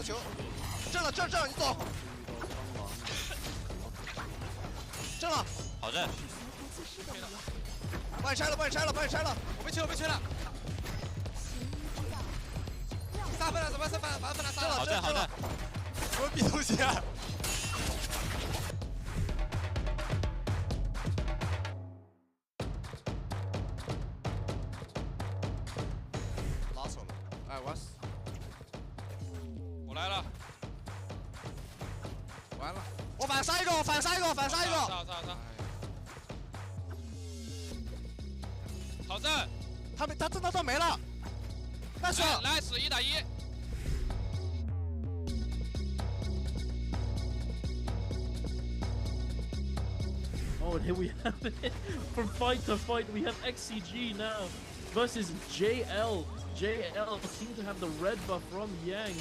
个球，正了，你走。正了，好正。帮你拆了，我被吹了。3分了，怎么3分了？3分了，3分了。好正。什么逼东西啊？拉手了，哎，我来了。完了，我反杀一个。杀。好正。他正到没了。但是来1打1。Oh, and here we have it. From fight to fight, we have XCG now versus JL. JL seem to have the red buff from Yang.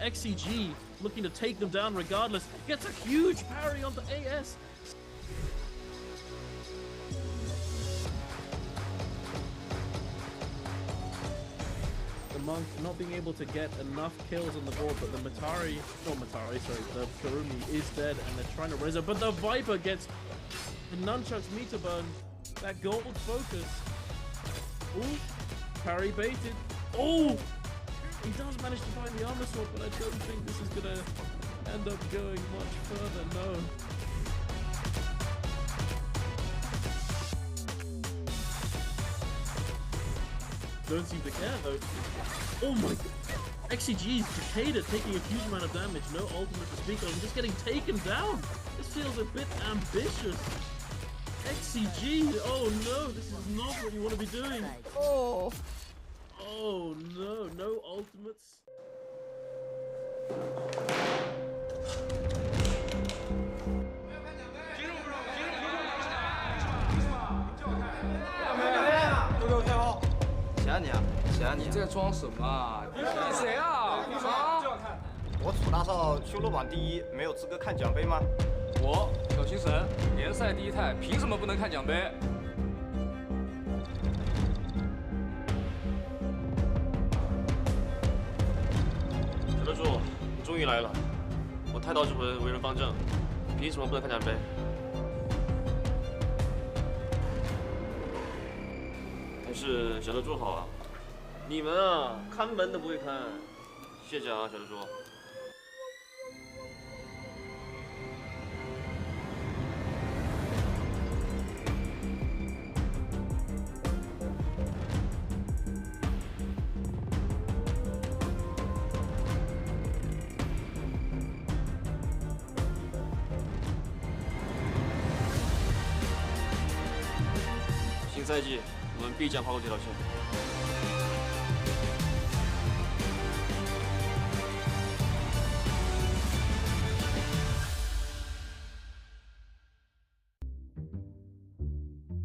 XCG looking to take them down regardless. Gets a huge parry onto AS. The Monk not being able to get enough kills on the board, but the the Kurumi is dead and they're trying to raise it. But the Viper gets the Nunchucks meter burn. That gold focus. Ooh, parry baited. Oh! He does manage to find the armor sword, but I don't think this is gonna end up going much further, no. Don't seem to care though. Oh my god. XCG is Takeda taking a huge amount of damage, no ultimate to speak of, and just getting taken down. This feels a bit ambitious. XCG, oh no, this is not what you want to be doing. Oh no, no ultimates.谁啊你在装什么啊？你谁啊？我楚大少修罗榜第1，没有资格看奖杯吗？我小星神联赛第1泰，凭什么不能看奖杯？陈德柱，你终于来了！我太刀之魂为人方正，凭什么不能看奖杯？但是小德柱好啊，你们啊，看门都不会看。谢谢啊，小德柱。新赛季，我们必将跨过这条线。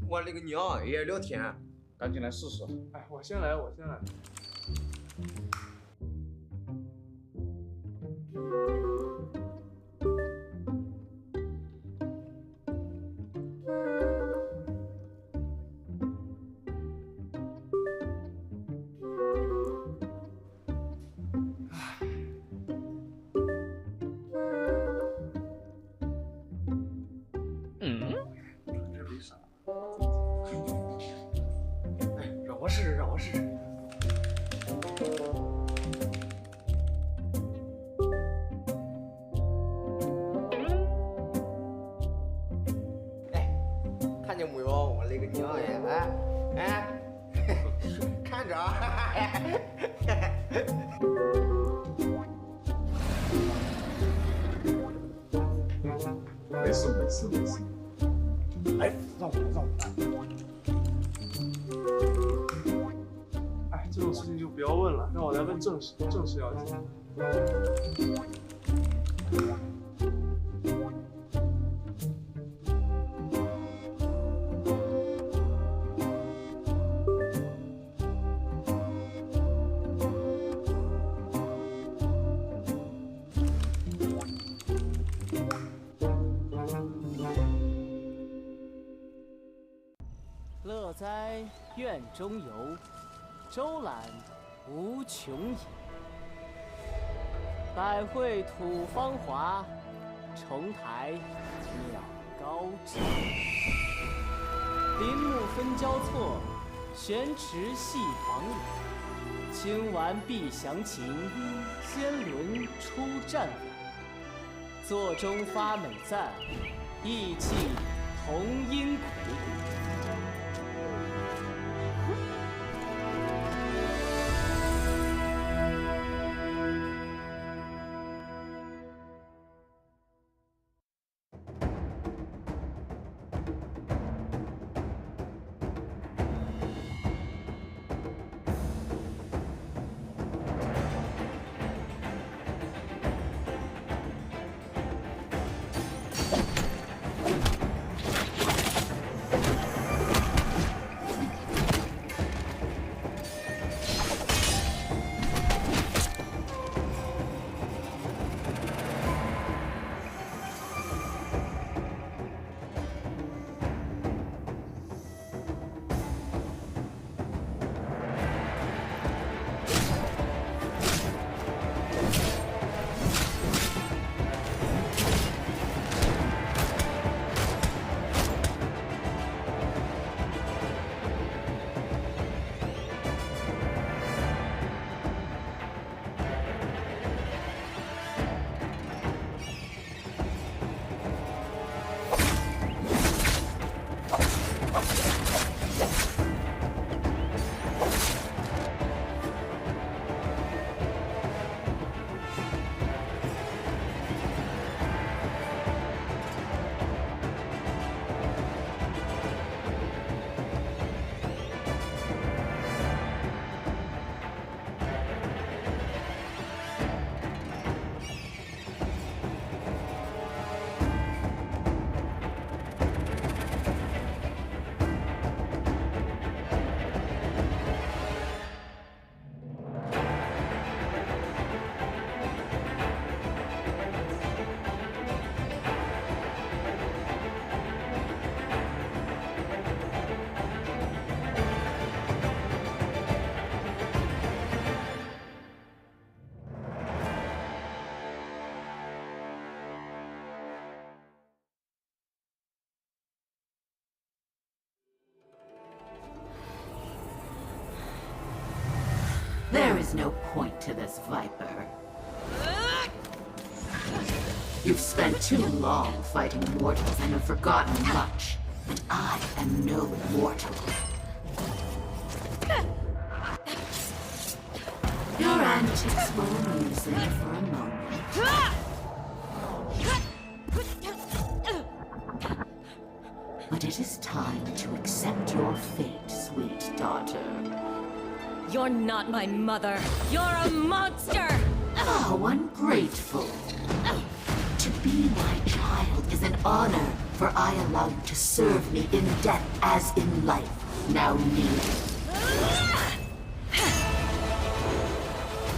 我勒个娘，也聊天，赶紧来试试。哎，我先来。这没啥。哎，让我试试。看见没有？我勒个娘呀！哎，看着啊！没事。哎，让我。哎，这种事情就不要问了，让我来问正事要紧。乐哉院中游，周览无穷也。百会吐芳华，重台鸟高枝。林木分交错，悬池戏黄柳。清完必详情，仙轮出战了。座中发美赞，意气同音魁。There is no point to this, Viper. You've spent too long fighting mortals and have forgotten much. But I am no mortal. Your antics will amuse me for a moment. But it is time to accept your fate, sweet daughter. You're not my mother. You're a monster! How ungrateful. To be my child is an honor, for I allow you to serve me in death as in life. Now kneel.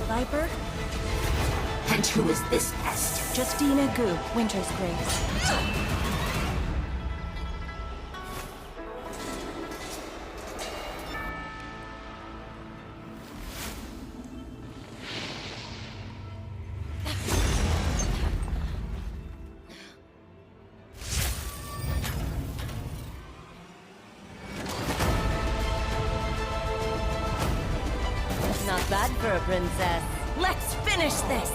Viper? And who is this pest? Justina Gu, Winter's Grace. Not bad for a princess. Let's finish this!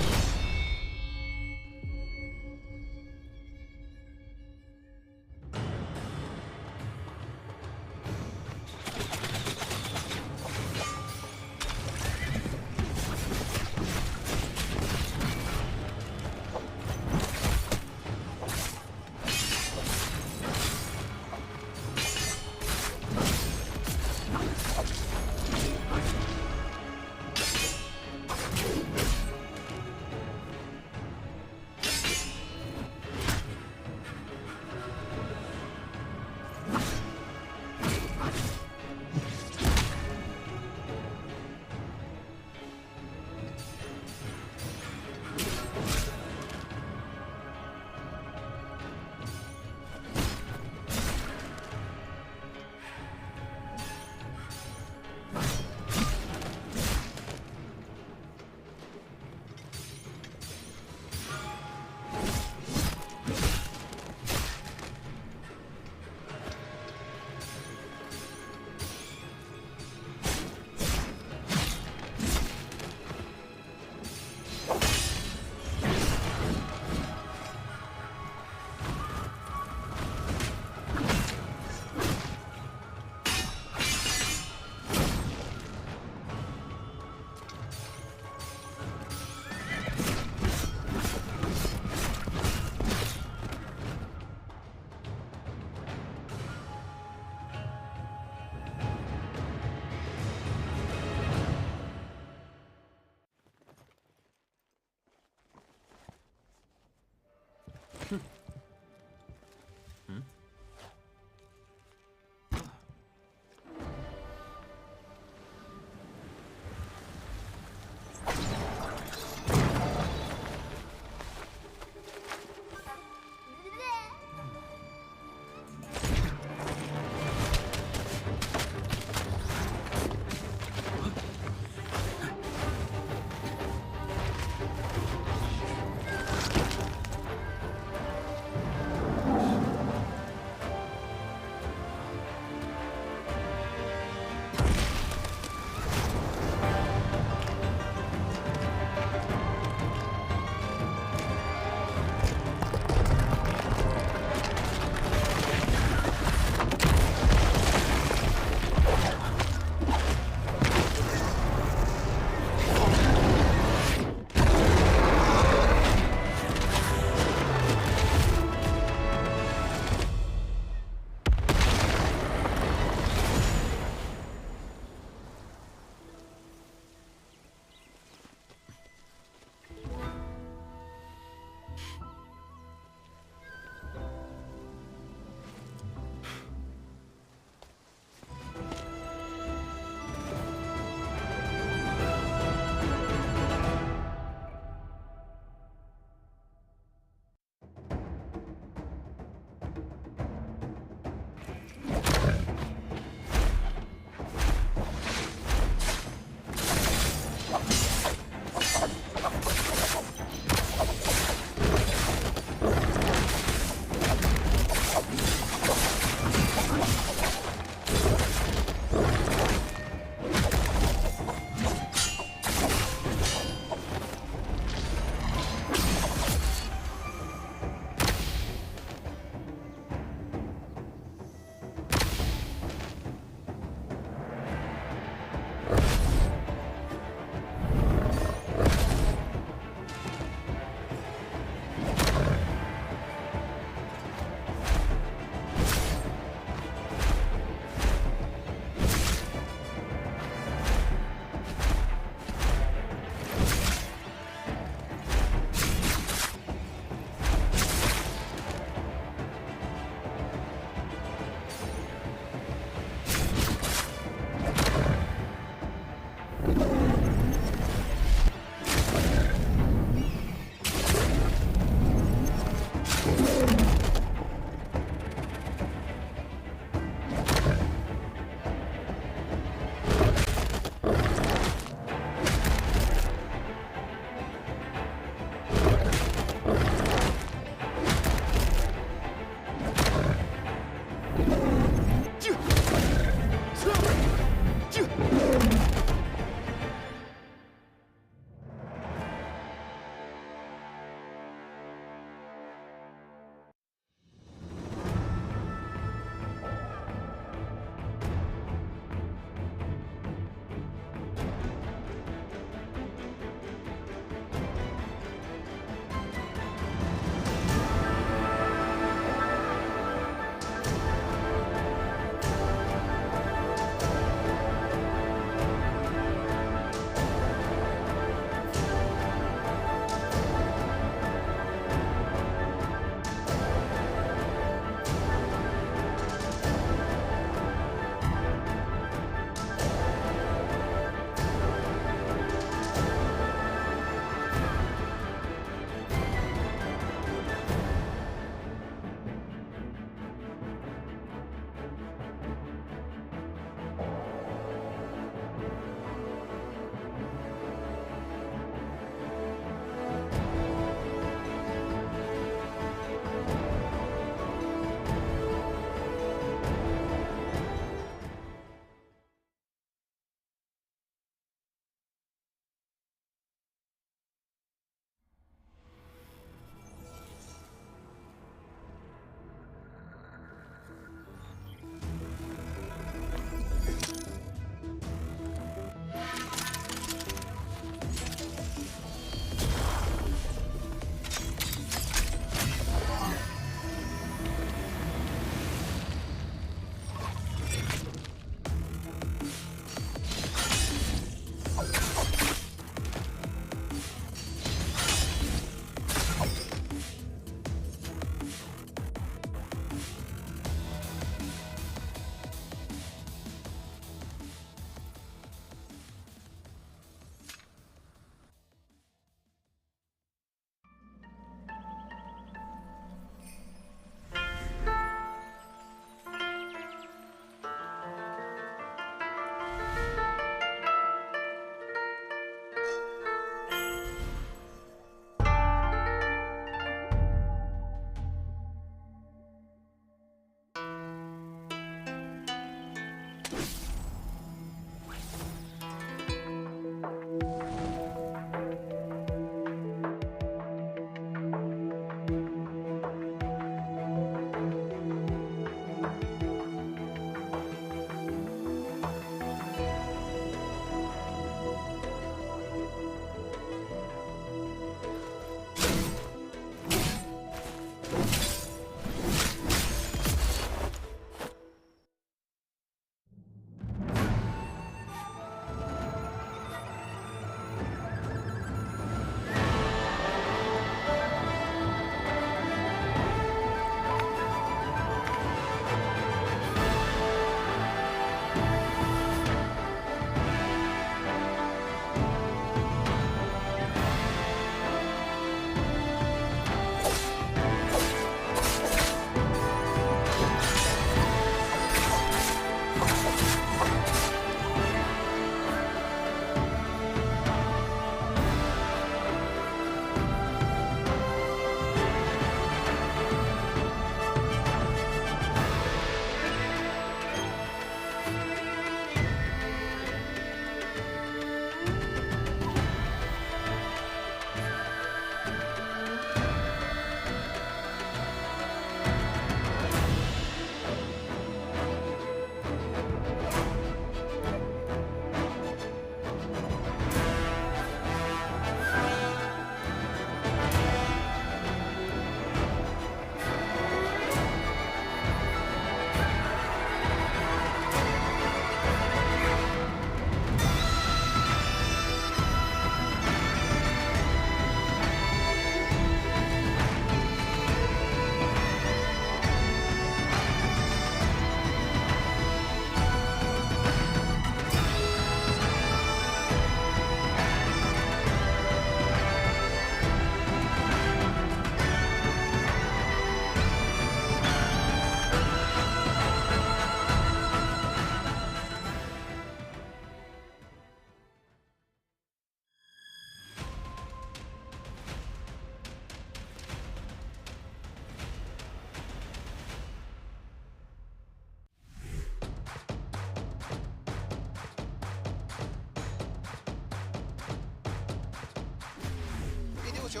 球，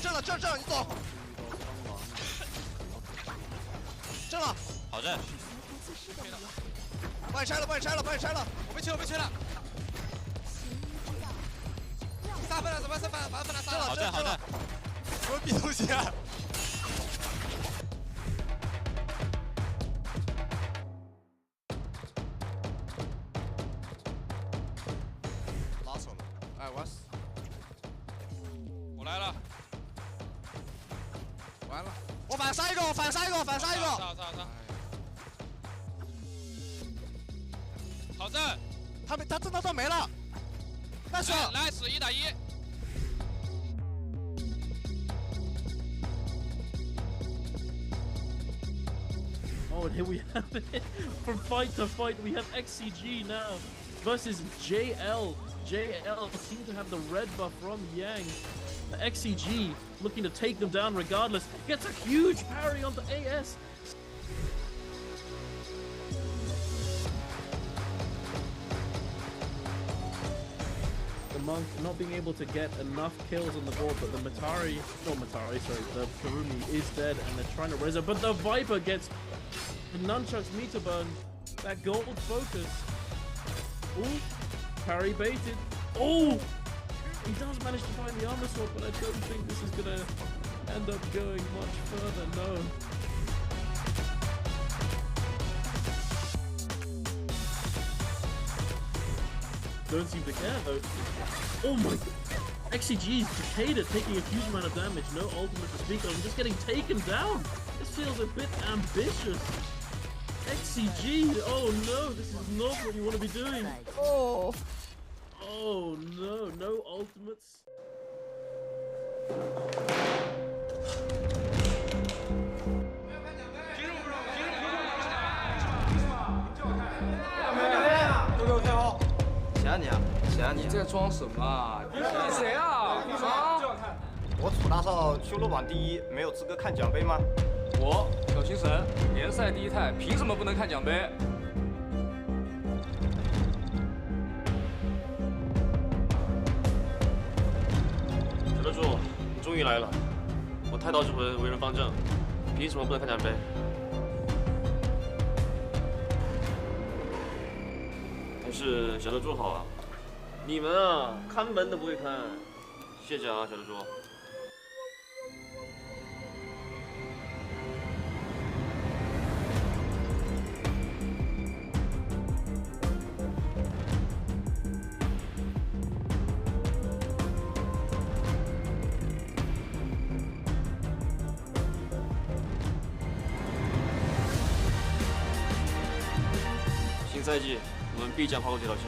正了，你走。正了，好阵。帮你拆了，我被吹了。3分了，怎么3分了？8分了，3了。好阵。什么逼东西啊？拉手了，哎，我死。我来了。完了，我反杀一个。杀！好阵。他这刀没了。但是来死1打1。Oh, and here we have it. From fight to fight, we have XCG now versus JL. JL seem to have the red buff from Yang. The XCG looking to take them down regardless. Gets a huge parry onto AS. The Monk not being able to get enough kills on the board, but the the Kurumi is dead and they're trying to raise her. But the Viper gets the Nunchuck's meter burn. That gold focus. Ooh, parry baited. Oh! He does manage to find the armor sword, but I don't think this is gonna end up going much further, no. Don't seem to care though. Oh my god. XCG is Takeda taking a huge amount of damage, no ultimate to speak of, just getting taken down. This feels a bit ambitious. XCG, oh no, this is not what you want to be doing. Oh no, no ultimates.谁啊你？你在装什么啊？你谁啊？啊！我楚大少修罗榜第1，没有资格看奖杯吗？我小星神联赛第1态，凭什么不能看奖杯？小得主，你终于来了！我太刀之魂为人方正，凭什么不能看奖杯？还是小得主好啊！你们啊，看门都不会看，谢谢啊，小得主。新赛季，我们必将跨过这条线。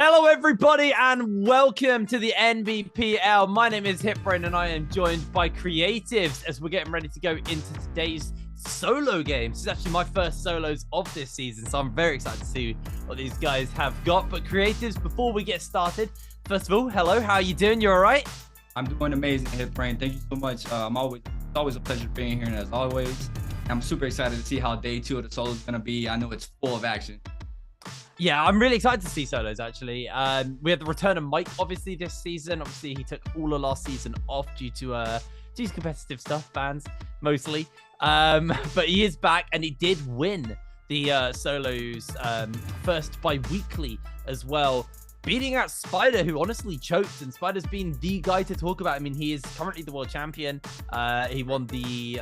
Hello, everybody, and welcome to the NBPL. My name is Hitbrain, and I am joined by Creatives as we're getting ready to go into today's solo game. This is actually my first solos of this season, so I'm very excited to see what these guys have got. But Creatives, before we get started, first of all, hello, how are you doing? You all right? I'm doing amazing, Hitbrain. Thank you so much. It's always a pleasure being here, and as always, I'm super excited to see how day 2 of the solo is going to be. I know it's full of action. Yeah, I'm really excited to see solos, actually. We had the return of Mike, obviously, this season. Obviously, he took all of last season off due to competitive stuff, bans, mostly. But he is back, and he did win the solos first bi-weekly as well, beating out Spider, who honestly choked, and Spider's been the guy to talk about. I mean, he is currently the world champion. He won the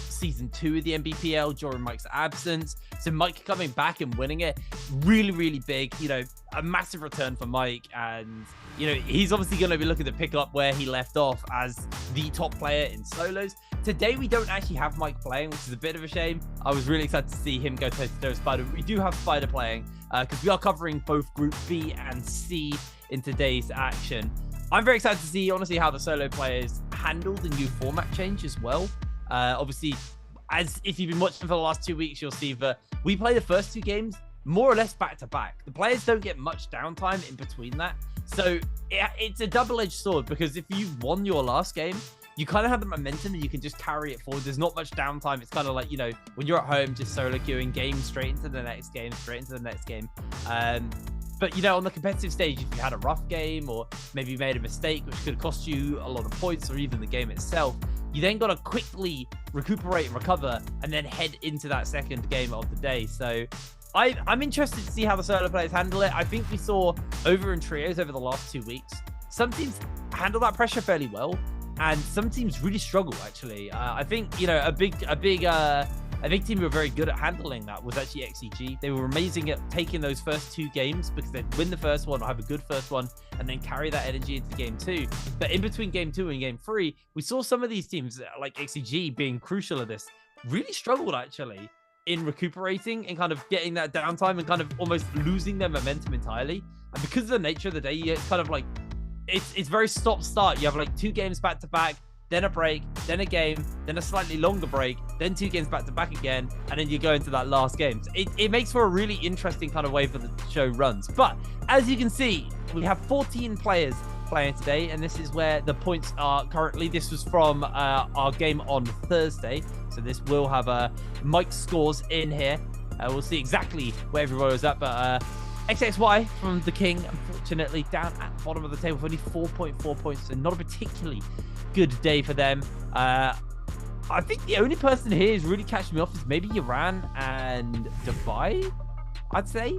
season 2 of the NBPL during Mike's absence. So Mike coming back and winning it, really, really big. You know, a massive return for Mike. And, you know, he's obviously going to be looking to pick up where he left off as the top player in solos. Today, we don't actually have Mike playing, which is a bit of a shame. I was really excited to see him go toe-to-toe with Spider. We do have Spider playing because we are covering both Group B and C in today's action. I'm very excited to see, honestly, how the solo players handle the new format change as well. Obviously, as if you've been watching for the last 2 weeks, you'll see that we play the first 2 games more or less back-to-back. The players don't get much downtime in between that. So it's a double-edged sword because if you won your last game, you kind of have the momentum and you can just carry it forward. There's not much downtime. It's kind of like, you know, when you're at home, just solo queuing, game straight into the next game, straight into the next game. But, you know, on the competitive stage, if you had a rough game or maybe you made a mistake, which could cost you a lot of points or even the game itself, you then got to quickly recuperate and recover and then head into that second game of the day. So I'm interested to see how the solo players handle it. I think we saw over in trios over the last 2 weeks, some teams handle that pressure fairly well, and some teams really struggle, actually. I think, you know, a big team who were very good at handling that was actually XEG. They were amazing at taking those first 2 games because they'd win the first one or have a good first one and then carry that energy into game 2. But in between game 2 and game 3, we saw some of these teams, like XEG being crucial at this, really struggled, actually, in recuperating and kind of getting that downtime and kind of almost losing their momentum entirely. And because of the nature of the day, it's kind of like, it's very stop-start. You have like 2 games back-to-back, then a break, then a game, then a slightly longer break, then 2 games back-to-back again, and then you go into that last game. So it makes for a really interesting kind of way for the show runs. But as you can see, we have 14 players playing today, and this is where the points are currently. This was from our game on Thursday, so this will have Mike's scores in here. We'll see exactly where everyone was at, but XXY from the King, unfortunately, down at the bottom of the table with only 4.4 points, and not a particularly good day for them. I think the only person here who's really catching me off is maybe Iran and Dubai, I'd say,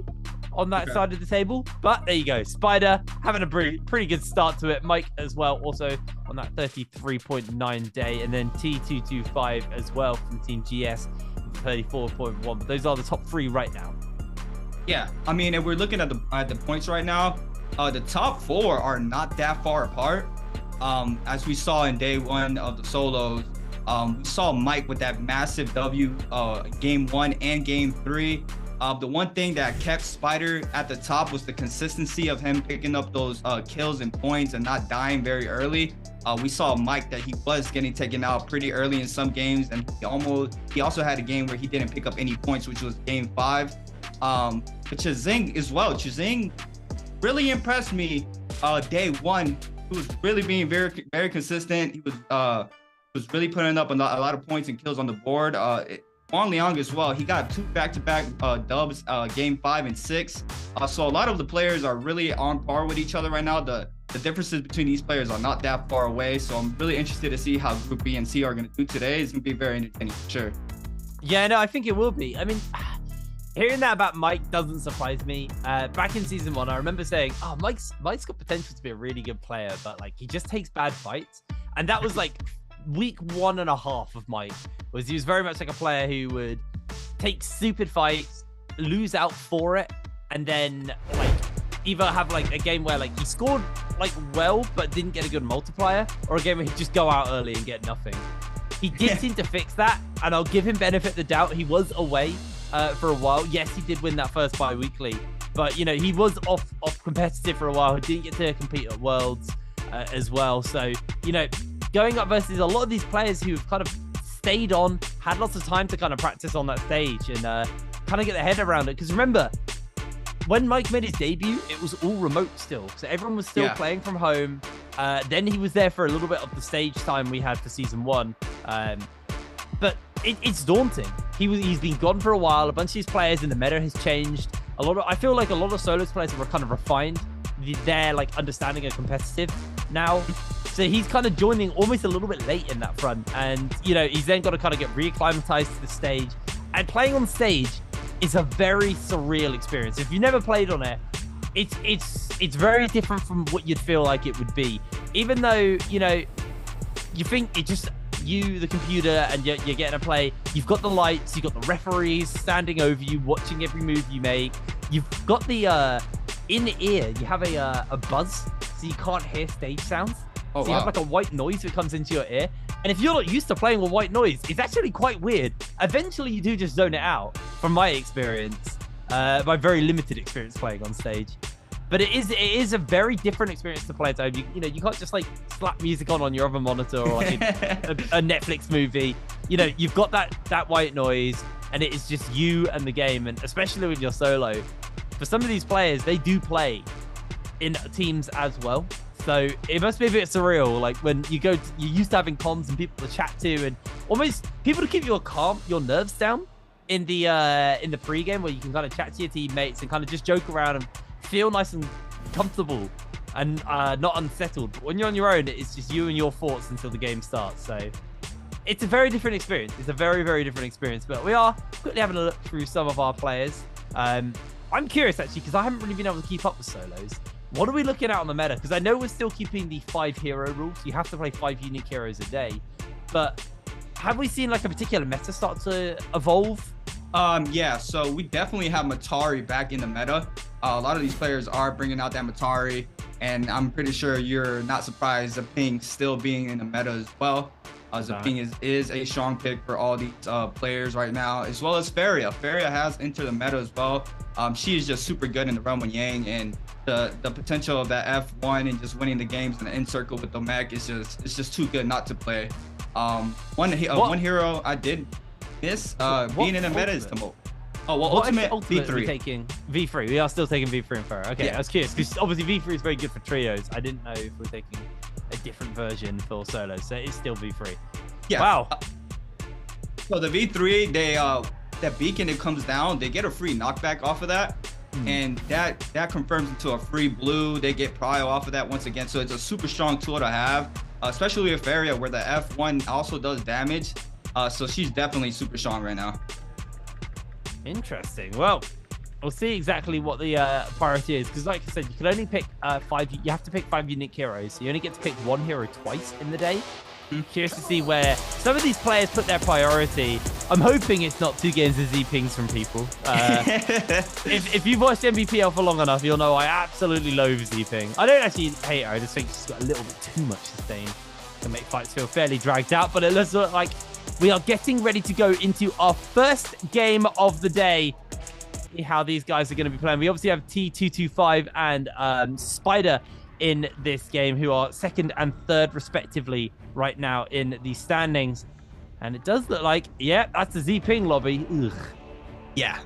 on that side of the table. But there you go. Spider having a pretty good start to it. Mike as well, also on that 33.9 day. And then T225 as well from Team GS, 34.1. But those are the top 3 right now. Yeah, I mean, if we're looking at the points right now, the top 4 are not that far apart. As we saw in day 1 of the solos, we saw Mike with that massive W game 1 and game 3. The one thing that kept Spider at the top was the consistency of him picking up those kills and points and not dying very early. We saw Mike that he was getting taken out pretty early in some games, and he also had a game where he didn't pick up any points, which was game 5. But Chazing as well. Chazing really impressed me day 1. He was really being very, very consistent. He was really putting up a lot of points and kills on the board. Wang Liang as well. He got 2 back-to-back dubs, game 5 and 6. So a lot of the players are really on par with each other right now. The differences between these players are not that far away. So I'm really interested to see how Group B and C are going to do today. It's going to be very entertaining for sure. Yeah, no, I think it will be. I mean, hearing that about Mike doesn't surprise me. Back in season 1, I remember saying, oh, Mike's got potential to be a really good player, but like he just takes bad fights. And that was like week 1.5 of Mike. He was very much like a player who would take stupid fights, lose out for it, and then like either have like a game where like he scored like well but didn't get a good multiplier, or a game where he'd just go out early and get nothing. He did seem to fix that, and I'll give him benefit of the doubt. He was away for a while. Yes, he did win that first bi-weekly, But, you know, he was off competitive for a while. He didn't get to compete at Worlds as well. So, you know, going up versus a lot of these players who've kind of stayed on, had lots of time to kind of practice on that stage and kind of get their head around it. Because remember, when Mike made his debut, it was all remote still. So everyone was still playing from home. Then he was there for a little bit of the stage time we had for season 1. But it's daunting. He's been gone for a while. A bunch of these players in the meta has changed. I feel like a lot of solos players were kind of refined their like understanding of competitive now. So he's kind of joining almost a little bit late in that front. And, you know, he's then got to kind of get reacclimatized to the stage. And playing on stage is a very surreal experience. If you've never played on it, it's very different from what you'd feel like it would be. Even though, you know, you think it just you, the computer, and you're getting to play. You've got the lights, you've got the referees standing over you, watching every move you make. You've got the in the ear, you have a buzz, so you can't hear stage sounds. Oh, so you have like a white noise that comes into your ear. And if you're not used to playing with white noise, it's actually quite weird. Eventually, you do just zone it out, from my experience, my very limited experience playing on stage. But it is a very different experience to play at home. You know, you can't just like slap music on your other monitor or like a Netflix movie. You know, you've got that white noise, and it is just you and the game. And especially when you're solo, for some of these players, they do play in teams as well. So it must be a bit surreal, like when you're used to having comms and people to chat to, and almost people to keep your nerves down in the pre-game, where you can kind of chat to your teammates and kind of just joke around and feel nice and comfortable and not unsettled. But when you're on your own, it's just you and your thoughts until the game starts. So it's a very different experience. It's a very, very different experience. But we are quickly having a look through some of our players. I'm curious actually, because I haven't really been able to keep up with solos. What are we looking at on the meta? Because I know we're still keeping the 5 hero rule. So you have to play 5 unique heroes a day. But have we seen like a particular meta start to evolve? Yeah, so we definitely have Matari back in the meta. A lot of these players are bringing out that Matari, and I'm pretty sure you're not surprised Zaping still being in the meta as well. Zaping is a strong pick for all these players right now, as well as Feria. Feria has entered the meta as well. She is just super good in the realm of Yang, and the potential of that F1 and just winning the games in the end circle with the mech is just too good not to play. One hero I did miss being in the meta is Tomo. Oh, well, ultimate V3. Taking V3. We are still taking V3 and Feria. Okay, yeah. I was curious because obviously V3 is very good for trios. I didn't know if we're taking a different version for solos, so it's still V3. Yeah. Wow. So the V3, that beacon that comes down, they get a free knockback off of that, and that confirms into a free blue. They get prio off of that once again, so it's a super strong tool to have, especially with Feria, where the F1 also does damage. So she's definitely super strong right now. Interesting. Well, we'll see exactly what the priority is, because like I said, you can only pick 5. You have to pick 5 unique heroes, so you only get to pick 1 hero twice in the day. I'm curious to see where some of these players put their priority. I'm hoping it's not 2 games of Z pings from people. If you've watched Nbpl for long enough, you'll know I absolutely loathe Z ping. I don't actually hate her. I just think she's got a little bit too much sustain to make fights feel fairly dragged out. But it looks like we are getting ready to go into our first game of the day. See how these guys are going to be playing. We obviously have T225 and Spider in this game, who are 2nd and 3rd respectively right now in the standings. And it does look like, yeah, that's the Z-Ping lobby. Ugh. Yeah.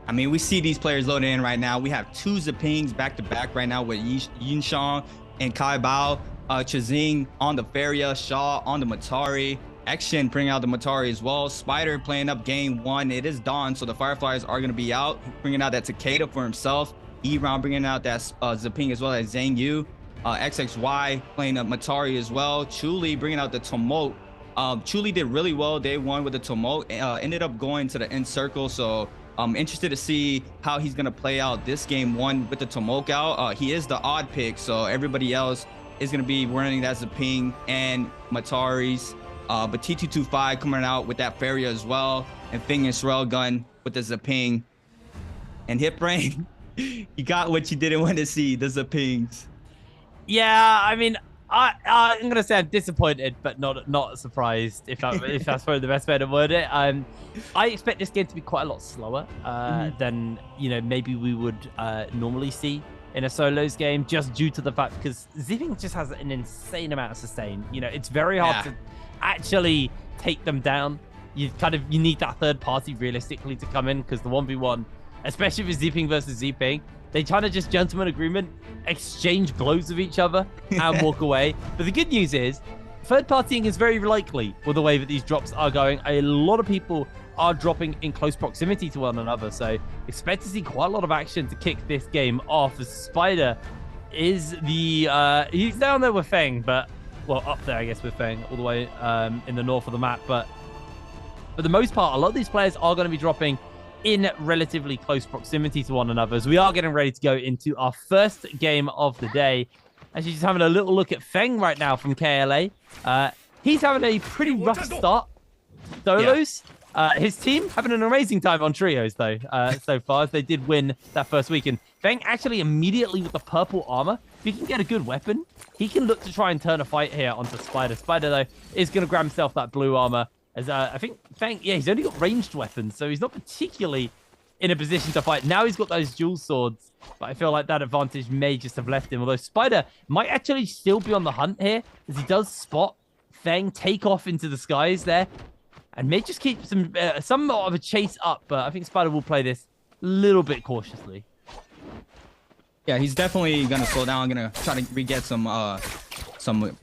I mean, we see these players loading in right now. We have 2 Zapings back-to-back right now with Yinshang and Kai Bao. Chazing on the Feria, Shaw on the Matari. Action bringing out the Matari as well. Spider playing up game 1. It is dawn, so the Fireflies are going to be out. Bringing out that Takeda for himself. E-Round bringing out that Zaping as well as Zhang Yu. XXY playing up Matari as well. Chuli bringing out the Tumult. Chuli did really well day 1 with the Tumult. Ended up going to the end circle, so I'm interested to see how he's going to play out this game 1 with the Tumult out. He is the odd pick, so everybody else is going to be running that Zaping and Mataris. But T225 coming out with that Feria as well, and Fing and Shrell Gun with the Zaping. And Hit Brain, you got what you didn't want to see, the Zapings. Yeah, I mean, I'm gonna say I'm disappointed, but not surprised. If that's probably the best way to word it. I expect this game to be quite a lot slower than maybe we would normally see in a solos game, just due to the fact because Zipping just has an insane amount of sustain. It's very hard to actually take them down. You need that third party realistically to come in because the 1v1, especially with Zipping versus Zipping, they try to just gentleman agreement, exchange blows with each other and walk away. But the good news is, third partying is very likely with the way that these drops are going. A lot of people are dropping in close proximity to one another. So expect to see quite a lot of action to kick this game off. As Spider is he's down there with Feng, but, well, up there, I guess, with Feng, all the way in the north of the map. But for the most part, a lot of these players are going to be dropping in relatively close proximity to one another, as we are getting ready to go into our first game of the day. Actually, just having a little look at Feng right now from KLA. He's having a pretty rough start solos. His team having an amazing time on trios, though, so far, as they did win that first weekend. Feng actually immediately with the purple armor, if he can get a good weapon, he can look to try and turn a fight here onto Spider. Spider, though, is going to grab himself that blue armor. As I think Feng, he's only got ranged weapons, so he's not particularly in a position to fight. Now he's got those dual swords, but I feel like that advantage may just have left him. Although Spider might actually still be on the hunt here, as he does spot Feng take off into the skies there, and may just keep somewhat of a chase up. But I think Spider will play this a little bit cautiously. Yeah, he's definitely gonna slow down. Gonna try to re-get some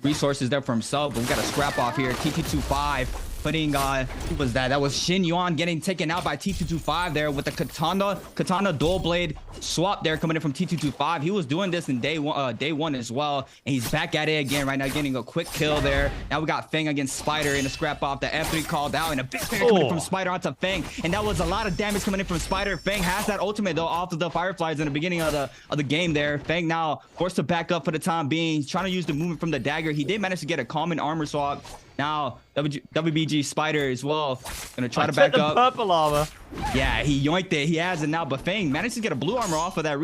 resources there for himself. But we got a scrap off here. TT25 putting who was that? That was Shin Yuan getting taken out by T225 there with the katana dual blade swap there coming in from T225. He was doing this in day one as well, and he's back at it again right now, getting a quick kill there. Now we got Feng against Spider in a scrap off. The F3 called out, and a big fire coming in from Spider onto Feng, and that was a lot of damage coming in from Spider. Feng has that ultimate though off of the Fireflies in the beginning of the game there. Feng now forced to back up for the time being. He's trying to use the movement from the dagger. He did manage to get a common armor swap. Now WBG Spider as well gonna try to back up. Purple armor. Yeah, he yoinked it. He has it now, but Feng managed to get a blue armor off of that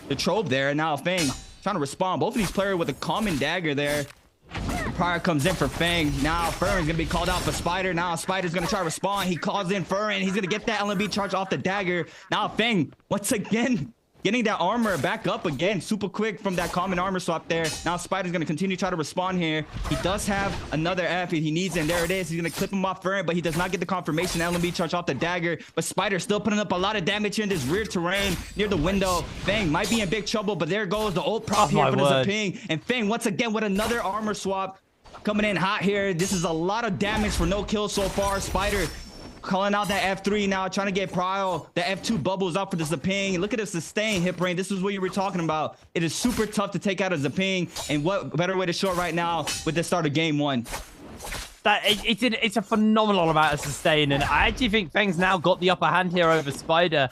the trope there. And now Feng trying to respond. Both of these players with a common dagger there. The prior comes in for Feng. Now Furren's gonna be called out for Spider. Now Spider's gonna try to respond. He calls in Furren. He's gonna get that LMB charge off the dagger. Now Feng once again getting that armor back up again super quick from that common armor swap there. Now Spider's going to continue to try to respond here. He does have another F. He needs it, and there it is. He's going to clip him off Furren, but he does not get the confirmation LMB charge off the dagger. But Spider's still putting up a lot of damage here in this rear terrain near the window. Feng might be in big trouble, but there goes the old prop here for the Zaping. And Feng once again with another armor swap coming in hot here. This is a lot of damage for no kills so far. Spider calling out that F3 now, trying to get Prio. The F2 bubbles up for the Zaping. Look at the sustain hit brain. This is what you were talking about. It is super tough to take out a Zaping, and what better way to show it right now with the start of game one. It's a phenomenal amount of sustain, and I actually think Feng's now got the upper hand here over Spider.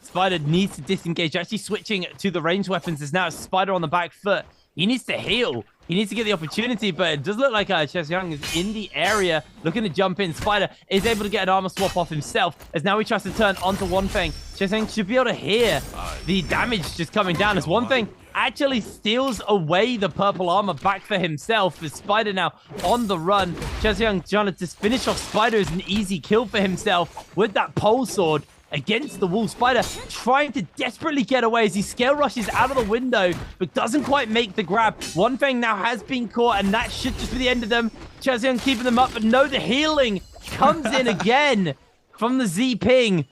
Spider needs to disengage. Actually switching to the ranged weapons is now Spider on the back foot. He needs to heal. He needs to get the opportunity, but it does look like Chesyang is in the area looking to jump in. Spider is able to get an armor swap off himself, as now he tries to turn onto One Feng. Chesyang should be able to hear the damage just coming down, as One Feng actually steals away the purple armor back for himself, as Spider now on the run. Chesyang trying to just finish off Spider is an easy kill for himself with that pole sword against the wall. Spider trying to desperately get away as he scale rushes out of the window, but doesn't quite make the grab. One Feng now has been caught, and that should just be the end of them. Chesyang keeping them up, but no, the healing comes in again from the Z-Ping.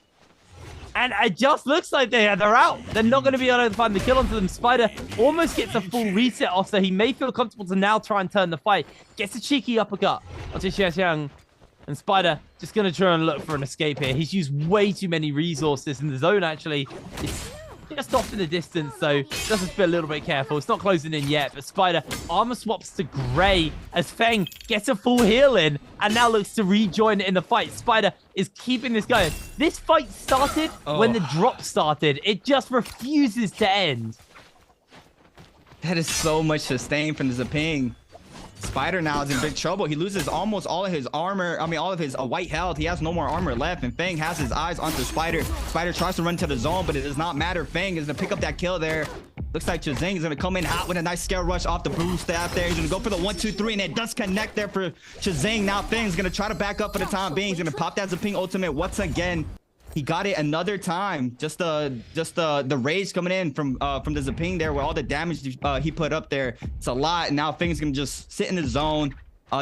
And it just looks like they're out. They're not going to be able to find the kill onto them. Spider almost gets a full reset off, so he may feel comfortable to now try and turn the fight. Gets a cheeky uppercut onto Chesyang. And Spider just going to try and look for an escape here. He's used way too many resources in the zone, actually. It's just off in the distance, so just have to be a little bit careful. It's not closing in yet, but Spider armor swaps to Gray as Feng gets a full heal in and now looks to rejoin in the fight. Spider is keeping this going. This fight started when the drop started. It just refuses to end. That is so much sustain from the Zaping. Spider now is in big trouble. He loses almost all of his armor. I mean, all of his white health. He has no more armor left, and Feng has his eyes onto Spider. Spider tries to run to the zone, but it does not matter. Feng is going to pick up that kill there. Looks like Chazing is going to come in hot with a nice scale rush off the blue staff there. He's going to go for the 1-2-3, and it does connect there for Chazing. Now Fang's going to try to back up for the time being. He's going to pop that Zaping ultimate once again. He got it another time. Just the rage coming in from the Zaping there, where all the damage he put up there. It's a lot. And now Fang's going to just sit in the zone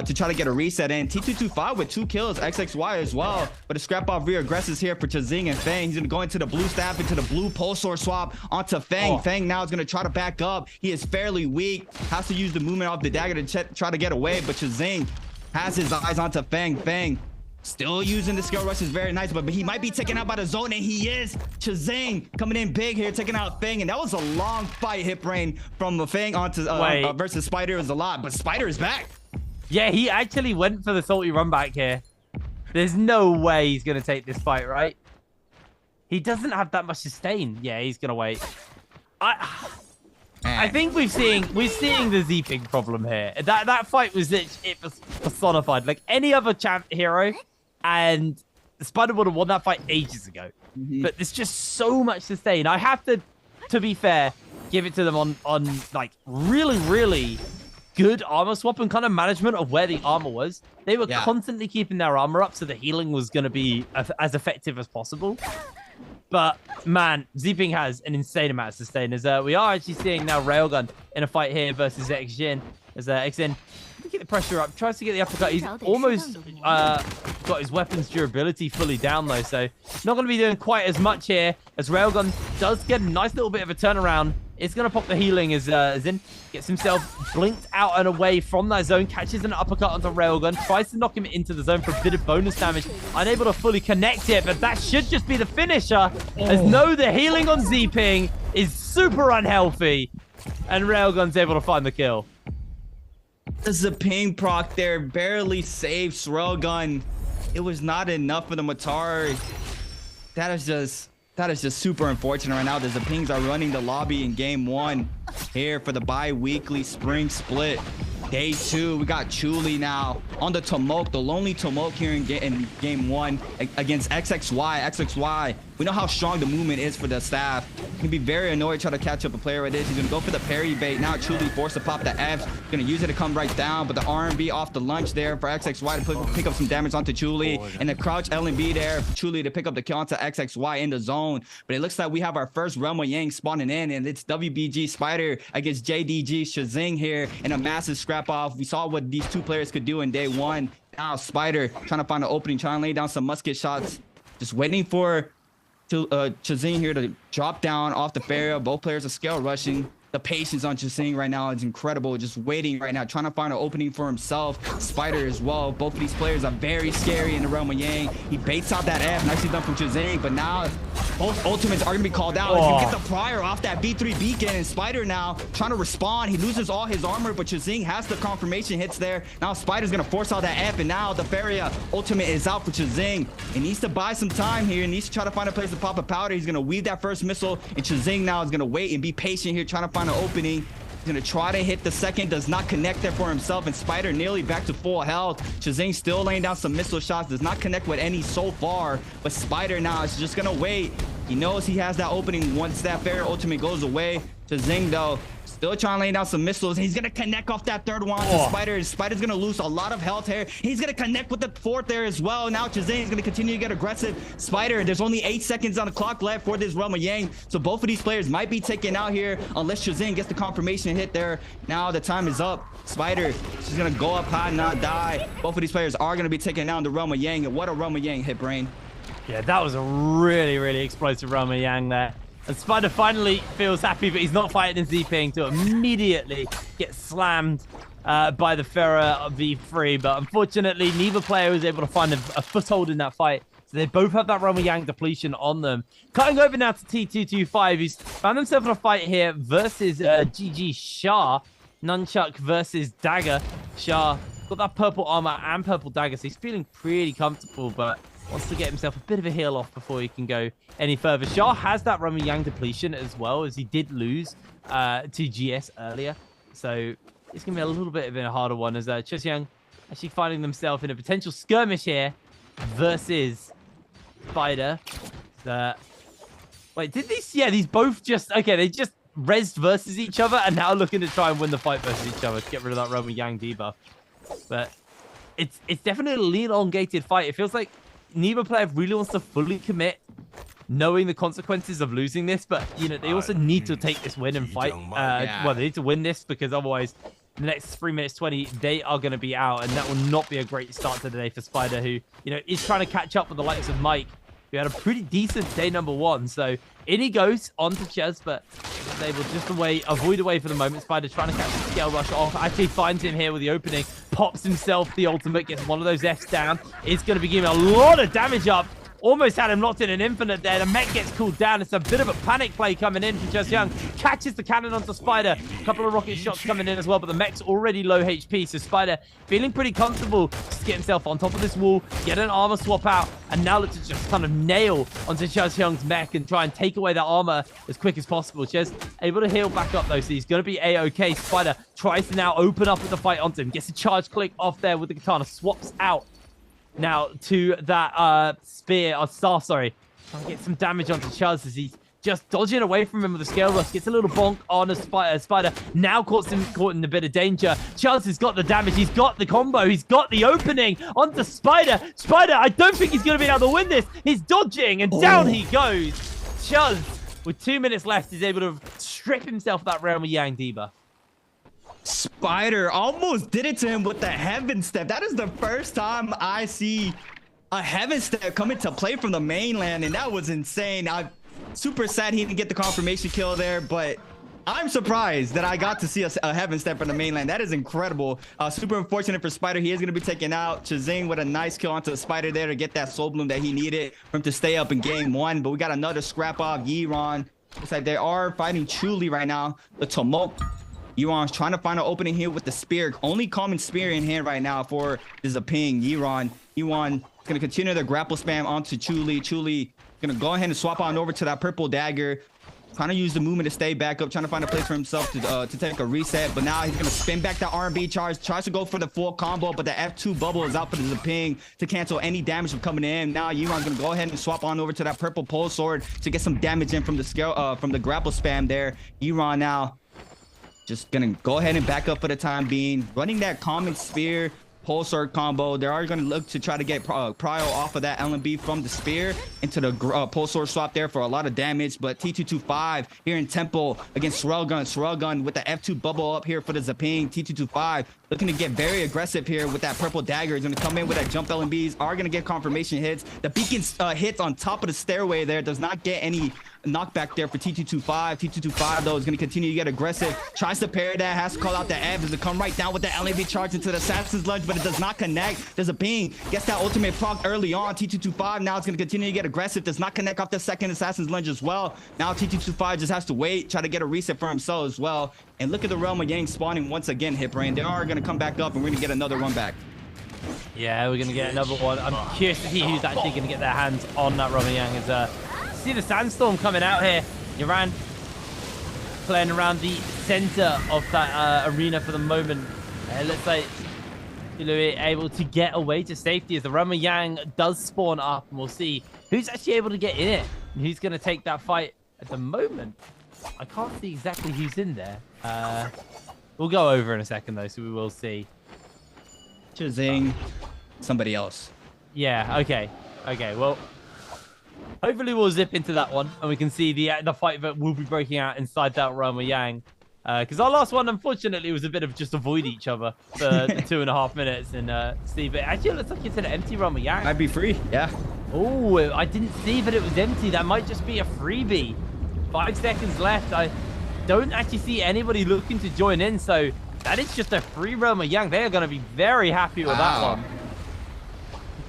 to try to get a reset in. T225 with 2 kills, XXY as well. But a scrap off rear aggressors here for Chazing and Fang. He's going to go into the blue staff, into the blue pulsar swap onto Fang. Fang now is going to try to back up. He is fairly weak. Has to use the movement off the dagger to try to get away. But Chazing has his eyes onto Fang. Fang still using the skill rush is very nice, but he might be taken out by the zone, and he is. Chazing coming in big here, taking out Fang, and that was a long fight. Hit brain from Fang onto versus Spider is a lot, but Spider is back. Yeah, he actually went for the salty run back here. There's no way he's going to take this fight, right? He doesn't have that much sustain. Yeah, he's going to wait. I think we're seeing the Z-Ping problem here. That fight was it was personified. Like any other champ hero, and the Spider would have won that fight ages ago. But there's just so much sustain. I have to be fair, give it to them on like really good armor swap and kind of management of where the armor was. They were constantly keeping their armor up, so the healing was going to be as effective as possible. But man, Z-Ping has an insane amount of sustain. As we are actually seeing now Railgun in a fight here versus Xjin. As Xjin get the pressure up, tries to get the uppercut. He's almost got his weapon's durability fully down though, so not going to be doing quite as much here. As Railgun does get a nice little bit of a turnaround. It's going to pop the healing as Zin gets himself blinked out and away from that zone, catches an uppercut onto Railgun, tries to knock him into the zone for a bit of bonus damage, unable to fully connect it, but that should just be the finisher. As no, the healing on Z-Ping is super unhealthy, and Railgun's able to find the kill. The Zaping proc there barely saves Railgun. It was not enough for the Matari. That is just super unfortunate right now. The Zapings are running the lobby in game 1 here for the bi-weekly spring split. Day 2, we got Chuli now on the Tomok, the lonely Tomok here in game 1 against XXY. We know how strong the movement is for the staff. He can be very annoyed trying to catch up a player like this. He's going to go for the parry bait. Now Chuli forced to pop the Fs. Going to use it to come right down, but the R&B off the lunge there for XXY to pick up some damage onto Chuli. And the crouch L&B there for Chuli to pick up the kill onto XXY in the zone. But it looks like we have our first Realm of Yang spawning in, and it's WBG Spider against JDG Chazing here in a massive scrap off. We saw what these two players could do in day 1. Now Spider trying to find an opening, trying to lay down some musket shots. Just waiting for Chazing here to drop down off the barrier. Both players are scale rushing. The patience on Chazing right now is incredible. Just waiting right now, trying to find an opening for himself. Spider as well. Both of these players are very scary in the Realm of Yang. He baits out that F. Nicely done from Chazing, but now both ultimates are going to be called out. As you get the prior off that V3 beacon, and Spider now trying to respond. He loses all his armor, but Chazing has the confirmation hits there. Now Spider's going to force out that F, and now the Faria ultimate is out for Chazing. He needs to buy some time here. He needs to try to find a place to pop a powder. He's going to weave that first missile, and Chazing now is going to wait and be patient here, trying to find an opening. He's gonna try to hit the second, does not connect there for himself, and Spider nearly back to full health. Chazing still laying down some missile shots, does not connect with any so far, but Spider now is just gonna wait. He knows he has that opening once that Fair ultimate goes away. Chazing though still trying to lay down some missiles. He's gonna connect off that third one to Spider. Spider's gonna lose a lot of health here. He's gonna connect with the fourth there as well. Now Chazing is gonna continue to get aggressive. Spider, there's only 8 seconds on the clock left for this Realm of Yang, so both of these players might be taken out here unless Chazing gets the confirmation hit there. Now the time is up. Spider, she's gonna go up high, not die. Both of these players are gonna be taken out in the Realm of Yang, and what a Realm of Yang hit, Brain. Yeah, that was a really explosive Realm of Yang there. And Spider finally feels happy, but he's not fighting in Z-Ping to immediately get slammed by the Farah V3. But unfortunately, neither player was able to find a foothold in that fight. So they both have that Realm of Yang depletion on them. Cutting over now to T225, who's found himself in a fight here versus GG Shah. Nunchuck versus Dagger. Shah got that purple armor and purple dagger, so he's feeling pretty comfortable, but wants to get himself a bit of a heal off before he can go any further. Shah has that Realm of Yang depletion as well, as he did lose to GS earlier. So it's going to be a little bit of a harder one, as Chosyang actually finding themselves in a potential skirmish here versus Spider. Wait, did these? Yeah, these both just... Okay, they just rezzed versus each other and now looking to try and win the fight versus each other to get rid of that Roman Yang debuff. But it's definitely an elongated fight. It feels like neither player really wants to fully commit, knowing the consequences of losing this, but you know, they also need to take this win and fight. Well, they need to win this because otherwise the next 3 minutes 20 they are going to be out, and that will not be a great start to the day for Spider, who, you know, is trying to catch up with the likes of Mike, who had a pretty decent day number 1. So in he goes onto Ches, but is able just avoid away for the moment. Spider trying to catch the scale rush off, actually finds him here with the opening, pops himself the ultimate, gets one of those Fs down. It's going to be giving a lot of damage up. Almost had him locked in an infinite there. The mech gets cooled down. It's a bit of a panic play coming in from Ches Young. Catches the cannon onto Spider. A couple of rocket shots coming in as well, but the mech's already low HP. So Spider feeling pretty comfortable just to get himself on top of this wall, get an armor swap out, and now looks to just kind of nail onto Ches Young's mech and try and take away that armor as quick as possible. Ches able to heal back up though, so he's going to be A-okay. Spider tries to now open up with the fight onto him. Gets a charge click off there with the katana. Swaps out now to that spear or star, sorry. Trying to get some damage onto Chuz as he's just dodging away from him with the scale rush. Gets a little bonk on a Spider. Now caught in a bit of danger. Chuz has got the damage. He's got the combo. He's got the opening onto Spider. Spider, I don't think he's going to be able to win this. He's dodging and down he goes. Chuz, with 2 minutes left, is able to strip himself that Realm of Yang debuff. Spider almost did it to him with the heaven step. That is the first time I see a heaven step come into play from the mainland, and that was insane. I'm super sad he didn't get the confirmation kill there, but I'm surprised that I got to see a heaven step from the mainland. That is incredible. Super unfortunate for Spider. He is going to be taken out. Chazing with a nice kill onto the Spider there to get that soul bloom that he needed for him to stay up in game 1. But we got another scrap off. Yiron. Looks like they are fighting truly right now. The tumult. Yiron's trying to find an opening here with the spear. Only common spear in hand right now for is a ping. Yiron going to continue the grapple spam onto Chuli. Chuli going to go ahead and swap on over to that purple dagger. Trying to use the movement to stay back up, trying to find a place for himself to take a reset. But now he's going to spin back the R&B charge, tries to go for the full combo, but the F2 bubble is out for the ping to cancel any damage from coming in. Now Yiron's going to go ahead and swap on over to that purple pole sword to get some damage in from the scale, from the grapple spam there. Yiron now just going to go ahead and back up for the time being, running that common spear pole sword combo. They are going to look to try to get Prio off of that LMB from the spear into the pole sword swap there for a lot of damage. But T225 here in Temple against Sorelgun with the F2 bubble up here for the Zaping. T225 looking to get very aggressive here with that purple dagger. He's going to come in with that jump LMBs, are going to get confirmation hits. The beacon hits on top of the stairway there, does not get any knockback there for T225. T225 though is going to continue to get aggressive, tries to parry that, has to call out the F as to come right down with the LMB charge into the Assassin's Lunge, but it does not connect. There's a ping, gets that ultimate proc early on. T225 now it's going to continue to get aggressive, does not connect off the second Assassin's Lunge as well. Now T225 just has to wait, try to get a reset for himself as well. And look at the Realm of Yang spawning once again, Hipbrain. They are going to come back up and we're going to get another one back. Yeah, we're going to get another one. I'm curious to see who's actually going to get their hands on that Realm of Yang. As see the sandstorm coming out here. Iran playing around the center of that arena for the moment. It looks like Louis able to get away to safety as the Realm of Yang does spawn up, and we'll see who's actually able to get in it and who's going to take that fight. At the moment, I can't see exactly who's in there. We'll go over in a second though, so we will see. Chazing, somebody else. Yeah, okay, well, hopefully we'll zip into that one and we can see the fight that will be breaking out inside that Realm of Yang. Because our last one, unfortunately, was a bit of just avoid each other for the 2.5 minutes and see. But actually, it looks like it's an empty Realm of Yang. Might be free, yeah. Oh, I didn't see that it was empty. That might just be a freebie. 5 seconds left. I don't actually see anybody looking to join in, so that is just a free Realm of Yang. They are going to be very happy with that one.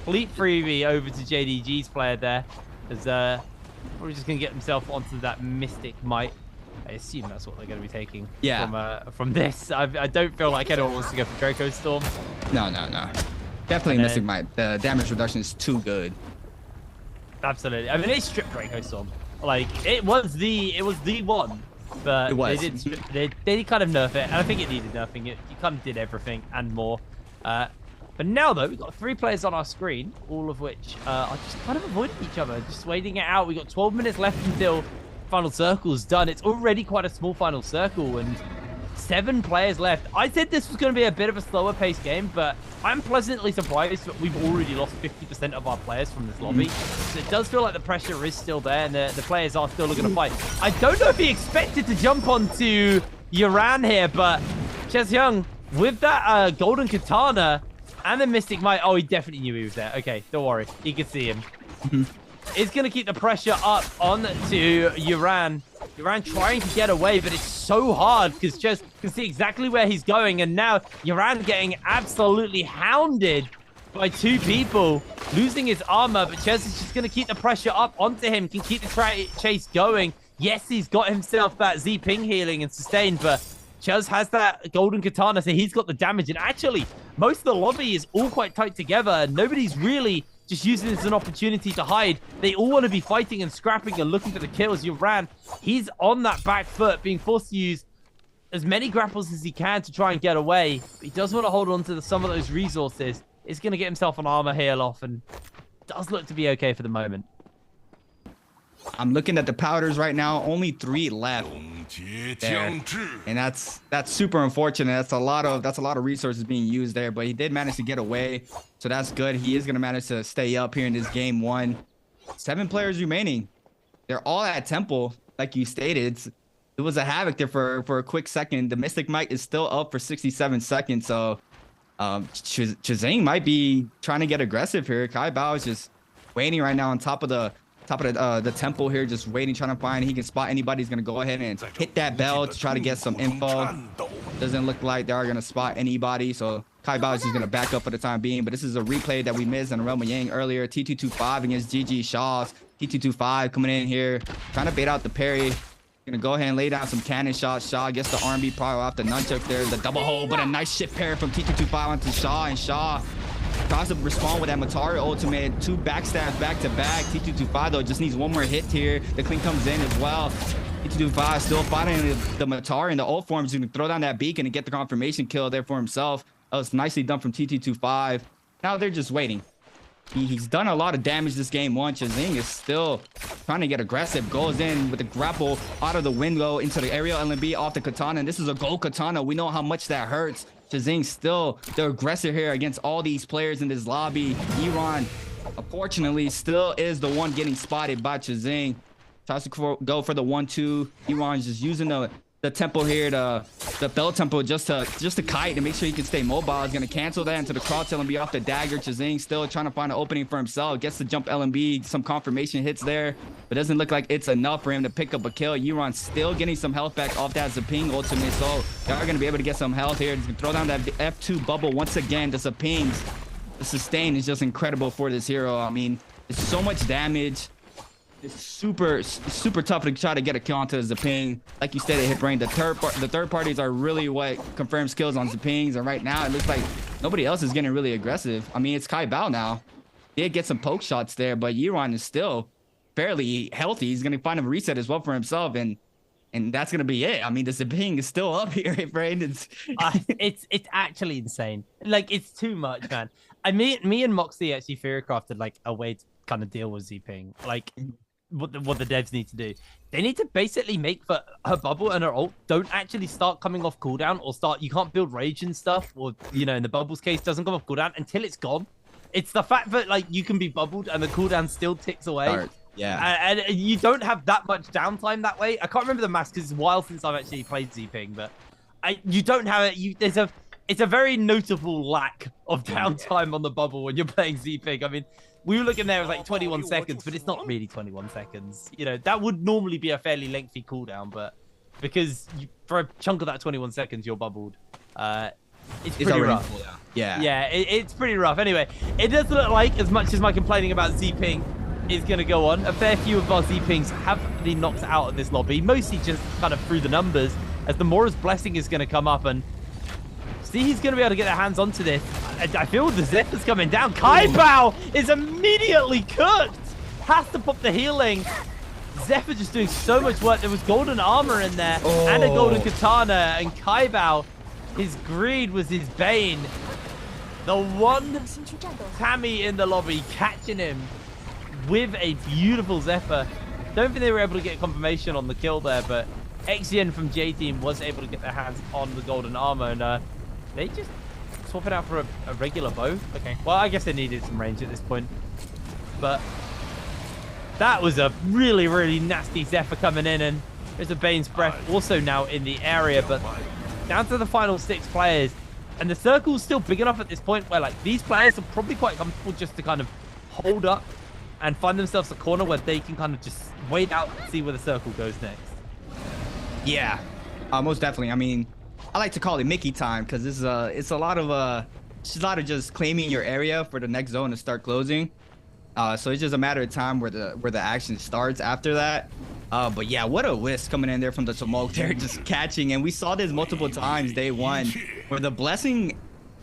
Complete freebie over to JDG's player there. As probably just going to get himself onto that Mystic Might. I assume that's what they're going to be taking from this. I don't feel like anyone wants to go for Draco Storm. No. Definitely Mystic Might. The damage reduction is too good. Absolutely. I mean, they stripped Draco Storm. Like, it was the one. But it was. They kind of nerf it. And I think it needed nerfing. It kind of did everything and more. But now, though, we've got 3 players on our screen, all of which are just kind of avoiding each other, just waiting it out. We've got 12 minutes left until final circle's done. It's already quite a small final circle, and 7 players left. I said this was going to be a bit of a slower paced game, but I'm pleasantly surprised that we've already lost 50% of our players from this lobby. So it does feel like the pressure is still there, and the players are still looking to fight. I don't know if he expected to jump onto Yuran here, but Young, with that golden katana and the mystic might, oh, he definitely knew he was there. Okay, don't worry, he could see him. It's going to keep the pressure up on to Yuran. Yuran trying to get away, but it's so hard because Ches can see exactly where he's going. And now Yuran getting absolutely hounded by 2 people, losing his armor. But Ches is just going to keep the pressure up onto him, can keep the chase going. Yes, he's got himself that Z ping healing and sustain, but Ches has that golden katana, so he's got the damage. And actually, most of the lobby is all quite tight together. Nobody's really just using this as an opportunity to hide. They all want to be fighting and scrapping and looking for the kills. Yuran, he's on that back foot, being forced to use as many grapples as he can to try and get away. But he does want to hold on to some of those resources. He's going to get himself an armor heal off, and does look to be okay for the moment. I'm looking at the powders right now. Only 3 left there. And that's super unfortunate. That's a lot of resources being used there. But he did manage to get away, so that's good. He is gonna manage to stay up here in this game 1. 7 players remaining. They're all at temple, like you stated. It was a havoc there for a quick second. The Mystic Might is still up for 67 seconds. So Chazing might be trying to get aggressive here. Kai Bao is just waiting right now on top of the temple here, just waiting, trying to find he can spot anybody. He's gonna go ahead and hit that bell to try to get some info. Doesn't look like they are gonna spot anybody, so Kai Bao is just gonna back up for the time being. But this is a replay that we missed in Realm of Yang earlier. T225 against GG Shaw's. T225 coming in here, trying to bait out the parry. Gonna go ahead and lay down some cannon shots. Shaw gets the R&B power off the nunchuck there. The double hold, but a nice shift parry from T225 onto Shaw, and Shaw tries to respond with that Matari ultimate. 2 backstabs back to back. T225 though just needs one more hit here. The clean comes in as well. T225 still fighting the Matari in the ult form. He's gonna throw down that beacon and get the confirmation kill there for himself. That was nicely done from T225. Now they're just waiting. He's done a lot of damage this game 1. Chazing is still trying to get aggressive. Goes in with the grapple out of the window into the aerial LMB off the katana. And this is a gold katana. We know how much that hurts. Chazing still the aggressor here against all these players in this lobby. Iran, unfortunately, still is the one getting spotted by Chazing. Tries to go for the 1-2. Iran's just using the tempo here, the bell tempo just to kite and make sure he can stay mobile. He's gonna cancel that into the crouch LMB off the dagger. Chazing still trying to find an opening for himself. Gets the jump LMB, some confirmation hits there, but doesn't look like it's enough for him to pick up a kill. Yuron still getting some health back off that Zaping ultimate, so they are gonna be able to get some health here. He's gonna throw down that F2 bubble once again. The Zapings, the sustain is just incredible for this hero. I mean, it's so much damage. It's super tough to try to get a kill onto Zaping. Like you stated, Hitbrain, the third parties are really what confirms kills on Zapings, and right now it looks like nobody else is getting really aggressive. I mean, it's Kai Bao now. He did get some poke shots there, but Yuron is still fairly healthy. He's gonna find a reset as well for himself, and that's gonna be it. I mean, the Zaping is still up here, Hitbrain. It's actually insane. Like, it's too much, man. Me and Moxie actually theorycrafted like a way to kind of deal with Zaping. Like, what the devs need to do, they need to basically make for her bubble and her ult don't actually start coming off cooldown, or you can't build rage and stuff, or in the bubble's case doesn't come off cooldown until it's gone. It's the fact that like you can be bubbled and the cooldown still ticks away. Yeah, and you don't have that much downtime that way. I can't remember the math because it's a while since I've actually played Zaping, but you don't have it. It's a very notable lack of downtime on the bubble when you're playing Zaping. I mean, we were looking there as like 21 seconds, but it's not really 21 seconds. That would normally be a fairly lengthy cooldown, but because for a chunk of that 21 seconds, you're bubbled. It's pretty rough. Yeah, it's pretty rough. Anyway, it does look like, as much as my complaining about Zaping is going to go on, a fair few of our Zapings have been knocked out of this lobby, mostly just kind of through the numbers, as the Mora's Blessing is going to come up, and see, he's going to be able to get their hands onto this. I feel the Zephyr's coming down. Kai Bao is immediately cooked. Has to pop the healing. Zephyr just doing so much work. There was golden armor in there and a golden katana. And Kai Bao, his greed was his bane. The one Tammy in the lobby catching him with a beautiful Zephyr. don't think they were able to get confirmation on the kill there, but Xian from J-Team was able to get their hands on the golden armor, and they just swap it out for a regular bow. Okay, well, I guess they needed some range at this point, but that was a really, really nasty Zephyr coming in, and there's a Bane's Breath also now in the area, but down to the final 6 players, and the circle's still big enough at this point where, like, these players are probably quite comfortable just to kind of hold up and find themselves a corner where they can kind of just wait out and see where the circle goes next. Yeah, most definitely. I mean, I like to call it Mickey time because it's a lot of just claiming your area for the next zone to start closing. So it's just a matter of time where the action starts after that. But yeah, what a whisk coming in there from the smoke. They're just catching, and we saw this multiple times day one, where the blessing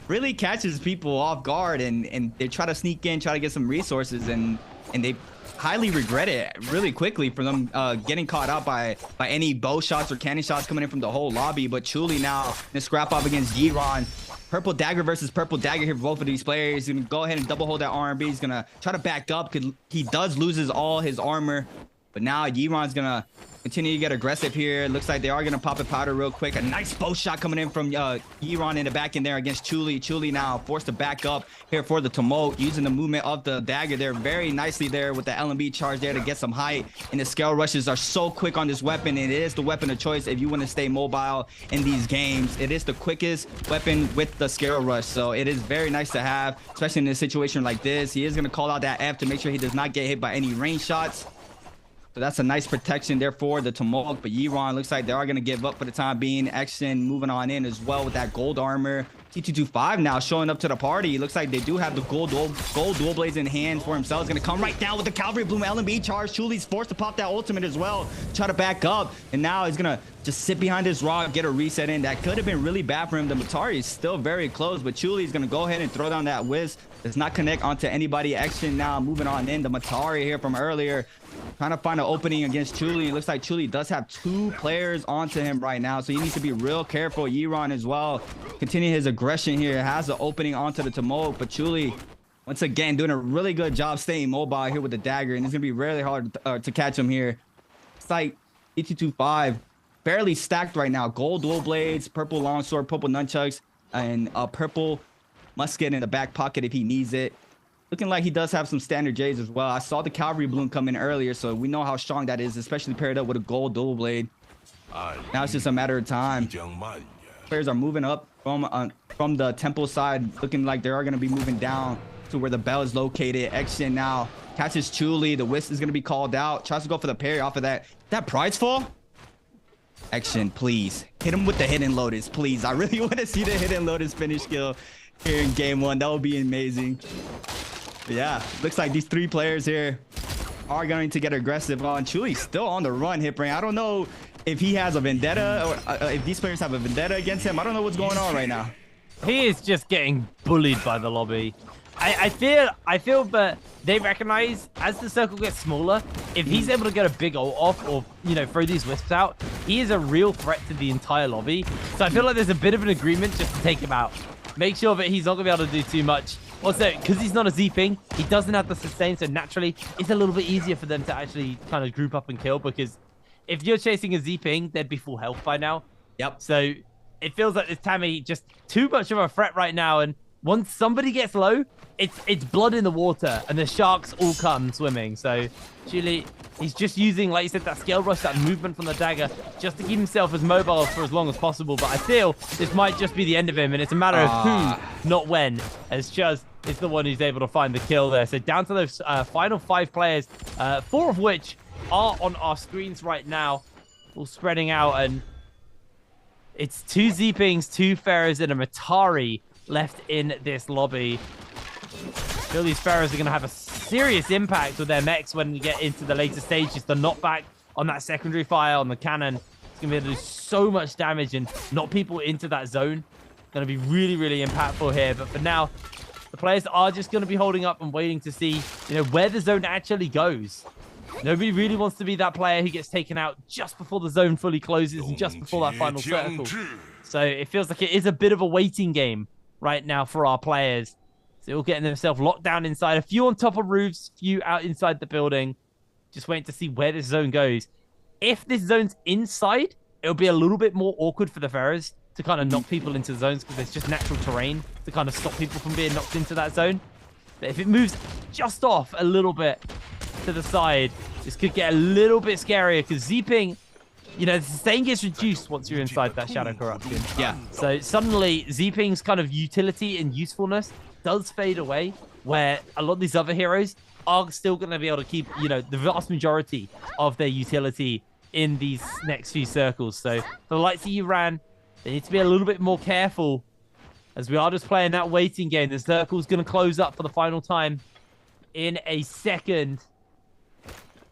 really catches people off guard, and they try to sneak in, try to get some resources, and they highly regret it really quickly for them getting caught out by any bow shots or cannon shots coming in from the whole lobby. But Chuli now in a scrap off against Yiran. Purple Dagger versus Purple Dagger here for both of these players. He's gonna go ahead and double hold that R&B. He's gonna try to back up because he does loses all his armor. But now Yiran's gonna continue to get aggressive here. Looks like they are gonna pop a powder real quick. A nice bow shot coming in from Yiran in the back in there against Chuli. Chuli now forced to back up here for the tumult, using the movement of the dagger there very nicely there with the LMB charge there to get some height. And the scale rushes are so quick on this weapon, and it is the weapon of choice if you want to stay mobile in these games. It is the quickest weapon with the scale rush, so it is very nice to have, especially in a situation like this. He is gonna call out that F to make sure he does not get hit by any range shots. So that's a nice protection there for the tumult. But Yiran looks like they are going to give up for the time being. Action moving on in as well with that gold armor. T225 now showing up to the party. Looks like they do have the gold dual blades in hand for himself. He's going to come right down with the Cavalry Bloom LMB charge. Chuli's forced to pop that ultimate as well. Try to back up. And now he's going to just sit behind this rock, get a reset in. That could have been really bad for him. The Matari is still very close, but Chuli's going to go ahead and throw down that whiz. Does not connect onto anybody. Action now moving on in. The Matari here from earlier, trying to find an opening against Chuli. It looks like Chuli does have 2 players onto him right now, so he needs to be real careful. Yiran as well, continue his aggression here, has the opening onto the tumult, but Chuli once again doing a really good job staying mobile here with the dagger, and it's gonna be really hard to catch him here. It's like T225 barely stacked right now. Gold dual blades, purple longsword, purple nunchucks, and a purple musket in the back pocket if he needs it. Looking like he does have some standard J's as well. I saw the Cavalry Bloom come in earlier, so we know how strong that is, especially paired up with a gold dual blade. Now it's just a matter of time. Players are moving up from the temple side, looking like they are going to be moving down to where the bell is located. Action now catches Chuli. The whisk is going to be called out. Tries to go for the parry off of that. That prize fall? Action, please. Hit him with the hidden lotus, please. I really want to see the hidden lotus finish kill here in game 1. That would be amazing. But yeah, looks like these 3 players here are going to get aggressive on. Chuli's still on the run, Hipbrain. I don't know if he has a vendetta or if these players have a vendetta against him. I don't know what's going on right now. He is just getting bullied by the lobby. I feel that they recognize as the circle gets smaller, if he's able to get a big ult off or, you know, throw these wisps out, he is a real threat to the entire lobby. So I feel like there's a bit of an agreement just to take him out. Make sure that he's not going to be able to do too much. Also, because he's not a Z-ping, he doesn't have the sustain, so naturally, it's a little bit easier for them to actually kind of group up and kill, because if you're chasing a Z-ping, they'd be full health by now. Yep. So it feels like this Tammy just too much of a threat right now, and once somebody gets low, it's blood in the water, and the sharks all come swimming. So Chuli, he's just using, like you said, that scale rush, that movement from the dagger, just to keep himself as mobile for as long as possible. But I feel this might just be the end of him, and it's a matter of who, not when, as Chuz is the one who's able to find the kill there. So down to those final 5 players, 4 of which are on our screens right now, all spreading out, and it's 2 Z-pings, 2 Pharaohs, and a Matari left in this lobby. I feel these Pharaohs are going to have a serious impact with their mechs when we get into the later stages. The knockback on that secondary fire on the cannon is going to be able to do so much damage and knock people into that zone. Going to be really, really impactful here. But for now, the players are just going to be holding up and waiting to see, you know, where the zone actually goes. Nobody really wants to be that player who gets taken out just before the zone fully closes and just before that final circle. So it feels like it is a bit of a waiting game right now for our players. So they're all getting themselves locked down inside. A few on top of roofs, a few out inside the building. Just waiting to see where this zone goes. If this zone's inside, it'll be a little bit more awkward for the Pharaohs to kind of knock people into zones because there's just natural terrain to kind of stop people from being knocked into that zone. But if it moves just off a little bit to the side, this could get a little bit scarier because Z-Ping, you know, the sustain gets reduced once you're inside that Shadow Corruption. Yeah. So suddenly, Z-Ping's kind of utility and usefulness does fade away, where a lot of these other heroes are still going to be able to keep, you know, the vast majority of their utility in these next few circles. So for the likes of you, Ran, they need to be a little bit more careful as we are just playing that waiting game. The circle's going to close up for the final time in a second.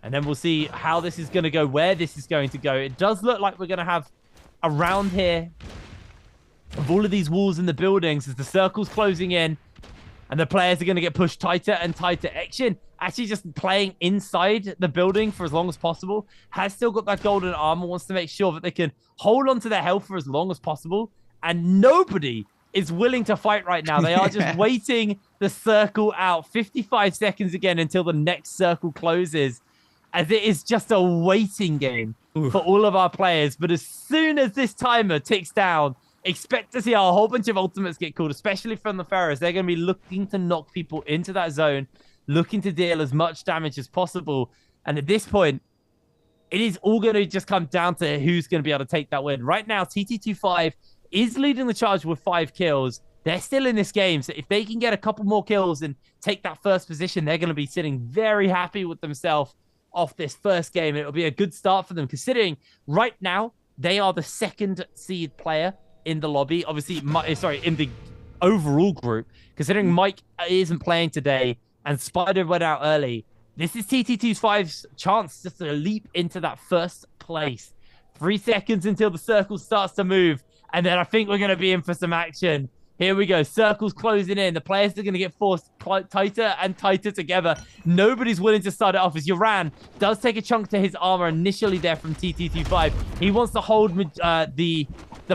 And then we'll see how this is going to go, where this is going to go. It does look like we're going to have a round here of all of these walls in the buildings as the circle's closing in. And the players are going to get pushed tighter and tighter. Action actually just playing inside the building for as long as possible. Has still got that golden armor. Wants to make sure that they can hold on to their health for as long as possible. And nobody is willing to fight right now. They are just waiting the circle out. 55 seconds again until the next circle closes. As it is just a waiting game for all of our players. But as soon as this timer ticks down, expect to see a whole bunch of ultimates get called, especially from the Pharaohs. They're going to be looking to knock people into that zone, looking to deal as much damage as possible. And at this point, it is all going to just come down to who's going to be able to take that win. Right now, TT25 is leading the charge with 5 kills. They're still in this game, so if they can get a couple more kills and take that first position, they're going to be sitting very happy with themselves off this first game. It'll be a good start for them, considering right now, they are the 2nd seed player in the lobby, obviously, in the overall group, considering Mike isn't playing today and Spider went out early. This is TT25's chance just to leap into that first place. 3 seconds until the circle starts to move, and then I think we're going to be in for some action. Here we go. Circle's closing in. The players are going to get forced tighter and tighter together. Nobody's willing to start it off as Yoran does take a chunk to his armor initially there from TT25. He wants to hold the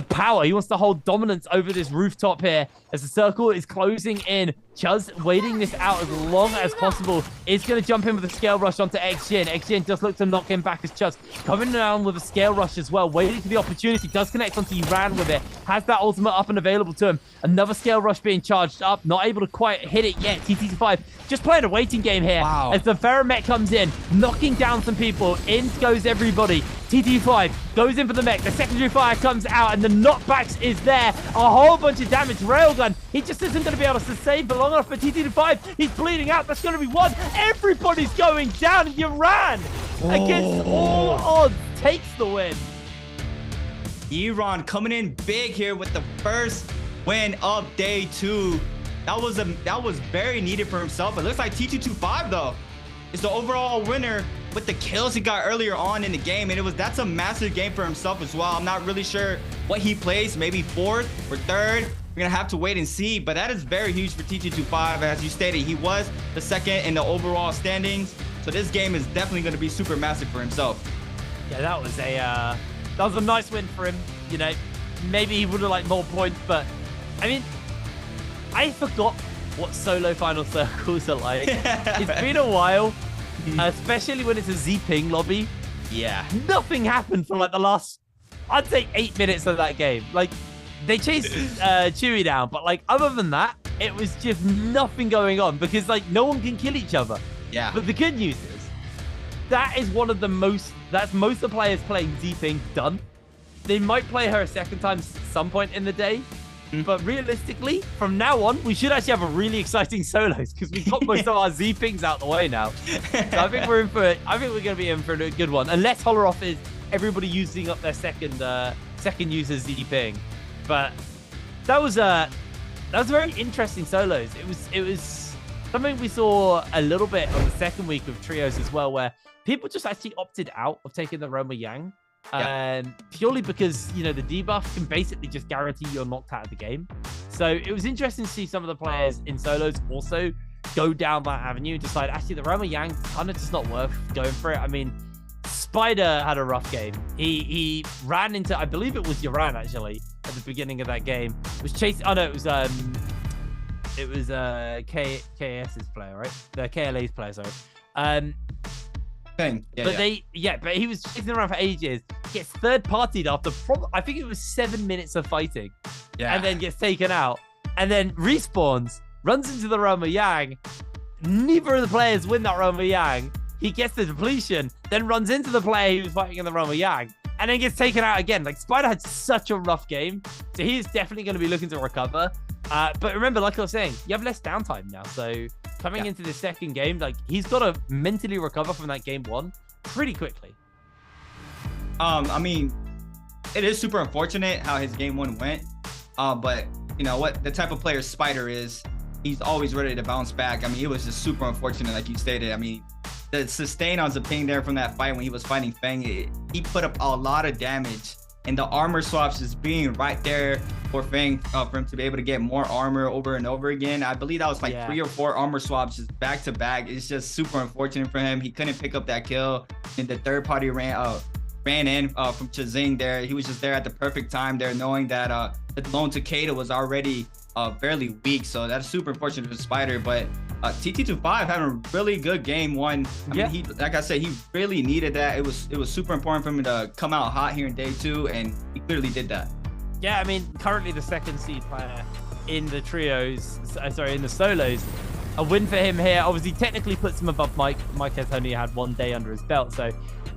power. He wants to hold dominance over this rooftop here as the circle is closing in. Chuz waiting this out as long as possible. Is going to jump in with a scale rush onto Xjin. Xjin does look to knock him back as Chuz coming down with a scale rush as well. Waiting for the opportunity. Does connect onto Yoran with it. Has that ultimate up and available to him. Another scale rush being charged up. Not able to quite hit it yet. TT5 just playing a waiting game here. Wow. As the Ferromech comes in, knocking down some people. In goes everybody. TT5 goes in for the mech. The secondary fire comes out and the knockbacks is there. A whole bunch of damage. Railgun, he just isn't going to be able to sustain for long enough for TT5. He's bleeding out. That's going to be one. Everybody's going down. Yoran, against all odds, takes the win. Iran coming in big here with the first win of day 2. That was very needed for himself. It looks like TT25 though is the overall winner with the kills he got earlier on in the game, and that's a massive game for himself as well. I'm not really sure what he plays, maybe 4th or 3rd. We're gonna have to wait and see, but that is very huge for TT25. As you stated, he was the 2nd in the overall standings, so this game is definitely going to be super massive for himself. Yeah, that was a nice win for him. You know, maybe he would have liked more points, but I mean, I forgot what solo final circles are like. It's been a while, especially when it's a Z-Ping lobby. Yeah. Nothing happened for like the last, I'd say 8 minutes of that game. Like, they chased Chewie down, but like other than that, it was just nothing going on because like no one can kill each other. Yeah. But the good news is, that is one of the most of the players playing Z-Ping done. They might play her a second time some point in the day, but realistically, from now on, we should actually have a really exciting solos because we've got most of our Z-Pings out the way now. So I think we're going to be in for a good one, unless Holoroth is everybody using up their second user Z-Ping. But that was very interesting solos. It was something we saw a little bit on the second week of trios as well, where people just actually opted out of taking the Roma Yang. Purely because, you know, the debuff can basically just guarantee you're knocked out of the game. So it was interesting to see some of the players in solos also go down that avenue and decide, actually, the Roma Yang kind of just not worth going for it. I mean, Spider had a rough game. He ran into, I believe it was Yoran actually, at the beginning of that game. Was chasing, oh no, it was KS's player, right? The KLA's player, sorry. Thing. Yeah, but he was chasing around for ages. Gets third-partied after I think it was 7 minutes of fighting. Yeah. And then gets taken out. And then respawns, runs into the realm of Yang. Neither of the players win that realm of Yang. He gets the depletion, then runs into the player he was fighting in the realm of Yang, and then gets taken out again. Like, Spider had such a rough game, so he's definitely going to be looking to recover. But remember, like I was saying, you have less downtime now. So coming into the second game, like, he's got to mentally recover from that game one pretty quickly. I mean, it is super unfortunate how his game one went. But you know what? The type of player Spider is, he's always ready to bounce back. I mean, it was just super unfortunate, like you stated. I mean, the sustain on the ping there from that fight when he was fighting Fang, he put up a lot of damage. And the armor swaps just being right there for Fang, for him to be able to get more armor over and over again. I believe that was like 3 or 4 armor swaps just back to back. It's just super unfortunate for him. He couldn't pick up that kill. And the third party ran in from Chazing there. He was just there at the perfect time there, knowing that the lone Takeda was already fairly weak. So that's super unfortunate for Spider. But TT25 having a really good game one. I mean, he, like I said, he really needed that. It was super important for him to come out hot here in day 2, and he clearly did that. Yeah, I mean, currently the second seed player in the trios, in the solos. A win for him here obviously technically puts him above Mike. Mike has only had 1 day under his belt. So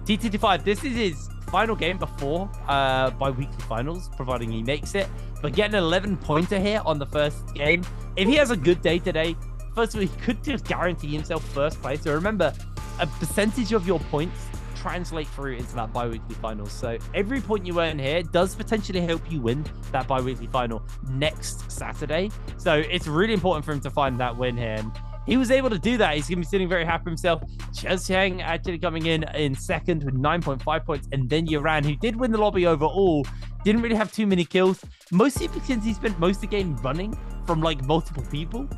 TT25, this is his final game before bi-weekly finals, providing he makes it. But getting an 11-pointer here on the first game. If he has a good day today, first of all, he could just guarantee himself first place. So remember, a percentage of your points translate through into that bi-weekly finals. So every point you earn here does potentially help you win that bi-weekly final next Saturday. So it's really important for him to find that win here. And he was able to do that. He's going to be sitting very happy with himself. Cheng actually coming in second with 9.5 points. And then Yaran, who did win the lobby overall, didn't really have too many kills. Mostly because he spent most of the game running from like multiple people.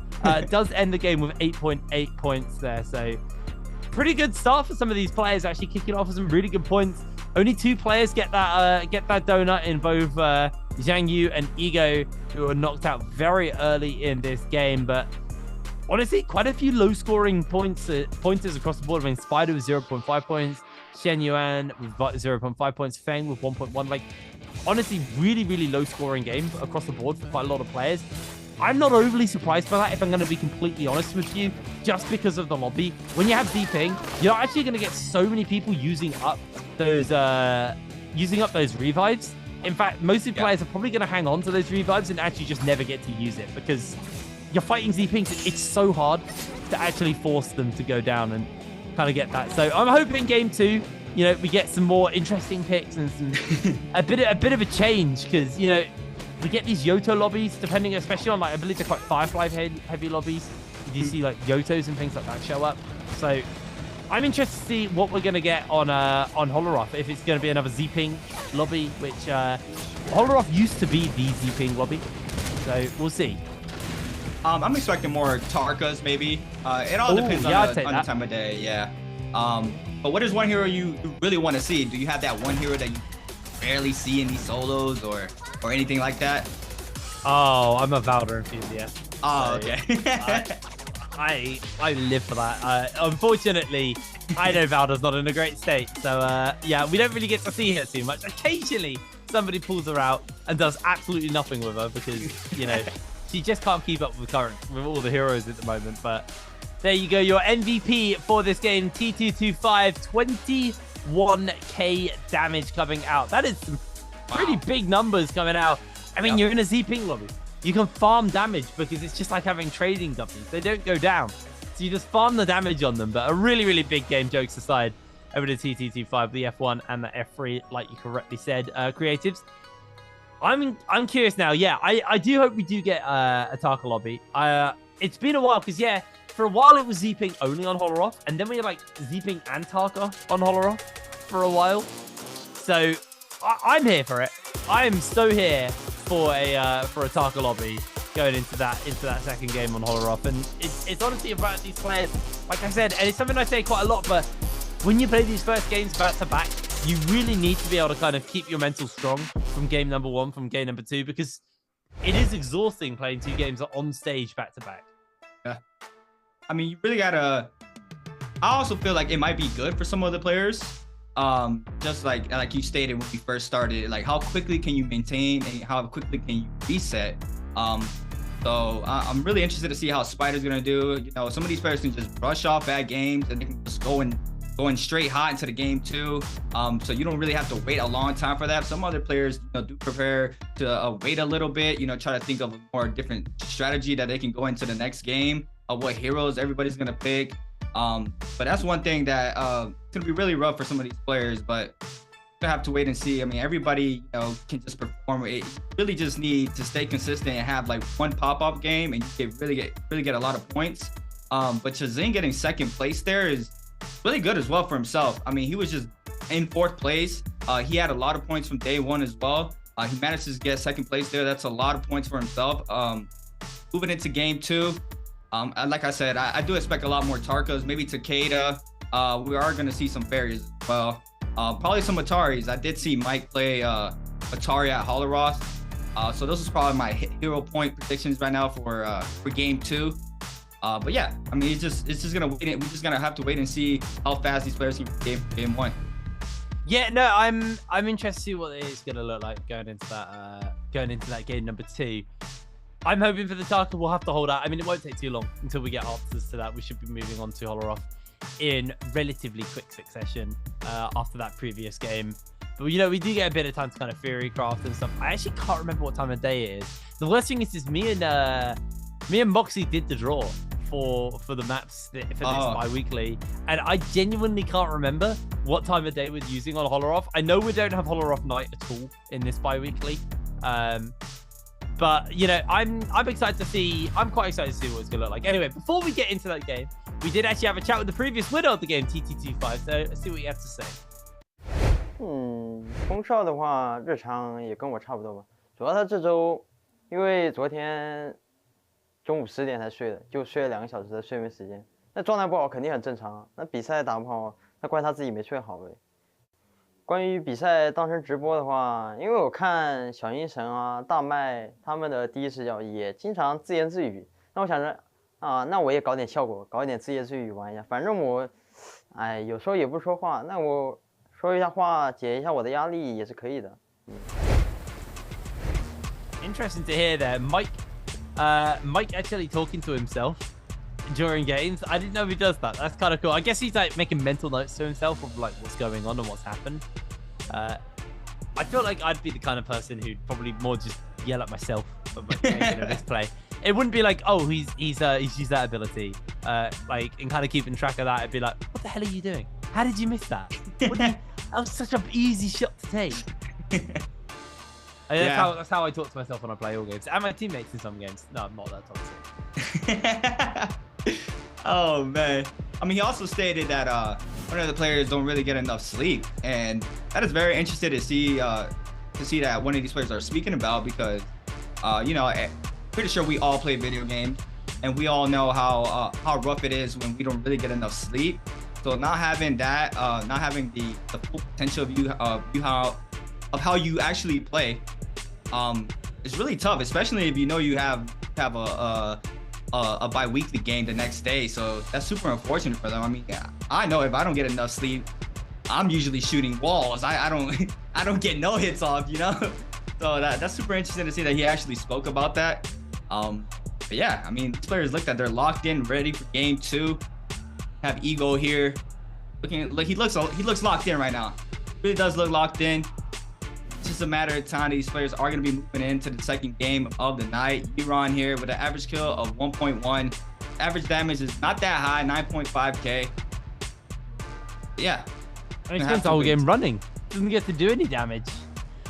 Does end the game with 8.8 points there. So pretty good start for some of these players, actually kicking off with some really good points. Only 2 players get that donut in both Zhang Yu and Ego, who were knocked out very early in this game. But honestly, quite a few low-scoring pointers across the board. I mean, Spider with 0.5 points, Shen Yuan with 0.5 points, Feng with 1.1. Like, honestly, really, really low-scoring game across the board for quite a lot of players. I'm not overly surprised by that, if I'm going to be completely honest with you, just because of the lobby. When you have Z-Ping, you're actually going to get so many people using up those revives. In fact, most of the players are probably going to hang on to those revives and actually just never get to use it, because you're fighting Z-Pings. It's so hard to actually force them to go down and kind of get that. So I'm hoping game 2, you know, we get some more interesting picks and some, a bit of a change, because, you know, we get these Yoto lobbies, depending, especially on, like, I believe they're quite Firefly heavy lobbies. You see, like, Yotos and things like that show up. So I'm interested to see what we're going to get on Holoroth. If it's going to be another Z-Ping lobby, which Holoroth used to be the Z-Ping lobby. So we'll see. I'm expecting more Tarkas, maybe. It all depends on the time of day, yeah. But what is one hero you really want to see? Do you have that one hero that you barely see in these solos or anything like that? Oh, I'm a Valder enthusiast. Oh, so, okay. I live for that. Unfortunately, I know Valder's not in a great state. So, yeah, we don't really get to see her too much. Occasionally, somebody pulls her out and does absolutely nothing with her because, you know, she just can't keep up with all the heroes at the moment. But there you go. Your MVP for this game, T225, 21k damage coming out. That is some pretty big numbers coming out. I mean, you're in a Z-Ping lobby. You can farm damage because it's just like having trading dummies. They don't go down. So you just farm the damage on them. But a really, really big game, jokes aside, over to TT25, the F1 and the F3, like you correctly said, creatives. I'm curious now. Yeah, I do hope we do get a Tarka lobby. It's been a while because, yeah, for a while it was Z-Ping only on Holoroth. And then we had like Z-Ping and Tarka on Holoroth for a while. So I'm here for it. I am so here for a Tarka lobby going into that second game on Holoroth. And it's honestly about these players, like I said, and it's something I say quite a lot, but when you play these first games back to back, you really need to be able to kind of keep your mental strong from game number 1, from game number 2, because it is exhausting playing 2 games on stage back to back. Yeah. I mean, you really gotta I also feel like it might be good for some of the players. Just like you stated when we first started, like how quickly can you maintain and how quickly can you reset? So I'm really interested to see how Spider's gonna do. You know, some of these players can just brush off bad games and they can just going straight hot into the game too. So you don't really have to wait a long time for that. Some other players, you know, do prepare to wait a little bit. You know, try to think of a more different strategy that they can go into the next game. What heroes everybody's gonna pick. But that's one thing that it's gonna be really rough for some of these players. But we have to wait and see. I mean, everybody, you know, can just perform. It really just need to stay consistent and have like one pop-up game, and you can really get a lot of points. But Chazin getting second place there is really good as well for himself. I mean, he was just in 4th place. He had a lot of points from day 1 as well. He managed to get second place there. That's a lot of points for himself. Moving into game 2. Like I said, I do expect a lot more Tarkas, maybe Takeda. We are going to see some fairies as well. Probably some Ataris. I did see Mike play Atari at Holoros. So those is probably my hero point predictions right now for game 2. But yeah, I mean, it's just gonna wait. We're just gonna have to wait and see how fast these players can game 1. Yeah, no, I'm interested to see what it is gonna look like going into that game number 2. I'm hoping for the Tarka we'll have to hold out. I mean, it won't take too long until we get answers to that. We should be moving on to Holoroth in relatively quick succession after that previous game. But, you know, we do get a bit of time to kind of theory craft and stuff. I actually can't remember what time of day it is. The worst thing is me and Moxie did the draw for the maps for this bi-weekly, and I genuinely can't remember what time of day we're using on Holoroth. I know we don't have Holoroth night at all in this bi-weekly. But, you know, I'm excited to see. I'm quite excited to see what it's gonna look like. Anyway, before we get into that game, we did actually have a chat with the previous winner of the game, TT25. So let's see what you have to say. 空少的话，日常也跟我差不多吧。主要他这周，因为昨天中午10点才睡的，就睡了2个小时的睡眠时间。那状态不好肯定很正常啊。那比赛打不好，那怪他自己没睡好呗。关于比赛当时直播的话，因为我看小阴神啊、大麦他们的第一视角也经常自言自语，那我想着啊，那我也搞点效果，搞一点自言自语玩一下。反正我，哎，有时候也不说话，那我说一下话，解一下我的压力也是可以的。Interesting to hear there, Mike. Mike actually talking to himself during games. I didn't know he does that. That's kind of cool. I guess he's like making mental notes to himself of like what's going on and what's happened. I feel like I'd be the kind of person who'd probably more just yell at myself about making a misplay. It wouldn't be like, oh, he's used that ability. Like, and kind of keeping track of that, I'd be like, what the hell are you doing? How did you miss that? That was such an easy shot to take. That's how I talk to myself when I play all games. And my teammates in some games. No, I'm not that toxic. Oh, man. I mean, he also stated that one of the players don't really get enough sleep. And that is very interesting to see that one of these players are speaking about because, you know, I'm pretty sure we all play video games. And we all know how rough it is when we don't really get enough sleep. So not having that, not having the full potential of how you actually play, it's really tough, especially if you know you have a bi-weekly game the next day. So that's super unfortunate for them. I mean, I know if I don't get enough sleep, I'm usually shooting walls. I don't get no hits off, you know. So that's super interesting to see that he actually spoke about that. But yeah, I mean, these players look that they're locked in, ready for game 2. Have Ego here, looking like he looks locked in right now. Really does look locked in. It's just a matter of time. These players are going to be moving into the second game of the night. Euron here with an average kill of 1.1. Average damage is not that high, 9.5k. Yeah. And he spends the whole game running. Doesn't get to do any damage.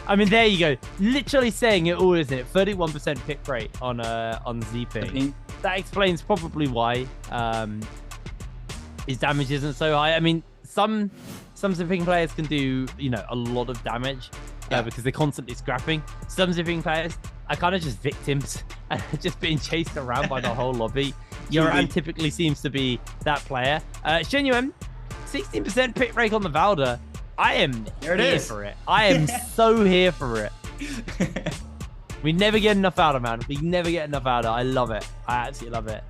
I mean, there you go. Literally saying it all, isn't it? 31% pick rate on ZP. That explains probably why his damage isn't so high. I mean, some zipping players can do, you know, a lot of damage. Because they're constantly scrapping. Some zipping players are kind of just victims and just being chased around by the whole lobby. Yoran typically seems to be that player. Shenyuan, 16% pick rate on the Valda. I am here for it. I am so here for it. We never get enough out of, man. We never get enough out of. I love it. I absolutely love it.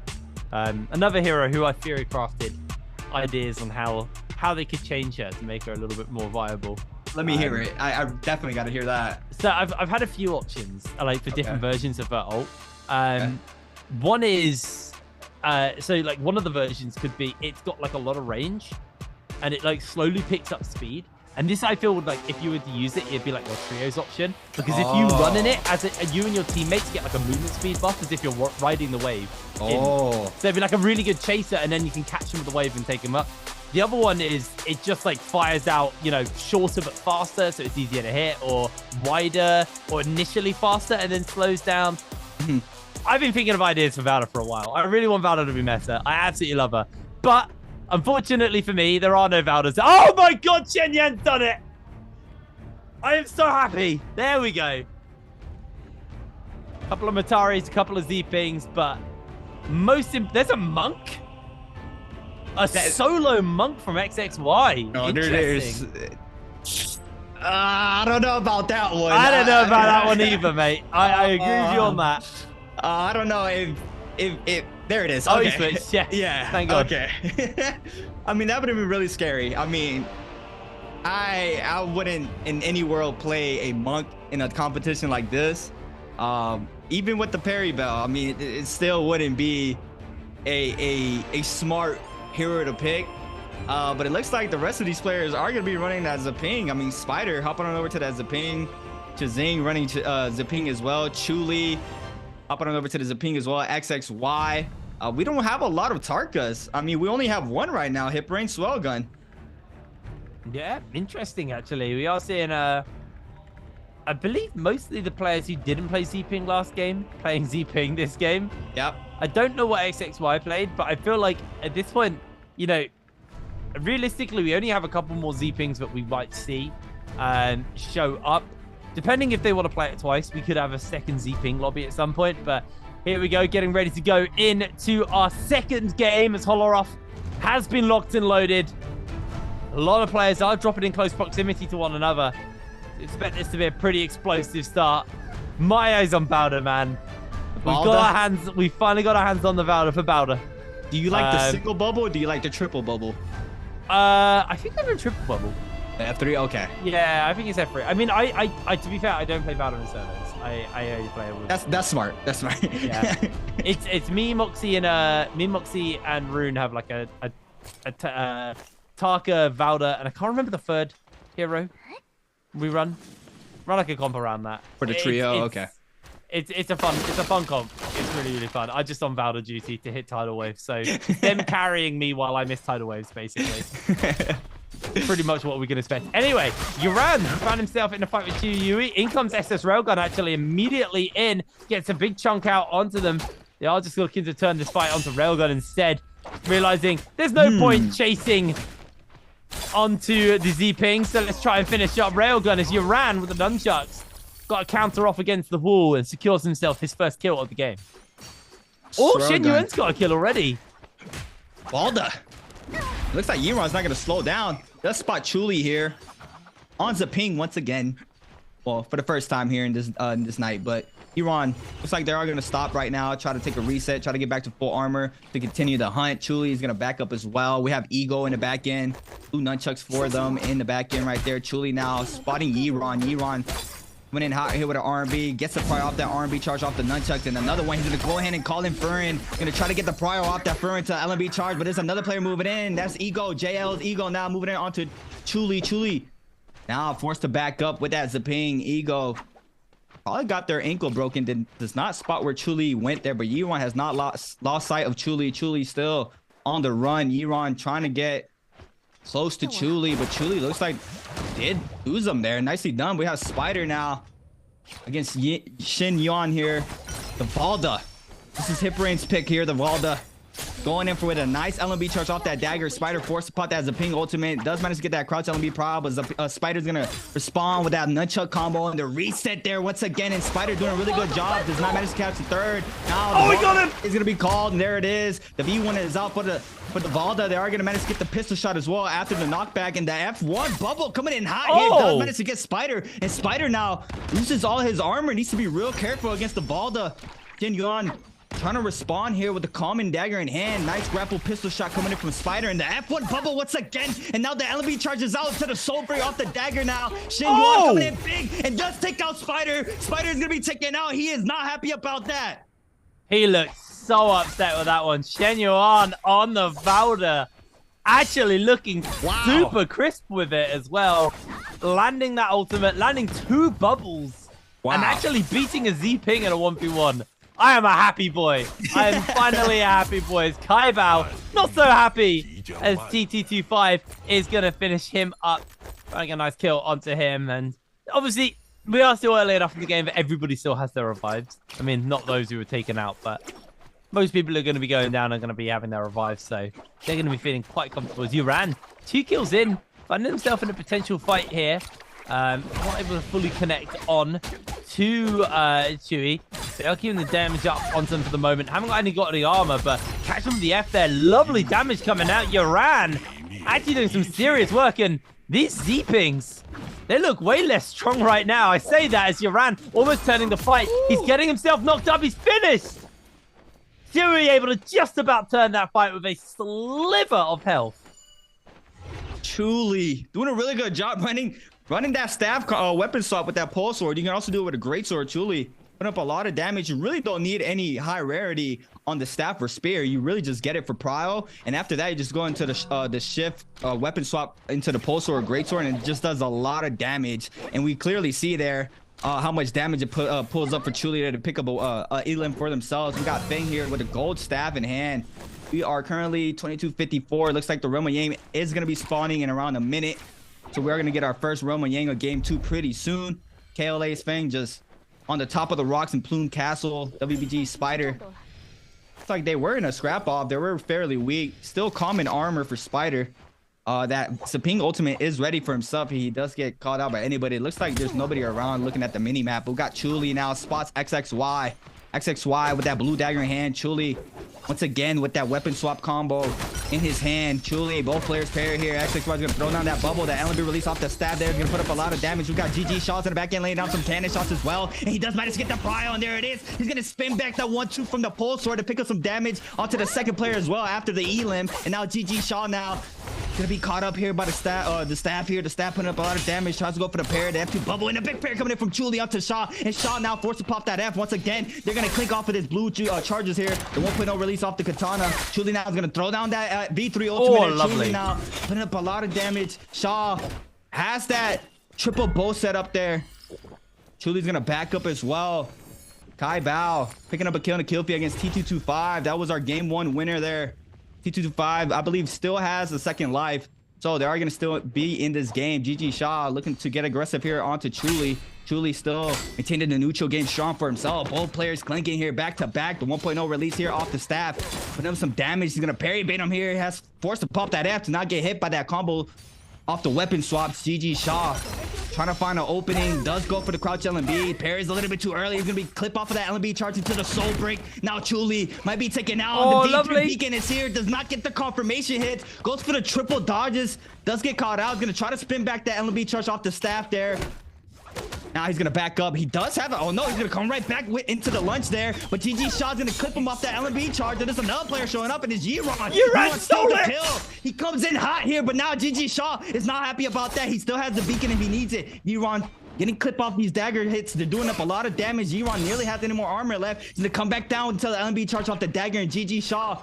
Another hero who I theory crafted ideas on how they could change her to make her a little bit more viable. Let me hear it. I definitely got to hear that. So I've had a few options like for different versions of her ult. One is so like one of the versions could be it's got like a lot of range and it like slowly picks up speed. And this I feel would like if you were to use it, it'd be like your trios option because if you run in it as you and your teammates get like a movement speed buff as if you're riding the wave. So it'd be like a really good chaser, and then you can catch them with the wave and take them up. The other one is it just like fires out, you know, shorter but faster, so it's easier to hit, or wider, or initially faster and then slows down. I've been thinking of ideas for Valda for a while. I really want Valda to be meta. I absolutely love her, but unfortunately for me, there are no Valdas. Oh my God, Chen Yan's done it! I am so happy. There we go. A couple of Mataris, a couple of Z-Pings, but there's a monk? A solo monk from XXY. No, there's... I don't know about that one. I don't know about that one either, mate. I agree with you on that. I don't know if there it is. Oh, okay. you switched. Yeah. Yeah. Thank God. Okay. I mean, that would have been really scary. I mean, I wouldn't in any world play a monk in a competition like this. Even with the parry bell, I mean, it still wouldn't be a smart hero to pick. But it looks like the rest of these players are going to be running that Zaping. I mean, Spider hopping on over to that Zaping. Chazing running Zaping as well. Chuli hopping on over to the Zaping as well. XXY. We don't have a lot of Tarkas. I mean, we only have one right now. Hip Rain Swell Gun. Yeah, interesting actually. We are seeing I believe mostly the players who didn't play Z-Ping last game playing Z-Ping this game. Yep. I don't know what XXY played, but I feel like at this point, you know, realistically, we only have a couple more Z-Pings that we might see show up. Depending if they want to play it twice, we could have a second Z-Ping lobby at some point. But here we go, getting ready to go into our second game as Holoroth has been locked and loaded. A lot of players are dropping in close proximity to one another. Expect this to be a pretty explosive start. My eyes on Bowder, man. We finally got our hands on the Bowder for Bowder. Do you like the single bubble or do you like the triple bubble? I think I'm in triple bubble. F3, okay. Yeah, I think it's F3. I mean, I to be fair, I don't play Bowder in solos. I only play it with... That's smart. That's smart. Yeah. it's me, Moxie, and Rune have like a Tarka, Valda, and I can't remember the third hero. We run like a comp around that for the trio. Okay. It's a fun comp. It's really fun. I just on Valda duty to hit tidal waves, so them carrying me while I miss tidal waves, basically. Pretty much what we can expect. Anyway, Yuran found himself in a fight with Yui. In comes SS Railgun actually immediately in, gets a big chunk out onto them. They are just looking to turn this fight onto Railgun instead, realizing there's no point chasing onto the Z-Ping, so let's try and finish up Railgun as Yuran with the nunchucks. Got a counter off against the wall and secures himself his first kill of the game. Oh, Shin Yuan's got a kill already. Balda. Looks like Yiron's not going to slow down. Let's spot Chuli here on Zaping once again. Well, for the first time here in this night, but Yiron looks like they are going to stop right now, try to take a reset, try to get back to full armor to continue the hunt. Chuli is going to back up as well. We have Ego in the back end. 2 nunchucks for them in the back end right there. Chuli now spotting Yiron. Yiron went in hot here with an R&B, gets the prior off that R&B charge off the nunchucks, and another one. He's going to go ahead and call in Furin. Going to try to get the prior off that Furin to LMB charge, but there's another player moving in. That's Ego. JL's Ego now moving in onto Chuli. Chuli now forced to back up with that Zaping. Ego probably got their ankle broken. Does not spot where Chuli went there, but Yiron has not lost sight of Chuli. Chuli still on the run. Yiron trying to get close to Chuli, but Chuli looks like did lose him there. Nicely done. We have Spider now against Shin Yuan here. The Valda. This is Hip Rain's pick here. The Valda going in for with a nice LMB charge off that dagger. Spider forced to pop that Zaping ultimate. Does manage to get that crouch LMB prob, but Spider's gonna respond with that nunchuck combo and the reset there once again. And Spider doing a really good job. Does not manage to catch the third. Now we got him! Is gonna be called, and there it is. The V1 is out for the Valda. They are gonna manage to get the pistol shot as well after the knockback, and the F1 bubble coming in hot here. Does manage to get Spider, and Spider now loses all his armor. Needs to be real careful against the Valda. Jin Yuan trying to respond here with the common dagger in hand. Nice grapple pistol shot coming in from Spider, and the F1 bubble once again. And now the LB charges out to the soul break off the dagger now. Shin Yuan coming in big and does take out Spider. Spider is gonna be taken out. He is not happy about that. He looks so upset with that one. Shen Yuan on the Valda. Actually looking super crisp with it as well. Landing that ultimate, landing 2 bubbles. And actually beating a Z-Ping in a 1v1. I am a happy boy. I am finally a happy boy. As Kai Bao, not so happy as TT25 is going to finish him up. Trying to get a nice kill onto him. And obviously, we are still early enough in the game that everybody still has their revives. I mean, not those who were taken out, but most people are going to be going down and going to be having their revives. So they're going to be feeling quite comfortable. As Yuran, 2 kills in, finding himself in a potential fight here. Not able to fully connect on to Chewy. They are keeping the damage up onto him for the moment. Haven't got any armor, but catch him with the F there. Lovely damage coming out. Yuran actually doing some serious work. And these Z-Pings, they look way less strong right now. I say that as Yuran almost turning the fight. He's getting himself knocked up. He's finished. Chewy able to just about turn that fight with a sliver of health. Truly doing a really good job running that staff weapon swap with that pole sword. You can also do it with a great sword. Truly put up a lot of damage. You really don't need any high rarity on the staff or spear. You really just get it for prio, and after that you just go into the shift weapon swap into the pole sword or great sword, and it just does a lot of damage. And we clearly see there how much damage it pulls up for Truly to pick up a elim for themselves. We got Feng here with a gold staff in hand. We are currently 2254. Looks like the Roma Yang is going to be spawning in around a minute. So we're going to get our first Roma Yang of game 2 pretty soon. KLA's Feng just on the top of the rocks in Plume Castle. WBG Spider. It's like they were in a scrap off. They were fairly weak. Still common armor for Spider. That Z-Ping ultimate is ready for himself. He does get caught out by anybody. It looks like there's nobody around looking at the mini map. We got Chuli now. Spots XXY. XXY with that blue dagger in hand. Chuli once again with that weapon swap combo in his hand. Chuli, both players pair here. XXY is going to throw down that bubble. That LB release off the stab there. He's going to put up a lot of damage. We got GG shots in the back end laying down some cannon shots as well. And he does manage to get the prio, and there it is. He's going to spin back that 1-2 from the pole sword to pick up some damage onto the second player as well after the elim. And now GG Shaw now gonna be caught up here by the staff here. The staff putting up a lot of damage. Tries to go for the pair. The F2 bubble and a big pair coming in from Chuli onto Shaw. And Shaw now forced to pop that F. Once again, they're gonna clink off of this blue charges here. The 1.0 release off the katana. Chuli now is gonna throw down that V3 ultimate. Oh, lovely. Chuli now putting up a lot of damage. Shaw has that triple bow set up there. Chuli's gonna back up as well. Kai Bao picking up a kill and a kill feed against T225. That was our game 1 winner there. T225, I believe, still has a second life. So they are going to still be in this game. GG Shaw looking to get aggressive here onto Chuli. Chuli still maintaining the neutral game strong for himself. Both players clinking here back to back. The 1.0 release here off the staff. Putting up some damage. He's going to parry bait him here. He has forced to pop that F to not get hit by that combo off the weapon swaps. GG Shaw trying to find an opening. Does go for the crouch LMB. Parries a little bit too early. He's going to be clip off of that LMB charge into the soul break. Now Chuli might be taken out. Oh, the lovely. D3 beacon is here. Does not get the confirmation hit. Goes for the triple dodges. Does get caught out. He's going to try to spin back that LMB charge off the staff there. Now he's going to back up. He does have it. Oh, no. He's going to come right back into the lunge there. But GG Shaw's going to clip him off that LMB charge. And there's another player showing up, and it's Yiran. Yiran stole the it. kill. He comes in hot here, but now GG Shaw is not happy about that. He still has the beacon if he needs it. Yiran getting clip off these dagger hits. They're doing up a lot of damage. Yiran nearly has any more armor left. He's going to come back down until the LMB charge off the dagger, and GG Shaw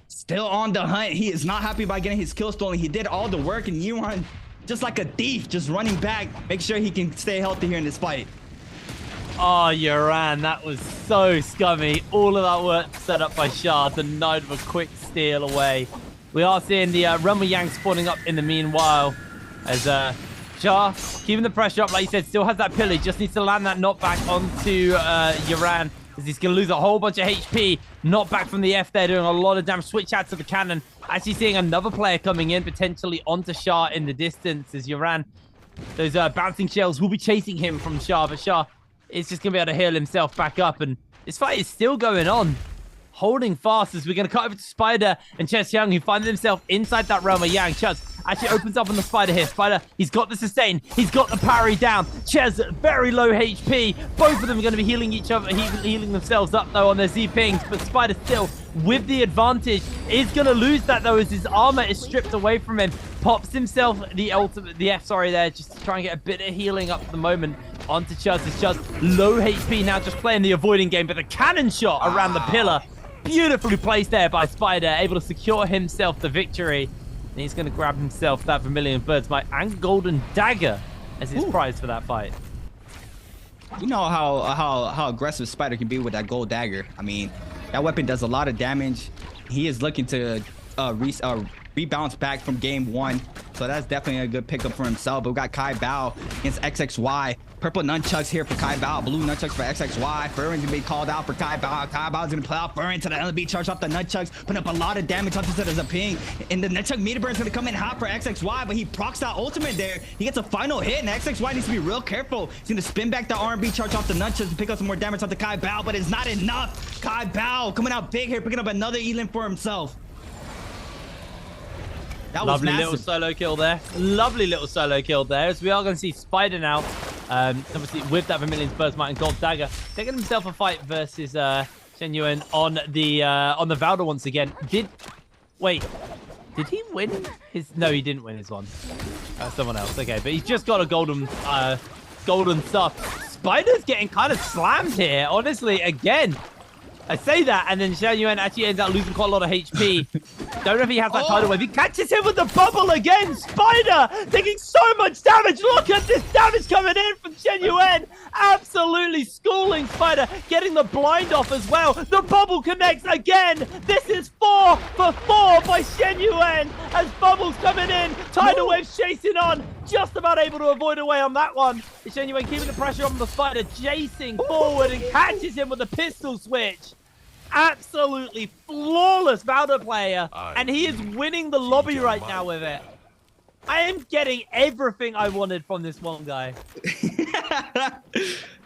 still on the hunt. He is not happy about getting his kill stolen. He did all the work, and Yiran just like a thief, just running back. Make sure he can stay healthy here in this fight. Oh, Yuran, that was so scummy. All of that work set up by Shah to nod with a quick steal away. We are seeing the Roma Yang spawning up in the meanwhile as Shah keeping the pressure up. Like you said, still has that pillar. He just needs to land that knockback onto Yuran as he's going to lose a whole bunch of HP. Knockback from the F there, doing a lot of damage. Switch out to the cannon. Actually seeing another player coming in, potentially onto Shah in the distance as Yuran. Those bouncing shells will be chasing him from Shah, but Shah is just going to be able to heal himself back up. And this fight is still going on. holding fast as we're going to cut over to Spider and Ches Young, who find themselves inside that realm of Yang. Ches actually opens up on the Spider here. Spider, he's got the sustain. He's got the parry down. Ches, very low HP. Both of them are going to be healing each other, healing themselves up, though, on their Z-pings. But Spider still, with the advantage, is going to lose that, though, as his armor is stripped away from him. Pops himself the F there, just to try and get a bit of healing up at the moment onto Chuz. It's just low HP now, just playing the avoiding game, but the cannon shot around the pillar, beautifully placed there by Spider, able to secure himself the victory. And he's going to grab himself that Vermilion Bird's Might and Golden Dagger as his prize for that fight. You know how aggressive Spider can be with that gold dagger. I mean, that weapon does a lot of damage. He is looking to rebounce back from game 1, so that's definitely a good pickup for himself. But we got Kai Bao against XXY. Purple nunchucks here for Kai Bao, blue nunchucks for XXY. Furman's gonna be called out for Kai Bao. Kai Bao's gonna play out Furman to the LB, charge off the nunchucks, put up a lot of damage onto the Zaping. And the nunchuck meter burn's gonna come in hot for XXY, but he procs that ultimate there. He gets a final hit, and XXY needs to be real careful. He's gonna spin back the R&B, charge off the nunchucks, and pick up some more damage onto Kai Bao, but it's not enough. Kai Bao coming out big here, picking up another elim for himself. That was lovely massive. little solo kill there. Lovely little solo kill there. As we are going to see Spider now, obviously with that Vermilion's Bird's Might and Gold Dagger, taking himself a fight versus Shen Yuan on the Valda once again. Did he win his? No, he didn't win his one. Someone else. Okay, but he's just got a golden stuff. Spider's getting kind of slammed here. Honestly, again. I say that, and then Shen Yuan actually ends up losing quite a lot of HP. Don't know if he has that tidal wave. He catches him with the bubble again. Spider taking so much damage. Look at this damage coming in from Shen Yuan. Absolutely schooling Spider, getting the blind off as well. The bubble connects again. This is 4 for 4 by Shen Yuan as bubbles coming in. Tidal wave chasing on. Just about able to avoid away on that one. Shen Yuan keeping the pressure on the Spider, chasing forward and catches him with a pistol switch. Absolutely flawless Valda player, and he is winning the lobby right now with it. I am getting everything I wanted from this one guy.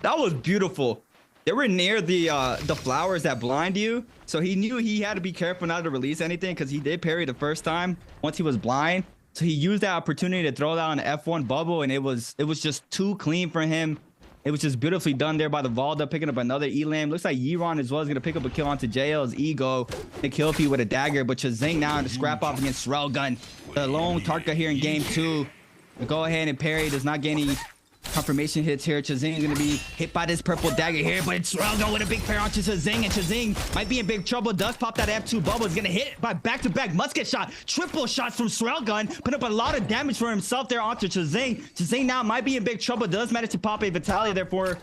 That was beautiful. They were near the flowers that blind you, so he knew he had to be careful not to release anything because he did parry the first time once he was blind. So he used that opportunity to throw that on the F1 bubble, and it was just too clean for him. It was just beautifully done there by the Valda, picking up another Elam. Looks like Yiron as well is going to pick up a kill onto JL's Ego. The kill feed with a dagger, but Chazing now in the scrap off against Railgun. The lone Tarka here in game 2. Go ahead and parry. Does not get any confirmation hits here. Chazing going to be hit by this purple dagger here, but it's Railgun with a big parry onto Chazing, and Chazing might be in big trouble. Does pop that F2 bubble. Is going to hit by back-to-back musket shot. Triple shots from Railgun. Put up a lot of damage for himself there onto Chazing. Chazing now might be in big trouble. Does manage to pop a Vitalia there for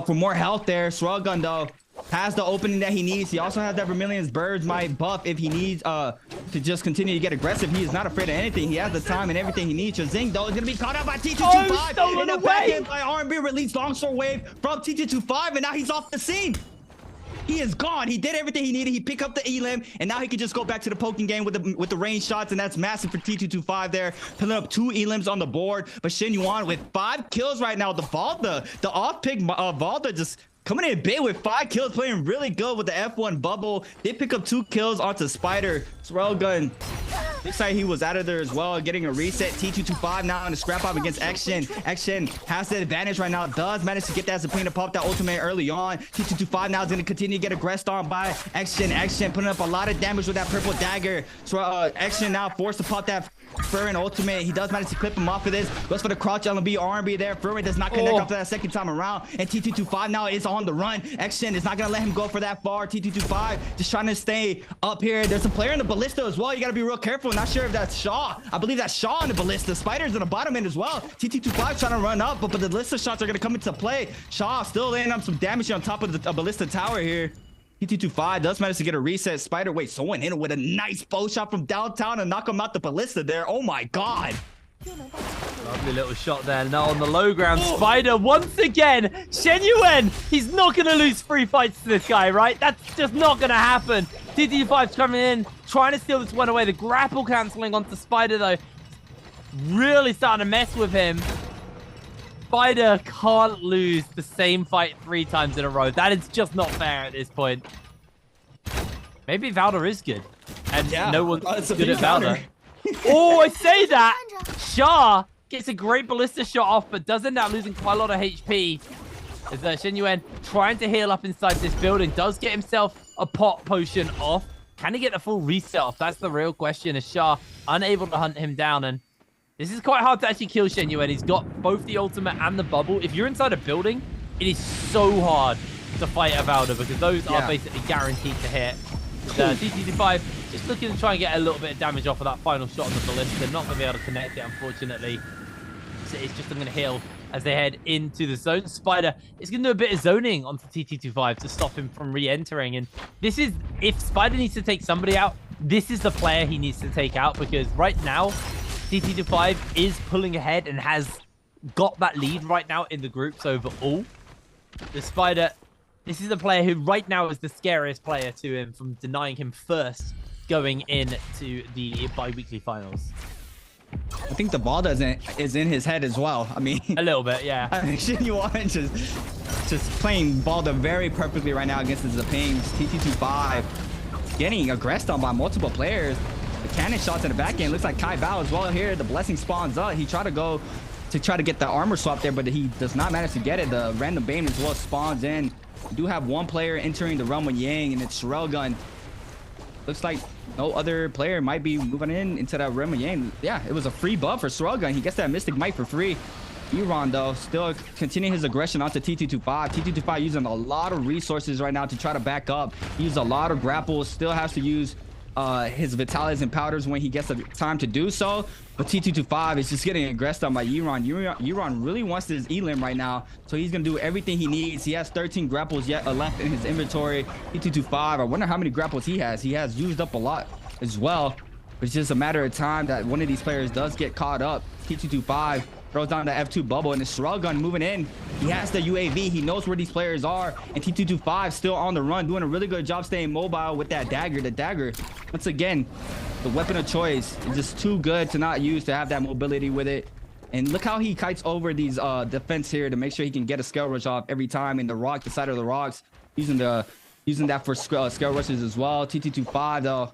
more health there. Railgun, though, has the opening that he needs. He also has that Vermilion's Bird's Might buff if he needs to just continue to get aggressive. He is not afraid of anything. He has the time and everything he needs. Chazing, though, is going to be caught out by T225 in the back end by R&B. Released longsword wave from T225, and now he's off the scene. He is gone. He did everything he needed. He picked up the elim, and now he can just go back to the poking game with the range shots, and that's massive for T225 there. Pulling up 2 elims on the board, but Shen Yuan with 5 kills right now. The Valda, the off-pick Valda just coming in big with 5 kills, playing really good with the F1 bubble. They pick up 2 kills onto Spider. Railgun, looks like he was out of there as well, getting a reset. T225 now on the scrap off against Action. Action has the advantage right now. Does manage to get that Zapine to pop that ultimate early on. T225 now is going to continue to get aggressed on by Action. Action putting up a lot of damage with that purple dagger. So Action now forced to pop that Furman ultimate. He does manage to clip him off of this. Goes for the crouch LB R&B there. Furman does not connect after that second time around. And T225 now is on the run. Action is not going to let him go for that far. T225 just trying to stay up here. There's a player in the Ballista as well. You got to be real careful. Not sure if that's Shaw. I believe that's Shaw in the Ballista. Spider's in the bottom end as well. T225 trying to run up, but the Ballista shots are going to come into play. Shaw still laying up some damage on top of the Ballista tower here. T225 does manage to get a reset. Spider, wait, someone hit him with a nice bow shot from downtown and knock him out the Ballista there. Oh my god. Lovely little shot there. Now on the low ground, Spider once again. Shen Yuan, he's not going to lose 3 fights to this guy, right? That's just not going to happen. T225's coming in, trying to steal this one away. The grapple cancelling onto Spider, though. Really starting to mess with him. Spider can't lose the same fight 3 times in a row. That is just not fair at this point. Maybe Valder is good. And Yeah. no one's It's a good big at Valder. counter. Oh, I say that. Shah gets a great ballista shot off, but does end up losing quite a lot of HP. As Shen Yuan trying to heal up inside this building, does get himself a pot potion off. Can he get the full reset off? That's the real question. As Shah unable to hunt him down, and this is quite hard to actually kill Shen Yuan. He's got both the ultimate and the bubble. If you're inside a building, it is so hard to fight a Valder because those are basically guaranteed to hit. The TT25 just looking to try and get a little bit of damage off of that final shot on the ballista. Not going to be able to connect it, unfortunately. So it's just going to heal as they head into the zone. Spider is going to do a bit of zoning onto TT25 to stop him from re-entering. And this is, if Spider needs to take somebody out, this is the player he needs to take out, because right now, TT25 is pulling ahead and has got that lead right now in the groups overall. The Spider, this is the player who right now is the scariest player to him from denying him first going into the bi-weekly finals. I think the ball is in his head as well. I mean, a little bit, yeah. I mean, Shen Yuan just playing Balda very perfectly right now against the Zapings. TT25 getting aggressed on by multiple players. The cannon shots in the back end. Looks like Kai Bao as well here. The blessing spawns up. He tried to go to try to get the armor swap there, but he does not manage to get it. The random Bane as well spawns in. We do have one player entering the realm with Yang, and it's Railgun. Looks like no other player might be moving into that realm of Yang. Yeah, it was a free buff for Railgun. He gets that Mystic Might for free. Iran, though, still continuing his aggression onto TT25. TT25 using a lot of resources right now to try to back up. He used a lot of grapples. Still has to use his Vitalis and powders when he gets the time to do so. But TT25 is just getting aggressed on by Iran. Iran really wants this Elim right now, so he's going to do everything he needs. He has 13 grapples yet left in his inventory. TT25, I wonder how many grapples he has. He has used up a lot as well. It's just a matter of time that one of these players does get caught up. TT25 throws down the F2 bubble, and the Railgun moving in. He has the UAV. He knows where these players are. And TT25 still on the run, doing a really good job staying mobile with that dagger. The dagger, once again, the weapon of choice is just too good to not use to have that mobility with it. And look how he kites over these defense here to make sure he can get a scale rush off every time in the side of the rocks, using that for scale rushes as well. TT25 though,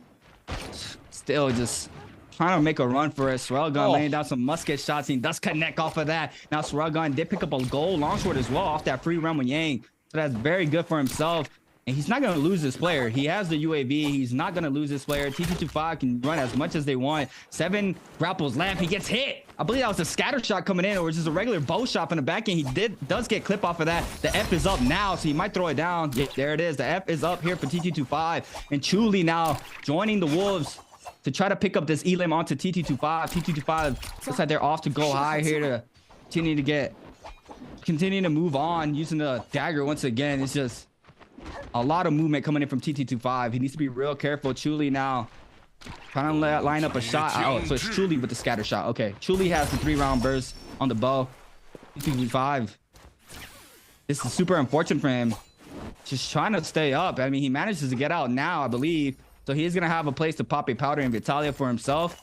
still just trying to make a run for it. Railgun laying down some musket shots. He does connect off of that. Now Railgun did pick up a gold longsword as well off that free run with Yang. So that's very good for himself. And he's not going to lose this player. He has the UAV. He's not going to lose this player. TT25 can run as much as they want. 7 grapples left. He gets hit. I believe that was a scatter shot coming in, or just a regular bow shot from the back end. He does get clip off of that. The F is up now, so he might throw it down. Yeah, there it is. The F is up here for TT25. And Chuli now joining the Wolves to try to pick up this Elim onto TT25. TT25 looks like they're off to go high here to continue to move on using the dagger once again. It's just a lot of movement coming in from TT25. He needs to be real careful. Chuli now trying to line up a shot. Oh, so it's Chuli with the scatter shot. Okay, Chuli has the 3-round burst on the bow. TT25. This is super unfortunate for him. Just trying to stay up. I mean, he manages to get out now, I believe. So he is going to have a place to pop a powder and Vitalia for himself.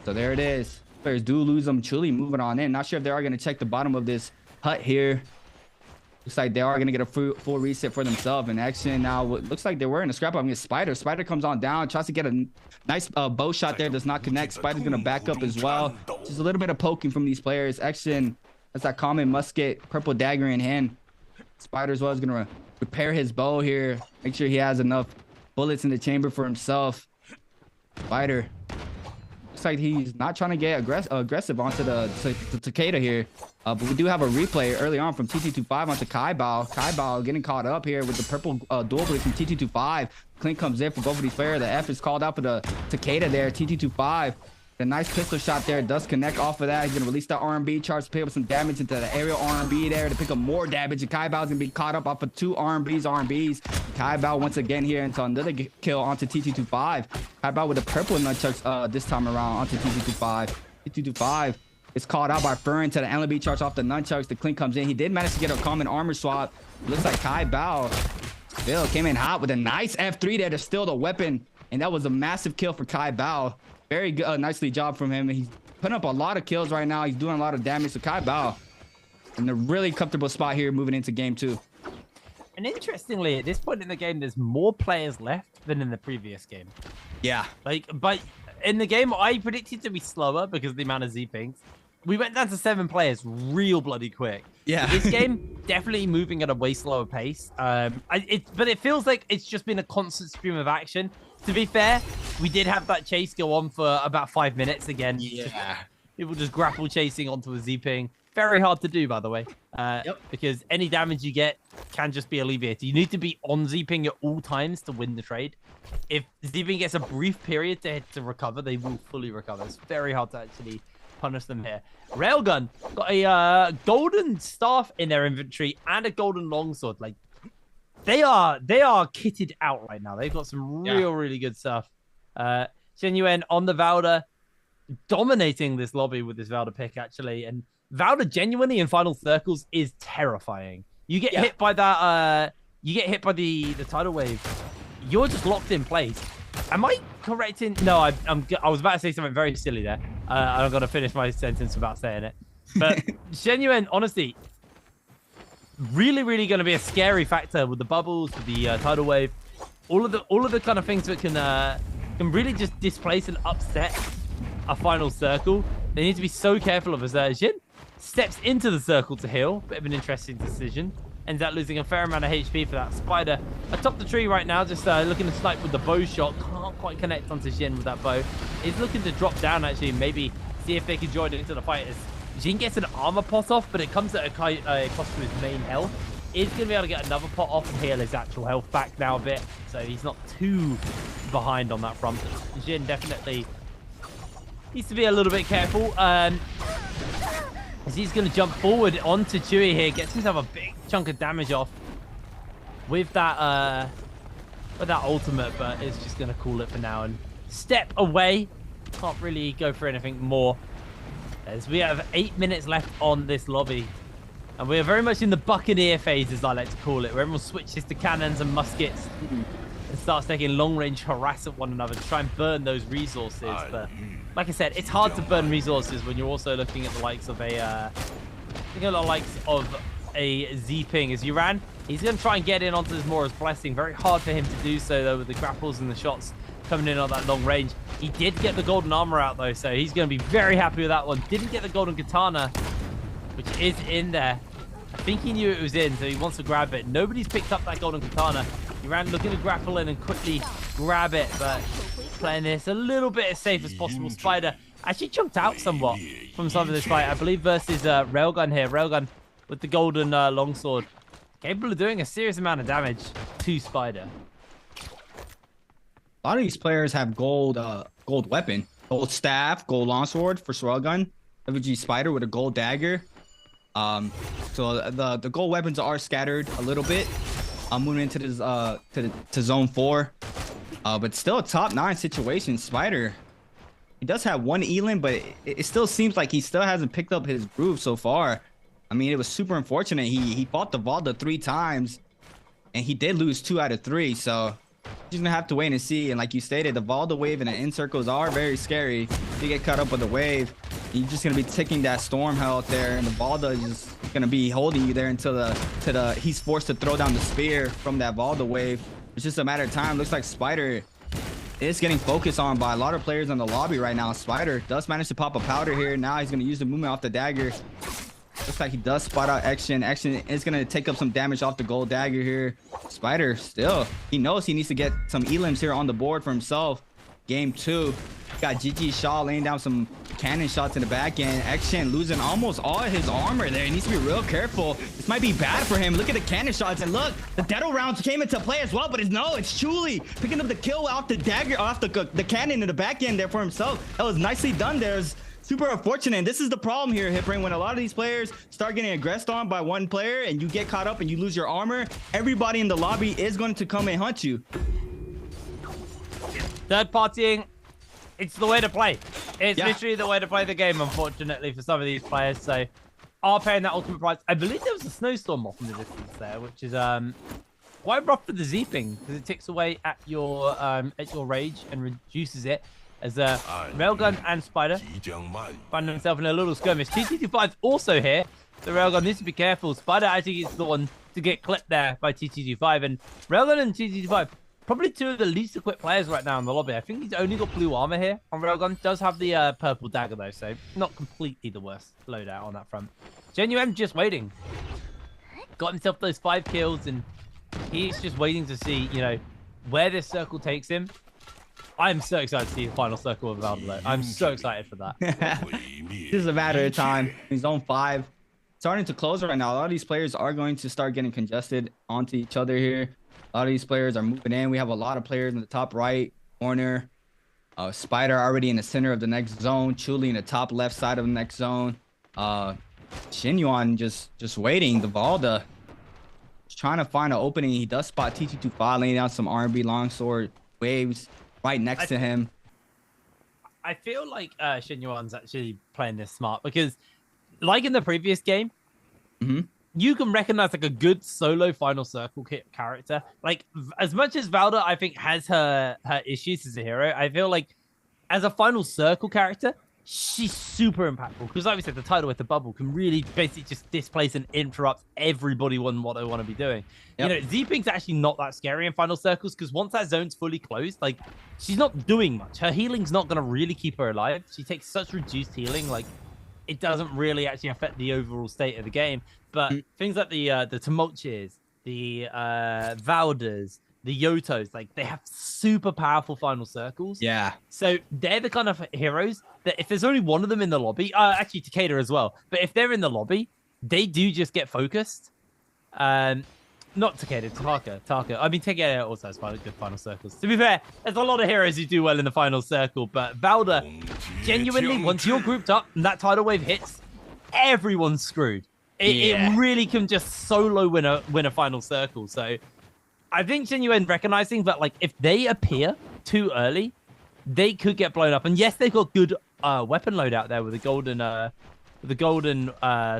So there it is. Players do lose them. Chuli moving on in. Not sure if they are going to check the bottom of this hut here. Looks like they are going to get a full reset for themselves in action. Now, looks like they were in a scrap up against Spider. Spider comes on down, tries to get a nice bow shot there. Does not connect. Spider's going to back up as well. Just a little bit of poking from these players. Action. That's that common musket, purple dagger in hand. Spider as well is going to repair his bow here. Make sure he has enough bullets in the chamber for himself. Spider. Looks like he's not trying to get aggressive onto the Takeda here. But we do have a replay early on from TT25 onto Kai Bao. Kai Bao getting caught up here with the purple dual blade from TT25. Clink comes in for both of these players. The F is called out for the Takeda there. TT25. The nice pistol shot there does connect off of that. He's going to release that R&B charge to pick up some damage into the aerial R&B there to pick up more damage. And Kai Bao's going to be caught up off of 2 R&Bs. Kai Bao once again here into another kill onto TT25. Kai Bao with the purple nunchucks this time around onto TT25. TT25 is caught out by Fern to the LB charge off the nunchucks. The Clink comes in. He did manage to get a common armor swap. Looks like Kai Bao still came in hot with a nice F3 there to steal the weapon. And that was a massive kill for Kai Bao. Very good, nicely job from him. He's putting up a lot of kills right now. He's doing a lot of damage to Kai Bao in a really comfortable spot here moving into game 2. And interestingly, at this point in the game, there's more players left than in the previous game. Yeah. But in the game, I predicted to be slower because of the amount of Z-pings. We went down to 7 players real bloody quick. Yeah. This game, definitely moving at a way slower pace. But it feels like it's just been a constant stream of action. To be fair, we did have that chase go on for about 5 minutes again. Yeah. People just grapple chasing onto a Z-ping. Very hard to do, by the way. Because any damage you get can just be alleviated. You need to be on Z-ping at all times to win the trade. If Z-ping gets a brief period to recover, they will fully recover. It's very hard to actually punish them here. Railgun got a golden staff in their inventory and a golden longsword. Like they are kitted out right now. They've got some really good stuff. Genuine on the Valda, dominating this lobby with this Valda pick actually, and Valda genuinely in final circles is terrifying. You get hit by that. You get hit by the tidal wave. You're just locked in place. Am I correct in? No, I was about to say something very silly there. I'm gonna finish my sentence without saying it. But genuine, honestly, really gonna be a scary factor with the bubbles, with the tidal wave, all of the kind of things that can really just displace and upset a final circle. They need to be so careful of as Jin steps into the circle to heal. Bit of an interesting decision. Ends up losing a fair amount of HP for that Spider. Atop the tree right now, just looking to snipe with the bow shot. Can't quite connect onto Jin with that bow. He's looking to drop down, actually, maybe see if they can join into the fight. As Jin gets an armor pot off, but it comes at a cost to his main health. Is going to be able to get another pot off and heal his actual health back now a bit. So he's not too behind on that front. Jin definitely needs to be a little bit careful. As he's going to jump forward onto Chewie here, gets himself a big chunk of damage off with that ultimate, but it's just going to call it for now and step away. Can't really go for anything more, as we have 8 minutes left on this lobby, and we are very much in the Buccaneer phase, as I like to call it, where everyone switches to cannons and muskets and starts taking long-range harass at one another to try and burn those resources. But like I said, it's hard to burn resources when you're also looking at the likes of a Z-ping. As Uran, he's going to try and get in onto Zmora's blessing. Very hard for him to do so, though, with the grapples and the shots coming in on that long range. He did get the golden armor out, though, so he's going to be very happy with that one. Didn't get the golden katana, which is in there. I think he knew it was in, so he wants to grab it. Nobody's picked up that golden katana. Uran looking to grapple in and quickly grab it, but playing this a little bit as safe as possible. Spider actually jumped out somewhat from some of this fight, I believe, versus Railgun here. Railgun with the golden longsword, capable of doing a serious amount of damage to Spider. A lot of these players have gold weapon, gold staff, gold longsword for Railgun. WG Spider with a gold dagger. So the gold weapons are scattered a little bit. I'm moving into this to zone 4, but still a top 9 situation. Spider, he does have one Elin, but it still seems like he still hasn't picked up his groove so far. I mean, it was super unfortunate. He fought the Valda 3 times, and he did lose 2 out of 3. So he's gonna have to wait and see. And like you stated, the Valda wave and the in circles are very scary. You get caught up with the wave, you're just gonna be taking that storm health there, and the Valda is just gonna be holding you there until he's forced to throw down the spear from that Valda wave. It's just a matter of time. Looks like Spider is getting focused on by a lot of players in the lobby right now. Spider does manage to pop a powder here. Now he's gonna use the movement off the dagger. Looks like he does spot out Action. Action is going to take up some damage off the gold dagger here. Spider still, he knows he needs to get some elims here on the board for himself. Game 2. Got GG Shaw laying down some cannon shots in the back end. Action losing almost all of his armor there. He needs to be real careful. This might be bad for him. Look at the cannon shots, and look, the Dedo rounds came into play as well, but it's Chuli picking up the kill off the dagger, off the cannon in the back end there for himself. That was nicely done there. Super unfortunate. This is the problem here, Hipring. When a lot of these players start getting aggressed on by one player and you get caught up and you lose your armor, everybody in the lobby is going to come and hunt you. Third partying, it's the way to play. It's literally the way to play the game, unfortunately, for some of these players. So, are paying that ultimate price. I believe there was a snowstorm off in the distance there, which is quite rough for the Z-ping, because it ticks away at your rage and reduces it. As Railgun and Spider find themselves in a little skirmish. TT25 also here. The Railgun needs to be careful. Spider actually is the one to to get clipped there by TT25. And Railgun and TT25, probably two of the least equipped players right now in the lobby. I think he's only got blue armor here on Railgun. Does have the purple dagger though, so not completely the worst loadout on that front. Genuine just waiting. Got himself those 5 kills, and he's just waiting to see, you know, where this circle takes him. I'm so excited to see the final circle of Valdo. I'm so excited for that. This is a matter of time. He's on 5. Starting to close right now. A lot of these players are going to start getting congested onto each other here. A lot of these players are moving in. We have a lot of players in the top right corner. Spider already in the center of the next zone. Chuli in the top left side of the next zone. Xinyuan just waiting. The Valda trying to find an opening. He does spot TT25 laying down some R&B longsword waves right next to him. I feel like Xinyuan's actually playing this smart because, like in the previous game, you can recognize like a good solo final circle character. Like as much as Valda, I think, has her issues as a hero, I feel like as a final circle character, she's super impactful because, like we said, the title with the bubble can really basically just displace and interrupt everybody on what they want to be doing. Yep. You know, Z-Pink's actually not that scary in final circles because once that zone's fully closed, like, she's not doing much. Her healing's not going to really keep her alive. She takes such reduced healing, like, it doesn't really actually affect the overall state of the game. But things like the Tumultuous, the Valdas, the Yotos, like, they have super powerful final circles. Yeah. So they're the kind of heroes that if there's only one of them in the lobby, actually Takeda as well, but if they're in the lobby, they do just get focused. Not Takeda, Taka. I mean, Takeda also has good final circles. To be fair, there's a lot of heroes who do well in the final circle, but Valda, genuinely, once you're grouped up and that tidal wave hits, everyone's screwed. It really can just solo win a final circle. So I think Genuine recognizing that, like, if they appear too early, they could get blown up. And yes, they've got good weapon loadout there with the golden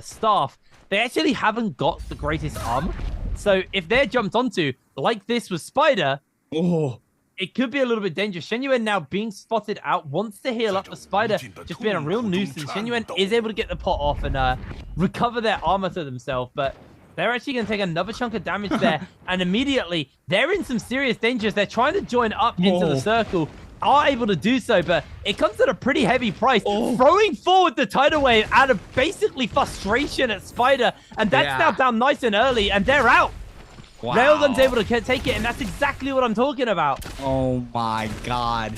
staff. They actually haven't got the greatest armor. So if they're jumped onto, like this with Spider, it could be a little bit dangerous. Genuine now being spotted out, wants to heal up the Spider, just being a real nuisance. Genuine is able to get the pot off and recover their armor to themselves, but they're actually going to take another chunk of damage there, and immediately they're in some serious dangers. They're trying to join up into the circle, are able to do so, but it comes at a pretty heavy price. Throwing forward the tidal wave out of basically frustration at Spider, and that's now down nice and early, and they're out. Wow. Railgun's able to take it, and that's exactly what I'm talking about. Oh my god.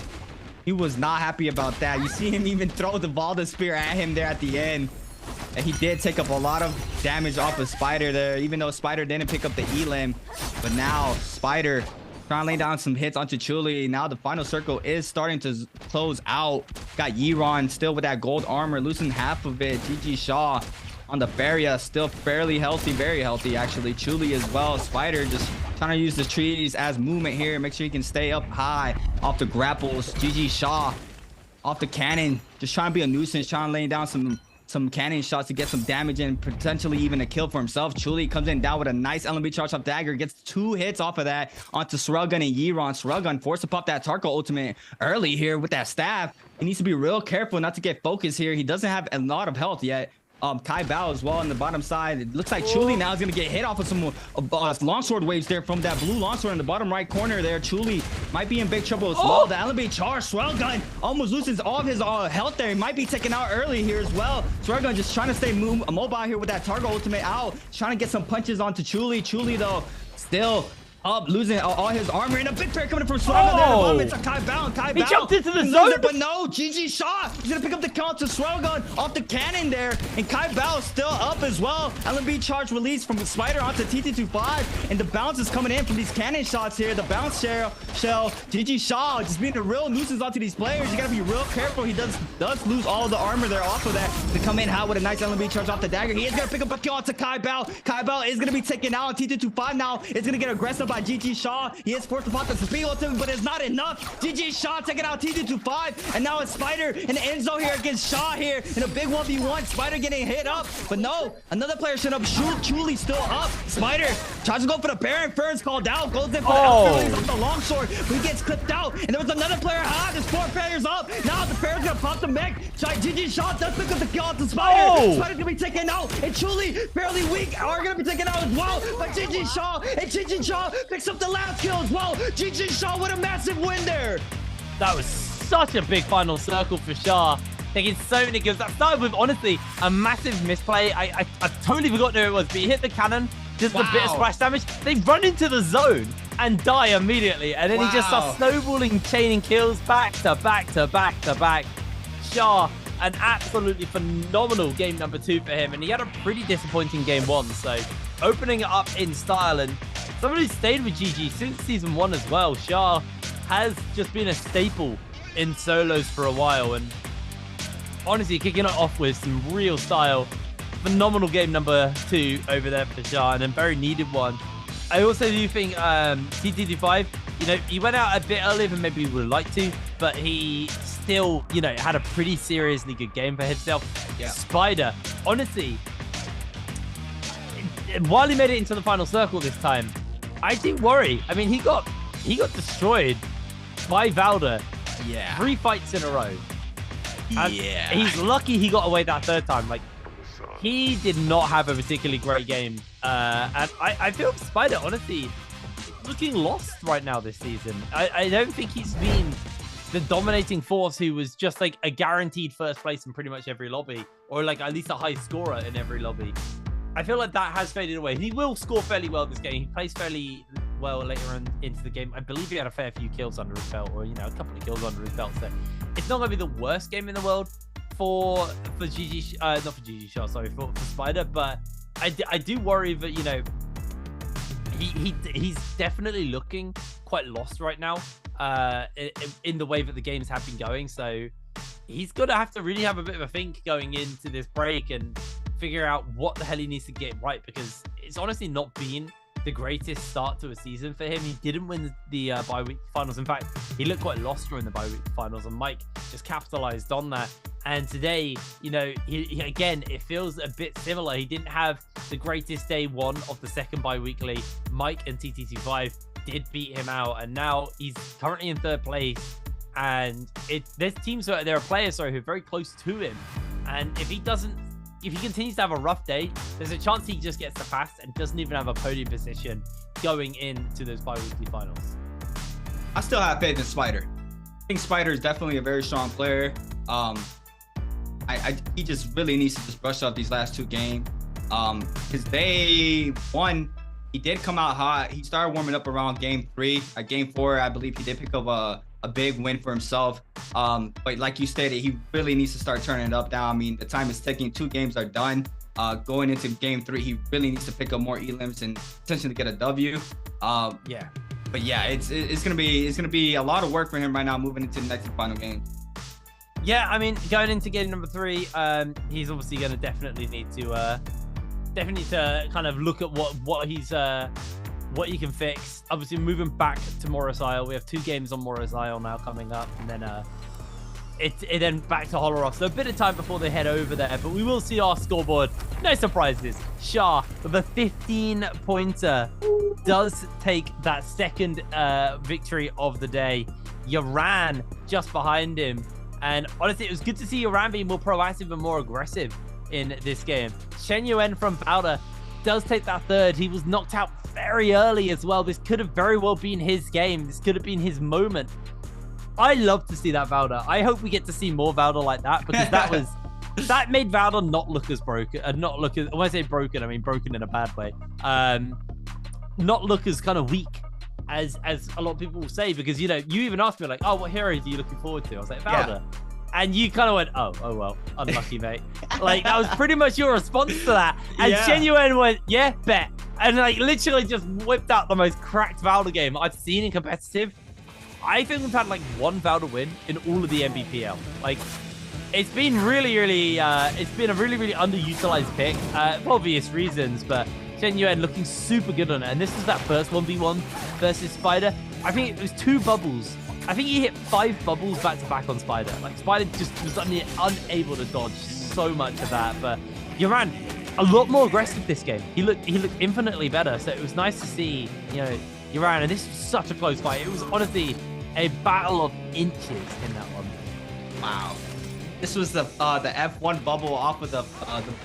He was not happy about that. You see him even throw the Valda spear at him there at the end. And he did take up a lot of damage off of Spider there, even though Spider didn't pick up the elim. But now Spider trying to lay down some hits onto Chuli. Now the final circle is starting to close out. Got Yiron still with that gold armor, losing half of it. GG Shaw on the Feria, still fairly healthy, very healthy actually. Chuli as well. Spider just trying to use the trees as movement here. Make sure he can stay up high off the grapples. GG Shaw off the cannon, just trying to be a nuisance, trying to lay down some cannon shots to get some damage and potentially even a kill for himself. Chuli comes in down with a nice LMB charge off dagger, gets 2 hits off of that onto Sragun and Yiron. Sragun forced to pop that Tarko ultimate early here with that staff. He needs to be real careful not to get focused here. He doesn't have a lot of health yet. Kai Bao as well on the bottom side. It looks like Chuli now is going to get hit off of some longsword waves there from that blue longsword in the bottom right corner there. Chuli might be in big trouble as well. The LMB charge. Sragun almost loses all of his health there. He might be taken out early here as well. Sragun just trying to stay mobile here with that Targo ultimate out. Trying to get some punches onto Chuli. Chuli, though, still up, losing all his armor, and a big fair coming from Sragun there. The bottom. It's a Kai Bao. Kai Bao. He jumped into the zone, but no, GG Shaw. He's gonna pick up the count to Sragun off the cannon there, and Kai Bao still up as well. LMB charge release from Spider onto TT25, and the bounce is coming in from these cannon shots here. The bounce shell. GG Shaw just being a real nuisance onto these players. You gotta be real careful. He does lose all of the armor there off of that to come in hot with a nice LMB charge off the dagger. He is gonna pick up a kill onto Kai Bao. Kai Bao is gonna be taken out on TT25 now. It's gonna get aggressive by GG Shaw. He is forced to pop the speed ultimate, but it's not enough. GG Shaw taking out TT25, and now it's Spider in the end zone here against Shaw here in a big 1v1. Spider getting hit up, but no, another player should up. Truly still up. Spider tries to go for the Baron. Ferns called out, goes in for the longsword. He gets clipped out, and there was another player. There's 4 players up. Now the Baron's gonna pop the mech. GG Shaw does pick up the kill off the Spider. Spider's gonna be taken out, and Truly fairly weak are gonna be taken out as well. But GG Shaw, and GG Shaw picks up the last kill as well. GG Shaw with a massive win there. That was such a big final circle for Shaw. Taking so many kills. That started with, honestly, a massive misplay. I totally forgot who it was, but he hit the cannon, just a bit of splash damage. They run into the zone and die immediately. And then he just starts snowballing, chaining kills back to back to back to back. Shaw, an absolutely phenomenal game number 2 for him. And he had a pretty disappointing game 1. So opening it up in style, and somebody who stayed with GG since season 1 as well. Shaw has just been a staple in solos for a while, and honestly kicking it off with some real style. Phenomenal game number 2 over there for Shaw, and a very needed one. I also do think TT25, you know, he went out a bit earlier than maybe we would like to, but he still, you know, had a pretty seriously good game for himself. Spider, honestly, while he made it into the final circle this time, I do worry. I mean, he got destroyed by Valda 3 fights in a row. And he's lucky he got away that 3rd time. Like, he did not have a particularly great game. And I feel Spider, honestly, looking lost right now this season. I don't think he's been the dominating force who was just like a guaranteed first place in pretty much every lobby, or like at least a high scorer in every lobby. I feel like that has faded away. He will score fairly well this game. He plays fairly well later on into the game. I believe he had a fair few kills under his belt, or, you know, a couple of kills under his belt. So it's not going to be the worst game in the world for GG, not for GG Shaw, sorry, for Spider. But I do worry that, you know, he's definitely looking quite lost right now in the way that the games have been going. So he's going to have to really have a bit of a think going into this break and figure out what the hell he needs to get right, because it's honestly not been the greatest start to a season for him. He didn't win the bi-week finals. In fact, he looked quite lost during the bi-week finals, and Mike just capitalized on that. And today, you know, he again, it feels a bit similar. He didn't have the greatest day 1 of the 2nd bi-weekly. Mike and TT25 did beat him out, and now he's currently in 3rd place. And there are players, who are very close to him. And if he continues to have a rough day, there's a chance he just gets the pass and doesn't even have a podium position going into those bi-weekly finals. I still have faith in Spider. I think Spider is definitely a very strong player. He just really needs to just brush up these last 2 games. His day 1, he did come out hot. He started warming up around game 3. At game 4, I believe he did pick up a big win for himself. But like you stated, he really needs to start turning it up now. I mean, the time is ticking. 2 games are done. Going into game 3, he really needs to pick up more elims and potentially get a W. But yeah, it's gonna be a lot of work for him right now moving into the next final game. Yeah, I mean, going into game number 3, he's obviously going to definitely need to kind of look at what he can fix. Obviously, moving back to Morris Isle, we have 2 games on Morris Isle now coming up, and then it then back to Holoroth. So a bit of time before they head over there, but we will see our scoreboard. No surprises. Shah with a 15-pointer does take that 2nd victory of the day. Yaran just behind him. And honestly, it was good to see Yaran being more proactive and more aggressive in this game. Shen Yuen from Powder does take that 3rd. He was knocked out very early as well. This could have very well been his game. This could have been his moment. I love to see that Valda. I hope we get to see more Valda like that, because that made Valda not look as broken. Not look as, when I say broken, I mean broken in a bad way. Not look as kind of weak as a lot of people will say, because, you know, you even asked me like, oh, what heroes are you looking forward to? I was like, Valda. And you kind of went, oh well, unlucky, mate. Like, that was pretty much your response to that. And Shen Yuen went, yeah, bet. And like literally just whipped out the most cracked Valda game I've seen in competitive. I think we've had like 1 Valda win in all of the Nbpl. Like, it's been really, it's been a really, really underutilized pick for obvious reasons. But Shen Yuan looking super good on it. And this was that first 1v1 versus Spider. I think it was 2 bubbles. I think he hit 5 bubbles back to back on Spider. Like Spider just was unable to dodge so much of that. But Yoran, a lot more aggressive this game. He looked infinitely better. So it was nice to see, you know, Yoran. And this was such a close fight. It was honestly a battle of inches in that one. Wow. This was the F1 bubble off of the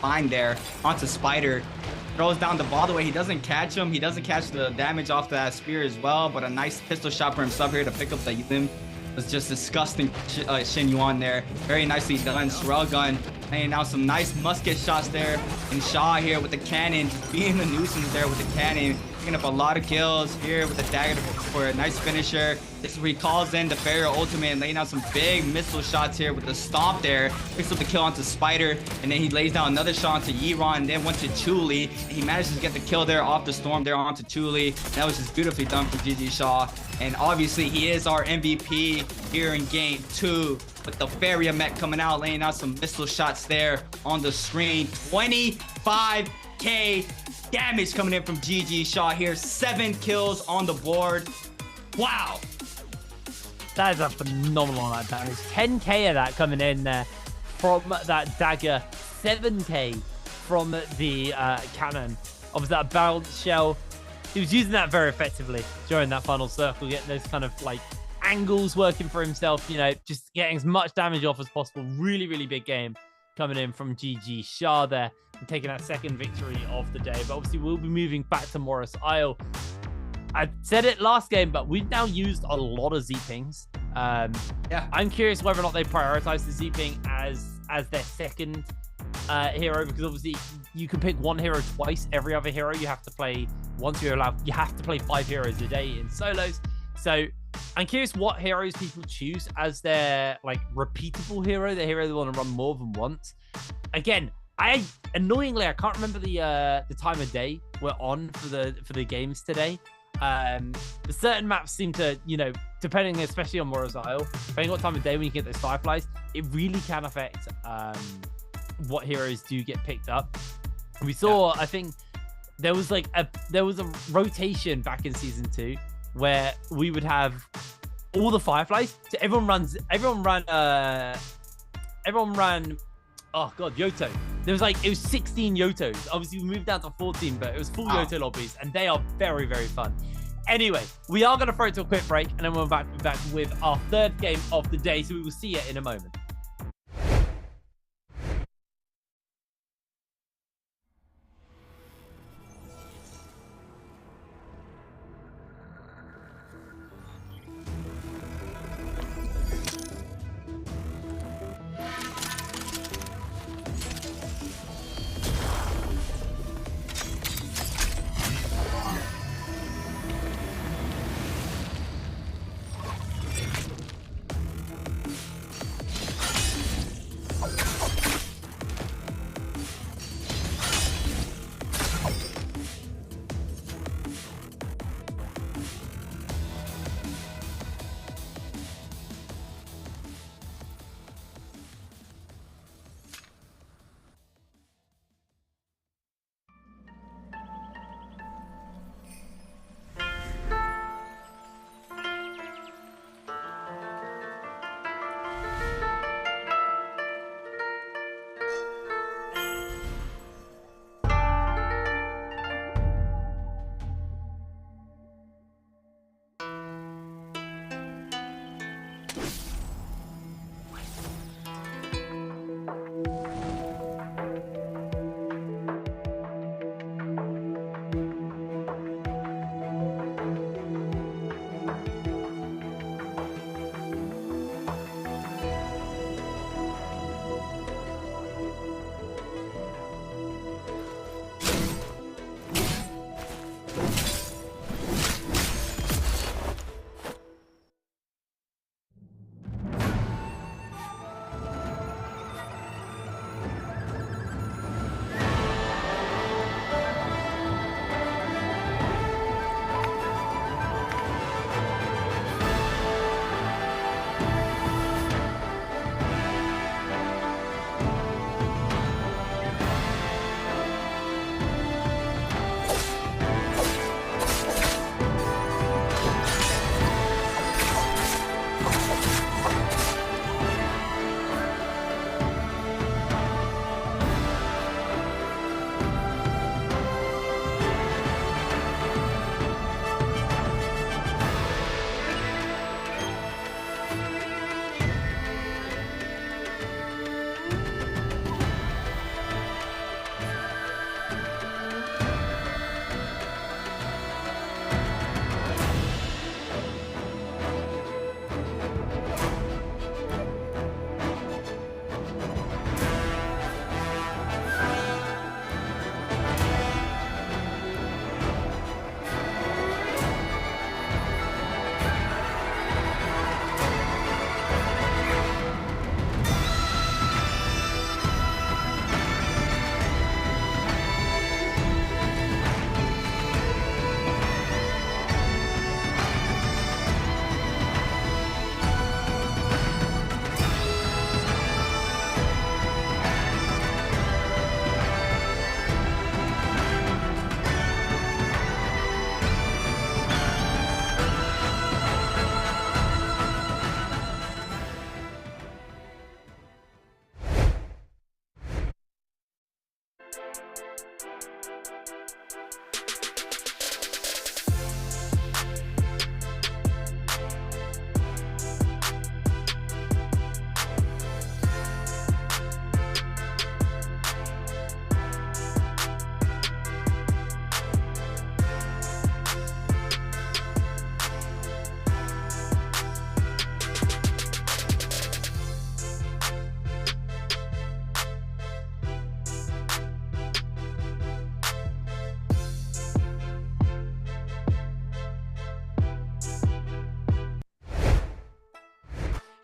bind there onto Spider. Throws down the ball the way he doesn't catch him. He doesn't catch the damage off that spear as well, but a nice pistol shot for himself here to pick up the limb. Was just disgusting. Shen Yuan there. Very nicely done. Sorrel gun laying out some nice musket shots there. And Shaw here with the cannon, just being the nuisance there with the cannon. Picking up a lot of kills here with the dagger for a nice finisher. This is where he calls in the Barrier Ultimate and laying out some big missile shots here with the stomp there. Picks up the kill onto Spider, and then he lays down another shot onto Yiran, and then went to Chuli. And he manages to get the kill there off the Storm there onto Chuli. That was just beautifully done from GG Shaw. And obviously he is our MVP here in game 2 with the Faria mech coming out, laying out some missile shots there on the screen. 25k damage coming in from GG Shaw here. 7 kills on the board. Wow. That is a phenomenal amount of damage. 10k of that coming in there from that dagger. 7k from the cannon. Obviously that balanced shell. He was using that very effectively during that final circle, getting those kind of like angles working for himself, you know, just getting as much damage off as possible. Really, really big game coming in from GG Shaw there and taking that second victory of the day. But obviously we'll be moving back to Morris Isle. I said it last game, but we've now used a lot of Z-Pings. Yeah. I'm curious whether or not they prioritize the Z-Ping as their second hero, because obviously you can pick one hero twice. Every other hero you have to play once you're allowed. You have to play 5 heroes a day in solos. So I'm curious what heroes people choose as their like repeatable hero, the hero they want to run more than once. Again, annoyingly I can't remember the time of day we're on for the games today. Certain maps seem to, you know, depending especially on Morris Isle, depending what time of day when you get those fireflies, it really can affect what heroes do get picked up. We saw, I think there was a rotation back in season 2 where we would have all the fireflies. So everyone ran oh god, Yoto. It was 16 Yotos. Obviously we moved down to 14, but it was full Yoto lobbies, and they are very, very fun. Anyway, we are going to throw it to a quick break, and then we'll be back with our 3rd game of the day, so we will see you in a moment.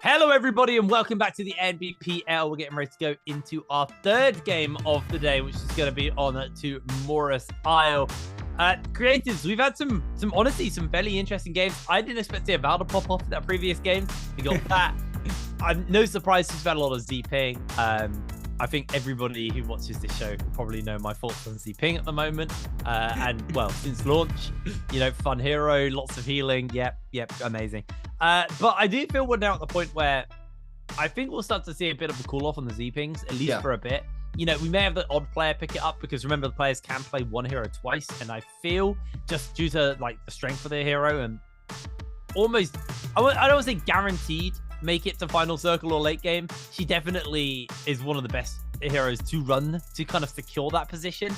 Hello, everybody, and welcome back to the Nbpl. We're getting ready to go into our third game of the day, which is going to be on to Morris Isle. Creatives, we've had some honestly, some fairly interesting games. I didn't expect to see a Valda pop off in that previous game. We got that. No surprise, we've had a lot of Z-ping. I think everybody who watches this show will probably know my thoughts on Z-ping at the moment. And, well, since launch, you know, fun hero, lots of healing. Yep, amazing. But I do feel we're now at the point where I think we'll start to see a bit of a cool off on the Z-pings, at least for a bit. You know, we may have the odd player pick it up because remember the players can play one hero twice. And I feel just due to like the strength of their hero and almost, I don't want to say guaranteed make it to final circle or late game. She definitely is one of the best heroes to run to kind of secure that position.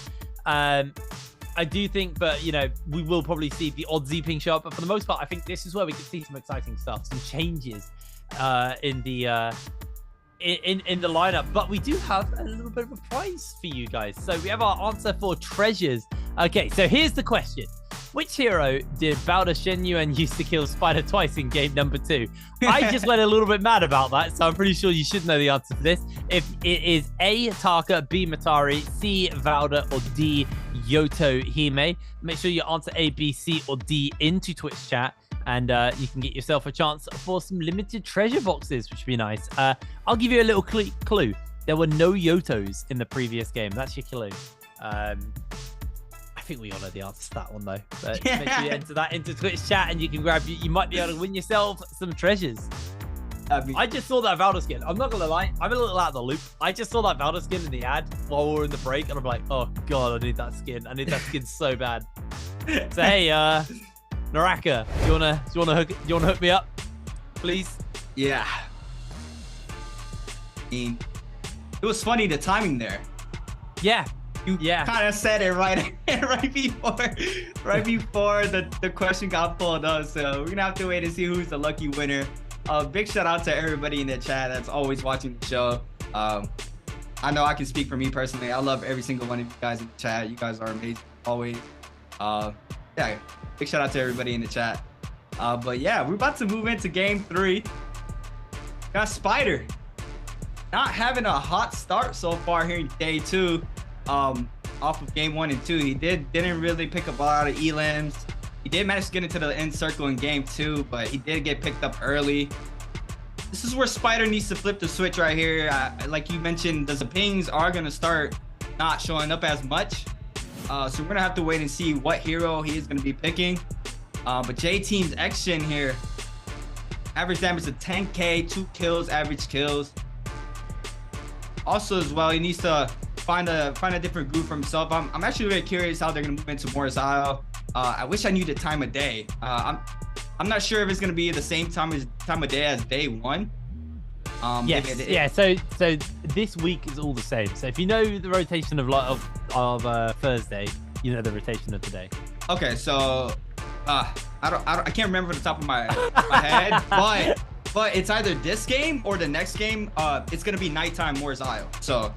I do think, but you know, we will probably see the odd Z-ping show up. But for the most part, I think this is where we can see some exciting stuff, some changes in the lineup. But we do have a little bit of a prize for you guys. So we have our answer for treasures. Okay, so here's the question. Which hero did Valda Shenyuan use to kill Spider twice in game number 2? I just went a little bit mad about that, so I'm pretty sure you should know the answer for this. If it is A, Taka, B, Matari, C, Valda, or D, Yoto Hime, make sure you answer A, B, C, or D into Twitch chat, and you can get yourself a chance for some limited treasure boxes, which would be nice. I'll give you a little clue. There were no Yotos in the previous game. That's your clue. I think we all know the answer to that one though. But make sure you enter that into Twitch chat and you can grab, you might be able to win yourself some treasures. I just saw that Valda skin. I'm not gonna lie, I'm a little out of the loop. I just saw that Valda skin in the ad while we were in the break, and I'm like, oh god, I need that skin. I need that skin so bad. So hey, Naraka, do you wanna hook me up, please? Yeah. I mean, it was funny the timing there. Yeah. You kind of said it right before the question got pulled up. So we're gonna have to wait and see who's the lucky winner. Big shout out to everybody in the chat that's always watching the show. I know I can speak for me personally. I love every single one of you guys in the chat. You guys are amazing always. Yeah, big shout out to everybody in the chat. But yeah, we're about to move into game 3. Got Spider not having a hot start so far here in day 2. Off of game 1 and 2, he didn't really pick up a lot of elims. He did manage to get into the end circle in game 2, but he did get picked up early. This is where Spider needs to flip the switch right here. Like you mentioned, the pings are gonna start not showing up as much. So we're gonna have to wait and see what hero he is gonna be picking. But J Team's action here, average damage of 10k, 2 kills, average kills. Also as well, he needs to find a different group for himself. I'm actually really curious how they're gonna move into Morris Isle. I wish I knew the time of day. I'm not sure if it's gonna be the same time of day as day 1. Yes, yeah. So this week is all the same. So if you know the rotation of Thursday, you know the rotation of today. Okay, so I can't remember the top of my head, but it's either this game or the next game. It's gonna be nighttime Morris Isle. So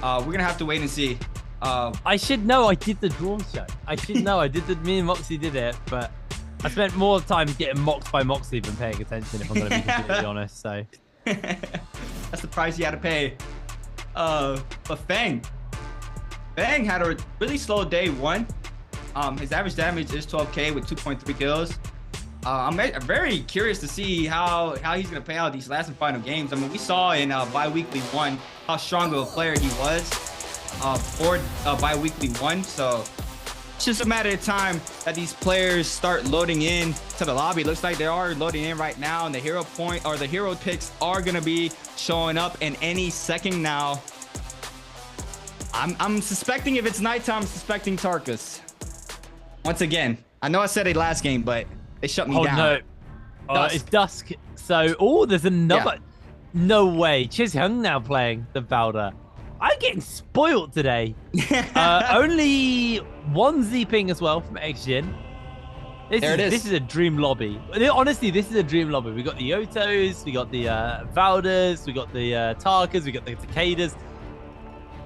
we're gonna have to wait and see. I should know. I did the draw show. I should know. Me and Moxie did it, but I spent more time getting mocked by Moxie than paying attention, if I'm gonna be completely honest. So that's the price you had to pay. But Fang had a really slow day 1. His average damage is 12k with 2.3 kills. I'm very curious to see how he's gonna play out these last and final games. I mean, we saw in bi-weekly 1 how strong of a player he was for bi-weekly 1. So it's just a matter of time that these players start loading in to the lobby. Looks like they are loading in right now, and the hero point or the hero picks are gonna be showing up in any second now. I'm suspecting if it's nighttime, I'm suspecting Tarkus. Once again, I know I said it last game, but they shut me down. No. It's dusk. So, there's another. Yeah. No way. Chizhyung now playing the Valda. I'm getting spoiled today. Only one Z-ping as well from Xjin. This is a dream lobby. Honestly, this is a dream lobby. We got the Yotos, we got the Valdas, we got the Tarkas, we got the Takedas.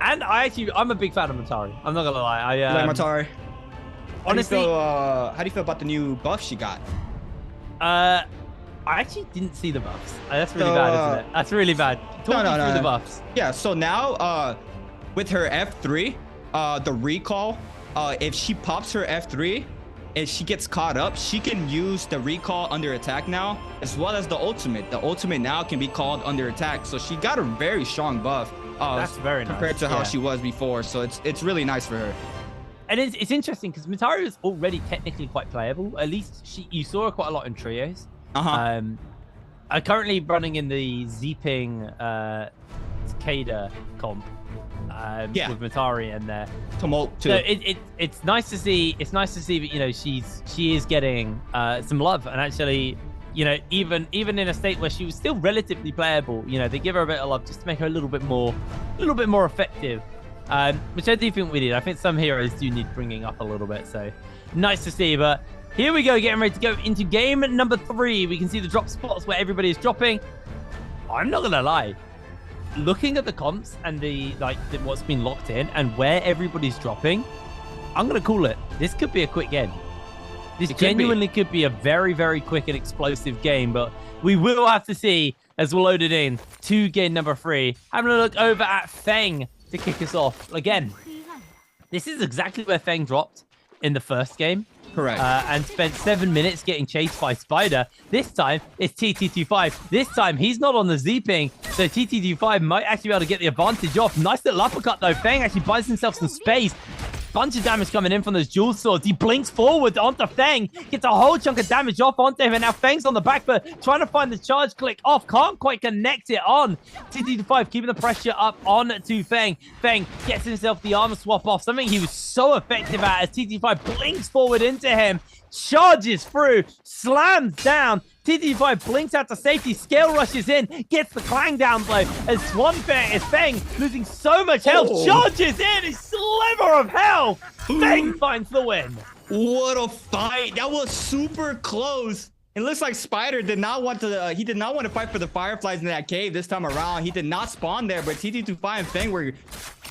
And I'm a big fan of Matari. I'm not gonna lie. I like Matari. Honestly, how do you feel about the new buff she got? I actually didn't see the buffs. That's really bad, isn't it? That's really bad. Talk me through the buffs. Yeah, so now with her F3, the recall, if she pops her F3, if she gets caught up, she can use the recall under attack now, as well as the ultimate. The ultimate now can be called under attack. So she got a very strong buff. That's very nice. Compared to how she was before. So it's really nice for her. And it's interesting because Matari is already technically quite playable. At least you saw her quite a lot in trios. I'm currently running in the Z-ping Takeda comp with Matari in there. Tumult too. So it's nice to see. It's nice to see that she is getting some love, and actually, even in a state where she was still relatively playable, they give her a bit of love just to make her a little bit more effective. Which I do think we did. I think some heroes do need bringing up a little bit. So nice to see. But here we go, getting ready to go into game number 3. We can see the drop spots where everybody is dropping. I'm not gonna lie. Looking at the comps and what's been locked in and where everybody's dropping, I'm gonna call it. This could be a quick game. This genuinely could be a very, very quick and explosive game, but we will have to see as we're loaded in to game number 3. Having a look over at Feng to kick us off. Again, this is exactly where Feng dropped in the first game. Correct. And spent 7 minutes getting chased by Spider. This time, it's TT25. This time, he's not on the Z-ping, so TT25 might actually be able to get the advantage off. Nice little uppercut, though. Feng actually buys himself some space. Bunch of damage coming in from those dual swords. He blinks forward onto Feng. Gets a whole chunk of damage off onto him. And now Feng's on the back foot, trying to find the charge click off. Can't quite connect it on. TT5 keeping the pressure up on to Feng. Feng gets himself the armor swap off. Something he was so effective at as TT5 blinks forward into him. Charges through. Slams down. TT5 blinks out to safety, scale rushes in, gets the clang down blow as Feng losing so much health, charges in, a sliver of health. Feng finds the win. What a fight. That was super close. It looks like Spider did not want to fight for the Fireflies in that cave this time around. He did not spawn there, but TT25 and Feng were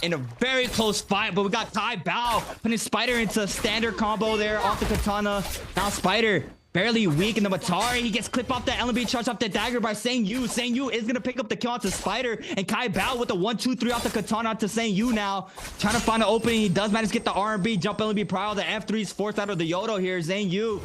in a very close fight. But we got Kai Bao putting Spider into a standard combo there off the katana. Now Spider barely weak in the Matari. He gets clipped off that LB, charged off that dagger by Sang-Yu. Sang-Yu is going to pick up the kill onto Spider. And Kai Bao with the 1-2-3 off the katana onto Sang-Yu now. Trying to find an opening. He does manage to get the R&B, jump LB prior. The F3 is forced out of the Yodo here. Sang-Yu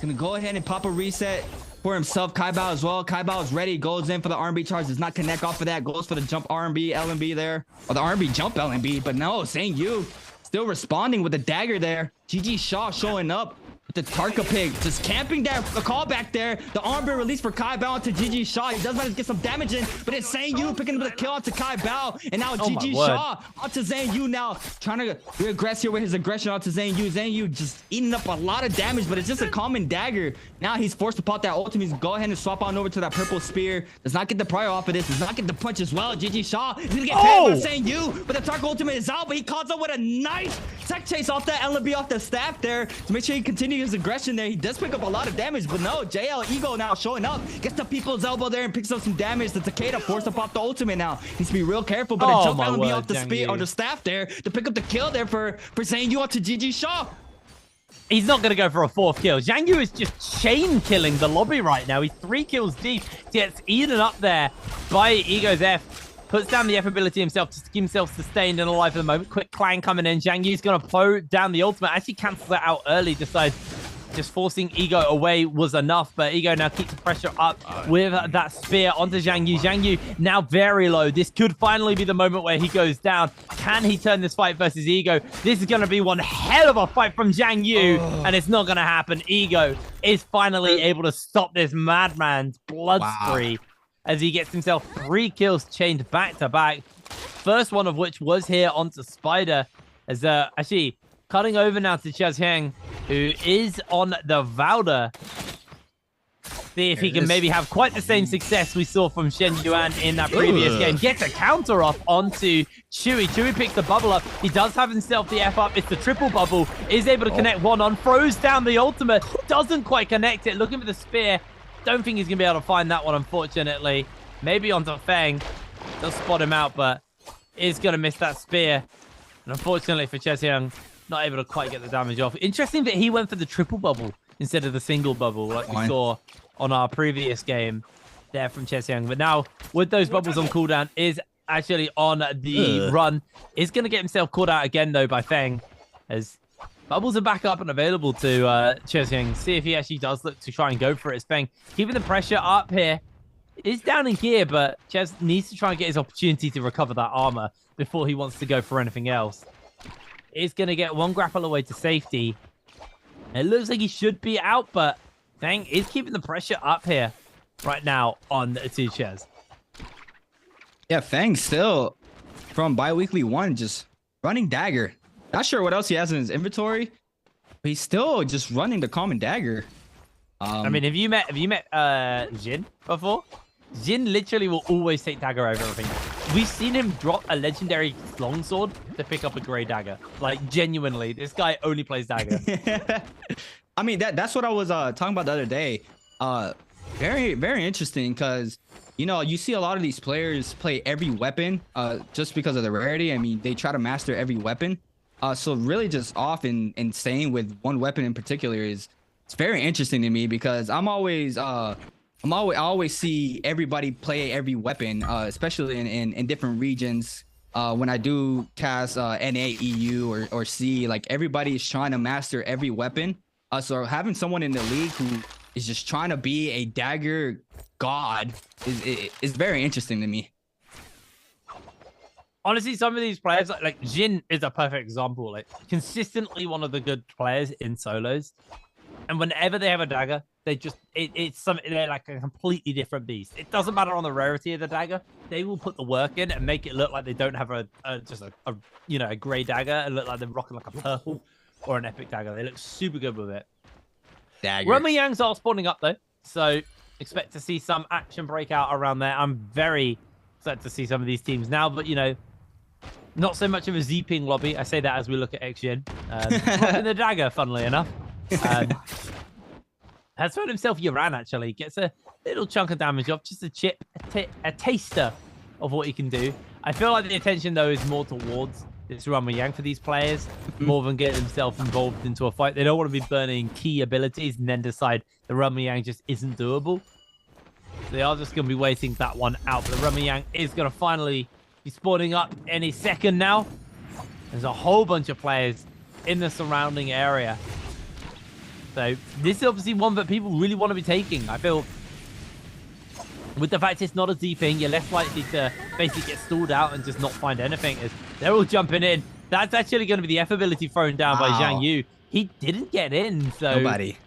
going to go ahead and pop a reset for himself. Kai Bao as well. Kai Bao is ready. Goes in for the R&B charge. Does not connect off of that. Goes for the jump R&B, LB there. Or the R&B jump LB. But no, Sang-Yu still responding with the dagger there. GG Shaw showing up. The Tarka pig just camping there. The call back there. The arm bear release for Kai Bao onto GG Shaw. He does manage to get some damage in, but it's Sang-Yu picking up the kill onto Kai Bao. And now GG Shaw onto Sang-Yu now. Trying to regress here with his aggression onto Sang-Yu. Sang-Yu just eating up a lot of damage, but it's just a common dagger. Now he's forced to pop that ultimate. He's go ahead and swap on over to that purple spear. Does not get the prior off of this. Does not get the punch as well. GG Shaw is gonna get tagged by Sang-Yu, but the Tarka ultimate is out, but he calls up with a nice tech chase off that LB off the staff there to make sure he continues his aggression there. He does pick up a lot of damage, but no, JL Ego now showing up. Gets the people's elbow there and picks up some damage. The Takeda forced to pop the ultimate now. Needs to be real careful, but a jump LB off the spear or the staff there to pick up the kill there for Sang-Yu onto GG Shaw. He's not going to go for a 4th kill. Zhang Yu is just chain killing the lobby right now. He's 3 kills deep. Gets eaten up there by Ego's F. Puts down the F ability himself to keep himself sustained and alive for the moment. Quick clang coming in. Zhang Yu's going to throw down the ultimate. Actually cancels that out early. Decides just forcing Ego away was enough, but Ego now keeps the pressure up with that spear onto Zhang Yu. Zhang Yu now very low. This could finally be the moment where he goes down. Can he turn this fight versus Ego? This is going to be one hell of a fight from Zhang Yu, and it's not going to happen. Ego is finally able to stop this madman's blood spree as he gets himself 3 kills chained back to back. first one of which was here onto Spider. As actually cutting over now to Chazheng, who is on the Valda. See if he can maybe have quite the same success we saw from Shen Yuan in that previous game. Gets a counter off onto Chewy. Chewy picks the bubble up. He does have himself the F up. It's the triple bubble. Is able to connect one on. Throws down the ultimate. Doesn't quite connect it. Looking for the spear. Don't think he's going to be able to find that one, unfortunately. Maybe onto Feng. Does spot him out, but is going to miss that spear. And unfortunately for Chezyang, not able to quite get the damage off. Interesting that he went for the triple bubble instead of the single bubble like we saw on our previous game there from Chezyang. But now, with those bubbles on cooldown, is actually on the run. Is going to get himself caught out again, though, by Feng. As bubbles are back up and available to Chezyang. See if he actually does look to try and go for it. As Feng keeping the pressure up here. Is down in gear, but Ches needs to try and get his opportunity to recover that armor before he wants to go for anything else. Is going to get one grapple away to safety. It looks like he should be out, but Feng is keeping the pressure up here right now on to Ches. Yeah, Feng still from BIWEEKly 1 just running dagger. Not sure what else he has in his inventory, but he's still just running the common dagger. I mean, have you met Jin before? Jin literally will always take dagger over everything. We've seen him drop a legendary longsword to pick up a gray dagger. Like, genuinely, this guy only plays dagger. I mean, that's what I was talking about the other day. Very, very interesting because, you know, you see a lot of these players play every weapon just because of the rarity. I mean, they try to master every weapon. So really just off and staying with one weapon in particular it's very interesting to me because I always see everybody play every weapon, especially in different regions. When I do cast NA, EU, or C, like everybody is trying to master every weapon. So having someone in the league who is just trying to be a dagger god is very interesting to me. Honestly, some of these players, like Jin is a perfect example. Like consistently one of the good players in solos. And whenever they have a dagger, they just it's something, they're like a completely different beast. It doesn't matter on the rarity of the dagger. They will put the work in and make it look like they don't have a gray dagger and look like they're rocking like a purple or an epic dagger. They look super good with it. Dagger. Yangs are spawning up though, so expect to see some action break out around there. I'm very excited to see some of these teams now, but you know, not so much of a Z-ping lobby. I say that as we look at XGen. Rocking the dagger, funnily enough. Has found himself Yaran actually. Gets a little chunk of damage off, just a chip, a taster of what he can do. I feel like the attention though is more towards this Yang for these players, more than getting themselves involved into a fight. They don't want to be burning key abilities and then decide the Yang just isn't doable. So they are just going to be waiting that one out. But the Yang is going to finally be spawning up any second now. There's a whole bunch of players in the surrounding area. So this is obviously one that people really want to be taking. I feel with the fact it's not a Z thing, you're less likely to basically get stalled out and just not find anything. As they're all jumping in. That's actually going to be the F ability thrown down by Zhang Yu. He didn't get in, so nobody.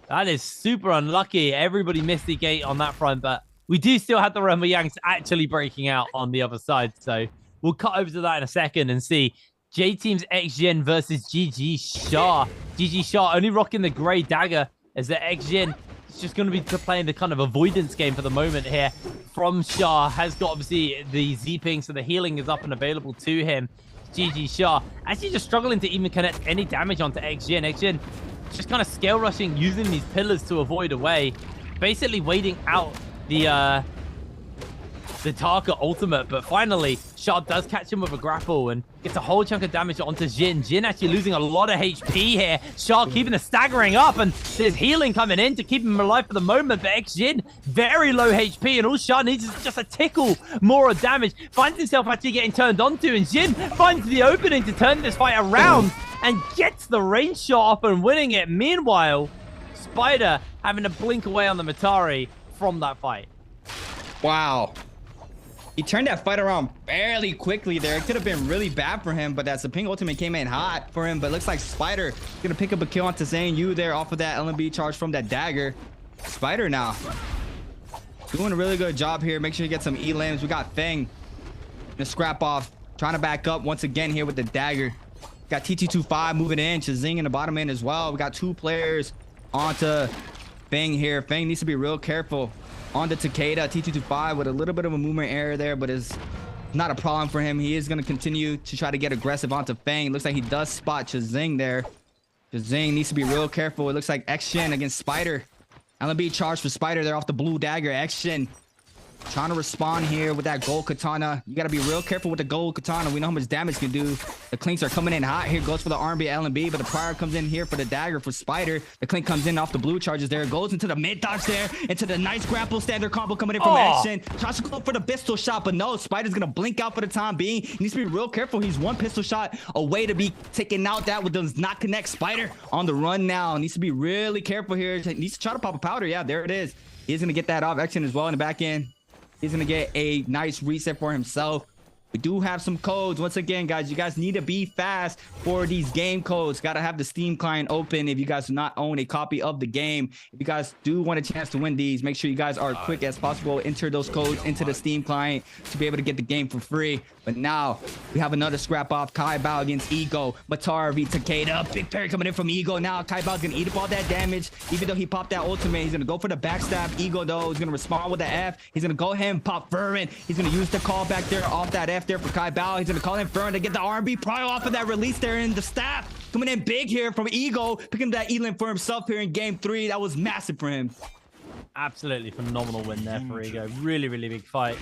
That is super unlucky. Everybody missed the gate on that front, but we do still have the Yangs actually breaking out on the other side. So we'll cut over to that in a second and see J-Team's XGen versus GG Shah. GG Shah only rocking the gray dagger as the XGen is just going to be playing the kind of avoidance game for the moment here from Shah. Has got obviously the Z-ping, so the healing is up and available to him. GG Shah actually just struggling to even connect any damage onto XGen. XGen just kind of scale rushing, using these pillars to avoid away. Basically waiting out the Tarka ultimate, but finally Shah does catch him with a grapple and gets a whole chunk of damage onto Jin. Jin actually losing a lot of HP here. Shah keeping the staggering up, and there's healing coming in to keep him alive for the moment, but Jin very low HP, and all Shah needs is just a tickle more of damage. Finds himself actually getting turned onto, and Jin finds the opening to turn this fight around and gets the range shot up and winning it. Meanwhile, Spider having to blink away on the Matari from that fight. Wow. He turned that fight around fairly quickly there. It could have been really bad for him, but that's the ping ultimate came in hot for him. But it looks like Spider gonna pick up a kill onto Zhang Yu there off of that LMB charge from that dagger. Spider now doing a really good job here. Make sure you get some E-limbs. We got Feng The scrap off. Trying to back up once again here with the dagger. Got TT25 moving in. Chazing in the bottom end as well. We got 2 players onto Feng here. Feng needs to be real careful. On to Takeda. TT25 with a little bit of a movement error there, but it's not a problem for him. He is going to continue to try to get aggressive onto Feng. Looks like he does spot Chazing there. Chazing needs to be real careful. It looks like X-Shin against Spider. LNB charged for Spider there off the blue dagger. X-Shin trying to respond here with that gold katana. You got to be real careful with the gold katana. We know how much damage it can do. The clinks are coming in hot. Here goes for the R&B LNB, but the prior comes in here for the dagger for Spider. The clink comes in off the blue charges there. Goes into the mid dodge there. Into the nice grapple standard combo coming in from Action. Tries to go for the pistol shot, but no. Spider's going to blink out for the time being. He needs to be real careful. He's 1 pistol shot away to be taking out that with does not connect. Spider on the run now. Needs to be really careful here. Needs to try to pop a powder. Yeah, there it is. He's going to get that off. Action as well in the back end. He's going to get a nice reset for himself. We do have some codes. Once again, guys, you guys need to be fast for these game codes. Got to have the Steam client open if you guys do not own a copy of the game. If you guys do want a chance to win these, make sure you guys are quick as possible. Enter those codes into the Steam client to be able to get the game for free. But now we have another scrap off. Kai Bao against Ego. Matar v Takeda. Big parry coming in from Ego. Now Kai Bao's going to eat up all that damage. Even though he popped that ultimate, he's going to go for the backstab. Ego, though, is going to respond with the F. He's going to go ahead and pop Furman. He's going to use the call back there off that F there for Kai Bao. He's going to call in Furman to get the R&B prior off of that release there in the staff. Coming in big here from Ego. Picking that Elin for himself here in game 3. That was massive for him. Absolutely phenomenal win there for Ego. Really, really big fight.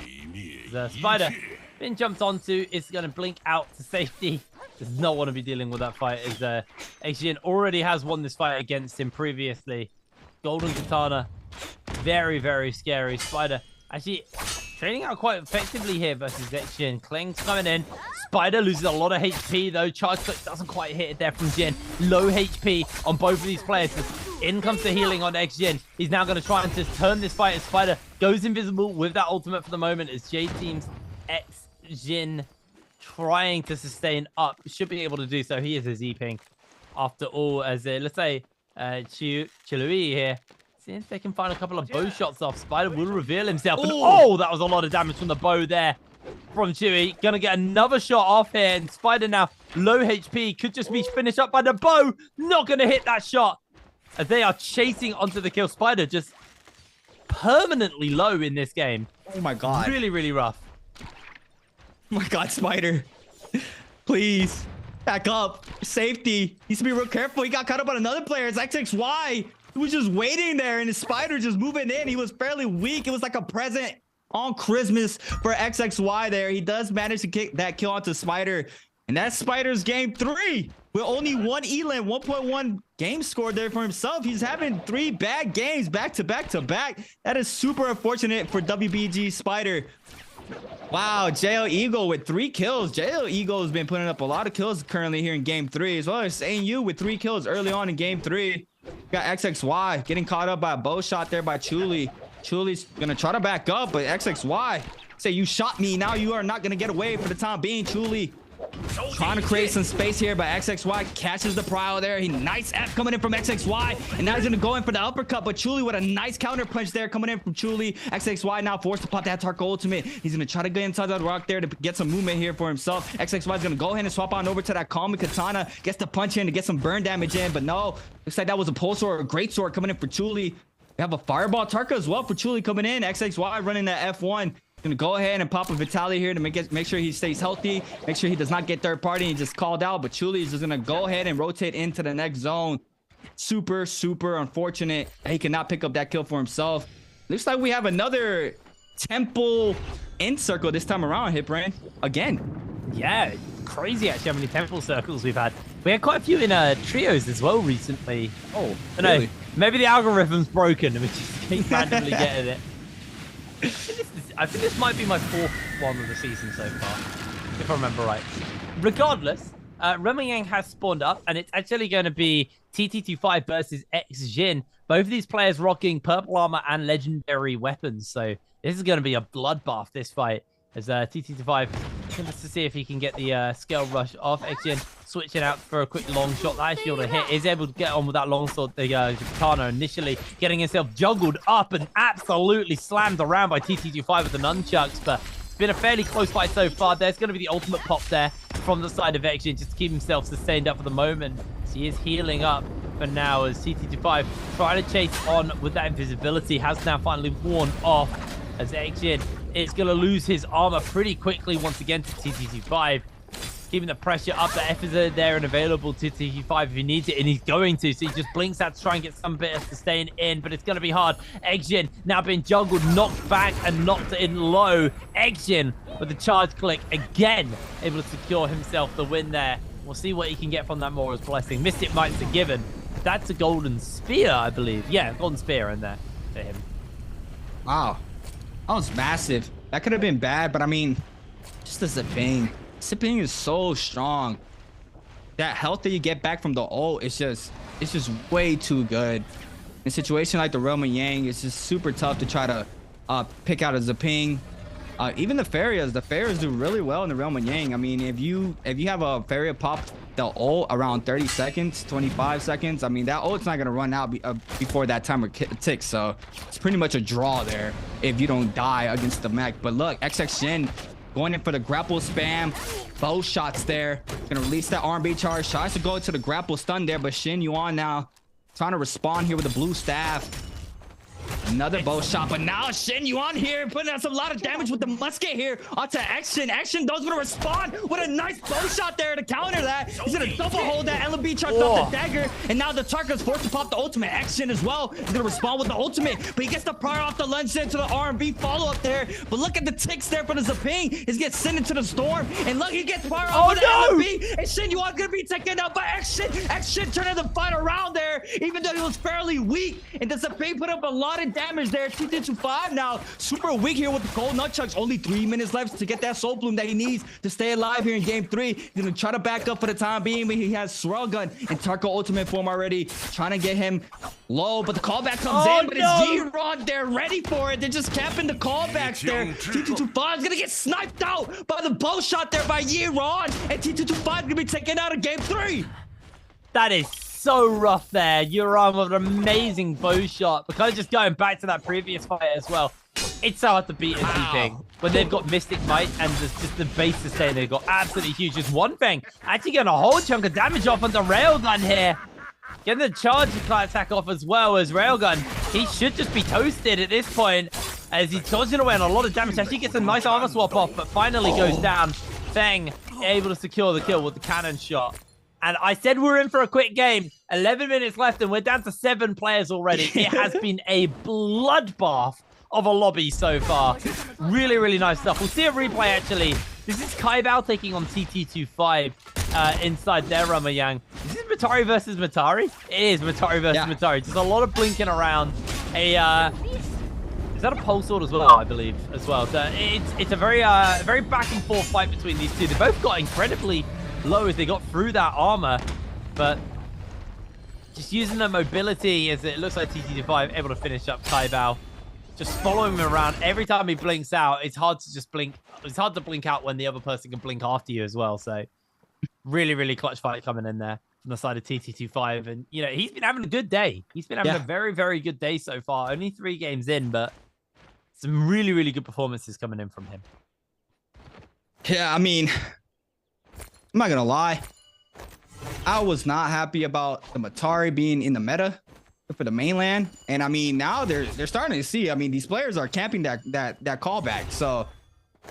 The Spider been jumped onto. Is going to blink out to safety. Does not want to be dealing with that fight. As Axian already has won this fight against him previously. Golden Katana. Very, very scary. Spider actually training out quite effectively here versus Axian. Kling's coming in. Spider loses a lot of HP though. Charge click doesn't quite hit it there from Jin. Low HP on both of these players. In comes the healing on X-Jin. He's now going to try and just turn this fight as Spider goes invisible with that ultimate for the moment as J-Team's X-Jin trying to sustain up. Should be able to do so. He is a Z-Ping after all, as let's say Chilui here. See if they can find a couple of bow shots off. Spider will reveal himself. And, oh, that was a lot of damage from the bow there from Chewy. Gonna get another shot off here. And Spider now low HP. Could just be finished up by the bow. Not gonna hit that shot. As they are chasing onto the kill. Spider just permanently low in this game. Oh my god. Really, really rough. Oh my god, Spider. Please. Back up. Safety. Needs to be real careful. He got caught up on another player. It's XXY. He was just waiting there and his Spider just moving in. He was fairly weak. It was like a present on Christmas for XXY there. He does manage to kick that kill onto Spider. And that's Spider's game 3. With only 1 Elin, 1.1 game score there for himself. He's having 3 bad games back to back to back. That is super unfortunate for WBG Spider. Wow, JL Eagle with 3 kills. JL Eagle has been putting up a lot of kills currently here in game 3, as well as AU with 3 kills early on in game 3. Got XXY getting caught up by a bow shot there by Chuli. Chuli's gonna try to back up, but XXY say, you shot me, now you are not gonna get away for the time being. Chuli trying to create some space here, but XXY catches the prio there. He nice F coming in from XXY, and now he's gonna go in for the uppercut, but Chuli with a nice counter punch there coming in from Chuli. XXY now forced to pop that Tarka ultimate. He's gonna try to get inside that rock there to get some movement here for himself. XXY is gonna go ahead and swap on over to that Kami Katana, gets the punch in to get some burn damage in, but no, looks like that was a pulse or a great sword coming in for Chuli. We have a fireball Tarka as well for Chuli coming in. XXY running that F1. Gonna go ahead and pop a Vitaly here to make sure he stays healthy, make sure he does not get third party and just called out. But Chuli is just gonna go ahead and rotate into the next zone. Super unfortunate that he cannot pick up that kill for himself. Looks like we have another temple end circle this time around, Hitbrain. Again. Yeah, crazy actually how many temple circles we've had. We had quite a few in trios as well recently. Oh, I don't know. Maybe the algorithm's broken and we just keep randomly getting it. I think this might be my 4th one of the season so far, if I remember right. Regardless, Remyang has spawned up, and it's actually going to be TT25 versus X-Jin. Both of these players rocking purple armor and legendary weapons, so this is going to be a bloodbath, this fight. As TT25 tries to see if he can get the scale rush off. X-Jin switching out for a quick long shot. That shield a hit. Is able to get on with that long sword. The katana initially getting himself juggled up and absolutely slammed around by TT25 with the nunchucks. But been a fairly close fight so far. There's going to be the ultimate pop there from the side of Exin just to keep himself sustained up for the moment. So he is healing up for now as TT25 trying to chase on with that invisibility has now finally worn off as Exin is going to lose his armor pretty quickly once again to TT25. Keeping the pressure up. The F is there and available to TT25 if he needs it, and he's going to. So he just blinks out to try and get some bit of sustain in, but it's going to be hard. Exin now being juggled, knocked back and knocked in low. Exin with the charge click again, able to secure himself the win there. We'll see what he can get from that Mora's Blessing. Mystic Might's a given. That's a golden spear, I believe. Yeah, golden spear in there for him. Wow. That was massive. That could have been bad, but I mean, just the zipping. Zipping is so strong. That health that you get back from the ult is just way too good. In a situation like the Realm of Yang, it's just super tough to try to pick out a zipping. Even the Farias do really well in the Realm of Yang. I mean, if you have a Faria pop the ult around 30 seconds, 25 seconds, I mean, that ult's not going to run out before that timer ticks. So it's pretty much a draw there if you don't die against the mech. But look, XX Shin going in for the grapple spam. Both shots there. Gonna release that R&B charge. Tries to go to the grapple stun there, but Shin Yuan now trying to respond here with the blue staff. Another bow shot, but now Shin Yuan here putting out a lot of damage with the musket here onto Action. Action those gonna respond with a nice bow shot there to counter that. He's gonna double hold that LB charge off the dagger, and now the Tarka's forced to pop the ultimate. Action as well. He's gonna respond with the ultimate, but he gets the prior off the lunge into the R&B follow up there. But look at the ticks there for the Zaping. He gets sent into the storm, and look, he gets prior off the LB, and Shin Yuan gonna be taken out by Action. Action turning the fight around there, even though he was fairly weak, and the Zaping put up a lot of damage there. TT25 now super weak here with the cold nunchucks. Only 3 minutes left to get that soul bloom that he needs to stay alive here in game 3. He's gonna try to back up for the time being, but he has Swirl Gun and Tarka ultimate form already, trying to get him low, but the callback comes in, but it's G-Rod. They're ready for it. They're just capping the callbacks there. TT25 is gonna get sniped out by the bow shot there by Yi-Ron, and TT25 gonna be taken out of game 3. That is so rough there. You're on with an amazing bow shot. Because just going back to that previous fight as well, it's so hard to beat anything when they've got Mystic Might and just the base sustain they've got absolutely huge. Just one thing, actually getting a whole chunk of damage off on the Railgun here. Getting the charge attack off as well as Railgun. He should just be toasted at this point as he's dodging away on a lot of damage. Actually gets a nice armor swap off, but finally goes down. Feng able to secure the kill with the cannon shot. And I said we're in for a quick game. 11 minutes left, and we're down to 7 players already. It has been a bloodbath of a lobby so far. Really, really nice stuff. We'll see a replay, actually. This is Kaibao taking on TT25 inside their Ramayang. Is this Matari versus Matari? It is Matari versus Matari. Just a lot of blinking around. Is that a pole sword as well, I believe, as well? So it's a very back and forth fight between these two. They both got incredibly low as they got through that armor, but just using the mobility as it looks like TT25 able to finish up Kaibao. Just following him around every time he blinks out. It's hard to just blink. It's hard to blink out when the other person can blink after you as well. So really, really clutch fight coming in there from the side of TT25. And, you know, he's been having a good day. He's been having a very, very good day so far. Only 3 games in, but some really, really good performances coming in from him. Yeah, I mean, I'm not gonna lie. I was not happy about the Matari being in the meta for the mainland, and I mean now they're starting to see. I mean, these players are camping that callback, so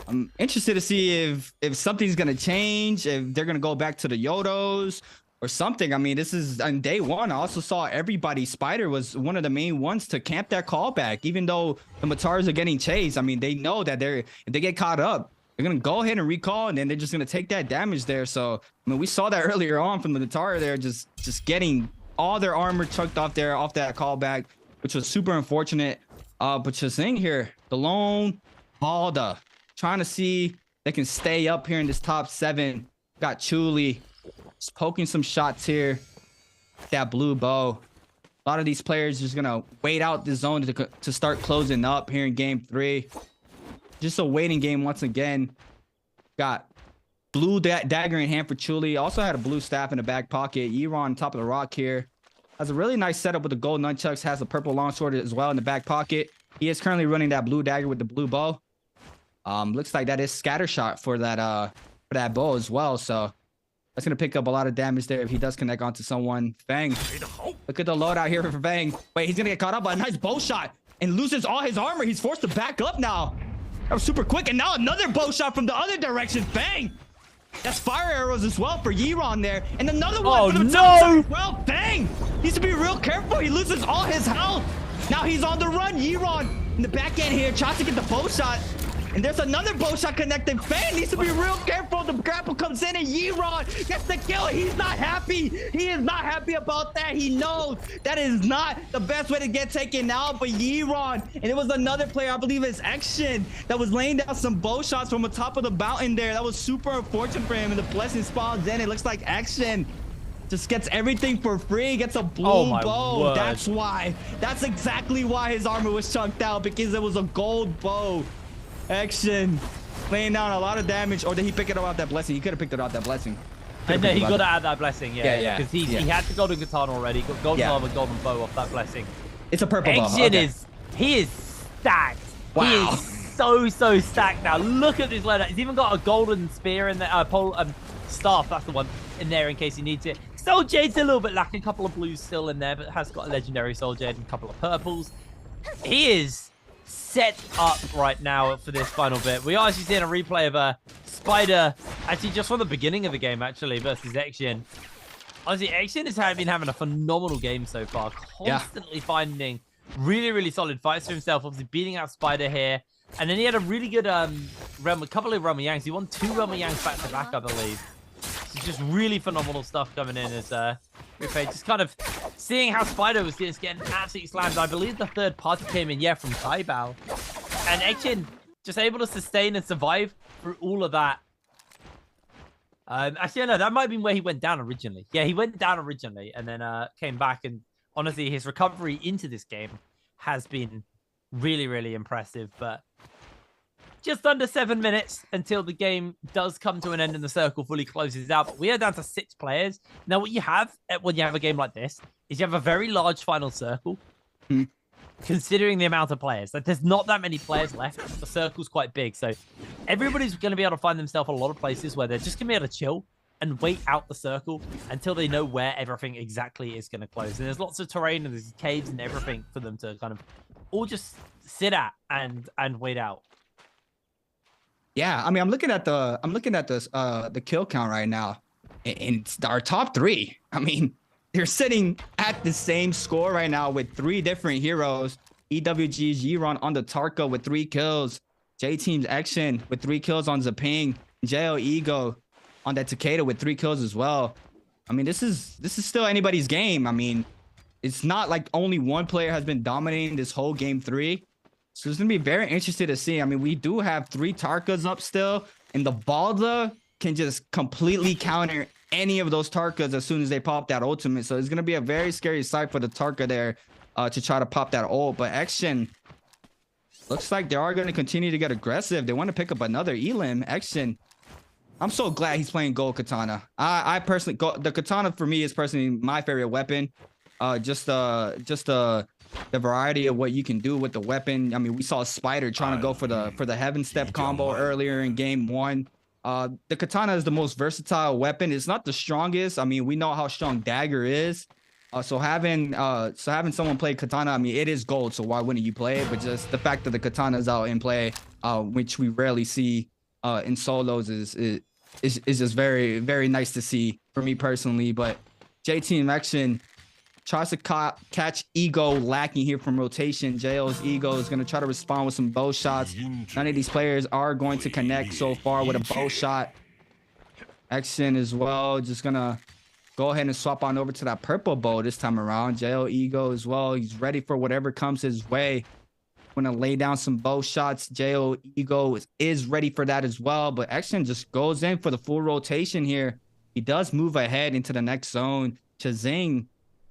I'm interested to see if something's gonna change, if they're gonna go back to the Yodos or something. I mean, this is on day 1. I also saw everybody. Spider was one of the main ones to camp that callback, even though the Mataris are getting chased. I mean, they know that if they get caught up, they're gonna go ahead and recall, and then they're just gonna take that damage there. So I mean, we saw that earlier on from the Natara there, just getting all their armor chucked off there off that callback, which was super unfortunate. But just in here, the lone Balda trying to see they can stay up here in this top 7. Got Chuli just poking some shots here. That blue bow. A lot of these players just gonna wait out the zone to start closing up here in game 3. Just a waiting game once again. Got blue dagger in hand for Chuli. Also had a blue staff in the back pocket. Yiron on top of the rock here. Has a really nice setup with the gold nunchucks. Has a purple longsword as well in the back pocket. He is currently running that blue dagger with the blue bow. Looks like that is scatter shot for that bow as well. So that's gonna pick up a lot of damage there if he does connect onto someone. Fang, look at the loadout here for Fang. Wait, he's gonna get caught up by a nice bow shot and loses all his armor. He's forced to back up now. That was super quick, and now another bow shot from the other direction. Fang, that's fire arrows as well for Yiron there, and another one. Oh for the no! Well, Fang needs to be real careful. He loses all his health. Now he's on the run. Yiron in the back end here tries to get the bow shot. And there's another bow shot connected. Fang needs to be real careful. The grapple comes in and Yiron gets the kill. He's not happy. He is not happy about that. He knows that is not the best way to get taken out. But Yiron, and it was another player, I believe it's Action, that was laying down some bow shots from the top of the mountain there. That was super unfortunate for him. And the blessing spawns in. It looks like Action just gets everything for free, gets a blue bow. Word. That's why. That's exactly why his armor was chunked out, because it was a gold bow. Action laying down a lot of damage. Or did he pick it up out that blessing? He could have picked it out that blessing. And no, he got it out of that blessing, yeah. Because he yeah. had the golden katana already, got golden armor, golden bow off that blessing. It's a purple bow. Action he is stacked. Wow. He is so stacked now. Look at this loadout. He's even got a golden spear in there, staff, that's the one, in there in case he needs it. Soul Jade's a little bit lacking, a couple of blues still in there, but has got a legendary Soul Jade and a couple of purples. He is set up right now for this final bit. We are actually seeing a replay of Spider, actually just from the beginning of the game, actually, versus Action. Honestly, Action has been having a phenomenal game so far, constantly finding really solid fights for himself, obviously beating out Spider here. And then he had a really good a couple of Realm of Yangs. He won 2 Realm of Yangs back to back, I believe. So just really phenomenal stuff coming in as replay. Just kind of seeing how Spider was just getting absolutely slammed. I believe the third party came in, from Taibao. And Action just able to sustain and survive through all of that. Actually, no, that might have been where he went down originally. Yeah, he went down originally and then came back. And honestly, his recovery into this game has been really impressive. But just under 7 minutes until the game does come to an end and the circle fully closes out. But we are down to 6 players. Now, what you have when you have a game like this is you have a very large final circle, considering the amount of players. Like, there's not that many players left. The circle's quite big. So everybody's going to be able to find themselves a lot of places where they're just going to be able to chill and wait out the circle until they know where everything exactly is going to close. And there's lots of terrain and there's caves and everything for them to kind of all just sit at and wait out. Yeah, I mean, I'm looking at the kill count right now, and it's our top 3. I mean, they're sitting at the same score right now with 3 different heroes. EWG's Yiron on the Tarka with 3 kills. J-Team's Action with 3 kills on Zaping. JL Ego on that Takeda with 3 kills as well. I mean, this is still anybody's game. I mean, it's not like only one player has been dominating this whole game 3. So it's going to be very interesting to see. I mean, we do have 3 Tarkas up still, and the Balda can just completely counter any of those Tarkas as soon as they pop that ultimate. So it's going to be a very scary sight for the Tarka there to try to pop that ult. But Action looks like they are going to continue to get aggressive. They want to pick up another Elim. Action, I'm so glad he's playing Gold Katana. I personally, the Katana for me is personally my favorite weapon. Just the variety of what you can do with the weapon. I mean, we saw Spider trying to go for the Heaven Step combo earlier in game 1. The Katana is the most versatile weapon. It's not the strongest. I mean, we know how strong Dagger is. So having someone play Katana, I mean, it is gold. So why wouldn't you play it? But just the fact that the Katana is out in play, which we rarely see in solos, is just very nice to see for me personally. But J-Team Action tries to catch Ego lacking here from rotation. JL's Ego is going to try to respond with some bow shots. None of these players are going to connect so far with a bow shot. Action as well, just going to go ahead and swap on over to that purple bow this time around. JL Ego as well, he's ready for whatever comes his way. Going to lay down some bow shots. JL Ego is ready for that as well, but Action just goes in for the full rotation here. He does move ahead into the next zone. Chazing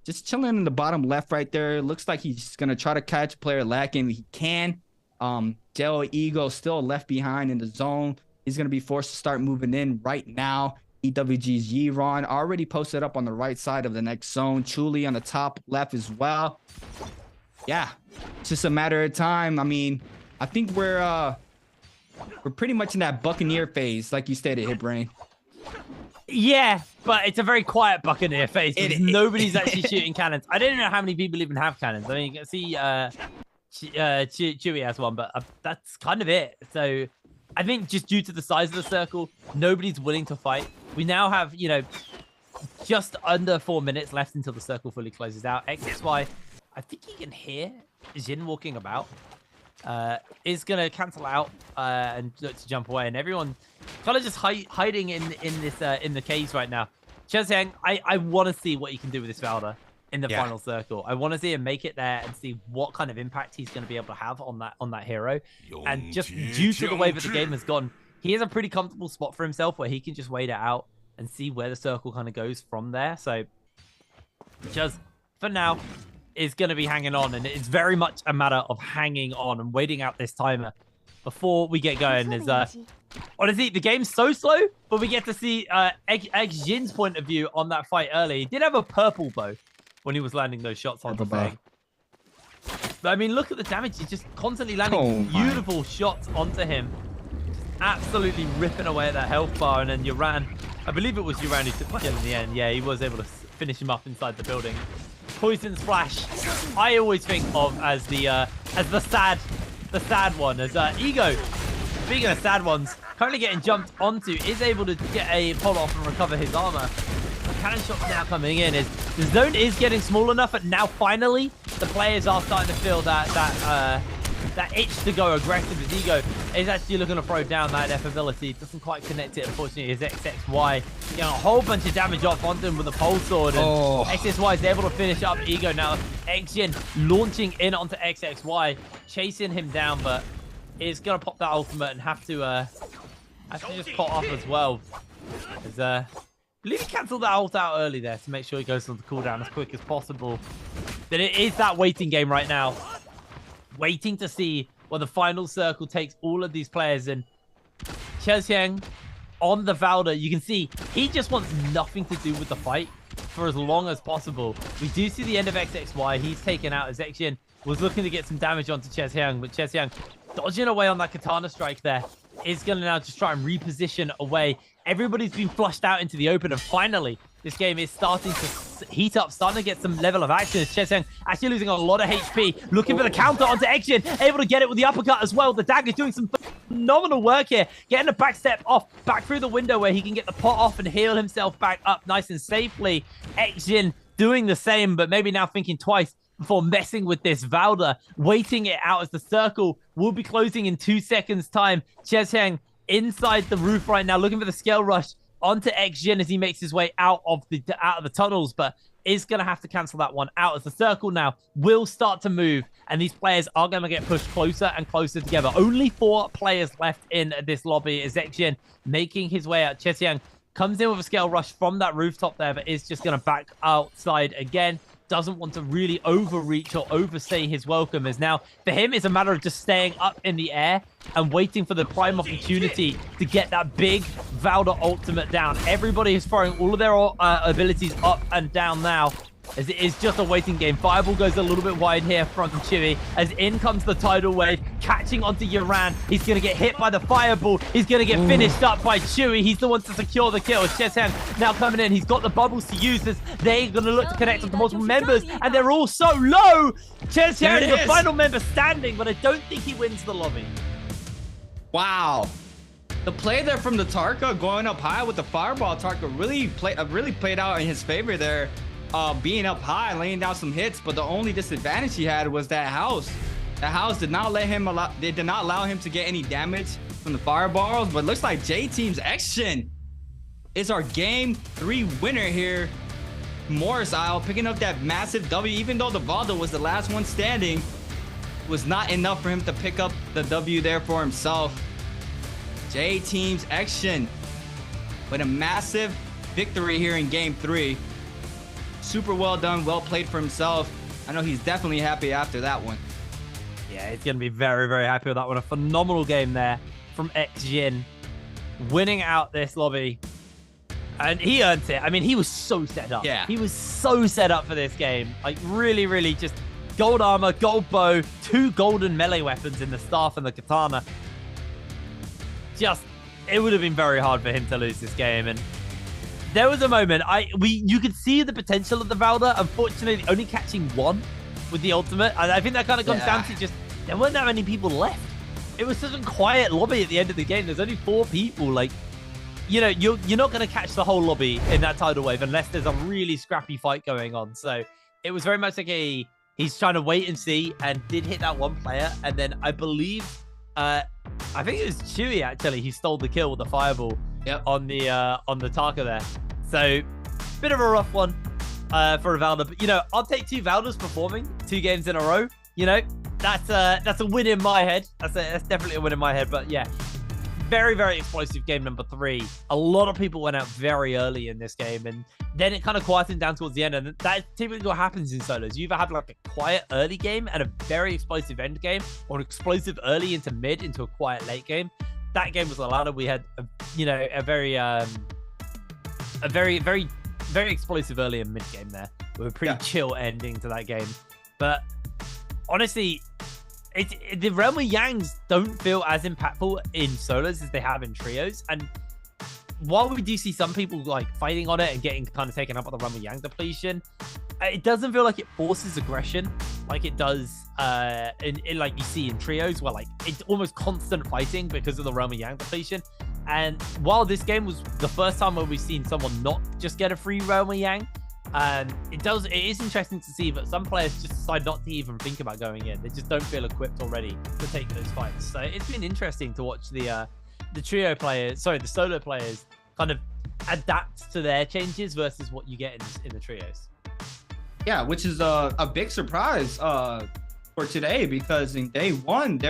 just chilling in the bottom left right there. Looks like he's going to try to catch a player lacking. He can. JL Ego still left behind in the zone. He's going to be forced to start moving in right now. EWG's Yiron already posted up on the right side of the next zone. Chuli on the top left as well. Yeah, it's just a matter of time. I mean, I think we're we're pretty much in that Buccaneer phase, like you stated, Hit Brain. Yeah, but it's a very quiet Buccaneer phase. Nobody's actually shooting cannons. I don't know how many people even have cannons. I mean, you can see Chewie has one, but that's kind of it. So I think just due to the size of the circle, nobody's willing to fight. We now have, you know, just under 4 minutes left until the circle fully closes out. XXY, I think you can hear Jin walking about. Is going to cancel out and look to jump away. And everyone kind of just hiding in the caves right now. Cheziang, I want to see what he can do with this Valda in the final circle. I want to see him make it there and see what kind of impact he's going to be able to have on that hero. And just due to the way that the game has gone, he has a pretty comfortable spot for himself where he can just wait it out and see where the circle kind of goes from there. So just for now is going to be hanging on, and it's very much a matter of hanging on and waiting out this timer before we get going. Is honestly, the game's so slow, but we get to see Egg Jin's point of view on that fight early. He did have a purple bow when he was landing those shots onto Fang. But I mean, look at the damage. He's just constantly landing beautiful shots onto him. Just absolutely ripping away at that health bar. And then Yuran, I believe it was Yuran who took the kill in the end. Yeah, he was able to finish him up inside the building. Poison Splash, I always think of as the sad one, as Ego. Speaking of sad ones, currently getting jumped onto, is able to get a pull off and recover his armor. The cannon shots now coming in. Is the zone is getting small enough, but now finally the players are starting to feel that itch to go aggressive. As Ego is actually looking to throw down that F ability. Doesn't quite connect it, unfortunately. His XXY getting a whole bunch of damage off onto him with a pole sword. And XXY is able to finish up Ego now. Xjin launching in onto XXY, chasing him down, but is going to pop that ultimate and have to just pot off as well. As, I believe he cancelled that ult out early there to make sure he goes on the cooldown as quick as possible. But it is that waiting game right now. Waiting to see where the final circle takes all of these players in. Cheziang on the Valda, you can see he just wants nothing to do with the fight for as long as possible. We do see the end of XXY. He's taken out as Xjin was looking to get some damage onto Cheziang, but Cheziang dodging away on that katana strike there is going to now just try and reposition away. Everybody's been flushed out into the open, and finally this game is starting to heat up, starting to get some level of action. Cheziang actually losing a lot of HP, looking for the counter onto Xjin, able to get it with the uppercut as well. The dagger doing some phenomenal work here, getting a back step off, back through the window where he can get the pot off and heal himself back up nice and safely. Xjin doing the same, but maybe now thinking twice before messing with this Valda, waiting it out as the circle will be closing in 2 seconds time. Cheziang inside the roof right now, looking for the scale rush onto Xjin as he makes his way out of the tunnels, but is going to have to cancel that one out as the circle now will start to move, and these players are going to get pushed closer and closer together. Only 4 players left in this lobby as Xjin making his way out. Cheziang comes in with a scale rush from that rooftop there, but is just going to back outside again. Doesn't want to really overreach or overstay his welcome, as now for him it's a matter of just staying up in the air and waiting for the prime opportunity to get that big Valda ultimate down. Everybody is throwing all of their abilities up and down now, as it is just a waiting game. Fireball goes a little bit wide here from Chewie, as in comes the tidal wave, catching onto Yuran. He's going to get hit by the fireball. He's going to get finished up by Chewie. He's the one to secure the kill. Cheziang now coming in. He's got the bubbles to use as they're going to look to connect with multiple members, and they're all so low. Cheziang is the final member standing, but I don't think he wins the lobby. Wow. The play there from the Tarka going up high with the fireball, Tarka really played out in his favor there. Being up high, laying down some hits, but the only disadvantage he had was that house. The house did not allow him to get any damage from the fireballs, but it looks like J Team's Xjin is our game 3 winner here. Morris Isle picking up that massive W, even though the Valda was the last one standing, was not enough for him to pick up the W there for himself. J Team's Xjin with a massive victory here in game 3. Super well done, well played for himself. I know he's definitely happy after that one. Yeah, he's going to be very, very happy with that one. A phenomenal game there from Xjin, winning out this lobby. And he earned it. I mean, he was so set up. Yeah. He was so set up for this game. Like, really, really just gold armor, gold bow, 2 golden melee weapons in the staff and the katana. it would have been very hard for him to lose this game. And there was a moment you could see the potential of the Valda. Unfortunately, only catching one with the ultimate. And I think that kind of comes down to just there weren't that many people left. It was such a quiet lobby at the end of the game. There's only 4 people. Like, you know, you're not going to catch the whole lobby in that tidal wave unless there's a really scrappy fight going on. So it was very much like he's trying to wait and see, and did hit that one player. And then I believe, I think it was Chewy actually. He stole the kill with the fireball on the Taka there. So bit of a rough one for a Valda. But, you know, I'll take 2 Valdas performing 2 games in a row. You know, that's a win in my head. That's definitely a win in my head. But yeah, very, very explosive game number 3. A lot of people went out very early in this game, and then it kind of quieted down towards the end. And that's typically what happens in solos. You either have like a quiet early game and a very explosive end game, or an explosive early into mid into a quiet late game. That game was a ladder. We had, a very, very, very explosive early and mid game there, with a pretty chill ending to that game. But honestly, the Realm of Yangs don't feel as impactful in solos as they have in trios. And while we do see some people like fighting on it and getting kind of taken up by the Realm of Yang depletion, it doesn't feel like it forces aggression like it does in like you see in trios, where like it's almost constant fighting because of the Realm of Yang depletion. And while this game was the first time where we've seen someone not just get a free Realm of Yang, it is interesting to see that some players just decide not to even think about going in. They just don't feel equipped already to take those fights. So it's been interesting to watch the solo players kind of adapt to their changes versus what you get in the trios. Yeah, which is a big surprise for today, because in day 1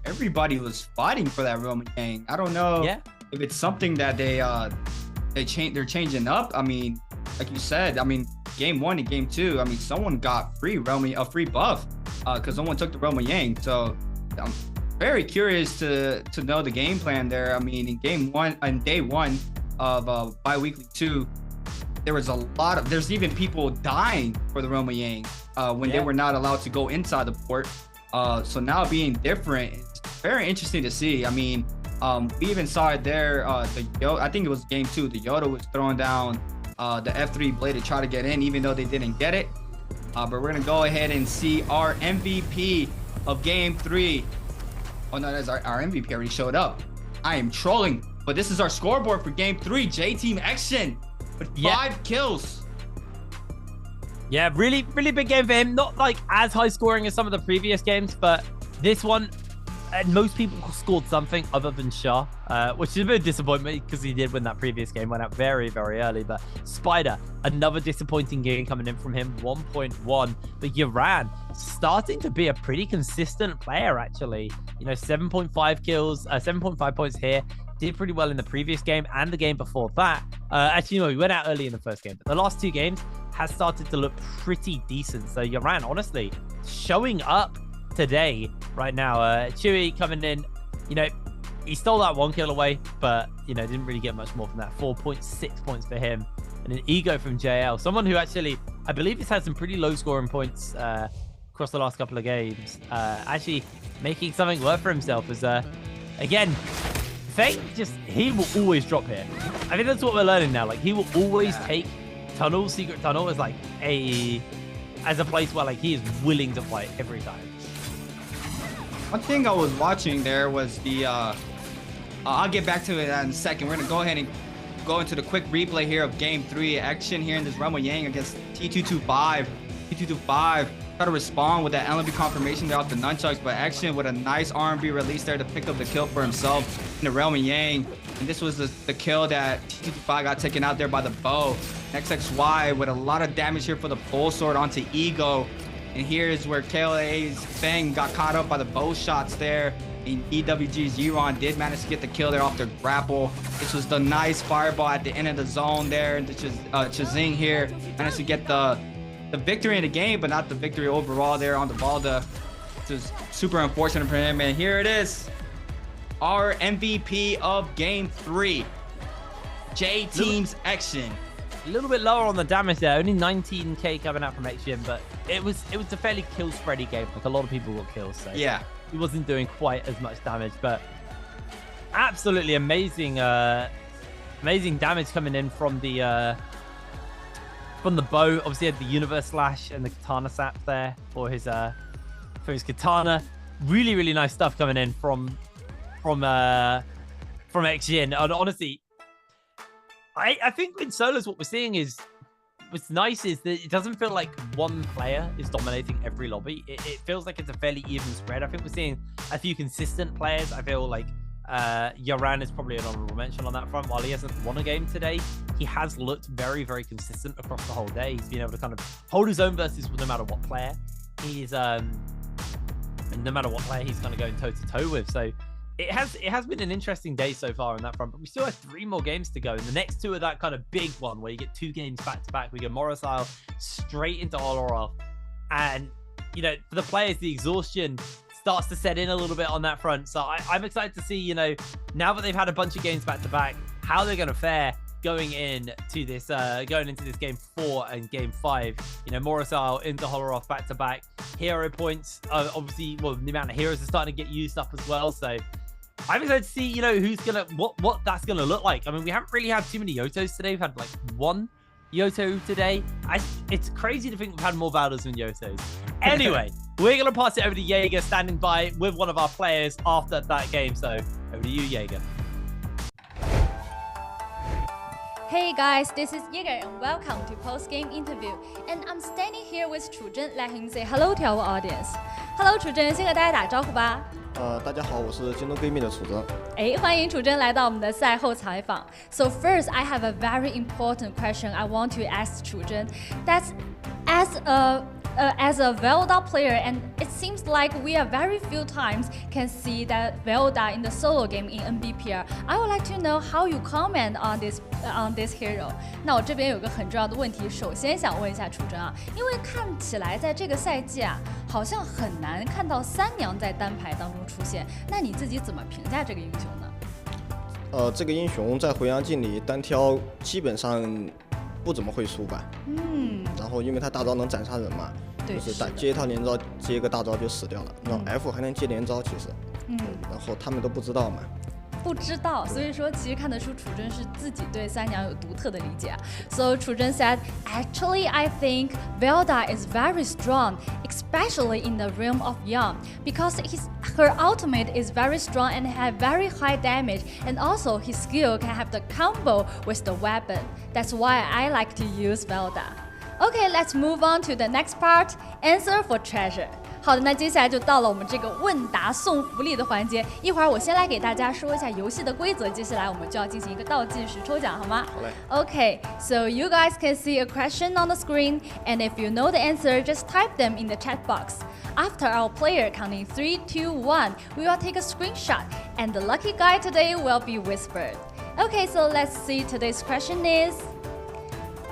everybody was fighting for that Realm of Yang. I don't know if it's something that they're changing up. I mean, like you said, I mean, game 1 and game 2, I mean, someone got a free buff because someone took the Realm of Yang. So I'm very curious to know the game plan there. I mean, in day 1 of BIWEEK2, there was there's even people dying for the Realm of Yang when they were not allowed to go inside the port. So now being different, it's very interesting to see. I mean, we even saw it there. I think it was game 2. The Yoda was throwing down the F3 blade to try to get in, even though they didn't get it. But we're gonna go ahead and see our MVP of game 3. Oh no, that's our MVP already showed up. I am trolling, but this is our scoreboard for game 3. J-Team Action with 5 kills. Yeah, really, really big game for him. Not like as high scoring as some of the previous games, but this one, most people scored something other than Shah, which is a bit of disappointment because he did win that previous game, went out very, very early. But Spider, another disappointing game coming in from him, 1.1. But Yaran starting to be a pretty consistent player, actually. 7.5 kills, 7.5 points here. Did pretty well in the previous game and the game before that. Actually, no, he went out early in the first game, but the last 2 games has started to look pretty decent. So Yaran, honestly, showing up today, right now. Chewy coming in, he stole that 1 kill away, but, didn't really get much more from that. 4.6 points for him. And an ego from JL, someone who actually, I believe he's had some pretty low scoring points across the last couple of games. Actually making something work for himself as, again, Feng, he will always drop here. I think that's what we're learning now. Like, he will always take Secret Tunnel as like as a place where like he is willing to fight every time. One thing I was watching there was the I'll get back to it in a second. We're gonna go ahead and go into the quick replay here of game 3 action here in this Realm of Yang against T225. T225 try to respond with that LMB confirmation there off the nunchucks, but action with a nice R&B release there to pick up the kill for himself in the Realm of Yang. And this was the kill that T225 got taken out there by the bow. XXY with a lot of damage here for the pole sword onto Ego. And here is where KLA's Feng got caught up by the bow shots there. And EWG's Yiron did manage to get the kill there off the grapple. This was the nice fireball at the end of the zone there. This is Chazing here managed to get the victory in the game, but not the victory overall there on the Valda. This is super unfortunate for him. And here it is, our MVP of game 3, J-Team's Action. A little bit lower on the damage there, only 19k coming out from Action, but it was a fairly kill spready game. Like, a lot of people got kills, so yeah, he wasn't doing quite as much damage. But absolutely amazing, amazing damage coming in from the bow. Obviously, he had the universe slash and the katana sap there for his katana. Really, really nice stuff coming in from Xjin. And honestly, I think in solos what we're seeing is what's nice is that it doesn't feel like one player is dominating every lobby. It feels like it's a fairly even spread. I think we're seeing a few consistent players. I feel like Yaran is probably an honorable mention on that front. While he hasn't won a game today, he has looked very, very consistent across the whole day. He's been able to kind of hold his own versus no matter what player he's no matter what player he's kind of going toe to toe with. So it has been an interesting day so far on that front, but we still have 3 more games to go. And the next 2 are that kind of big one where you get 2 games back to back. We get Morrisile straight into Oloroth. And, you know, for the players, the exhaustion starts to set in a little bit on that front. So I'm excited to see, you know, now that they've had a bunch of games back to back, how they're going to fare going into this game 4 and game 5. You know, Morrisile into Oloroth back to back. Hero points, obviously, well, the amount of heroes are starting to get used up as well. So I'm excited to see, you know, who's gonna what that's gonna look like. I mean, we haven't really had too many Yotos today. We've had like 1 Yoto today. It's crazy to think we've had more Valders than Yotos. Anyway, we're gonna pass it over to Jaeger, standing by with one of our players after that game. So over to you, Jaeger. Hey guys, this is Jaeger and welcome to post-game interview. And I'm standing here with 楚真, let him say hello to our audience. Hello 楚真，先和大家打招呼吧。大家好，我是京东闺蜜的楚真。欢迎楚真来到我们的赛后采访。So first, I have a very important question I want to ask 楚真. That's as a Velda player, and it seems like we are very few times can see that Velda in the solo game in Nbpl. I would like to know how you comment on this hero. 那我这边有个很重要的问题，首先想问一下楚真啊，因为看起来在这个赛季啊，好像很难看到三娘在单排当中出现，那你自己怎么评价这个英雄呢？这个英雄在回阳镜里单挑基本上不怎么会输吧。然后因为他大招能斩杀人嘛，就是接一套连招，接一个大招就死掉了。然后 F 还能接连招，其实。然后他们都不知道嘛。不知道，所以说其实看得出楚真是自己对三娘有独特的理解。So 楚真 said, actually I think Velda is very strong, especially in the realm of Young, because her ultimate is very strong and have very high damage, and also his skill can have the combo with the weapon. That's why I like to use Velda. Okay, let's move on to the next part, answer for treasure. 好的，那接下来就到了我们这个问答送福利的环节。一会儿我先来给大家说一下游戏的规则，接下来我们就要进行一个倒计时抽奖，好吗？好嘞。Okay, so you guys can see a question on the screen, and if you know the answer, just type them in the chat box. After our player counting 3, 2, 1, we will take a screenshot, and the lucky guy today will be whispered. Okay, so let's see. Today's question is,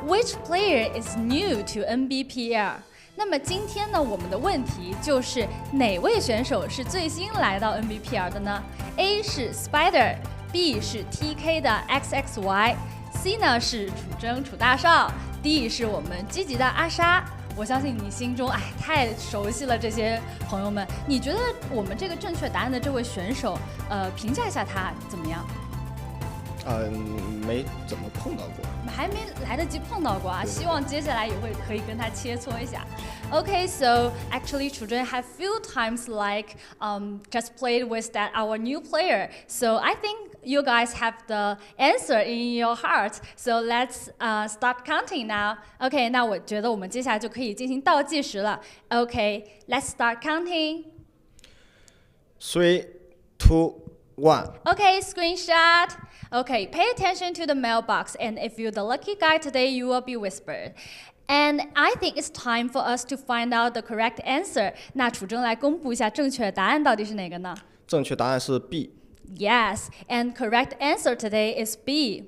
which player is new to Nbpl? 那么今天呢，我们的问题就是哪位选手是最新来到 Nbpl 的呢 ？A 是 Spider， B 是 TK 的 XXY，C 呢是楚真楚大少 ，D 是我们积极的阿莎。我相信你心中太熟悉了这些朋友们，你觉得我们这个正确答案的这位选手，评价一下他怎么样？没怎么碰到过，还没来得及碰到过啊，希望接下来也会可以跟他切磋一下。Okay, so actually, children have few times like just played with that our new player. So I think you guys have the answer in your heart. So let's start counting now. Okay, 那我觉得我们接下来就可以进行倒计时了。Okay, let's start counting. 3, 2, 1. Okay, screenshot. Okay, pay attention to the mailbox, and if you're the lucky guy today, you will be whispered. And I think it's time for us to find out the correct answer. 那楚真来公布一下正确答案到底是哪个呢？正确答案是 B. Yes, and correct answer today is B.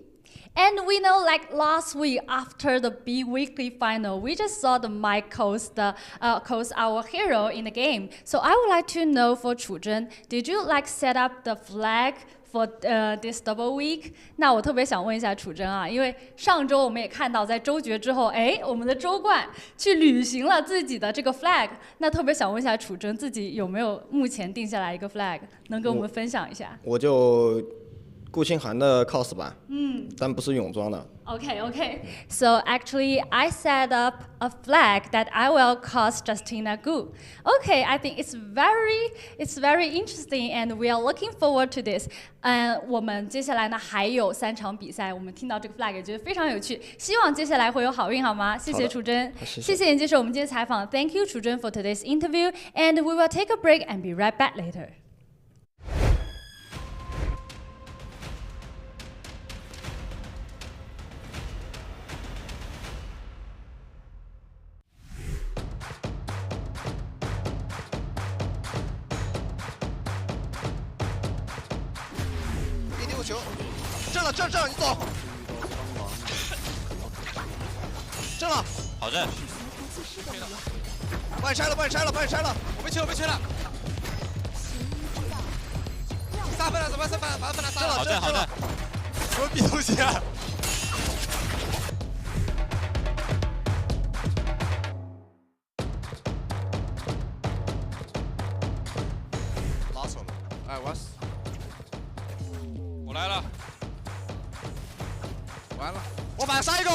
And we know, like last week after the BIWEEK2 final, we just saw the Mike coast our hero in the game. So I would like to know for Chu Zhen, did you like set up the flag for this double week？ 那我特别想问一下楚真啊，因为上周我们也看到，在周决之后，哎，我们的周冠去履行了自己的这个 flag。那特别想问一下楚真，自己有没有目前定下来一个 flag， 能跟我们分享一下？我就顾清寒的 cos 版，但不是泳装的。Okay. So actually, I set up a flag that I will cos Justina Gu. Okay, I think it's very interesting, and we are looking forward to this. 我们接下来呢还有3场比赛，我们听到这个 flag 也觉得非常有趣，希望接下来会有好运，好吗？谢谢楚真，谢谢你接受我们今天采访。Thank you, 楚真 for today's interview, and we will take a break and be right back later. B95球，正了，你走。正了，好正。帮你拆了。我被吹了。3分了，怎么3分？反分了3了。好正。什么 B97 啊？拉手了，哎，我来了。完了，我反杀一个。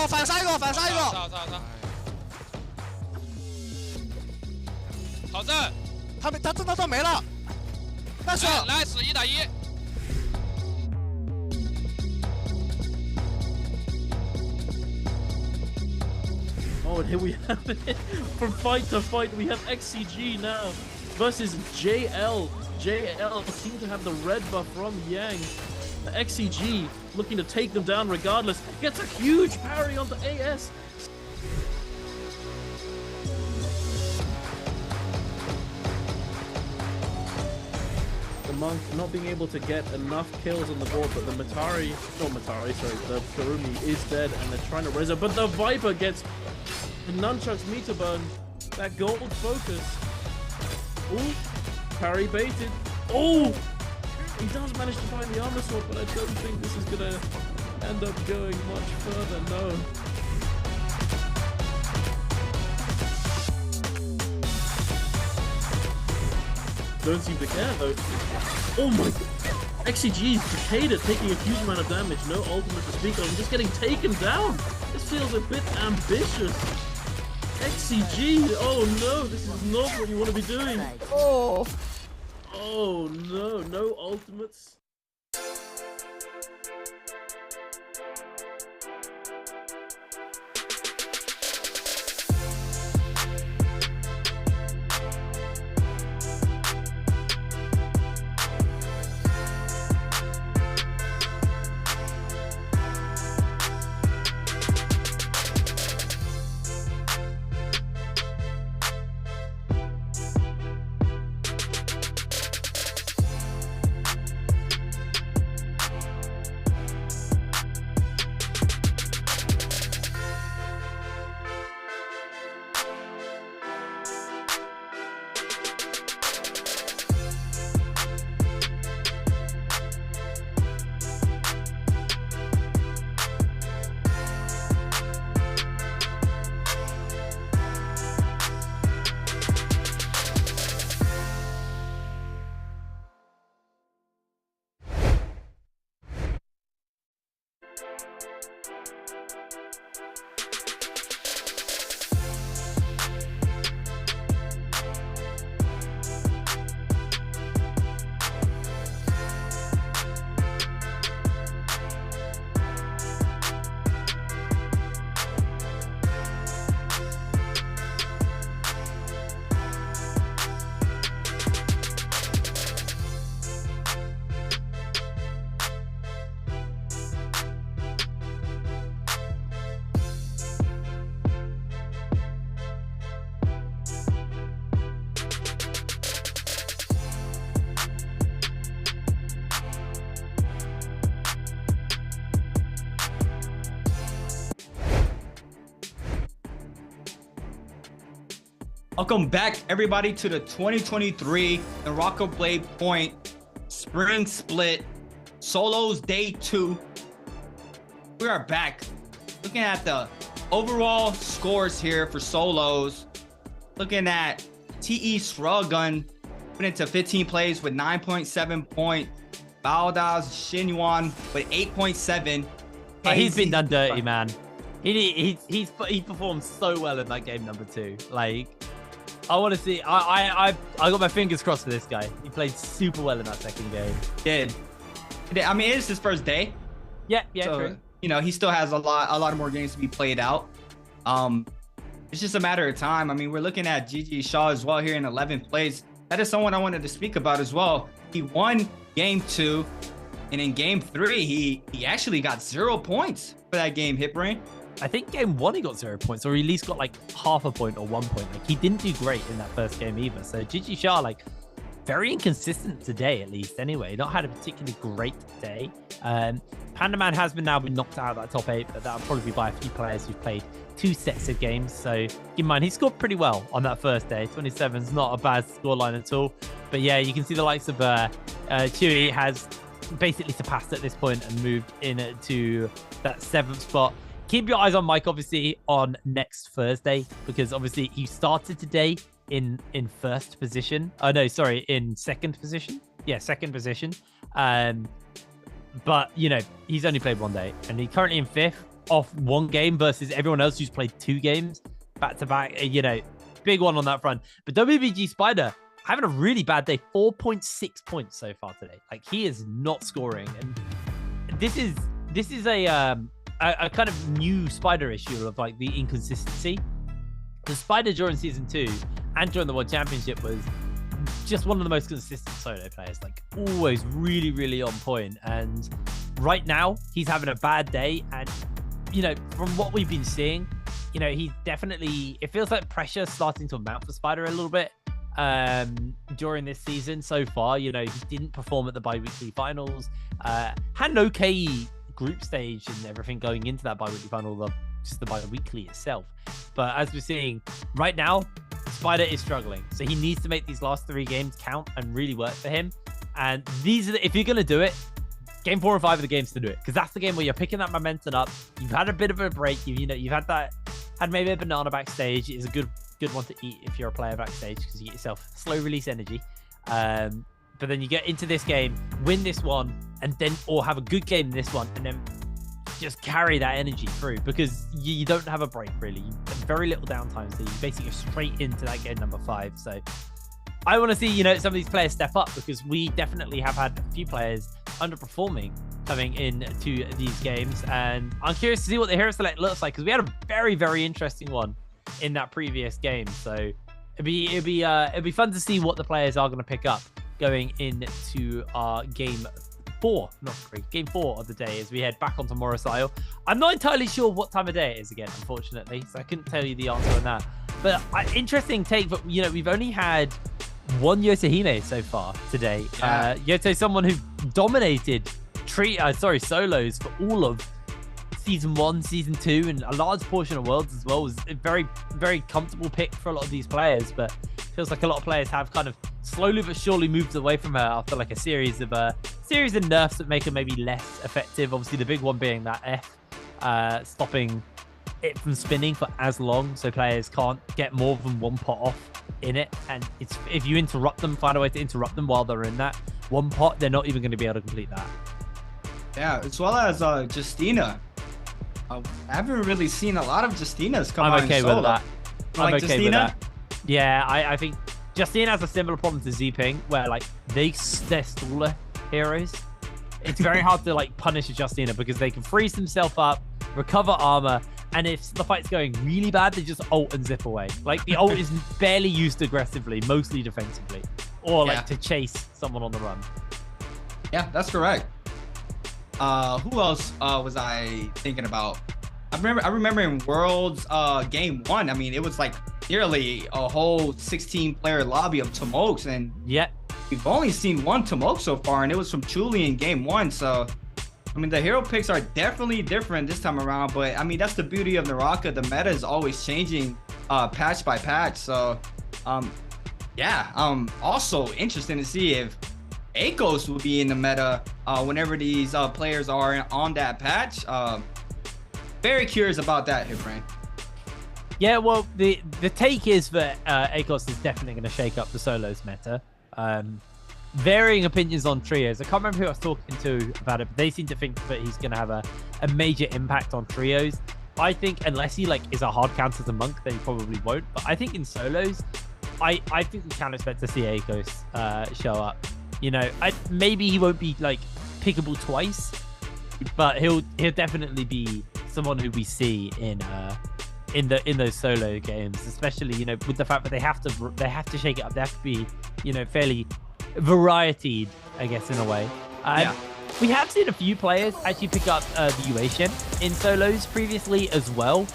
好正，他正到没了，但是来1打1。Oh, and here we have it. From fight to fight, we have XCG now versus JL. JL seem to have the red buff from Yang. The XCG looking to take them down regardless. Gets a huge parry on the AS. The Monk not being able to get enough kills on the board, but the the Kurumi is dead and they're trying to res her. But the Viper gets the Nunchuck's meter burn. That gold focus. Ooh, parry baited. Oh! He does manage to find the armor sword, but I don't think this is gonna end up going much further, no. Don't seem to care though. Oh my god. XCG is Takeda taking a huge amount of damage, no ultimate to speak of, just getting taken down. This feels a bit ambitious. XCG, oh no, this is not what you want to be doing. Oh no, no ultimates. Welcome back, everybody, to the 2023 NARAKA BLADEPOINT Spring Split Solos Day 2. We are back looking at the overall scores here for solos. Looking at TE Shruggun went into 15 plays with 9.7 points. Baldas Xinyuan with 8.7. He's been done dirty, man. He performed so well in that game number 2. Like, I want to see. I got my fingers crossed for this guy. He played super well in that second game. Did. I mean, it's his first day. Yeah, so, true. You know, he still has a lot more games to be played out. It's just a matter of time. I mean, we're looking at GG Shaw as well here in 11th place. That is someone I wanted to speak about as well. He won game 2, and in game 3, he actually got 0 points for that game. Hipbrain. I think game 1 he got 0 points, or at least got like half a point or 1 point. Like, he didn't do great in that first game either. So GG Shah, like, very inconsistent today, at least. Anyway, not had a particularly great day. Panda Man has now been knocked out of that top 8, but that'll probably be by a few players who've played 2 sets of games. So keep in mind, he scored pretty well on that first day. 27 is not a bad scoreline at all. But yeah, you can see the likes of Chewy has basically surpassed at this point and moved into that 7th spot. Keep your eyes on Mike, obviously, on next Thursday, because obviously he started today in first position. Oh, no, sorry, in second position. Yeah, second position. But, you know, he's only played 1 day, and he's currently in 5th off 1 game versus everyone else who's played 2 games back-to-back. You know, big one on that front. But WBG Spider having a really bad day, 4.6 points so far today. Like, he is not scoring, and this is a kind of new Spider issue of like the inconsistency. The Spider during season 2 and during the World Championship was just one of the most consistent solo players, like always really, really on point. And right now he's having a bad day. And, you know, from what we've been seeing, you know, he's definitely, it feels like pressure starting to mount for Spider a little bit during this season so far. You know, he didn't perform at the bi-weekly finals, had an okay group stage and everything going into that bi-weekly final, just the bi-weekly itself. But as we're seeing right now, Spider is struggling, so he needs to make these last 3 games count and really work for him. And these are if you're going to do it, game 4 and 5 are the games to do it, because that's the game where you're picking that momentum up. You've had a bit of a break, you've had maybe a banana backstage. It's a good one to eat if you're a player backstage, because you get yourself slow release energy. But then you get into this game, win this one, and then, or have a good game in this one, and then just carry that energy through, because you don't have a break really. You have very little downtime, so you basically go straight into that game number 5. So I want to see, you know, some of these players step up, because we definitely have had a few players underperforming coming into these games, and I'm curious to see what the hero select looks like, because we had a very, very interesting one in that previous game. So it'd be fun to see what the players are going to pick up going into our game 4 of the day, as we head back onto Morris Isle. I'm not entirely sure what time of day it is again, unfortunately, so I couldn't tell you the answer on that. But interesting take, but you know, we've only had 1 Yotohime so far today. Yeah. Yoto, someone who dominated solos for all of season 1, season 2, and a large portion of Worlds as well. Was a very, very comfortable pick for a lot of these players, but feels like a lot of players have kind of slowly but surely moved away from her after like a series of nerfs that make her maybe less effective. Obviously, the big one being that F, stopping it from spinning for as long, so players can't get more than 1 pot off in it. And it's, if you interrupt them, find a way to interrupt them while they're in that 1 pot, they're not even going to be able to complete that. Yeah, as well as Justina. I haven't really seen a lot of Justinas come out in solo. With that. I'm like okay Justina? with that. Yeah, I think Justina has a similar problem to Z-Ping, where like they're staller heroes. It's very hard to like punish a Justina, because they can freeze themselves up, recover armor, and if the fight's going really bad, they just ult and zip away. Like the ult is barely used aggressively, mostly defensively, or like to chase someone on the run. Yeah, that's correct. Who else was I thinking about? I remember in Worlds game 1, I mean, it was like nearly a whole 16-player lobby of Tomokes, and we've only seen 1 Tomoke so far, and it was from Chuli in game 1. So I mean, the hero picks are definitely different this time around, but I mean, that's the beauty of NARAKA. The meta is always changing patch by patch, so Yeah. Also interesting to see if Akos will be in the meta whenever these players are on that patch. Very curious about that, Hipbrain. Yeah, well, the take is that Akos is definitely going to shake up the solos meta. Varying opinions on trios. I can't remember who I was talking to about it, but they seem to think that he's going to have a major impact on trios. I think unless he is a hard counter as a monk, then he probably won't. But I think in solos, I think we can expect to see Akos show up. You know, maybe he won't be pickable twice, but he'll definitely be someone who we see in those solo games, especially with the fact that they have to shake it up. They have to be fairly varietied, I guess, in a way. We have seen a few players actually pick up the Yuetian in solos previously as well,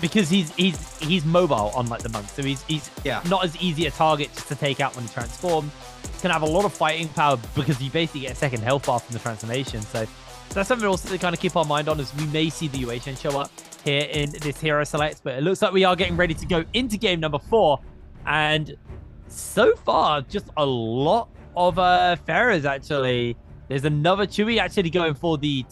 because he's mobile unlike the monk, so he's not as easy a target just to take out when he transforms. Can have a lot of fighting power because you basically get a second health bar from the transformation. So that's something also to kind of keep our mind on, as we may see the Yuetian show up here in this hero select. But it looks like we are getting ready to go into game number 4, and so far just a lot of Pharaohs actually. There's another Chewy actually going for the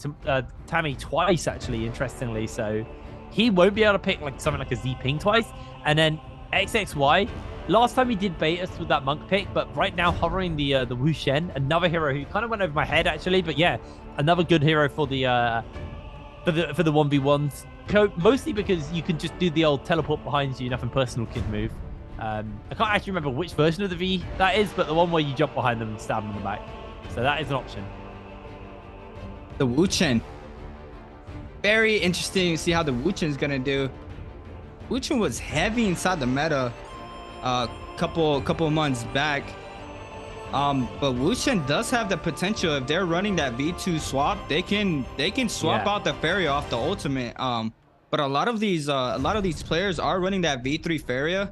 Tammy twice, actually, interestingly. So he won't be able to pick something like a Z Ping twice. And then XXY, last time he did bait us with that monk pick, but right now hovering the Wu Shen, another hero who kind of went over my head actually. But yeah, another good hero for the 1v1s. Mostly because you can just do the old teleport behind you, nothing personal kid move. I can't actually remember which version of the V that is, but the one where you jump behind them and stab them in the back. So that is an option. The Wu Chen. Very interesting to see how the Wu Chen is going to do. Wu Chen was heavy inside the meta a couple months back. But Wu Chen does have the potential. If they're running that V2 swap, they can swap out the Faria off the ultimate. But a lot of these players are running that V3 Faria.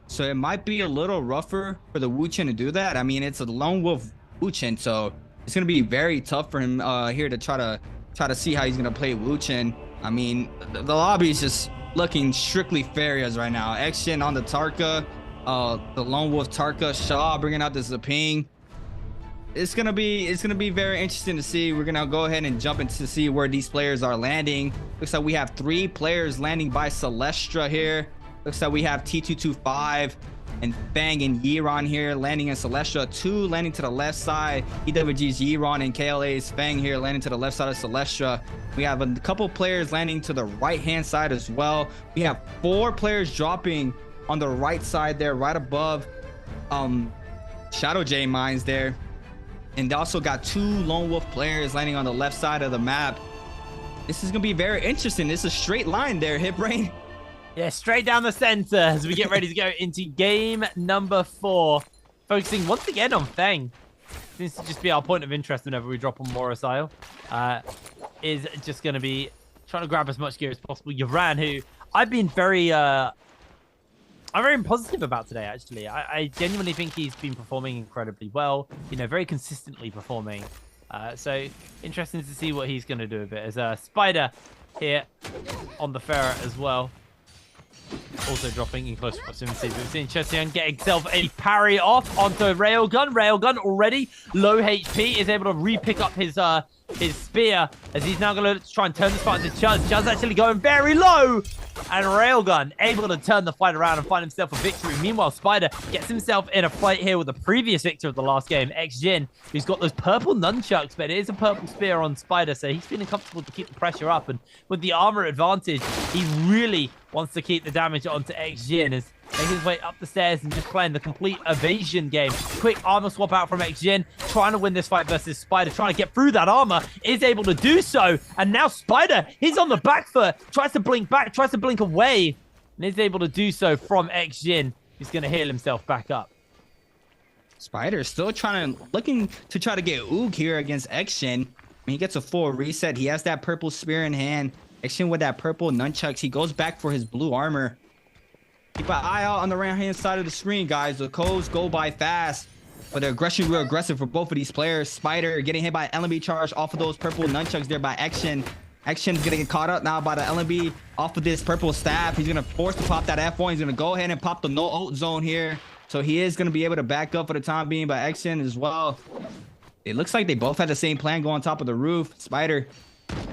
So it might be a little rougher for the Wu Chen to do that. I mean, it's a lone wolf Wu Chen, so it's gonna be very tough for him here to try to see how he's gonna play Wu Chen. I mean, the lobby is just looking strictly Farias right now. Action on the Tarka, the lone wolf Tarka, Shaw bringing out the Zaping. It's gonna be very interesting to see. We're gonna go ahead and jump in to see where these players are landing. Looks like we have 3 players landing by Celestra here. Looks like we have T225 and Fang and Yiron here landing in Celestra. 2 landing to the left side. EWG's Yiron and KLA's Fang here landing to the left side of Celestra. We have a couple players landing to the right-hand side as well. We have 4 players dropping on the right side there, right above Shadow J mines there. And they also got 2 Lone Wolf players landing on the left side of the map. This is going to be very interesting. It's a straight line there, Hipbrain. Yeah, straight down the center as we get ready to go into game number 4. Focusing once again on Feng. Seems to just be our point of interest whenever we drop on Morosile. Is just going to be trying to grab as much gear as possible. Yoran, who I've been very positive about today, actually. I genuinely think he's been performing incredibly well. Very consistently performing. So interesting to see what he's going to do with it. As Spider here on the ferret as well. Also dropping in close proximity. We've seen Chesian get himself a parry off onto Railgun. Railgun already low HP, is able to re-pick up his spear as he's now going to try and turn this fight into Chuz. Chuz actually going very low, and Railgun able to turn the fight around and find himself a victory. Meanwhile, Spider gets himself in a fight here with the previous victor of the last game, X-Jin, who's got those purple nunchucks, but it is a purple spear on Spider, so he's feeling comfortable to keep the pressure up. And with the armor advantage, he really wants to keep the damage onto X-Jin as making his way up the stairs and just playing the complete evasion game. Quick armor swap out from X-Jin, trying to win this fight versus Spider, trying to get through that armor, is able to do so. And now Spider, he's on the back foot, tries to blink back, tries to blink away, and is able to do so from X-Jin. He's going to heal himself back up. Spider still looking to try to get Oog here against X-Jin. When he gets a full reset, he has that purple spear in hand. X-Jin with that purple nunchucks, he goes back for his blue armor. Keep an eye out on the right-hand side of the screen, guys. The codes go by fast, but the aggression real aggressive for both of these players. Spider getting hit by LMB charge off of those purple nunchucks there by X-Jin. Action's gonna get caught up now by the LNB off of this purple staff. He's gonna force to pop that F1. He's gonna go ahead and pop the no ult zone here. So he is gonna be able to back up for the time being, but Action as well. It looks like they both had the same plan, go on top of the roof. Spider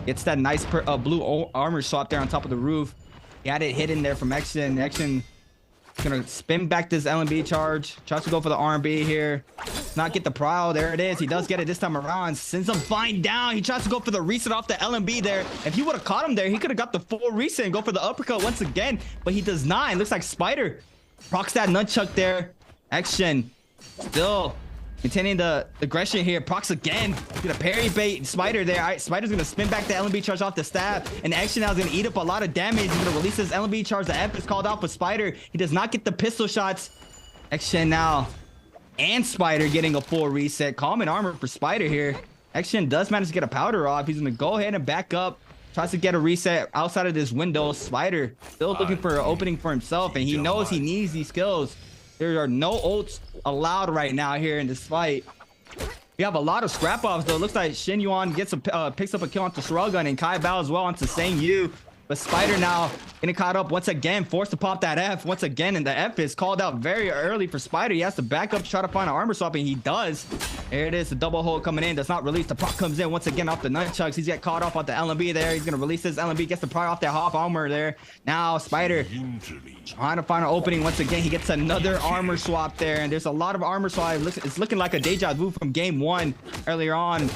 gets that nice blue armor swap there on top of the roof. He had it hidden there from Action. Action gonna spin back this LNB charge. Tries to go for the R&B here. Not get the prowl. There it is. He does get it this time around. Sends him flying down. He tries to go for the reset off the LNB there. If he would have caught him there, he could have got the full reset and go for the uppercut once again. But he does not. It looks like Spider procs that nunchuck there. Action still maintaining the aggression here. Procs again. Gonna parry bait Spider there. All right, Spider's gonna spin back the LNB charge off the staff. And Action now is gonna eat up a lot of damage. He's gonna release his LNB charge. The F is called out for Spider. He does not get the pistol shots. Action now and Spider getting a full reset. Common armor for Spider here. Action does manage to get a powder off. He's gonna go ahead and back up. Tries to get a reset outside of this window. Spider still looking for an opening for himself. And he knows he needs these kills. There are no ults allowed right now here in this fight. We have a lot of scrap offs though. It looks like Shin Yuan gets picks up a kill onto Shrugun and Kai Bao as well onto Sang Yu. But Spider now getting caught up once again, forced to pop that F once again, and the F is called out very early for Spider. He has to back up to try to find an armor swap, and he does. There it is, the double hold coming in, does not release. The proc comes in once again off the nunchucks. He's got caught off at the LNB there. He's gonna release his LNB, gets the pry off that half armor there. Now Spider trying to find an opening once again. He gets another armor swap there, and there's a lot of armor swap. It's looking like a deja vu from game 1 earlier on.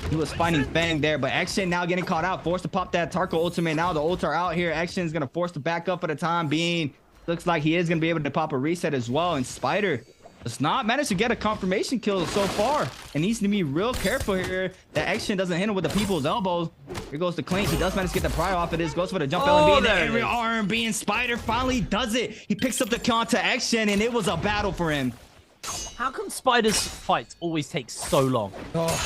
He was finding Fang there, but Action now getting caught out, forced to pop that Tarko ultimate. Now the ults are out here. Action is gonna force to back up for the time being. Looks like he is gonna be able to pop a reset as well, and Spider does not manage to get a confirmation kill so far, and needs to be real careful here that Action doesn't hit him with the people's elbows. Here goes the clink. He does manage to get the pry off of this. Goes for the jump LNB, and the area R&B, and Spider finally does it. He picks up the count to Action, and it was a battle for him. How come Spider's fights always take so long?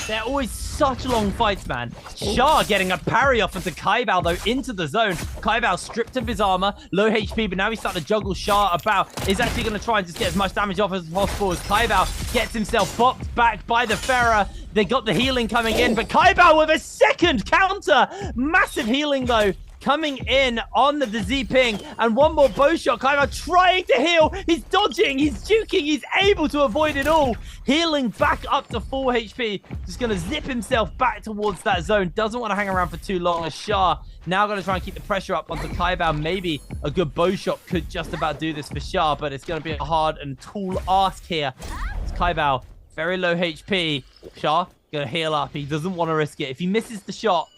They're always such long fights, man. Shah getting a parry off into Kai Bao, though, into the zone. Kai Bao stripped of his armor, low HP, but now he's starting to juggle Shah about. He's actually going to try and just get as much damage off as possible as Kai Bao gets himself bopped back by the Pharah. They got the healing coming in, but Kai Bao with a second counter. Massive healing, though, coming in on the Z ping, and one more bow shot. Kai Bao trying to heal. He's dodging, he's juking, he's able to avoid it all. Healing back up to full HP. Just gonna zip himself back towards that zone. Doesn't want to hang around for too long as Shah now gonna try and keep the pressure up onto Kai Bao. Maybe a good bow shot could just about do this for Shah, but it's gonna be a hard and tall ask here. It's Kai Bao, very low HP. Shah gonna heal up. He doesn't want to risk it. If he misses the shot,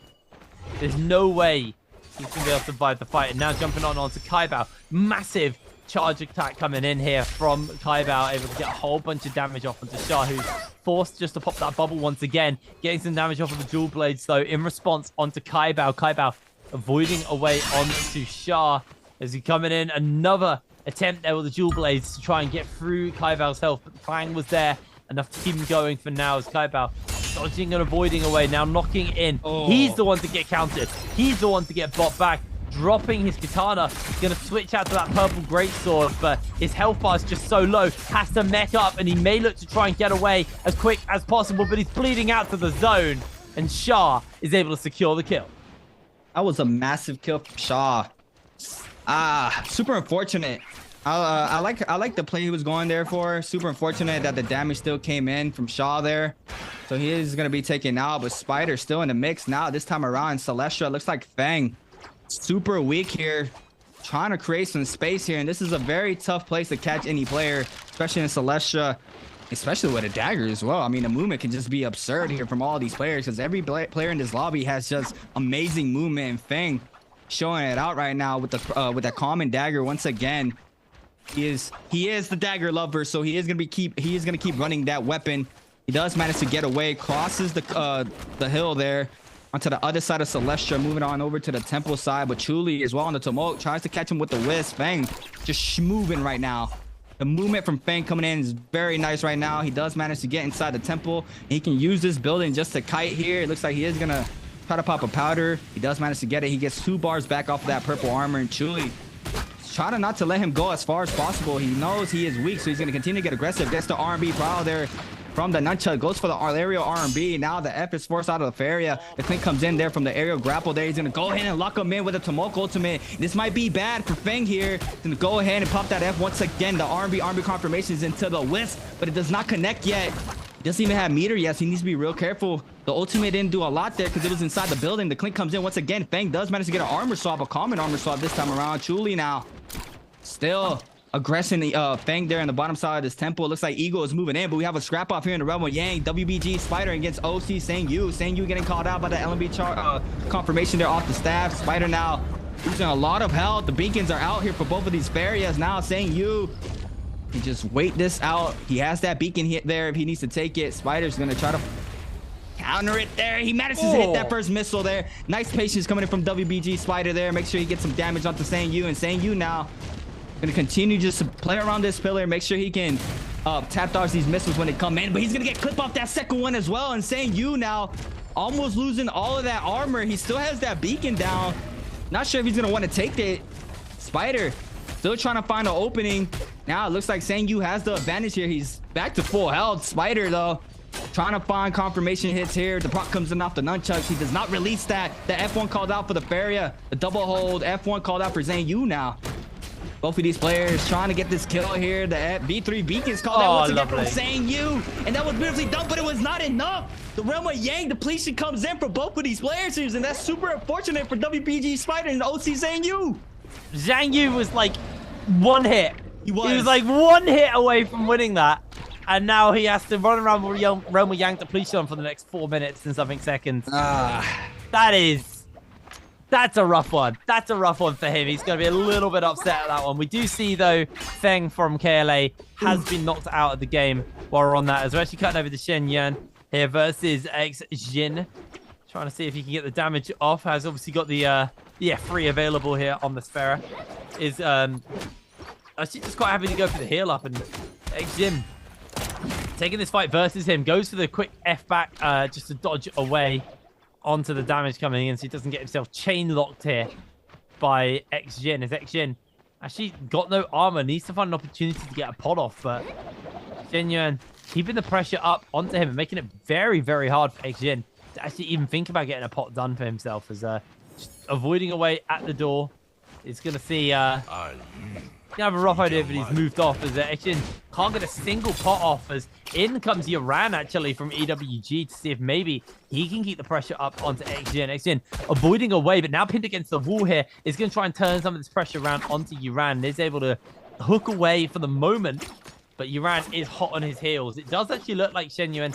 there's no way he's going to be able to survive the fight. And now jumping onto Kai Bao. Massive charge attack coming in here from Kai Bao. Able to get a whole bunch of damage off onto Shah, who's forced just to pop that bubble once again. Getting some damage off of the dual blades, though, in response onto Kai Bao. Kai Bao avoiding away onto Shah. As he coming in, another attempt there with the dual blades to try and get through Kai Bao's health. But the Fang was there enough to keep him going for now as Kai Bao dodging and avoiding away, now knocking in. He's the one to get countered. He's the one to get bought back, dropping his katana. He's going to switch out to that purple greatsword, but his health bar is just so low. Has to mech up, and he may look to try and get away as quick as possible, but he's bleeding out to the zone, and Shah is able to secure the kill. That was a massive kill from Shah. Super unfortunate. I like the play he was going there for. Super unfortunate that the damage still came in from Shah there. So he is going to be taken out, but Spider still in the mix now. This time around, Celestia looks like Fang. Super weak here. Trying to create some space here. And this is a very tough place to catch any player, especially in Celestia, especially with a dagger as well. I mean, the movement can just be absurd here from all these players because every player in this lobby has just amazing movement. And Fang showing it out right now with that common dagger once again. He is the dagger lover, so he is gonna keep running that weapon. He does manage to get away, crosses the hill there onto the other side of Celestia, moving on over to the temple side. But Chuli as well on the tumult tries to catch him with the whisk. Fang just moving right now. The movement from Fang coming in is very nice right now. He does manage to get inside the temple, and he can use this building just to kite here. It looks like he is gonna try to pop a powder. He does manage to get it. He gets 2 bars back off of that purple armor, and Chuli trying not to let him go as far as possible. He knows he is weak, so he's going to continue to get aggressive. Gets the R&B prowl there. from the nunchuck. Goes for the aerial R&B. Now the F is forced out of the area. The Clint comes in there from the aerial grapple there. He's going to go ahead and lock him in with a Tomoko ultimate. This might be bad for Feng here. He's going to go ahead and pop that F once again. The R&B confirmation is into the wisp, but it does not connect yet. He doesn't even have meter yet, so he needs to be real careful. The ultimate didn't do a lot there because it was inside the building. The Clint comes in once again. Feng does manage to get an armor swap, a common armor swap this time around. Chuli now still aggressing the Feng there on the bottom side of this temple. It looks like Eagle is moving in, but we have a scrap off here in the Rebel Yang. WBG Spider against OC Sang Yu. Sang Yu getting called out by the LMB confirmation there off the staff. Spider now losing a lot of health. The beacons are out here for both of these Farias. Now Sang Yu can just wait this out. He has that beacon hit there if he needs to take it. Spider's gonna try to counter it there. He manages to hit that first missile there. Nice patience coming in from WBG Spider there. Make sure he gets some damage onto Sang Yu, and Sang Yu now gonna continue just to play around this pillar, make sure he can tap dodge these missiles when they come in, but he's gonna get clipped off that second one as well. And Sang Yu now almost losing all of that armor. He still has that beacon down. Not sure if he's gonna want to take it. Spider still trying to find an opening. Now it looks like Sang Yu has the advantage here. He's back to full health. Spider though trying to find confirmation hits here. The proc comes in off the nunchucks. He does not release that. The F1 called out for the Faria. The double hold F1 called out for Sang Yu now. Both of these players trying to get this kill here. The V3 beacons called out once again from Sang Yu. And that was beautifully done, but it was not enough. The Realm of Yang depletion comes in for both of these players here, and that's super unfortunate for WBG Spider and OC Sang Yu. Sang Yu was like one hit. He was like one hit away from winning that. And now he has to run around with Realm of Yang depletion for the next 4 minutes and something seconds. That's a rough one. That's a rough one for him. He's going to be a little bit upset at that one. We do see, though, Feng from KLA has been knocked out of the game while we're on that. As we're actually cutting over to Shen Yuan here versus X Jin. Trying to see if he can get the damage off. Has obviously got the free available here on the Sphera. Is actually just quite happy to go for the heal up. And X Jin taking this fight versus him. Goes for the quick F back just to dodge away onto the damage coming in, so he doesn't get himself chain locked here by X Jin. As X Jin actually got no armor, needs to find an opportunity to get a pot off, but Shen Yuan keeping the pressure up onto him and making it very, very hard for X Jin to actually even think about getting a pot done for himself. As just avoiding away at the door. He's gonna see you have a rough idea, but he's moved off as X Jin can't get a single pot off. As in comes Yaran actually from EWG to see if maybe he can keep the pressure up onto X Jin. X Jin avoiding away, but now pinned against the wall here is going to try and turn some of this pressure around onto Yaran. Is able to hook away for the moment, but Yaran is hot on his heels. It does actually look like Shen Yuan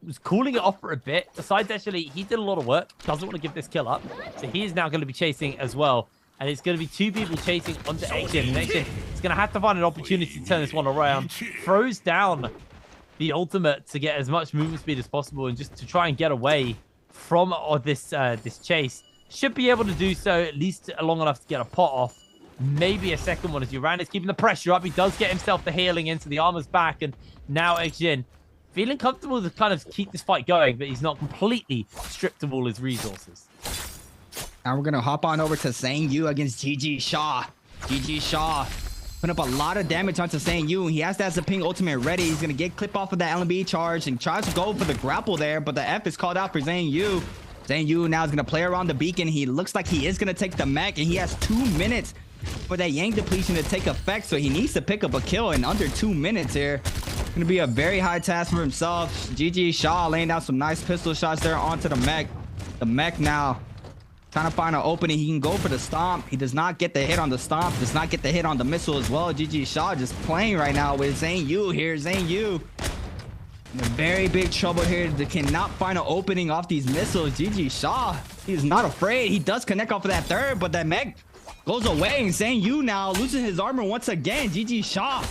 was calling it off for a bit. Besides, actually, he did a lot of work. Doesn't want to give this kill up, so he is now going to be chasing as well. And it's going to be two people chasing onto X Jin. And X Jin is going to have to find an opportunity to turn this one around. Throws down the ultimate to get as much movement speed as possible and just to try and get away from this chase. Should be able to do so at least long enough to get a pot off. Maybe a second one as Uran is keeping the pressure up. He does get himself the healing into the armor's back. And now X Jin feeling comfortable to kind of keep this fight going, but he's not completely stripped of all his resources. Now we're going to hop on over to Sang Yu against GG Shaw. GG Shaw putting up a lot of damage onto Sang Yu. He has that Zaping ultimate ready. He's going to get clip off of that LMB charge and tries to go for the grapple there, but the F is called out for Sang Yu. Sang Yu now is going to play around the beacon. He looks like he is going to take the mech, and he has 2 minutes for that Yang depletion to take effect, so he needs to pick up a kill in under 2 minutes here. Going to be a very high task for himself. GG Shaw laying down some nice pistol shots there onto the mech. The mech now trying to find an opening. He can go for the stomp. He does not get the hit on the stomp. Does not get the hit on the missile as well. GG Shaw just playing right now with Sang Yu here. Sang Yu in a very big trouble here. They cannot find an opening off these missiles. GG Shaw, he's not afraid. He does connect off of that third, but that mech goes away. And Sang Yu now losing his armor once again. GG Shaw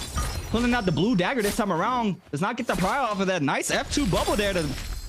pulling out the blue dagger this time around. Does not get the pry off of that nice F2 bubble there to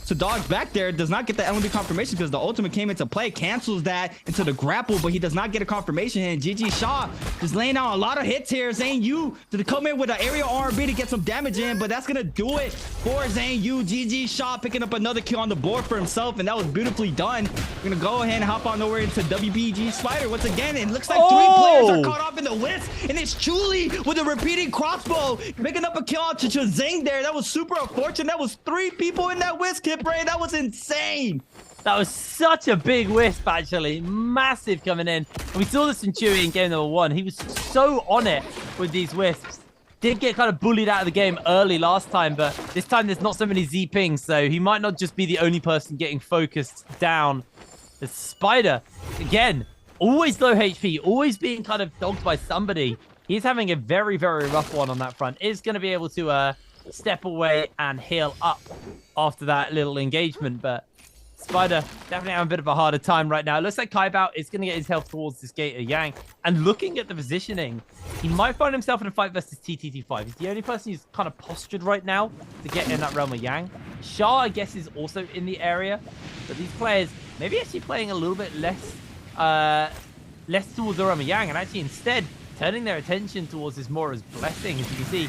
to dodge back there. Does not get the LMB confirmation because the ultimate came into play. Cancels that into the grapple, but he does not get a confirmation hit. GG Shaw just laying out a lot of hits here. Zane Yu to come in with an aerial R&B to get some damage in, but that's going to do it for Zane Yu. GG Shaw picking up another kill on the board for himself, and that was beautifully done. We're going to go ahead and hop on over into WBG Spider once again. It looks like 3 players are caught off in the wisp, and it's Chuli with a repeating crossbow picking up a kill on Zing there. That was super unfortunate. That was 3 people in that wisp, Kid Brain. That was insane. That was such a big wisp, actually. Massive coming in. And we saw this in Chewy in game number 1. He was so on it with these wisps. Did get kind of bullied out of the game early last time, but this time there's not so many Z pings, so he might not just be the only person getting focused down. The Spider, again, always low HP, always being kind of dogged by somebody. He's having a very, very rough one on that front. Is going to be able to step away and heal up after that little engagement, but Spider definitely having a bit of a harder time right now. It looks like Kaibao is going to get his health towards this gate of Yang. And looking at the positioning, he might find himself in a fight versus TTT5. He's the only person who's kind of postured right now to get in that realm of Yang. Shah, I guess, is also in the area. But these players maybe actually playing a little bit less towards the realm of Yang, and actually instead turning their attention towards this Mora's Blessing. As you can see,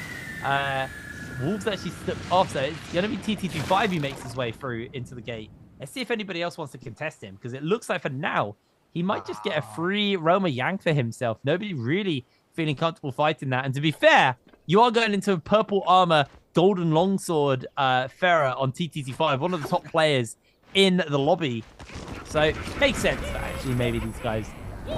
Wolves actually slipped off, so it's going to be TTT5 who makes his way through into the gate. Let's see if anybody else wants to contest him, because it looks like for now, he might just get a free Roma Yang for himself. Nobody really feeling comfortable fighting that. And to be fair, you are going into a purple armor, golden longsword Farah on TTT5, one of the top players in the lobby. So makes sense that actually maybe these guys,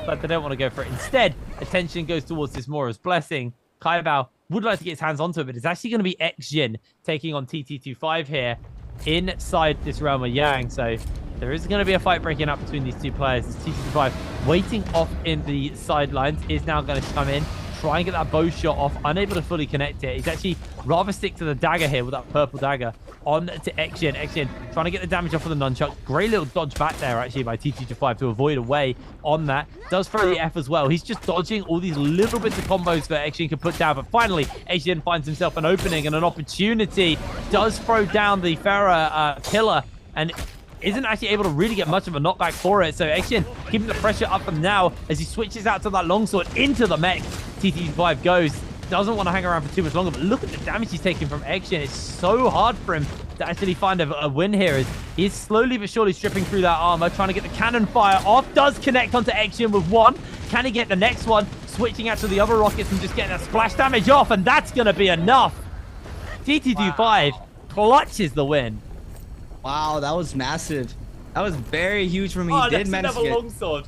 but they don't want to go for it. Instead, attention goes towards this Mora's Blessing. Kaibao would like to get his hands onto it, but it's actually going to be Xjin taking on TT25 here inside this realm of Yang. So there is going to be a fight breaking up between these two players. This TT25 waiting off in the sidelines is now going to come in, try and get that bow shot off, unable to fully connect it. He's actually rather stick to the dagger here with that purple dagger on to Xjin. Xjin trying to get the damage off of the nunchuck. Great little dodge back there actually by TT25 to avoid away on that. Does throw the F as well. He's just dodging all these little bits of combos that Xjin can put down, but finally Xjin finds himself an opening and an opportunity. Does throw down the Farah pillar and isn't actually able to really get much of a knockback for it. So Xjin keeping the pressure up from now as he switches out to that longsword into the mech. TT5 goes. Doesn't want to hang around for too much longer, but look at the damage he's taking from Xjin. It's so hard for him to actually find a win here as he's slowly but surely stripping through that armor, trying to get the cannon fire off. Does connect onto Xjin with one. Can he get the next one? Switching out to the other rockets and just getting that splash damage off, and that's going to be enough. TT25 clutches the win. Wow, that was massive. That was very huge for me. He did manage to get longsword.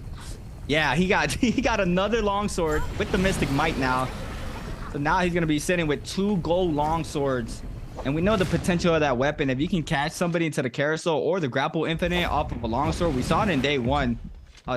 Yeah, he got another longsword with the Mystic Might now. So now he's gonna be sitting with 2 gold longswords. And we know the potential of that weapon. If you can catch somebody into the carousel or the grapple infinite off of a longsword, we saw it in day 1.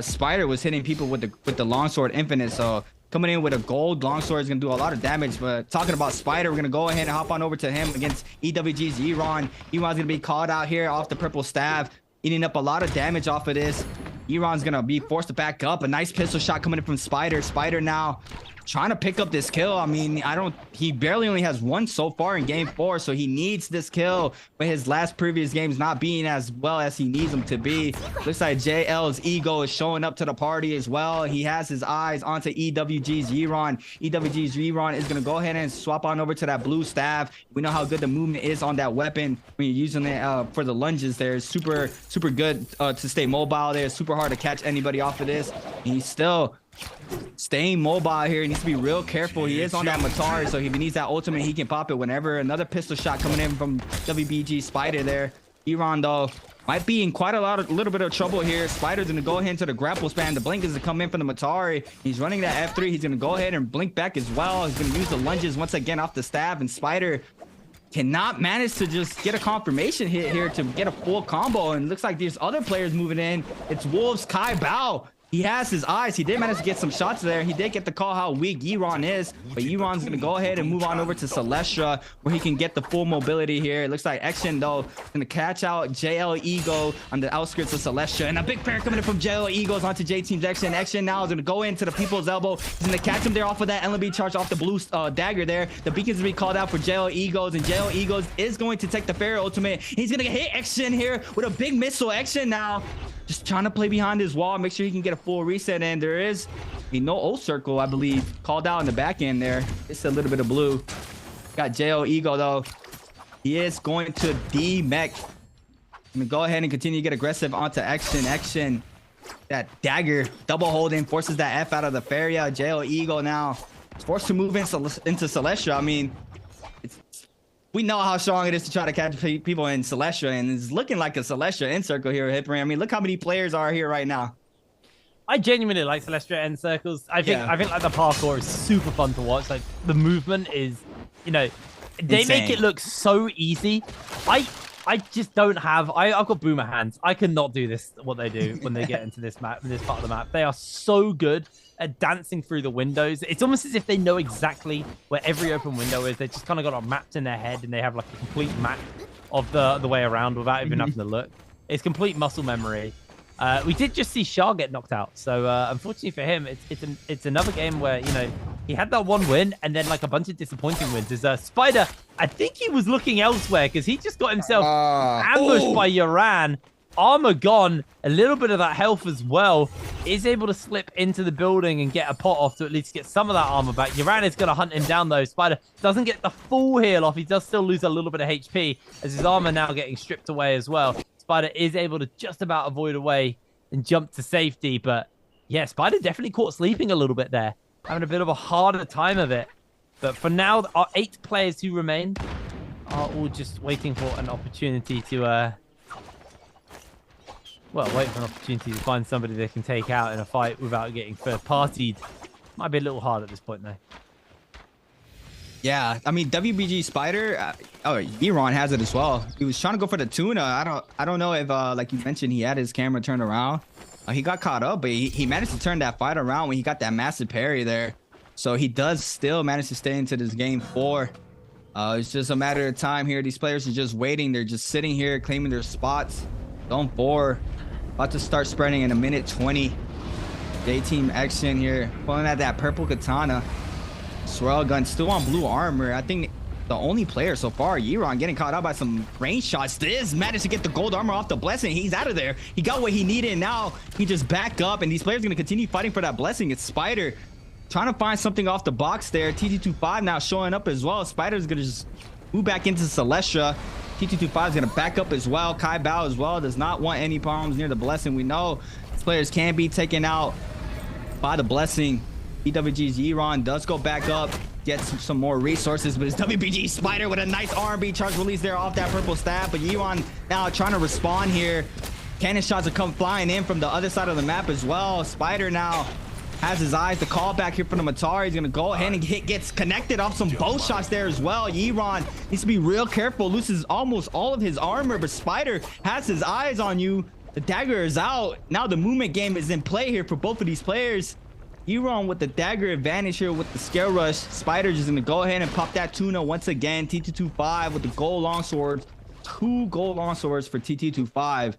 Spider was hitting people with the longsword infinite. So coming in with a gold longsword is gonna do a lot of damage. But talking about Spider, we're gonna go ahead and hop on over to him against EWG's Iran. Iran's gonna be called out here off the purple staff, eating up a lot of damage off of this. Iran's gonna be forced to back up. A nice pistol shot coming in from Spider. Spider now trying to pick up this kill. I mean, he barely only has 1 so far in game 4, so he needs this kill, but his last previous games not being as well as he needs them to be. Looks like JL's ego is showing up to the party as well. He has his eyes onto EWG's Yiron. EWG's Yiron is going to go ahead and swap on over to that blue staff. We know how good the movement is on that weapon when you're using it for the lunges there. It's super good to stay mobile there. It's super hard to catch anybody off of this. He's still staying mobile here. He needs to be real careful. He is on that Matari, so if he needs that ultimate, he can pop it whenever. Another pistol shot coming in from WBG Spider there. Iran, though, might be in quite a little bit of trouble here. Spider's going to go ahead into the grapple spam. The blink is to come in from the Matari. He's running that F3. He's going to go ahead and blink back as well. He's going to use the lunges once again off the stab, and Spider cannot manage to just get a confirmation hit here to get a full combo. And looks like there's other players moving in. It's Wolves Kaibao He has his eyes. He did manage to get some shots there. He did get the call how weak Yiron is, but Yiron's going to go ahead and move on over to Celestia where he can get the full mobility here. It looks like Action, though, going to catch out JL Ego on the outskirts of Celestia. And a big pair coming in from JL Egos onto J-Team's Action. Action now is going to go into the People's Elbow. He's going to catch him there off of that LB charge off the blue dagger there. The beacon's going to be called out for JL Egos, and JL Egos is going to take the Fair ultimate. He's going to hit Action here with a big missile. Action now just trying to play behind his wall, make sure he can get a full reset. And there is a no O circle, I believe, called out in the back end there. It's a little bit of blue. Got JL Ego, though. He is going to D-mech. I'm going to go ahead and continue to get aggressive onto Action. Action, that dagger, double holding, forces that F out of the Feria. JL Ego now is forced to move into Celestia. I mean, we know how strong it is to try to catch people in Celestia, and it's looking like a Celestia end circle here at Hipran. I mean, look how many players are here right now. I genuinely like Celestia end circles. I think like the parkour is super fun to watch. Like the movement is, you know, they make it look so easy. I just don't have. I've got boomer hands. I cannot do this. What they do when they get into this map, this part of the map, they are so good at dancing through the windows. It's almost as if they know exactly where every open window is. They just kind of got it mapped in their head, and they have like a complete map of the way around without even having to look. It's complete muscle memory. We did just see Shah get knocked out, so unfortunately for him, it's another game where, you know, he had that one win and then like a bunch of disappointing wins. Is Spider, I think he was looking elsewhere because he just got himself ambushed by Yaran. Armor gone, a little bit of that health as well. Is able to slip into the building and get a pot off to at least get some of that armor back. Yaran is going to hunt him down though. Spider doesn't get the full heal off. He does still lose a little bit of HP as his armor now getting stripped away as well. Spider is able to just about avoid away and jump to safety. But yeah, Spider definitely caught sleeping a little bit there. Having a bit of a harder time of it. But for now, our 8 players who remain are all just waiting for an opportunity to... wait for an opportunity to find somebody they can take out in a fight without getting third-partied. Might be a little hard at this point, though. Yeah, I mean, WBG Spider, Yiron has it as well. He was trying to go for the tuna. I don't know if, like you mentioned, he had his camera turned around. He got caught up, but he managed to turn that fight around when he got that massive parry there. So he does still manage to stay into this game 4. It's just a matter of time here. These players are just waiting. They're just sitting here, claiming their spots. Zone 4. About to start spreading in a minute 20. J-Team Action here. Pulling at that purple katana. Swirl gun still on blue armor. I think the only player so far, Yiron, getting caught up by some range shots. This managed to get the gold armor off the blessing. He's out of there. He got what he needed. Now he just back up, and these players are going to continue fighting for that blessing. It's Spider trying to find something off the box there. TT25 now showing up as well. Spider's going to just move back into Celestia. TT25 is going to back up as well. Kai Bao as well does not want any problems near the blessing. We know players can be taken out by the blessing. EWG's Yiron does go back up, gets some more resources, but it's WBG Spider with a nice R&B charge release there off that purple stab. But Yiron now trying to respond here. Cannon shots are come flying in from the other side of the map as well. Spider now has his eyes. The call back here from the Matari. He's going to go ahead and gets connected off some bow shots there as well. Yiron needs to be real careful. Loses almost all of his armor, but Spider has his eyes on you. The dagger is out. Now the movement game is in play here for both of these players. Yiron with the dagger advantage here with the scale rush. Spider just gonna go ahead and pop that tuna once again. TT25 with the gold longsword. 2 gold longswords for TT25.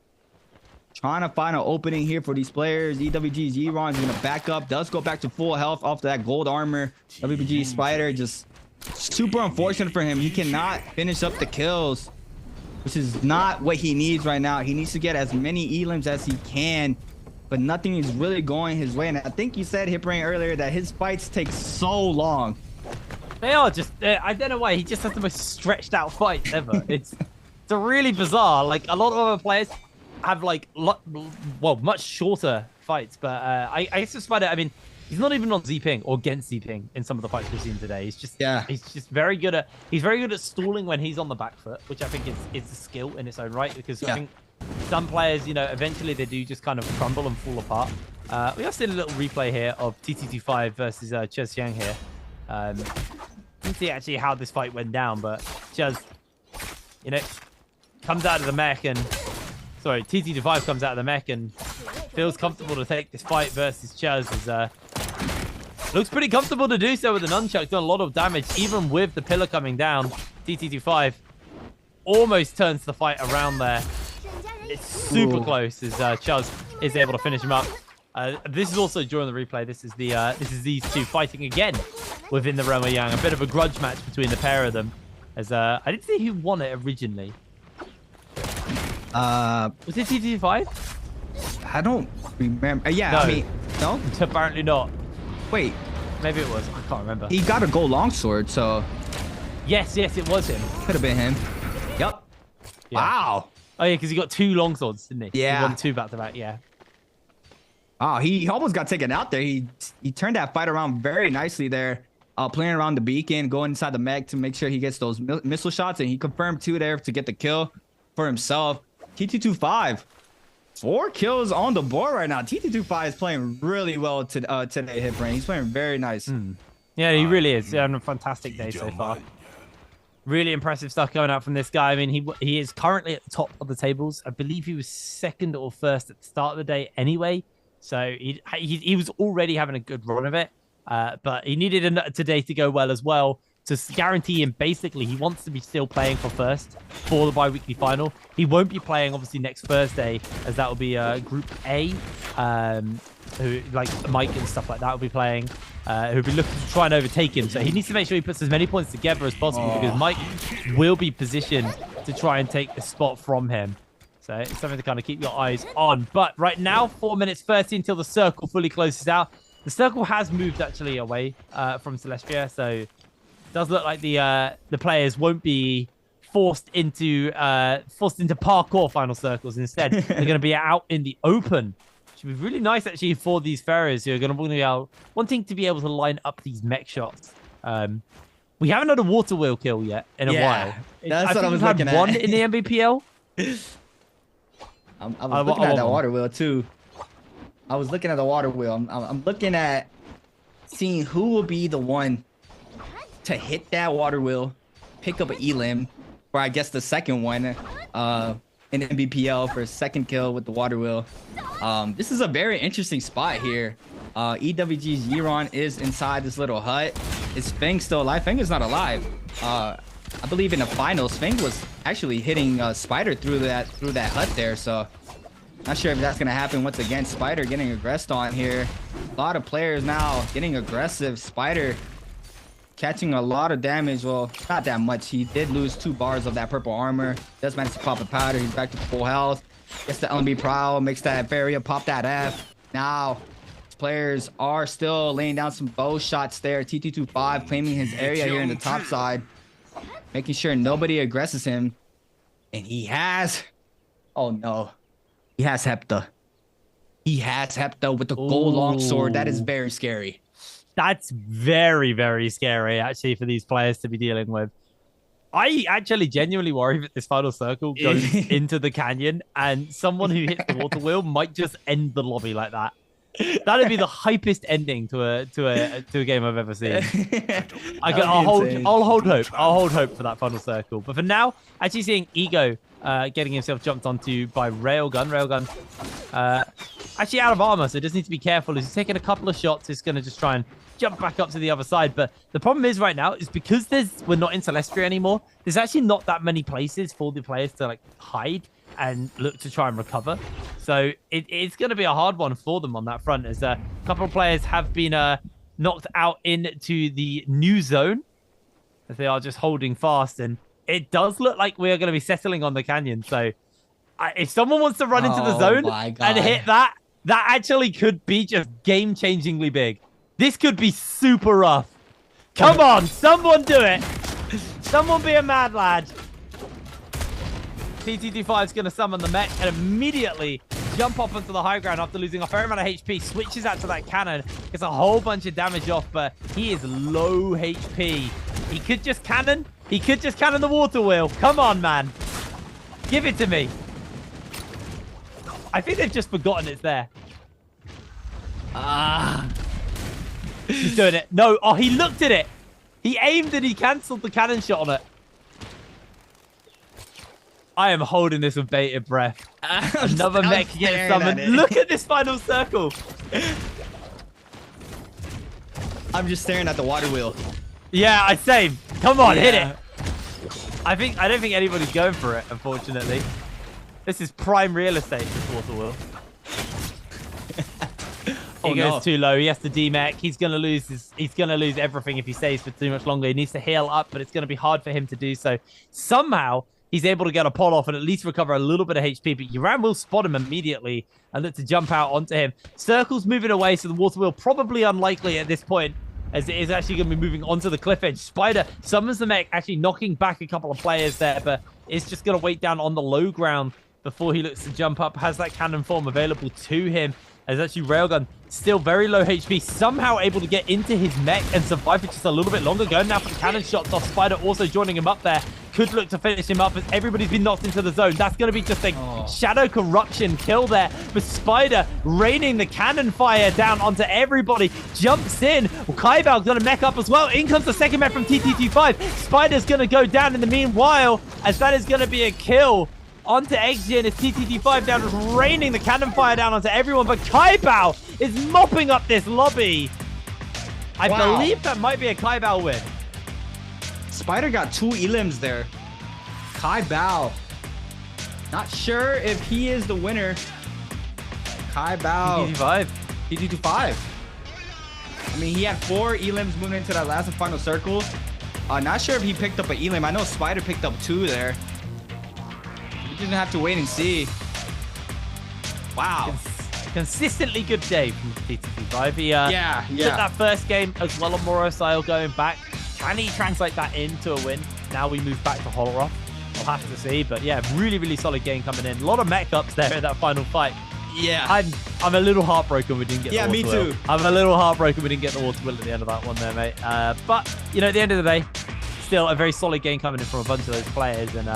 Trying to find an opening here for these players. EWG's Yiron is gonna back up. Does go back to full health off that gold armor. WBG Spider just super unfortunate for him. He cannot finish up the kills, which is not what he needs right now. He needs to get as many elims as he can, but nothing is really going his way. And I think you said, Hiprain, earlier that his fights take so long. They are just, I don't know why, he just has the most stretched out fights ever. It's a really bizarre. Like, a lot of other players have like, much shorter fights, but I guess it's Spider, I mean, he's not even on Z-Ping or against Z-Ping in some of the fights we've seen today. He's just very good at, stalling when he's on the back foot, which I think is a skill in its own right, because I think some players, you know, eventually they do just kind of crumble and fall apart. We have seen a little replay here of TT25 versus Ches Xiang here. Didn't see actually how this fight went down, but Ches, you know, comes out of the mech and... Sorry, TT25 comes out of the mech and feels comfortable to take this fight versus Chaz. Looks pretty comfortable to do so with the nunchuck. Done a lot of damage, even with the pillar coming down. TT25 almost turns the fight around there. It's super close as Chaz is able to finish him up. This is also during the replay. This is these two fighting again within the realm of Yang. A bit of a grudge match between the pair of them. As I didn't see who won it originally. Was it TT5? I don't remember. Yeah, no. I mean, no. Apparently not. Wait, maybe it was. I can't remember. He got a gold longsword, so. Yes, it was him. Could have been him. Yep. Yeah. Wow. Oh yeah, because he got 2 longswords, didn't he? Yeah. He won 2 back to back. Yeah. Oh, he almost got taken out there. He turned that fight around very nicely there. Playing around the beacon, going inside the mech to make sure he gets those missile shots, and he confirmed 2 there to get the kill for himself. TT25, 4 kills on the board right now. TT25 is playing really well today, Hitbrain. He's playing very nice. Yeah, he really is. He's having a fantastic day so far. Really impressive stuff going out from this guy. I mean, he is currently at the top of the tables. I believe he was 2nd or 1st at the start of the day anyway. So he was already having a good run of it. But he needed today to go well as well to guarantee him. Basically, he wants to be still playing for 1st for the bi-weekly final. He won't be playing obviously next Thursday, as that will be Group A, who like Mike and stuff like that will be playing, who'll be looking to try and overtake him. So he needs to make sure he puts as many points together as possible, because Mike will be positioned to try and take the spot from him. So it's something to kind of keep your eyes on. But right now, 4 minutes 30 until the circle fully closes out. The circle has moved actually away from Celestia, so it does look like the players won't be forced into parkour final circles. Instead, they're going to be out in the open. Should be really nice actually for these Pharaohs who are going to be wanting to be able to line up these mech shots. We haven't had a water wheel kill yet in a while. That's what I was looking at. One in the NBPL. I was looking at that water wheel too. I was looking at the water wheel. I'm looking at seeing who will be the one to hit that water wheel, pick up an elim, or I guess the second one in NBPL for a 2nd kill with the water wheel. This is a very interesting spot here. EWG's Yiron is inside this little hut. Is Feng still alive? Feng is not alive. I believe in the finals, Feng was actually hitting Spider through that hut there, so not sure if that's gonna happen once again. Spider getting aggressed on here. A lot of players now getting aggressive. Spider catching a lot of damage. Well, not that much. He did lose 2 bars of that purple armor. Does manage to pop a powder. He's back to full health. Gets the Nbpl, makes that barrier, pop that F. Now, players are still laying down some bow shots there. TT25 claiming his area here in the top side, making sure nobody aggresses him. And he has, oh no, he has Hepta. He has Hepta with the gold longsword. That is very scary. That's very, very scary, actually, for these players to be dealing with. I actually genuinely worry that this final circle goes into the canyon and someone who hits the water wheel might just end the lobby like that. That'd be the hypest ending to a game I've ever seen. I'll hold hope. I'll hold hope for that final circle. But for now, actually seeing Ego getting himself jumped onto by Railgun. Actually out of armor, so it does need to be careful. He's taking a couple of shots. He's going to just try and jump back up to the other side. But the problem is right now is because we're not in Celestia anymore, there's actually not that many places for the players to like hide and look to try and recover. So it's going to be a hard one for them on that front, as a couple of players have been knocked out into the new zone as they are just holding fast. And it does look like we are going to be settling on the canyon. So if someone wants to run into the zone and hit that actually could be just game-changingly big. This could be super rough. Come on, someone do it. Someone be a mad lad. TT25 is going to summon the mech and immediately jump off onto the high ground after losing a fair amount of HP. Switches out to that cannon. Gets a whole bunch of damage off, but he is low HP. He could just cannon. He could just cannon the water wheel. Come on, man. Give it to me. I think they've just forgotten it's there. He's doing it. No. Oh, he looked at it. He aimed and he cancelled the cannon shot on it. I am holding this with bated breath. Another mech gets summoned. Look at this final circle. I'm just staring at the water wheel. Yeah, I say, come on, hit it. I don't think anybody's going for it, unfortunately. This is prime real estate, this water wheel. He goes too low. He has to demech. He's gonna lose everything if he stays for too much longer. He needs to heal up, but it's gonna be hard for him to do so. Somehow he's able to get a pot off and at least recover a little bit of HP, but Uran will spot him immediately and look to jump out onto him. Circle's moving away, so the water wheel probably unlikely at this point, as it is actually going to be moving onto the cliff edge. Spider summons the mech, actually knocking back a couple of players there, but is just going to wait down on the low ground before he looks to jump up. Has that cannon form available to him, as actually Railgun still very low HP, somehow able to get into his mech and survive for just a little bit longer. Going now for the cannon shots off. Spider also joining him up there. Could look to finish him up as everybody's been knocked into the zone. That's going to be just a shadow corruption kill there. But Spider raining the cannon fire down onto everybody. Jumps in. Well, Kaibao's going to mech up as well. In comes the second mech from TT25. Spider's going to go down in the meanwhile, as that is going to be a kill onto Exgen as TT25 down, just raining the cannon fire down onto everyone. But Kaibao is mopping up this lobby. I believe that might be a Kaibao win. Spider got 2 elims there. Kaibao. Not sure if he is the winner. Kaibao. TT25. TT25. I mean, he had 4 elims moving into that last and final circle. Not sure if he picked up an elim. I know Spider picked up 2 there. We just have to wait and see. Wow. Consistently good day from TT25. He took that first game as well on Moro style going back. Can he translate that into a win? Now we move back to Holoroth. We'll have to see. But yeah, really, really solid game coming in. A lot of mech ups there in that final fight. Yeah. I'm a little heartbroken we didn't get the water me wheel. too. I'm a little heartbroken we didn't get the water wheel at the end of that one there, mate. But, you know, at the end of the day, still a very solid game coming in from a bunch of those players. And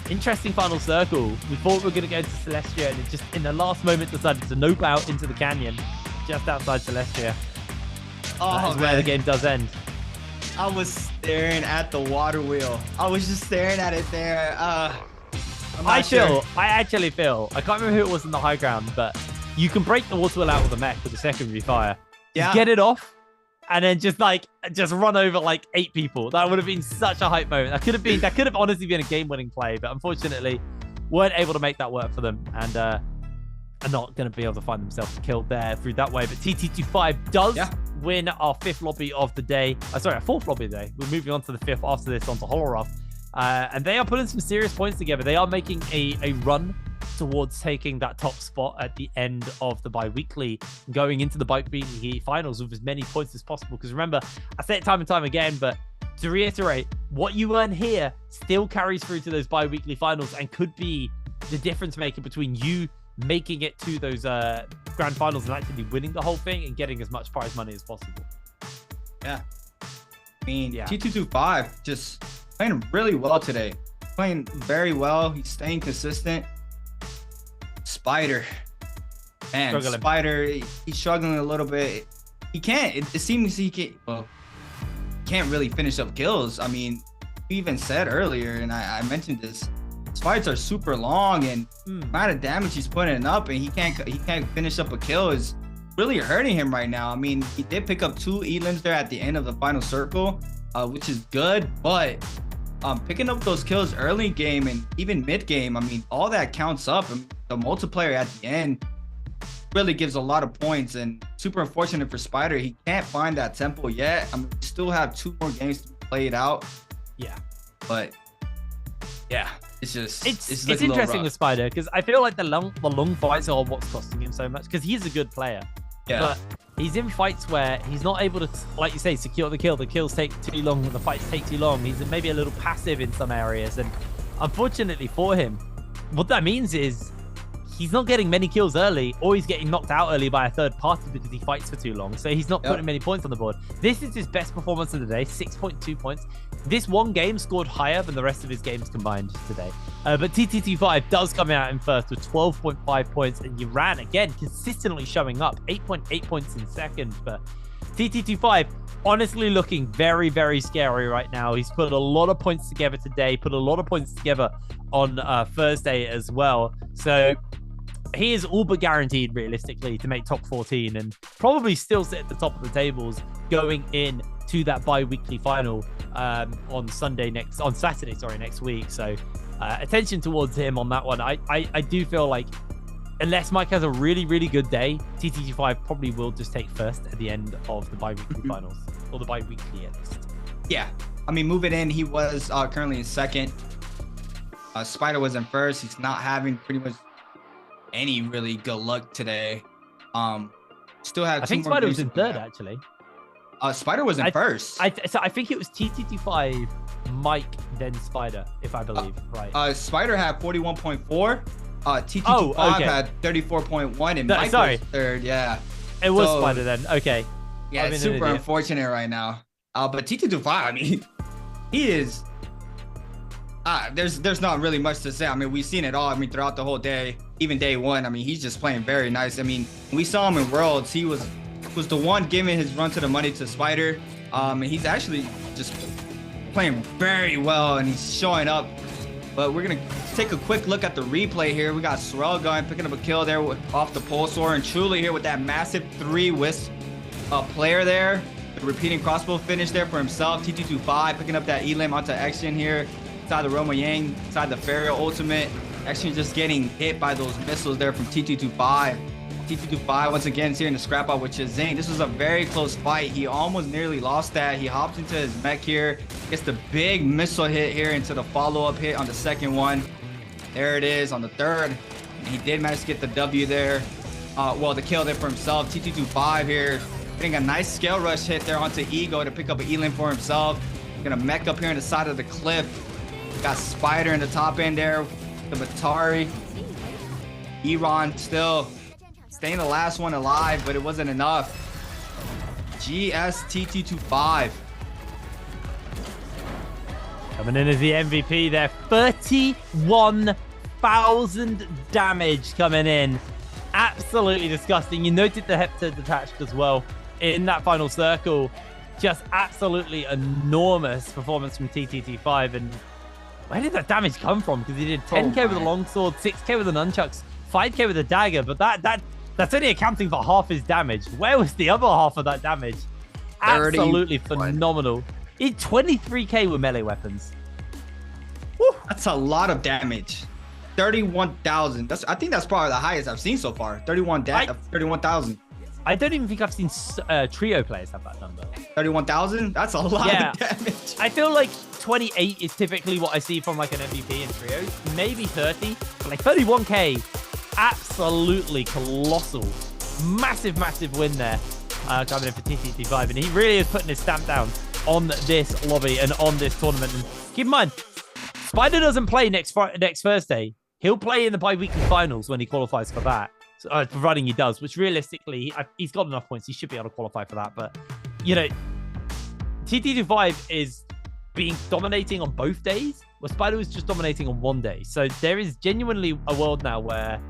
interesting final circle. We thought we were going to go into Celestia, and it just, in the last moment, decided to nope out into the canyon just outside Celestia. That is where the game does end. I was staring at the water wheel. I was just staring at it there. I actually feel, I can't remember who it was in the high ground, but you can break the water wheel out with a mech with a secondary fire. Just get it off, and then just run over like 8 people. That would have been such a hype moment. That could have honestly been a game-winning play, but unfortunately, weren't able to make that work for them, and are not going to be able to find themselves killed there through that way. But TT25 does win our 5th lobby of the day. Sorry, our 4th lobby of the day. We're moving on to the 5th after this onto Holoroth. And they are putting some serious points together. They are making a run towards taking that top spot at the end of the bi-weekly, going into the bi-weekly finals with as many points as possible. Because remember, I say it time and time again, but to reiterate, what you earn here still carries through to those bi-weekly finals and could be the difference maker between you making it to those grand finals and actually winning the whole thing and getting as much prize money as possible. Yeah. I mean, T225 just playing really well today. Playing very well. He's staying consistent. Spider. Man, Spider, he's struggling a little bit. He can't. It seems he can't really finish up kills. I mean, you even said earlier, and I mentioned this, his fights are super long, and the amount of damage he's putting up, and he can't finish up a kill is really hurting him right now. I mean, he did pick up 2 elims there at the end of the final circle, which is good, but picking up those kills early game and even mid game, I mean, all that counts up. I mean, the multiplayer at the end really gives a lot of points, and super unfortunate for Spider. He can't find that tempo yet. I mean, we still have 2 more games to play it out. Yeah, but yeah, it's interesting with Spider, because I feel like the long fights are what's costing him so much, because he's a good player. But he's in fights where he's not able to, like you say, secure the kill. The kills take too long, the fights take too long. He's maybe a little passive in some areas, and unfortunately for him, what that means is he's not getting many kills early, or he's getting knocked out early by a third party because he fights for too long. So he's not putting many points on the board. This is his best performance of the day, 6.2 points. This one game scored higher than the rest of his games combined today. But TT25 does come out in first with 12.5 points, and Uran, again, consistently showing up, 8.8 points in second. But TT25, honestly looking very, very scary right now. He's put a lot of points together today, put a lot of points together on Thursday as well. So he is all but guaranteed, realistically, to make top 14 and probably still sit at the top of the tables going in to that bi-weekly final on Saturday next week. So attention towards him on that one. I do feel like unless Mike has a really, really good day, TT25 probably will just take first at the end of the bi-weekly finals, or the bi-weekly at least. Yeah, I mean, moving in, he was currently in second. Spider was in first. He's not having pretty much any really good luck today. Still had. I think Spider was in third actually. Spider was in first. So I think it was TT25, Mike, then Spider, if I believe right. Spider had 41.4. TT25 had 34.1, and Mike was third. Yeah, it was Spider then. Okay. Yeah, it's super unfortunate right now. But TT25, I mean, he is. There's not really much to say. I mean, we've seen it all. I mean, throughout the whole day, even day one. I mean, he's just playing very nice. I mean, we saw him in Worlds. He was the one giving his run to the money to Spider. And he's actually just playing very well, and he's showing up. But we're gonna take a quick look at the replay here. We got Sorrel going, picking up a kill there off the Pulsar, and Truly here with that massive 3-wisp player there. The repeating crossbow finish there for himself. TT25 picking up that Elim onto Action here. Inside the Roma Yang, inside the Feral ultimate. Actually just getting hit by those missiles there from TT25. TT25 once again is here in the scrap out with Chazing. This was a very close fight. He almost nearly lost that. He hops into his mech here. Gets the big missile hit here into the follow-up hit on the second one. There it is on the third. He did manage to get the W there. Well, the kill there for himself. TT25 here getting a nice scale rush hit there onto Ego to pick up an Elim for himself. Gonna mech up here on the side of the cliff. Got Spider in the top end there. The Batari. Iran still staying the last one alive, but it wasn't enough. GSTT25. Coming in as the MVP there. 31,000 damage coming in. Absolutely disgusting. You noted the Hepta detached as well in that final circle. Just absolutely enormous performance from TTT5. And where did that damage come from? Because he did 10k with a longsword, 6k with the nunchucks, 5k with a dagger, but that's only accounting for half his damage. Where was the other half of that damage? Absolutely phenomenal. He had 23k with melee weapons. Woo, that's a lot of damage. 31,000. I think that's probably the highest I've seen so far. 31,000. I don't even think I've seen trio players have that number. 31,000? That's a lot of damage. I feel like 28 is typically what I see from like an MVP in trios. Maybe 30, but like 31k, absolutely colossal. Massive, massive win there coming in for TT25. And he really is putting his stamp down on this lobby and on this tournament. And keep in mind, Spider doesn't play next Thursday. He'll play in the bi-weekly finals when he qualifies for that. So, providing he does, which realistically, he's got enough points. He should be able to qualify for that. But, you know, TT25 is dominating on both days, where Spider was just dominating on one day. So there is genuinely a world now where,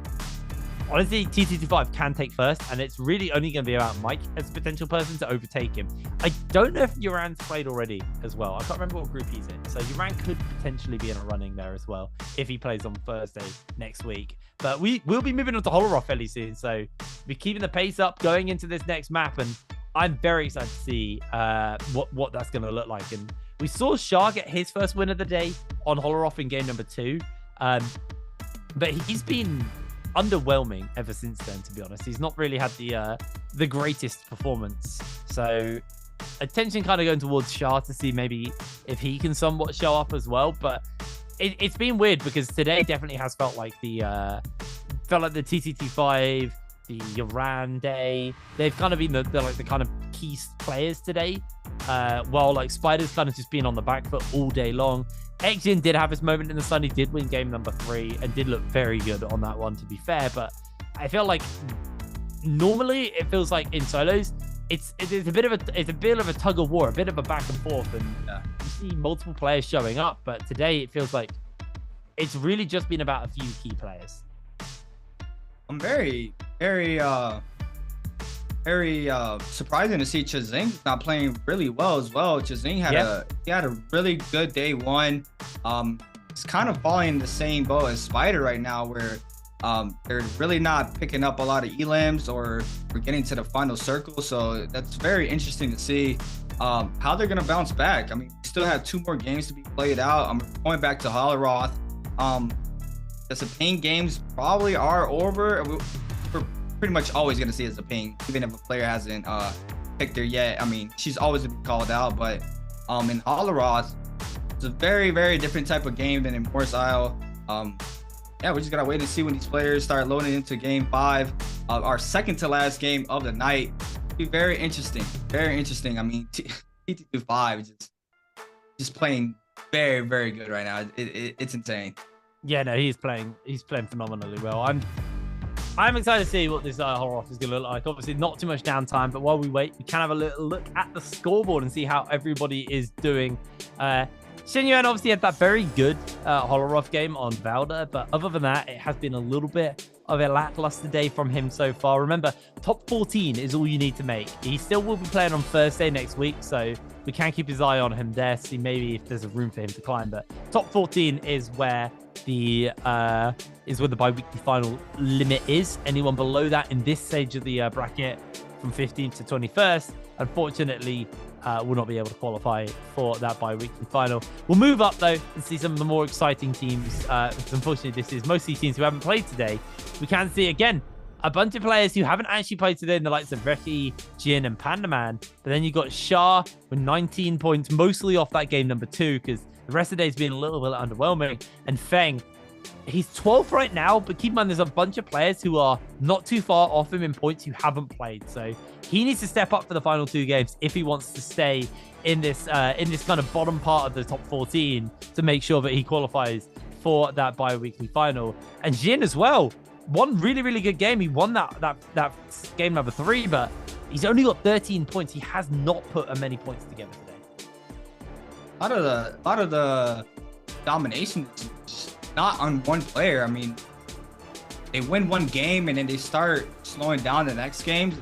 honestly, TT25 can take first, and it's really only going to be about Mike as a potential person to overtake him. I don't know if Uran's played already as well. I can't remember what group he's in. So Uran could potentially be in a running there as well if he plays on Thursday next week. But we'll be moving on to Holoroth fairly soon. So we're keeping the pace up going into this next map. And I'm very excited to see what that's going to look like. And we saw Shah get his first win of the day on Holoroth in game number 2. But he's been underwhelming ever since then, to be honest. He's not really had the greatest performance. So attention kind of going towards Shah to see maybe if he can somewhat show up as well. But it's been weird because today definitely has felt like the TTT5, the Uran day. They've kind of been the kind of key players today. While like Spider's kind of just been on the back foot all day long. Exin did have his moment in the sun. He did win game number 3 and did look very good on that one, to be fair. But I feel like normally it feels like in solos, it's a bit of a tug of war, a bit of a back and forth, and you see multiple players showing up. But today it feels like it's really just been about a few key players. I'm very, very very surprising to see Chazing not playing really well as well. Chazing had a really good day one. It's kind of falling in the same boat as Spider right now, where they're really not picking up a lot of elims, or we're getting to the final circle. So that's very interesting to see how they're gonna bounce back. I mean, we still have 2 more games to be played out. I'm going back to Holleroth. The Zapane games probably are over. We're pretty much always going to see a Zapane, even if a player hasn't picked her yet. I mean, she's always going to be called out, but in Holleroth, it's a very, very different type of game than in Morris Isle. Yeah, we just got to wait and see when these players start loading into game 5, our second to last game of the night. It'll be very interesting. Very interesting. I mean, TT25 is just playing very, very good right now. It's insane. Yeah, no, he's playing phenomenally well. I'm excited to see what this Holleroth is going to look like. Obviously, not too much downtime, but while we wait, we can have a little look at the scoreboard and see how everybody is doing. Xinyuan obviously had that very good Holleroth game on Valda, but other than that, it has been a little bit of a lackluster day from him so far. Remember, top 14 is all you need to make. He still will be playing on Thursday next week, so we can keep his eye on him there, see maybe if there's a room for him to climb. But top 14 is where the bi-weekly final limit is. Anyone below that in this stage of the bracket from 15th to 21st, unfortunately, will not be able to qualify for that bi-weekly final. We'll move up though and see some of the more exciting teams, because unfortunately this is mostly teams who haven't played today. We can see again a bunch of players who haven't actually played today, in the likes of Reki, Jin, and Pandaman. But then you got Shah with 19 points, mostly off that game number 2, because the rest of the day's been a little bit underwhelming. And Feng, he's 12th right now, but keep in mind there's a bunch of players who are not too far off him in points who haven't played. So he needs to step up for the final 2 games if he wants to stay in this kind of bottom part of the top 14 to make sure that he qualifies for that bi-weekly final. And Jin as well. One really, really good game. He won that game number 3, but he's only got 13 points. He has not put many points together today. A lot of the domination is just not on one player. I mean, they win one game and then they start slowing down the next games.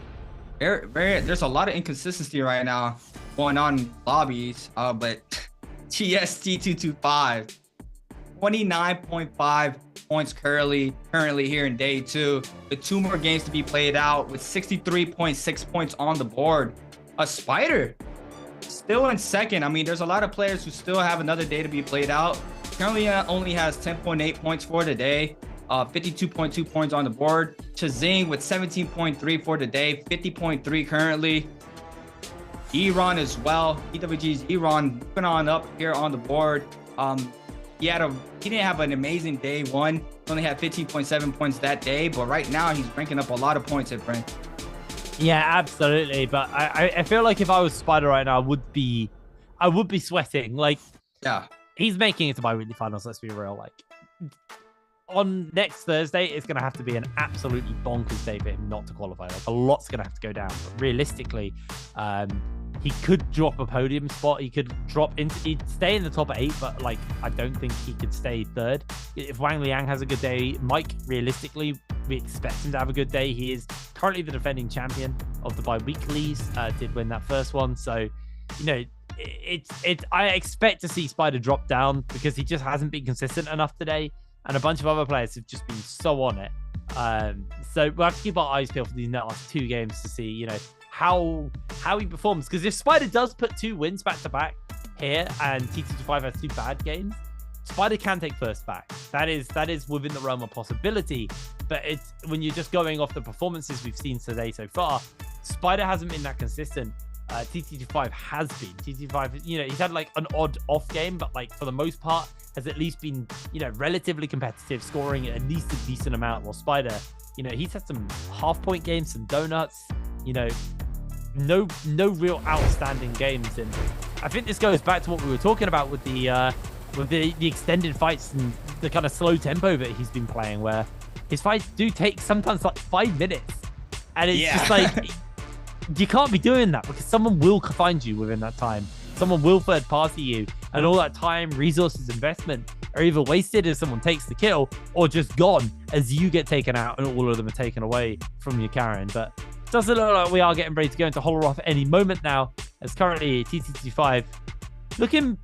There's a lot of inconsistency right now going on in lobbies. But TST225, 29.5 points currently here in day 2, with 2 more games to be played out, with 63.6 points on the board. A Spider still in second. I mean, there's a lot of players who still have another day to be played out. Currently only has 10.8 points for the day, 52.2 points on the board. Chazing with 17.3 for the day, 50.3 currently. Iran as well. EWG's Iran moving on up here on the board. He didn't have an amazing day 1. He only had 15.7 points that day, but right now he's ranking up a lot of points at Brent. Yeah, absolutely. But I feel like if I was Spider right now, I would be sweating. Like, yeah, he's making it to bi-weekly finals. Let's be real. Like, on next Thursday, it's going to have to be an absolutely bonkers day for him not to qualify. Like, a lot's going to have to go down. But realistically, he could drop a podium spot. He'd stay in the top 8, but like, I don't think he could stay 3rd. If Wang Liang has a good day, Mike, realistically, we expect him to have a good day. He is currently the defending champion of the bi-weeklies, did win that first one. So, you know, I expect to see Spider drop down because he just hasn't been consistent enough today. And a bunch of other players have just been so on it. So we'll have to keep our eyes peeled for these last 2 games to see, you know, how he performs. Because if Spider does put 2 wins back to back here and TT25 has 2 bad games, Spider can take first back. That is within the realm of possibility. But it's when you're just going off the performances we've seen today so far, Spider hasn't been that consistent. TT25 has been. TT25, you know, he's had like an odd off game, but like for the most part has at least been, you know, relatively competitive, scoring at least a decent amount. While Spider, you know, he's had some half-point games, some donuts, you know, no real outstanding games. And I think this goes back to what we were talking about with the extended fights and the kind of slow tempo that he's been playing, where his fights do take sometimes like 5 minutes, and it's just like you can't be doing that because someone will find you within that time. Someone will third party you, and all that time, resources, investment are either wasted as someone takes the kill or just gone as you get taken out and all of them are taken away from your Karen. But doesn't look like we are getting ready to go into Holoroth any moment now, as currently TT25 looking,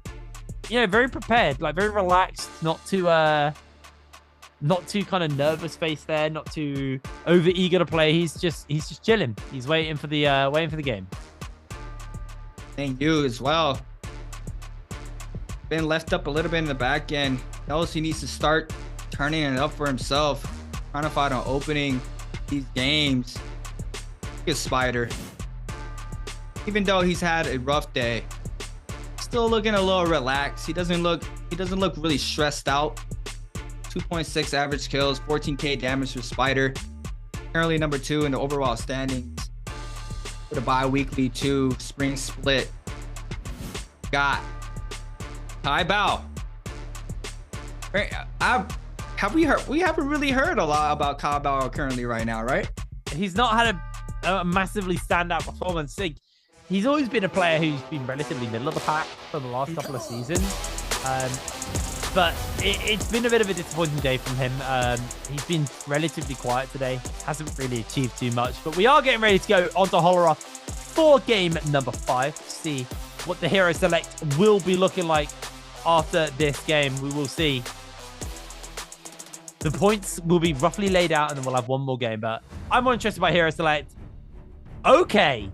very prepared, like very relaxed, not too kind of nervous face there, not too over eager to play. He's just chilling. He's waiting for the game. Thank you as well. Been left up a little bit in the back end. Knows he needs to start turning it up for himself. Trying to find an opening these games. Look at Spider. Even though he's had a rough day, still looking a little relaxed. He doesn't look really stressed out. 2.6 average kills, 14k damage for Spider. Currently number 2 in the overall standings for the BIWEEK2 spring split. Got Kai Bao. We haven't really heard a lot about Kai Bao currently right now, right? He's not had a massively standout performance. He's always been a player who's been relatively middle of the pack for the last couple of seasons. But it's been a bit of a disappointing day from him. He's been relatively quiet today. Hasn't really achieved too much. But we are getting ready to go onto Holoroth for game number 5 to see what the hero select will be looking like after this game. We will see. The points will be roughly laid out, and then we'll have one more game. But I'm more interested by hero select. Okay.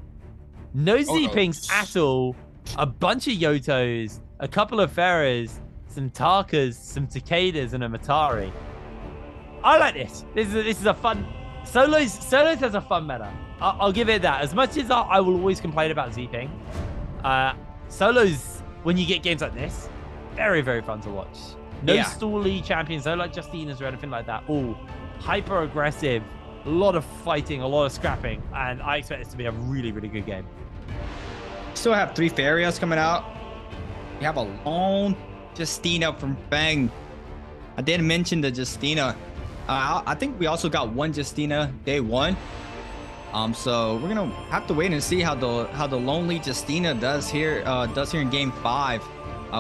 No Z-Pings at all. A bunch of Yotos. A couple of Pharahs. Some Tarkas. Some Takedas. And a Matari. I like this. This is a fun... Solos has a fun meta. I'll give it that. As much as I will always complain about Z-Ping. Solos, when you get games like this, very, very fun to watch. No stally champions, no like Justinas or anything like that. All hyper aggressive, a lot of fighting, a lot of scrapping, and I expect this to be a really, really good game. Still have 3 Pharias coming out. We have a lone Justina from Feng. I did mention the Justina. I think we also got 1 Justina day 1. So we're gonna have to wait and see how the lonely Justina does here in game 5.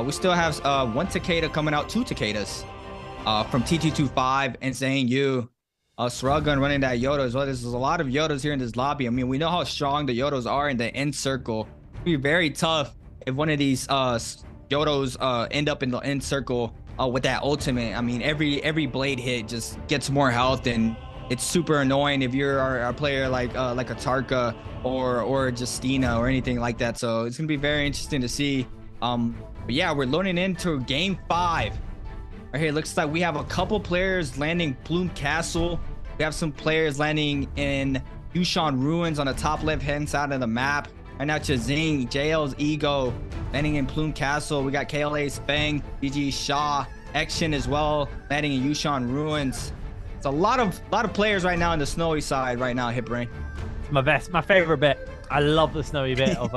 We still have 1 Takeda coming out, 2 Takedas from TT25 and Zhang Yu. Srugun running that Yoda as well. There's a lot of Yodas here in this lobby. I mean, we know how strong the Yodos are in the end circle. It'd be very tough if one of these Yodos end up in the end circle with that ultimate. I mean, every blade hit just gets more health, and it's super annoying if you're a player like a Tarka or a Justina or anything like that. So it's gonna be very interesting to see. But yeah, we're loading into game 5. Right here, looks like we have a couple players landing Plume Castle. We have some players landing in Yushan Ruins on the top left-hand side of the map. Right now, Chazing, JL's Ego landing in Plume Castle. We got KLA's Feng, BG Shaw, Action as well, landing in Yushan Ruins. It's a lot of players right now on the snowy side right now, Hipbrain. My favorite bit. I love the snowy bit of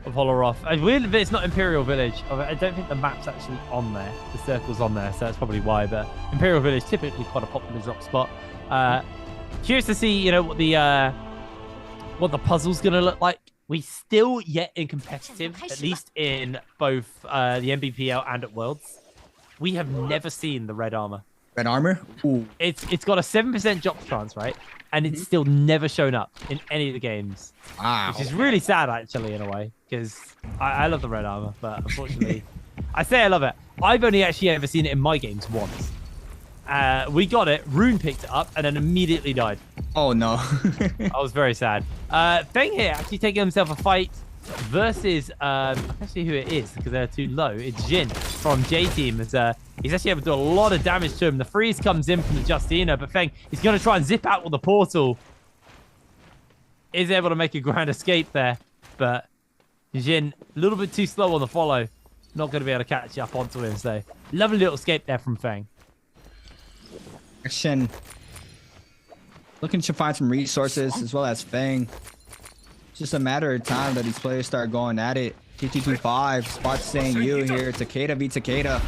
Holoroth. It's weird that it's not Imperial Village. I don't think the map's actually on there. The circle's on there, so that's probably why. But Imperial Village typically quite a popular drop spot. Curious to see, what the puzzle's gonna look like. We still yet in competitive, at least in both the Nbpl and at Worlds. We have never seen the red armor. Red armor? Ooh. It's got a 7% drop chance, right? And it's still never shown up in any of the games. Wow. Which is really sad, actually, in a way, because I love the red armor, but unfortunately, I say I love it. I've only actually ever seen it in my games once. We got it, Rune picked it up, and then immediately died. Oh, no. I was very sad. Feng here actually taking himself a fight versus, I can't see who it is because they're too low. It's Jin from J-Team. He's actually able to do a lot of damage to him. The freeze comes in from the Justina, but Feng is going to try and zip out with the portal. Is able to make a grand escape there, but Jin a little bit too slow on the follow. Not going to be able to catch up onto him, so lovely little escape there from Feng. Action. Looking to find some resources as well as Feng. It's just a matter of time that these players start going at it. TT25 spots saying you here. Takeda v Takeda.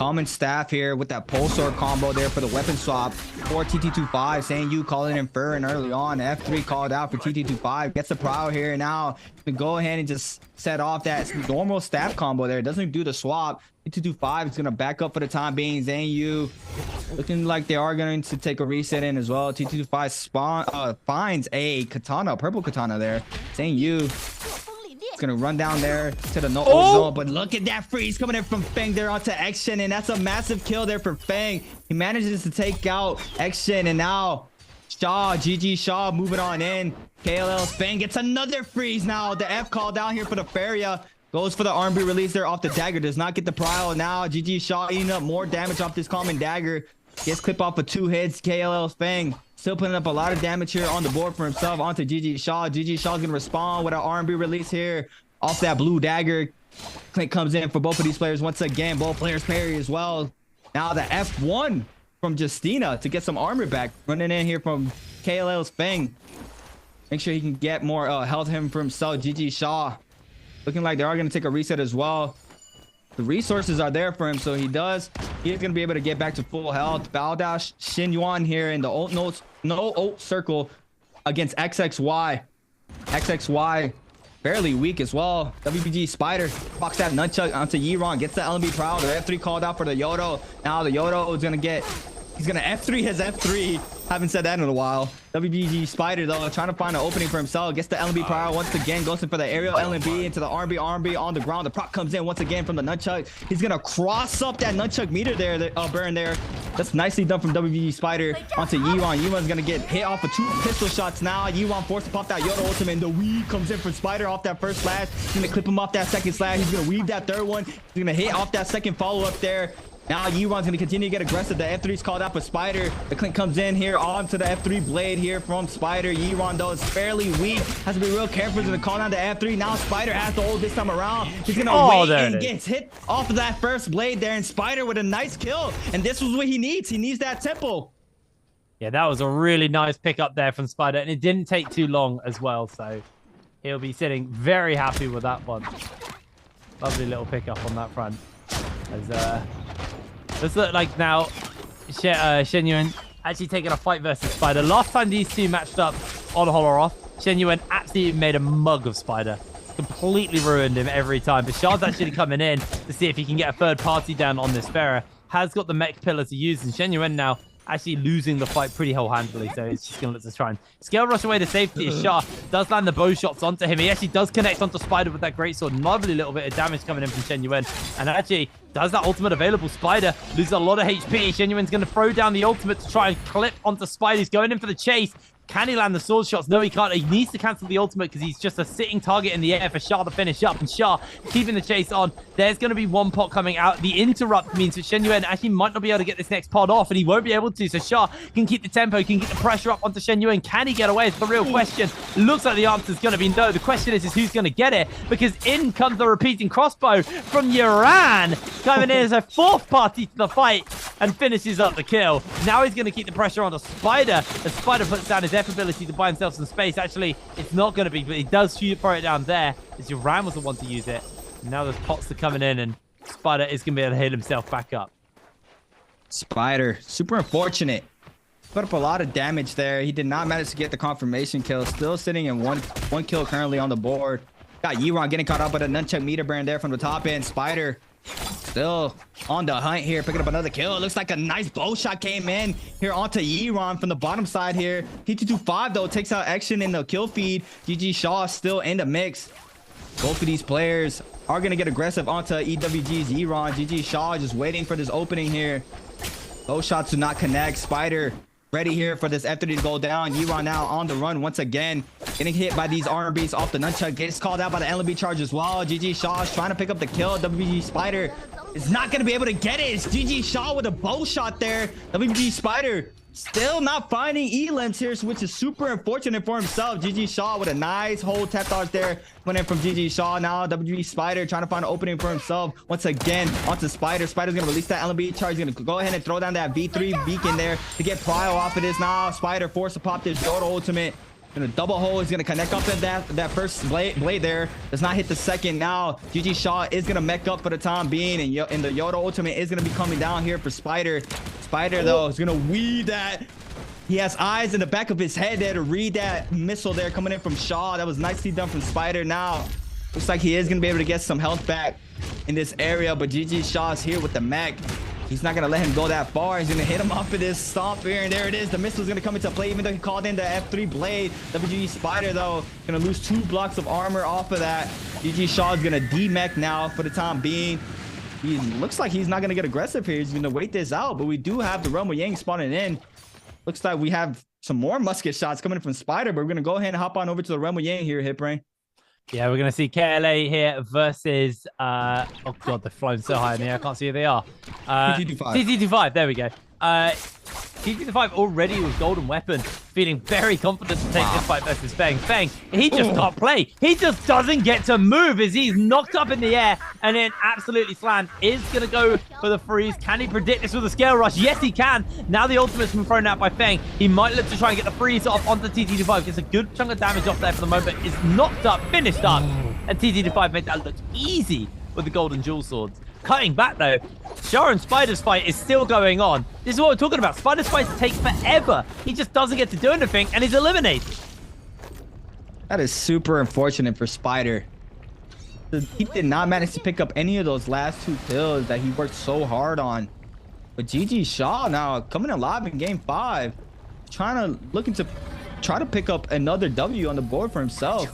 common staff here with that pulsar combo there for the weapon swap for TT25. Saying you calling in Furrin early on. F3 called out for TT25. Gets the prowl here now. To go ahead and just set off that normal staff combo there. Doesn't do the swap. TT25 is going to back up for the time being. Zanyu looking like they are going to take a reset in as well. TT25 finds a katana, purple katana there. Zanyu is going to run down there to the no zone. But look at that freeze coming in from Feng there onto Action. And that's a massive kill there for Feng. He manages to take out Action. And now Shaw, GG Shaw moving on in. KLL's Feng gets another freeze now. The F call down here for the Feria. Goes for the R&B release there off the dagger. Does not get the prile. Now GG Shaw eating up more damage off this common dagger. Gets clipped off for 2 hits. KLL's Feng still putting up a lot of damage here on the board for himself onto GG Shaw. GG Shaw's going to respond with an R&B release here off that blue dagger. Clint comes in for both of these players once again. Both players parry as well. Now the F1 from Justina to get some armor back. Running in here from KLL's Feng. Make sure he can get more health him for himself. GG Shaw. Looking like they are going to take a reset as well. The resources are there for him, so he's going to be able to get back to full health. Baldash Xin Yuan here in the no ult circle against XXY. XXY fairly weak as well. WBG Spider box that nunchuck onto Yiron. Gets the LMB prowl. The F3 called out for the Yodo. Now the Yodo is going to get... He's going to F3 his F3. Haven't said that in a while. WBG Spider, though, trying to find an opening for himself. Gets the LMB power once again. Goes in for the aerial LMB into the R&B on the ground. The proc comes in once again from the nunchuck. He's going to cross up that nunchuck meter there, burn there. That's nicely done from WBG Spider onto Yiwan. Yiwan's going to get hit off of 2 pistol shots now. Yiwan forced to pop that Yoda ultimate. And the weave comes in from Spider off that first slash. He's going to clip him off that second slash. He's going to weave that third one. He's going to hit off that second follow-up there. Now Yiwan's going to continue to get aggressive. The F3's called out for Spider. The Clint comes in here onto the F3 blade here from Spider. Yiwan, though, is fairly weak. Has to be real careful to call down the F3. Now Spider has to hold this time around. He's going to wait and gets hit off of that first blade there. And Spider with a nice kill. And this was what he needs. He needs that tempo. Yeah, that was a really nice pickup there from Spider. And it didn't take too long as well. So he'll be sitting very happy with that one. Lovely little pickup on that front. As let's look like now Shen Yuan actually taking a fight versus Spider. Last time these two matched up on Holoroth, Shen Yuan absolutely made a mug of Spider. Completely ruined him every time. But Shard's actually coming in to see if he can get a third party down on this Pharah. Has got the mech pillar to use, and Shen Yuan now actually losing the fight pretty whole-handedly, so it's just going to look to try and scale rush away the safety as Shah does land the bow shots onto him. He actually does connect onto Spider with that greatsword. Lovely little bit of damage coming in from Shen Yuan, and actually does that ultimate available. Spider loses a lot of HP. Shen Yuan's going to throw down the ultimate to try and clip onto Spider. He's going in for the chase. Can he land the sword shots? No, he can't. He needs to cancel the ultimate because he's just a sitting target in the air for Shah to finish up. And Shah keeping the chase on. There's going to be one pot coming out. The interrupt means that Shen Yuan actually might not be able to get this next pot off, and he won't be able to. So Shah can keep the tempo, can get the pressure up onto Shen Yuan. Can he get away? It's the real question. Looks like the answer is going to be no. The question is who's going to get it, because in comes the repeating crossbow from Yuran, coming in as a 4th party to the fight and finishes up the kill. Now he's going to keep the pressure on the Spider as Spider puts down his F ability to buy himself some space. Actually, it's not going to be, but he does throw it down there as Yuran was the one to use it. Now there's pots are coming in, and Spider is going to be able to hit himself back up. Spider, super unfortunate. Put up a lot of damage there. He did not manage to get the confirmation kill. Still sitting in one kill currently on the board. Got Yiron getting caught up with a nunchuck meter burn there from the top end. Spider still on the hunt here, picking up another kill. It looks like a nice bow shot came in here onto Yiron from the bottom side here. T225 though takes out Action in the kill feed. GG Shaw still in the mix. Both of these players are going to get aggressive onto EWG's Yiron. GG Shaw just waiting for this opening here. Bow shots do not connect. Spider ready here for this F3 to go down. Yiron now on the run once again. Getting hit by these R&Bs off the nunchuck. Gets called out by the LMB charge as well. GG Shaw is trying to pick up the kill. WBG Spider is not going to be able to get it. It's GG Shaw with a bow shot there. WBG Spider still not finding E-Limbs here, which is super unfortunate for himself. GG Shaw with a nice hold tap dodge there. Went in from GG Shaw. Now WBG Spider trying to find an opening for himself. Once again, onto Spider. Spider's going to release that LMB charge. He's going to go ahead and throw down that V3 beacon there to get prio off of this. Now Spider forced to pop this Yoda ultimate. Gonna double hole. He's gonna connect up to that first blade there. Does not hit the second. Now GG Shaw is gonna mech up for the time being, and the Yoda ultimate is gonna be coming down here for Spider. Spider though is gonna weave that. He has eyes in the back of his head there to read that missile there coming in from Shaw. That was nicely done from Spider. Now looks like he is gonna be able to get some health back in this area, but GG Shaw is here with the mech. He's not going to let him go that far. He's going to hit him off of this stomp here, and there it is. The missile is going to come into play, even though he called in the F3 blade. WGE Spider, though, going to lose 2 blocks of armor off of that. GG Shaw is going to demech now for the time being. He looks like he's not going to get aggressive here. He's going to wait this out, but we do have the Realm of Yang spawning in. Looks like we have some more musket shots coming from Spider, but we're going to go ahead and hop on over to the Realm of Yang here, Hitbrain. Yeah, we're going to see KLA here versus, oh God, they're flying so high in the air. I can't see who they are. TT25, there we go. TT25 already with golden weapon, feeling very confident to take this fight versus Feng. Feng, he just can't play. He just doesn't get to move as he's knocked up in the air and then absolutely slammed. Is going to go for the freeze. Can he predict this with a scale rush? Yes, he can. Now the ultimate's been thrown out by Feng. He might look to try and get the freeze off onto TT25. Gets a good chunk of damage off there for the moment. Is knocked up, finished up. And TT25 made that look easy with the golden jewel swords. Cutting back though, Shaw and Spider's fight is still going on. This is what we're talking about. Spider's fights take forever. He just doesn't get to do anything and he's eliminated. That is super unfortunate for Spider. He did not manage to pick up any of those last 2 kills that he worked so hard on. But GG Shaw now coming alive in game 5, looking to try to pick up another W on the board for himself.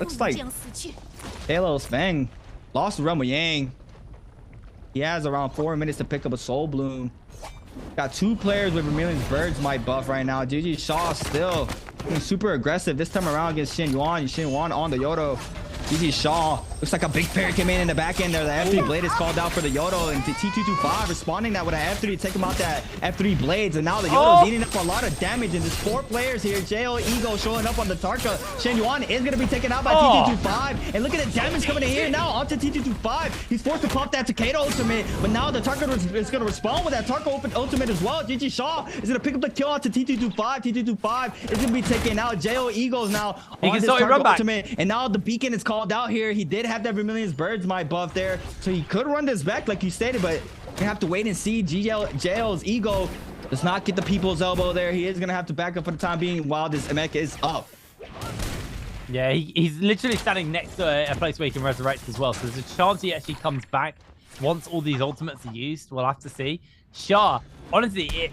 Looks like Halo's Feng lost Realm of Yang. He has around 4 minutes to pick up a Soul Bloom. Got 2 players with Vermilion's Bird's Might buff right now. GG Shaw still being super aggressive this time around against Shin Yuan. Shin Yuan on the Yodo. GG Shaw looks like a big parry came in the back end there. The F3 blade is called out for the Yodo, and T225 responding that with an F3 to take him out that F3 blades, and now the Yodo's eating up a lot of damage, and there's 4 players here. Jo Ego showing up on the Tarka. Shen Yuan is going to be taken out by T225, and look at the damage coming in here now onto T225. He's forced to pop that Takeda ultimate, but now the Tarka is going to respond with that Tarka ultimate as well. GG Shaw is going to pick up the kill onto T225. T225 is going to be taken out. Jo Ego's now on this Tarka ultimate, and now the beacon is called out here. He did have that Vermilion's Bird's Might buff there, so he could run this back like you stated, but you have to wait and see. JL's Ego does not get the people's elbow there. He is gonna have to back up for the time being while this mech is up. Yeah, he's literally standing next to a place where he can resurrect as well, so there's a chance he actually comes back once all these ultimates are used. We'll have to see. Shah, honestly,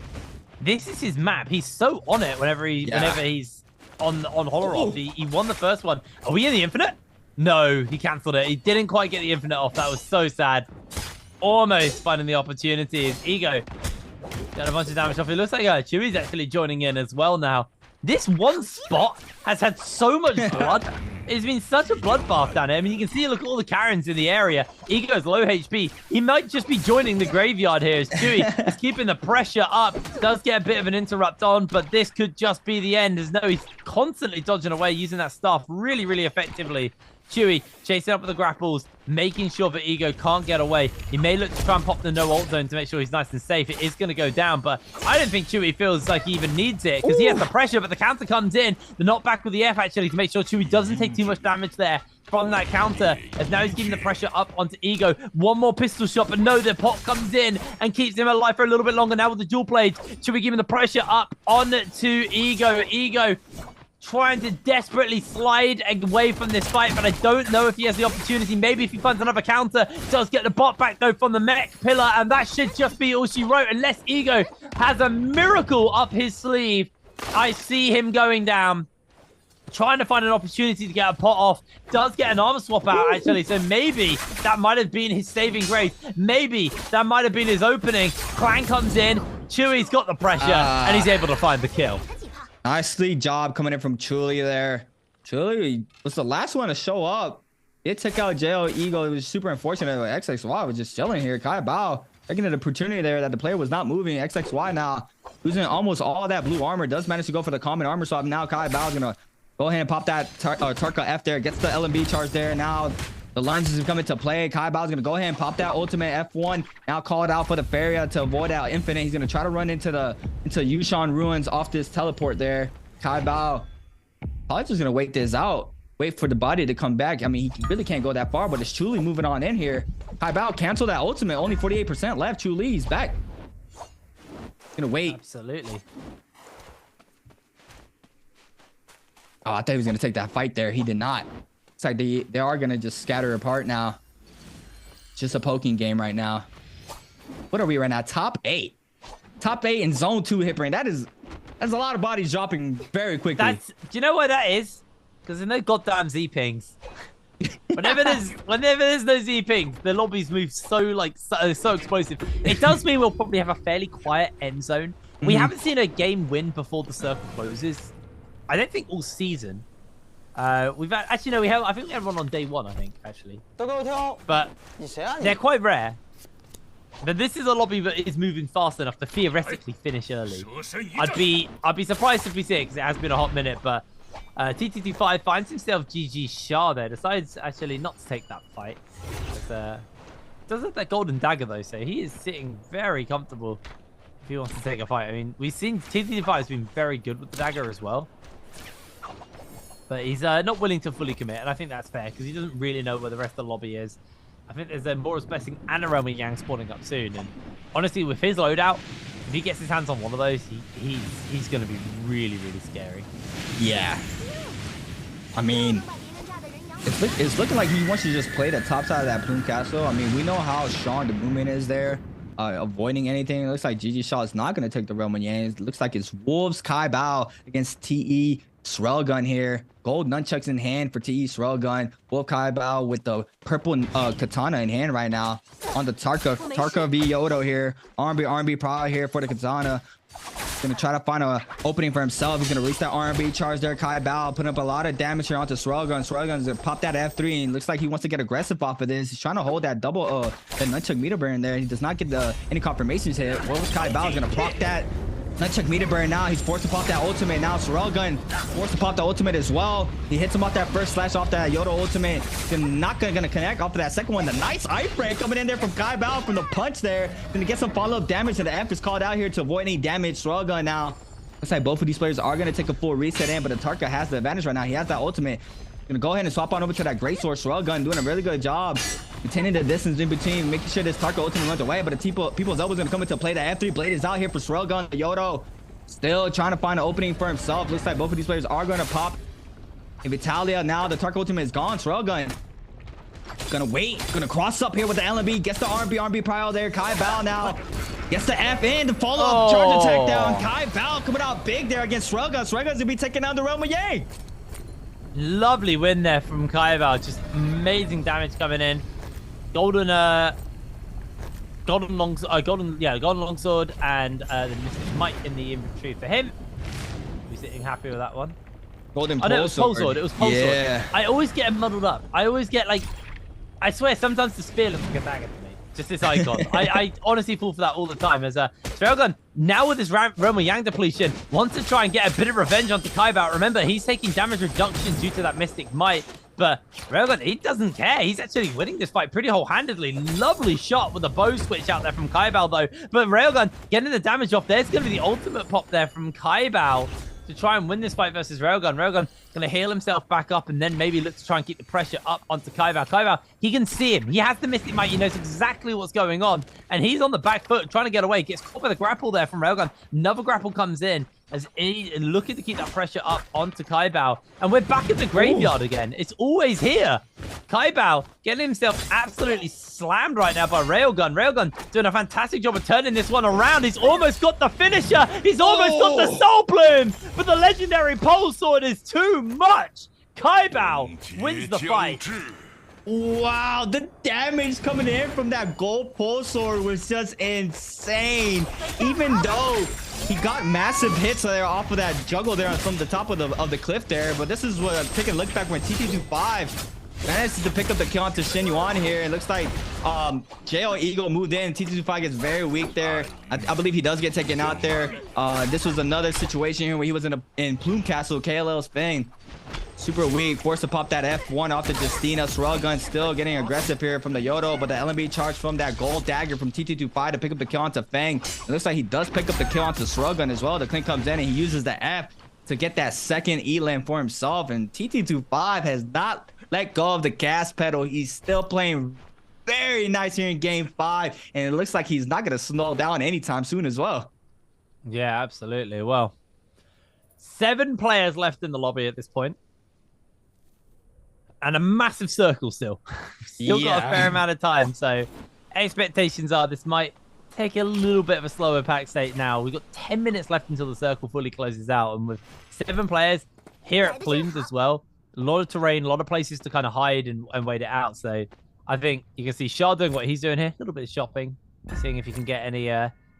this is his map. He's so on it whenever he's on Holoroth. He won the first one. Are we in the infinite? No, he cancelled it. He didn't quite get the infinite off. That was so sad. Almost finding the opportunity. His Ego got a bunch of damage off. It looks like Chewy's actually joining in as well now. This one spot has had so much blood. It's been such a bloodbath down here. I mean, you can see, look at all the Karens in the area. Ego's low HP. He might just be joining the graveyard here as Chewy is keeping the pressure up. Does get a bit of an interrupt on, but this could just be the end. As no, he's constantly dodging away, using that staff really, really effectively. Chewy chasing up with the grapples, making sure that Ego can't get away. He may look to try and pop the no ult zone to make sure he's nice and safe. It is going to go down, but I don't think Chewy feels like he even needs it because he has the pressure, but the counter comes in. The knockback with the F actually to make sure Chewy doesn't take too much damage there from that counter, as now he's keeping the pressure up onto Ego. One more pistol shot, but no, the pop comes in and keeps him alive for a little bit longer now with the dual blades. Chewy giving the pressure up onto Ego. Ego trying to desperately slide away from this fight, but I don't know if he has the opportunity. Maybe if he finds another counter, does get the bot back though from the mech pillar, and that should just be all she wrote, unless Ego has a miracle up his sleeve. I see him going down, trying to find an opportunity to get a pot off. Does get an armor swap out actually, so maybe that might have been his saving grace. Maybe that might have been his opening. Clan comes in, Chewy's got the pressure, and he's able to find the kill. Nicely job coming in from Chuli there. Chuli was the last one to show up. It took out JO Ego. It was super unfortunate. XXY was just chilling here. Kai Bao taking an opportunity there that the player was not moving. XXY now losing almost all that blue armor. Does manage to go for the common armor swap. Now Kai Bao is going to go ahead and pop that Tarka F there. Gets the LMB charge there. Now the lunges have come into play. Kai Bao is going to go ahead and pop that ultimate F1. Now call it out for the Faria to avoid out infinite. He's going to try to run into Yushan Ruins off this teleport there. Kai Bao probably just gonna wait this out. Wait for the body to come back. I mean, he really can't go that far, but it's Chuli moving on in here. Kai Bao cancel that ultimate. Only 48% left. Chuli, he's back. Gonna wait. Absolutely. Oh, I thought he was gonna take that fight there. He did not. It's like they are gonna just scatter apart now. It's just a poking game right now. What are we right now? Top 8. Top 8 in zone 2 hit range. That's a lot of bodies dropping very quickly. Do you know why that is? Because in those goddamn Z pings. Whenever there's no Z pings, the lobbies move so explosive. It does mean we'll probably have a fairly quiet end zone. We haven't seen a game win before the circle closes. I don't think all season. We've had, actually no, I think we had one on day 1. I think actually, but they're quite rare. But this is a lobby that is moving fast enough to theoretically finish early. I'd be surprised if we see it because it has been a hot minute. But TT25 finds himself GG Shah there. Decides actually not to take that fight. Does have that golden dagger though, so he is sitting very comfortable if he wants to take a fight. I mean, we've seen TT25 has been very good with the dagger as well. But he's not willing to fully commit, and I think that's fair because he doesn't really know where the rest of the lobby is. I think there's a Boris Blessing and a Realm Yang spawning up soon, and honestly, with his loadout, if he gets his hands on one of those, he's going to be really, really scary. Yeah. I mean, it's looking like he wants to just play the top side of that Plume Castle. I mean, we know how Sean the movement is there, avoiding anything. It looks like GG Shaw is not going to take the Realm Yang. It looks like it's Wolves Kai Bao against TE Srelgun here. Gold nunchucks in hand for TE Srelgun. Wolf Kai Bao with the purple katana in hand right now on the Tarka. Tarka v Yodo here. R&B Pro here for the katana. Gonna try to find an opening for himself. He's gonna release that R&B charge there. Kai Bao putting up a lot of damage here onto Srelgun. Srelgun's gonna pop that F3 and looks like he wants to get aggressive off of this. He's trying to hold that double that nunchuck meter burn there. He does not get any confirmations hit. Wolf Kai Bao is gonna proc that nunchuck meter burn now. He's forced to pop that ultimate now. Srelgun forced to pop the ultimate as well. He hits him off that first slash off that Yoda ultimate. Not gonna connect off of that second one. The nice iframe coming in there from Kai Bao from the punch there. Gonna get some follow-up damage, and the F is called out here to avoid any damage. Srelgun now. Looks like both of these players are gonna take a full reset in, but the Tarka has the advantage right now. He has that ultimate. Gonna go ahead and swap on over to that great sword. Srelgun doing a really good job maintaining the distance in between, making sure this Tarka ultimate runs away, but the people's elbow's gonna come into play. The F3 blade is out here for Srelgun. Yodo still trying to find an opening for himself. Looks like both of these players are going to pop. And Vitalia now, the Tarka ultimate is gone. Srelgun gonna wait, gonna cross up here with the LMB, gets the R&B prio there. Kai Bao now gets the F in, the follow-up charge attack down. Kai Bao coming out big there against Srelgun. Srelgun's gonna be taking down the Realm Yang. Lovely win there from Kai Bao. Just amazing damage coming in. Golden longsword and the Mystic Might in the inventory for him. He's sitting happy with that one. Golden pole sword. It was pole sword. I always get them muddled up. I always get like, I swear sometimes the spear looks like a dagger to me. Just this icon. I honestly fall for that all the time. As Srelgun now with his Realm Yang depletion wants to try and get a bit of revenge onto Kai Bao. Remember, he's taking damage reduction due to that Mystic Might. But Railgun, he doesn't care. He's actually winning this fight pretty whole-handedly. Lovely shot with the bow switch out there from Kai Bao, though. But Railgun getting the damage off. There's going to be the ultimate pop there from Kai Bao to try and win this fight versus Railgun. Railgun going to heal himself back up and then maybe look to try and keep the pressure up onto Kai Bao. Kai Bao, he can see him. He has the Mystic Might. He knows exactly what's going on. And he's on the back foot trying to get away. Gets caught by the grapple there from Railgun. Another grapple comes in as he looking to keep that pressure up onto Kai Bao. And we're back at the graveyard again. It's always here. Kai Bao getting himself absolutely slammed right now by Railgun. Railgun doing a fantastic job of turning this one around. He's almost got the finisher. He's almost got the soul plume. But the legendary pole sword is too much. Kai Bao wins the fight. Wow, the damage coming in from that gold pole sword was just insane. Even though he got massive hits there off of that juggle there from the top of the cliff there, but this is what I'm taking a look back when TT25 managed to pick up the kill onto Shin Yuan here. It looks like JL Eagle moved in. TT25 gets very weak there. I believe he does get taken out there. This was another situation here where he was in Plume Castle, KLL's thing. Super weak, forced to pop that F1 off the Justina. Srelgun still getting aggressive here from the Yodo, but the LMB charge from that gold dagger from TT25 to pick up the kill onto Fang. It looks like he does pick up the kill onto Srelgun as well. The clink comes in and he uses the F. to get that second E-lane for himself. And TT25 has not let go of the gas pedal. He's still playing very nice here in game 5. And it looks like he's not going to slow down anytime soon as well. Yeah, absolutely. Well, 7 players left in the lobby at this point. And a massive circle still. Still got a fair amount of time. So expectations are this might take a little bit of a slower pack state now. We've got 10 minutes left until the circle fully closes out. And with 7 players here at Plumes as well, a lot of terrain, a lot of places to kind of hide and wait it out. So I think you can see Shah doing what he's doing here. A little bit of shopping, seeing if he can get any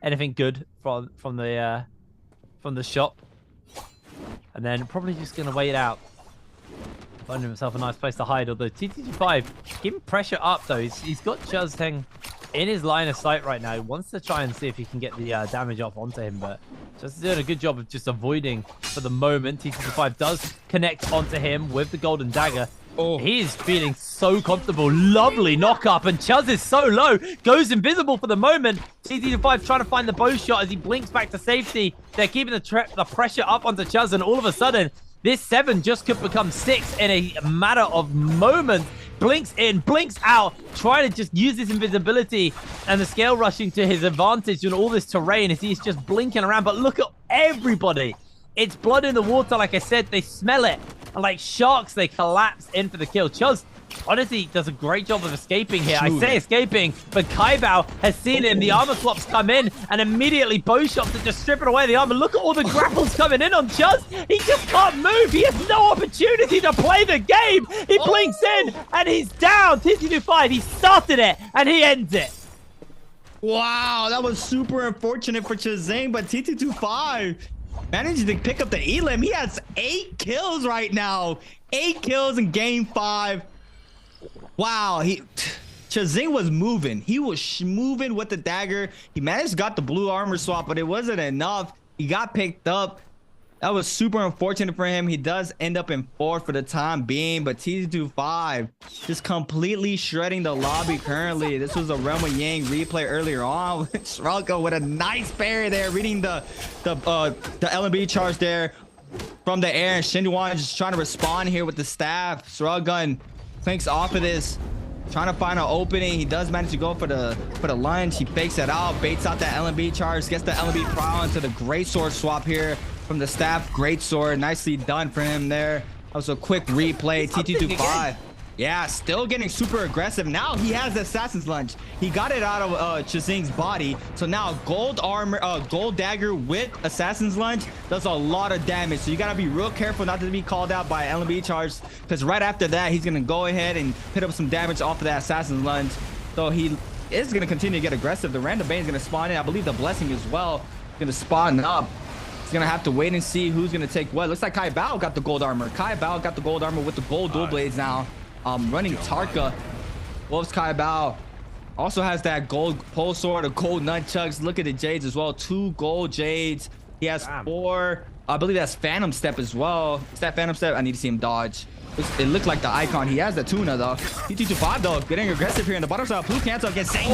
anything good from the shop. And then probably just going to wait it out. Finding himself a nice place to hide. Although TT25 keeping pressure up though. He's got Chuzheng in his line of sight right now. He wants to try and see if he can get the damage off onto him, but just doing a good job of just avoiding for the moment. TT25 does connect onto him with the golden dagger. Oh, he is feeling so comfortable. Lovely knock up, and Chuz is so low. Goes invisible for the moment. TT25 trying to find the bow shot as he blinks back to safety. They're keeping the pressure up onto Chuz, and all of a sudden, this 7 just could become 6 in a matter of moments. Blinks in, blinks out, trying to just use his invisibility and the scale rushing to his advantage in all this terrain as he's just blinking around. But look at everybody. It's blood in the water, like I said. They smell it. And like sharks, they collapse in for the kill. Chuz honestly does a great job of escaping here. I say escaping, but Kaibao has seen him. The armor swaps come in and immediately bow shots to just strip it away the armor. Look at all the grapples coming in on Chuz. He just can't move. He has no opportunity to play the game. He blinks in and he's down. TT25, he started it and he ends it. Wow, that was super unfortunate for Chuzheng, but TT25 managed to pick up the elim. He has 8 kills right now. 8 kills in game 5. Wow, Chuzheng was moving. He was moving with the dagger. He managed to got the blue armor swap, but it wasn't enough. He got picked up. That was super unfortunate for him. He does end up in 4th for the time being, but TT25 just completely shredding the lobby currently. This was a Realm of Yang replay earlier on. Shrunko with a nice parry there, reading the LNB charge there from the air. Shinduan just trying to respond here with the staff. Sruggun clinks off of this, trying to find an opening. He does manage to go for the lunge. He fakes it out, baits out that LNB charge, gets the LNB prowl into the great sword swap here from the staff. Great sword, nicely done for him there. That was a quick replay. TT25, yeah, still getting super aggressive. Now he has the assassin's lunge. He got it out of Chuzheng's body. So now gold armor, gold dagger with assassin's lunge does a lot of damage. So you gotta be real careful not to be called out by LNB charge, because right after that he's gonna go ahead and hit up some damage off of that assassin's lunge. So he is gonna continue to get aggressive. The random bane is gonna spawn in. I believe the blessing as well gonna spawn up. He's gonna have to wait and see who's gonna take what. Looks like Kai Bao got the gold armor. Kai Bao got the gold armor with the gold dual blades now. Running Tarka. Wolves Kai Bao also has that gold pole sword, a gold nunchucks. Look at the jades as well. 2 gold jades. He has 4. I believe that's Phantom Step as well. Is that Phantom Step? I need to see him dodge. It looked like the icon. He has the tuna though. TT25 though, getting aggressive here in the bottom side. Blue cancel against Zhang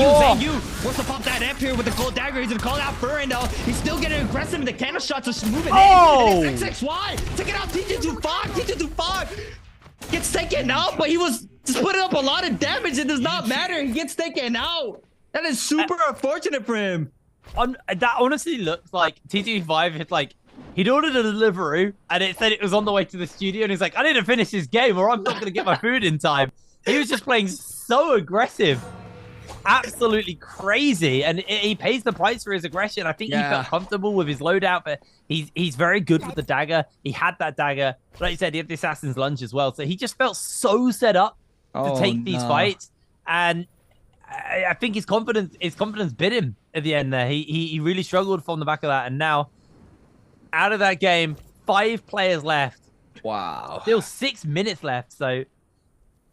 wants to pop that F here with the gold dagger. He's gonna call out Furin though. He's still getting aggressive in the cannon shots. Just moving in. XXY taking out TT25. TT25 gets taken out, but he was just putting up a lot of damage. It does not matter. He gets taken out. That is super unfortunate for him. That honestly looks like TT5 hit like. He'd ordered a delivery and it said it was on the way to the studio and he's like, I need to finish this game or I'm not going to get my food in time. He was just playing so aggressive. Absolutely crazy. And he pays the price for his aggression. I think he felt comfortable with his loadout, but he's very good with the dagger. He had that dagger. Like you said, he had the assassin's lunge as well. So he just felt so set up to take these fights. And I think his confidence bit him at the end there. He really struggled from the back of that. And now, out of that game, 5 players left. Wow. Still 6 minutes left. So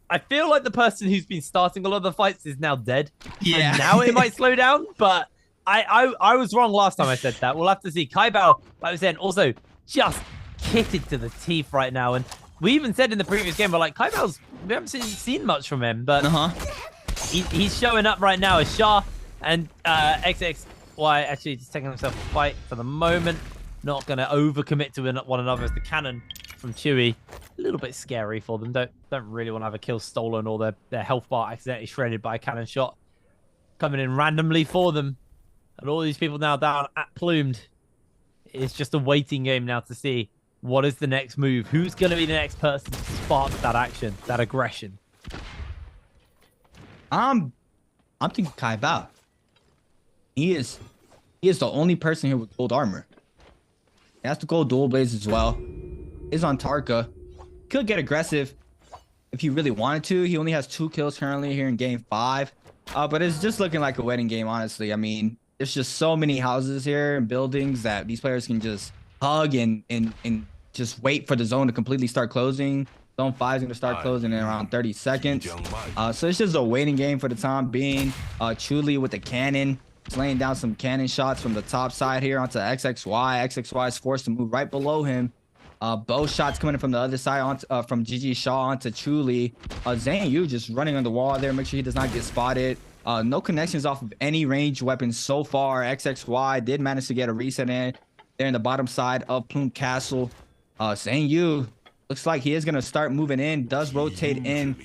I feel like the person who's been starting a lot of the fights is now dead. Yeah. And now it might slow down, but I was wrong last time I said that. We'll have to see. Kai Bao, like I was saying, also just kitted to the teeth right now. And we even said in the previous game, we're like, Kai Bao's, we haven't seen much from him, but he's showing up right now as Shah and XXY actually just taking himself a fight for the moment. not going to overcommit to one another as the cannon from Chewie. A little bit scary for them. Don't really want to have a kill stolen or their health bar accidentally shredded by a cannon shot. Coming in randomly for them. And all these people now down at Plumed. It's just a waiting game now to see what is the next move. Who's going to be the next person to spark that action, that aggression? I'm thinking Kai Bao. He is the only person here with gold armor. He has the gold dual blades as well. Is on Tarka. Could get aggressive if he really wanted to. He only has 2 kills currently here in game 5. But it's just looking like a wedding game, honestly. I mean, there's just so many houses here and buildings that these players can just hug and just wait for the zone to completely start closing. Zone 5 is going to start closing in around 30 seconds. So it's just a waiting game for the time being. Chuli with the cannon. He's laying down some cannon shots from the top side here onto XXY. XXY is forced to move right below him. Both shots coming in from the other side onto, from GG Shaw onto Chuli. Zhang Yu just running on the wall there. Make sure he does not get spotted. No connections off of any ranged weapons so far. XXY did manage to get a reset in there in the bottom side of Plume Castle. Zhang Yu looks like he is going to start moving in. Does rotate in.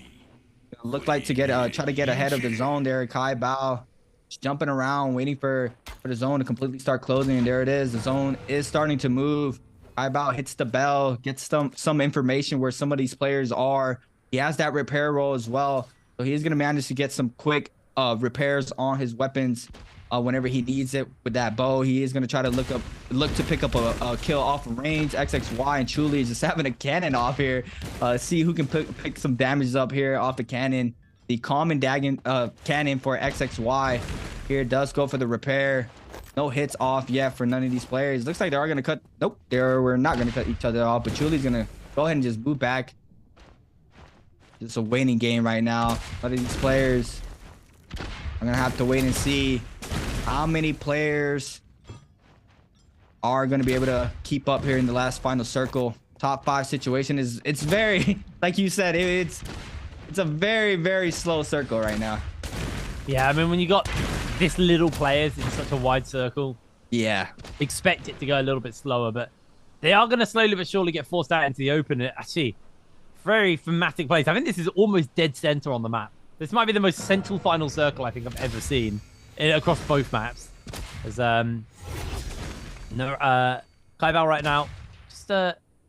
Look like to get try to get ahead of the zone there. Kai Bao just jumping around, waiting for the zone to completely start closing. And there it is. The zone is starting to move. Kai Bao hits the bell, gets some information where some of these players are. He has that repair roll as well. So he's going to manage to get some quick repairs on his weapons whenever he needs it with that bow. He is going to try to look to pick up a kill off of range. XXY and Chuli is just having a cannon off here. See who can pick some damage up here off the cannon. The common cannon for XXY here does go for the repair. No hits off yet for none of these players. Looks like they are going to cut. Nope, we're not going to cut each other off. But Chuli's going to go ahead and just move back. It's a waiting game right now. A lot of these players, I'm going to have to wait and see how many players are going to be able to keep up here in the last final circle. Top 5 situation is, it's very, like you said, it's a very, very slow circle right now. Yeah, I mean, when you got this little players in such a wide circle, yeah, expect it to go a little bit slower, but they are going to slowly but surely get forced out into the open. Actually, very thematic place. I think this is almost dead center on the map. This might be the most central final circle I think I've ever seen across both maps. As Kai Bao right now just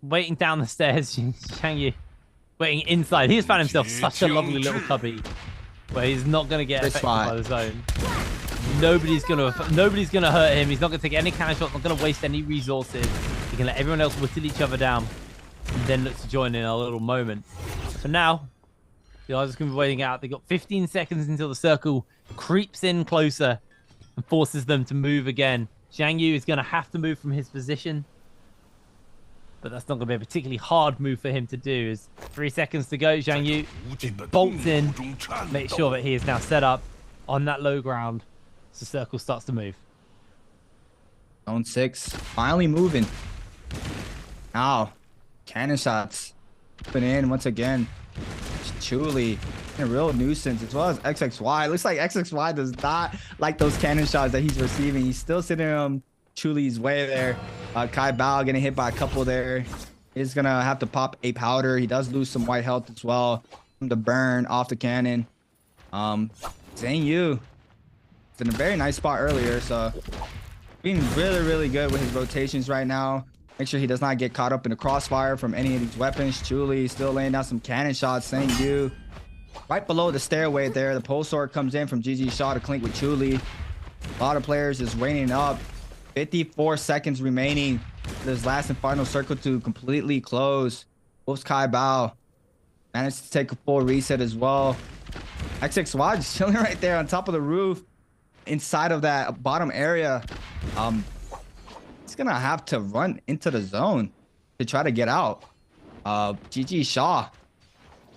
waiting down the stairs. Zhang Yu waiting inside. He's found himself such a lovely little cubby where he's not going to get affected by the zone. Nobody's gonna hurt him. He's not gonna take any cannon shots, not gonna waste any resources. He can let everyone else whittle each other down and then look to join in a little moment. For now, the others can be waiting out. They've got 15 seconds until the circle creeps in closer and forces them to move again. Zhang Yu is gonna have to move from his position, but that's not gonna be a particularly hard move for him to do. As 3 seconds to go, Zhang Yu bolts in, make sure that he is now set up on that low ground. The circle starts to move. Zone 6 finally moving. Now, cannon shots put in once again. Chuli, a real nuisance, as well as XXY. It looks like XXY does not like those cannon shots that he's receiving. He's still sitting on Chuli's way there. Kai Bao getting hit by a couple there. He's gonna have to pop a powder. He does lose some white health as well from the burn off the cannon. Zhang Yu in a very nice spot earlier, so being really, really good with his rotations right now. Make sure he does not get caught up in the crossfire from any of these weapons. Chuli still laying down some cannon shots. Zhang Yu right below the stairway there. The pole sword comes in from GG Shaw to clink with Chuli. A lot of players just waiting up. 54 seconds remaining for this last and final circle to completely close. Wolf's Kai Bao managed to take a full reset as well. XXY just chilling right there on top of the roof inside of that bottom area. He's gonna have to run into the zone to try to get out. GG Shaw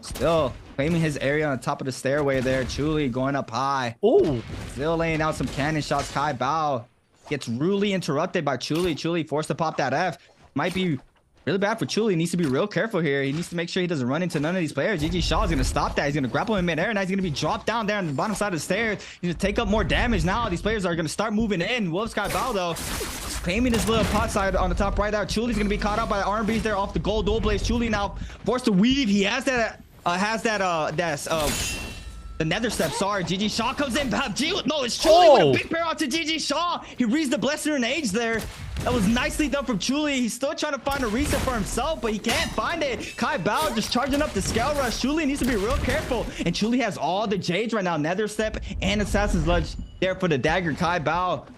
still claiming his area on top of the stairway there. Chuli going up high. Oh, still laying out some cannon shots. Kai Bao gets rudely interrupted by Chuli. Chuli forced to pop that F. Might be really bad for Chuli. He needs to be real careful here. He needs to make sure he doesn't run into none of these players. GG Shaw is going to stop that. He's going to grapple him in midair. Now he's going to be dropped down there on the bottom side of the stairs. He's going to take up more damage now. These players are going to start moving in. Wolf's Kai Bao, though, just claiming this little pot side on the top right there. Chuli's gonna be caught up by the R&Bs there off the gold dual blaze. Chuli now forced to weave. He has that the nether step. Sorry, GG Shaw comes in. No, it's Chuli with a big pair onto GG Shaw. He reads the Blessing and Age there. That was nicely done from Chuli. He's still trying to find a reset for himself, but he can't find it. Kai Bao just charging up the scale rush. Chuli needs to be real careful. And Chuli has all the Jades right now. Nether step and Assassin's Lunge there for the dagger. Kai Bao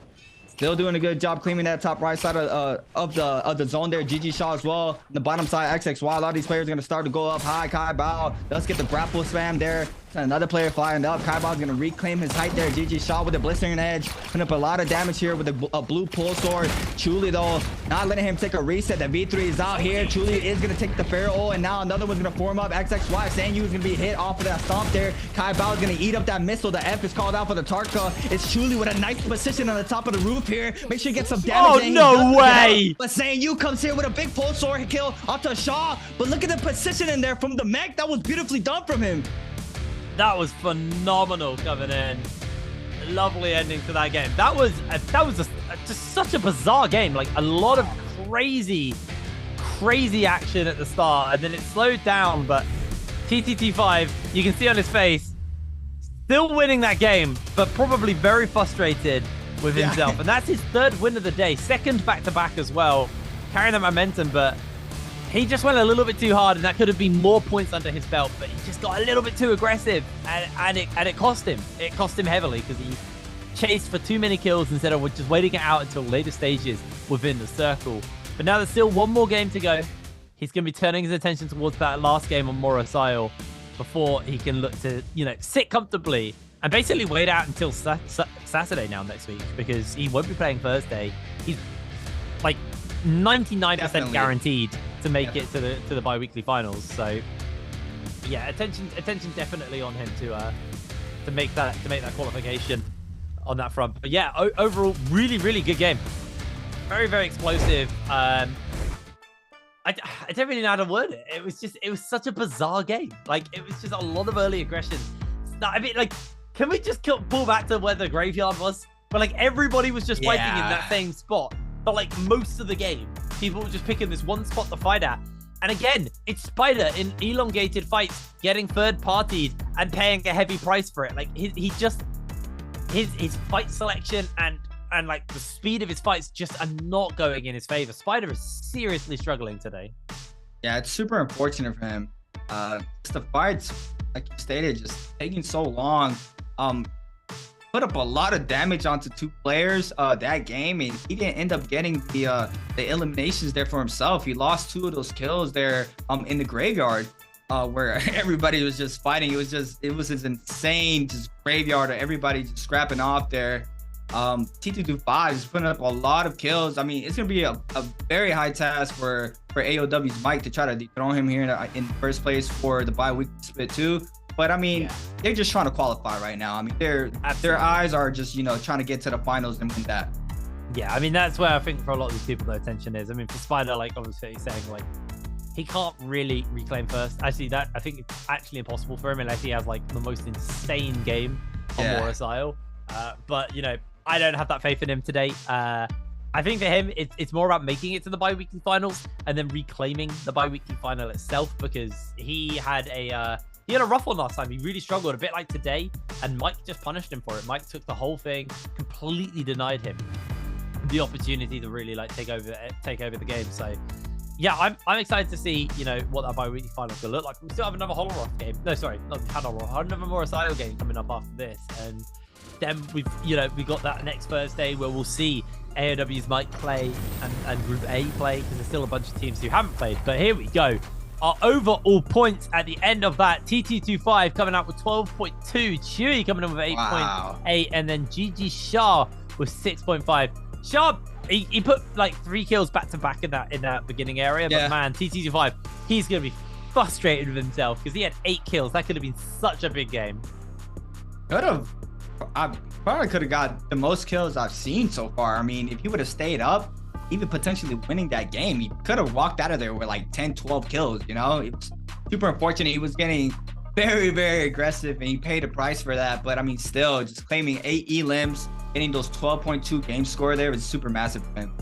still doing a good job cleaning that top right side of the zone there. GG Shaw as well. The bottom side, XXY. A lot of these players are going to start to go up high. Kai Bao does get the grapple spam there. Another player flying up. Kai Bao is going to reclaim his height there. GG Shaw with the blistering edge. Putting up a lot of damage here with a blue pull sword. Chuli though, not letting him take a reset. The V3 is out here. Chuli is going to take the Pharaoh, and now another one's going to form up. XXY. Sanyu is going to be hit off of that stomp there. Kai Bao is going to eat up that missile. The F is called out for the Tarka. It's Chuli with a nice position on the top of the roof here. Make sure you get some damage. Oh, no way. But Sanyu comes here with a big pull sword kill onto Shaw. But look at the position in there from the mech. That was beautifully done from him. That was phenomenal coming in. Lovely ending to that game. That was just such a bizarre game. Like a lot of crazy action at the start, and then it slowed down. But TTT5, you can see on his face, still winning that game, but probably very frustrated with himself. And that's his third win of the day, second back-to-back as well, carrying that momentum. But he just went a little bit too hard, and that could have been more points under his belt, but he just got a little bit too aggressive, and it cost him. It cost him heavily because he chased for too many kills instead of just waiting it out until later stages within the circle. But now there's still one more game to go. He's going to be turning his attention towards that last game on Morris Isle before he can look to, sit comfortably and basically wait out until Saturday now next week, because he won't be playing Thursday. He's like 99% guaranteed to make it to the bi-weekly finals. So yeah, attention definitely on him to make that qualification on that front. But yeah, overall really good game. Very explosive. I don't really know how to word it. It was such a bizarre game. Like, it was just a lot of early aggression. I mean, like, can we just pull back to where the graveyard was? Where like everybody was just fighting in that same spot. But like most of the game, people were just picking this one spot to fight at. And again, it's Spider in elongated fights, getting third-partied and paying a heavy price for it. Like his fight selection and like the speed of his fights just are not going in his favor. Spider is seriously struggling today. Yeah, it's super unfortunate for him. The fights, like you stated, just taking so long. Put up a lot of damage onto two players that game, and he didn't end up getting the eliminations there for himself. He lost 2 of those kills there in the graveyard where everybody was just fighting. It was this insane just graveyard of everybody just scrapping off there. T225 is putting up a lot of kills. I mean, it's gonna be a very high task for AOW's Mike to try to dethrone him here in first place for the bi-weekly split 2. But I mean, they're just trying to qualify right now. I mean, their eyes are just, trying to get to the finals and win that. Yeah, I mean, that's where I think for a lot of these people, their attention is. I mean, for Spider, like, obviously he's saying, like, he can't really reclaim first. Actually, I think it's actually impossible for him unless he has, like, the most insane game on Morris Isle. But, I don't have that faith in him today. I think for him, it's more about making it to the bi-weekly finals and then reclaiming the bi-weekly final itself, because he had a rough one last time. He really struggled, a bit like today, and Mike just punished him for it. Mike took the whole thing, completely denied him the opportunity to really like take over the game. So yeah, I'm excited to see what that bi-weekly final will look like. We still have another Holoroth game. No, sorry, not Holoroth. Another Morris Isle game coming up after this, and then we got that next Thursday where we'll see AOW's Mike play and Group A play, because there's still a bunch of teams who haven't played. But here we go. Our overall points at the end of that: TT25 coming out with 12.2, Chewy coming in with 8.8, and then GG Shah with 6.5. Shah, he put like 3 kills back to back in that beginning area, but man, TT25, he's gonna be frustrated with himself because he had 8 kills. That could have been such a big game. I probably could have got the most kills I've seen so far. I mean, if he would have stayed up, even potentially winning that game, he could have walked out of there with like 10-12 kills. It's super unfortunate. He was getting very aggressive, and he paid a price for that. But I mean, still, just claiming 8 elims, getting those 12.2 game score there was super massive for him.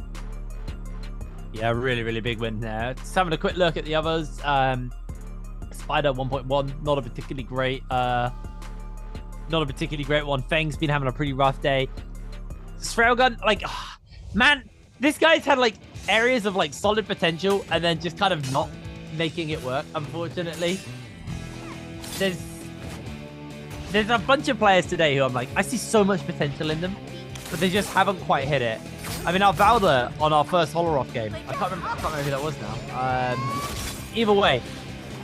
Yeah, really, really big win there. Just having a quick look at the others. Spider 1.1, not a particularly great one. Feng's been having a pretty rough day. Srailgun, like, man, this guy's had like areas of like solid potential and then just kind of not making it work, unfortunately. There's a bunch of players today who I'm like, I see so much potential in them, but they just haven't quite hit it. I mean, our Valda on our first Holoroth game, I can't remember who that was now. Either way,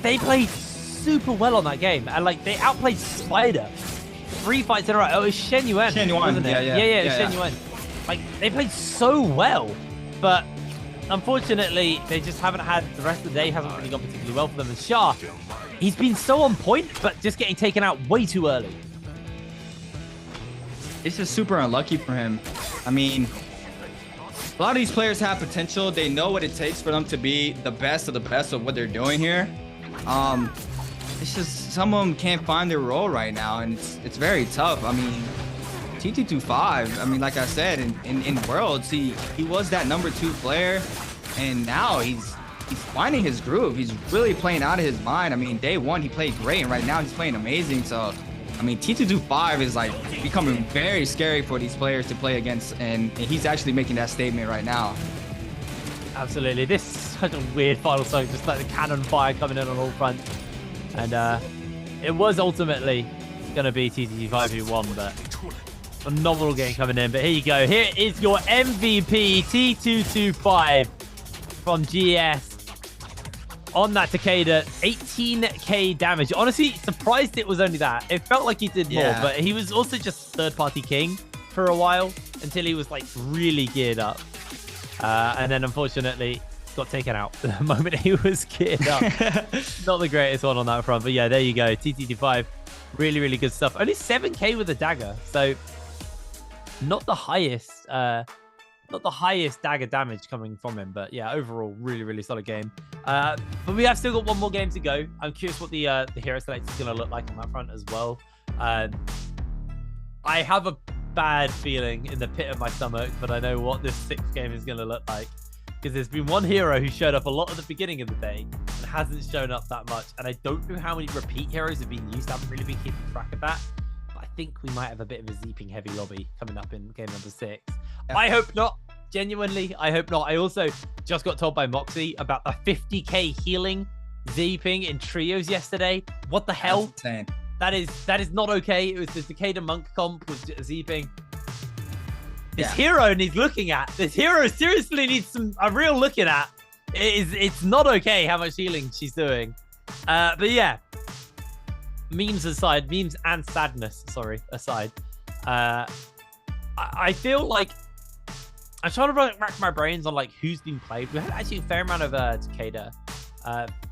they played super well on that game, and like they outplayed Spider 3 fights in a row. Oh, it was Shen Yuan, wasn't it? Yeah, it was Shen Yuan. Like they played so well, but unfortunately, they just haven't had the rest of the day. Hasn't really gone particularly well for them. And Shah, he's been so on point, but just getting taken out way too early. It's just super unlucky for him. I mean, a lot of these players have potential. They know what it takes for them to be the best of what they're doing here. It's just some of them can't find their role right now, and it's very tough. I mean, T225, I mean, like I said, in Worlds, he was that #2 player, and now he's finding his groove. He's really playing out of his mind. I mean, day one, he played great, and right now he's playing amazing. So, I mean, T225 is like becoming very scary for these players to play against, and he's actually making that statement right now. Absolutely. This is such a weird final song, just like the cannon fire coming in on all fronts. And it was ultimately going to be T225 who won, but phenomenal game coming in. But here you go. Here is your MVP, T225 from GS. On that Takeda, 18k damage. Honestly, surprised it was only that. It felt like he did more, but he was also just third-party king for a while until he was like really geared up. And then unfortunately got taken out the moment he was geared up. Not the greatest one on that front, but yeah, there you go. T225, really, really good stuff. Only 7k with a dagger, so not the highest dagger damage coming from him, but yeah, overall, really, really solid game. But we have still got one more game to go. I'm curious what the hero select is going to look like on that front as well. I have a bad feeling in the pit of my stomach, but I know what this 6th game is going to look like, because there's been one hero who showed up a lot at the beginning of the day and hasn't shown up that much, and I don't know how many repeat heroes have been used. I haven't really been keeping track of that, but I think we might have a bit of a Zeeping heavy lobby coming up in game number 6. I hope not. Genuinely, I hope not. I also just got told by Moxie about the 50k healing Zeeping in trios yesterday. What the hell? That is not okay. It was the Takeda Monk comp with Zeeping. This hero needs looking at. This hero seriously needs a real looking at. It's not okay how much healing she's doing. But yeah, memes aside, memes and sadness, aside. I feel like I'm trying to rack my brains on like who's been played. We had actually a fair amount of Takeda,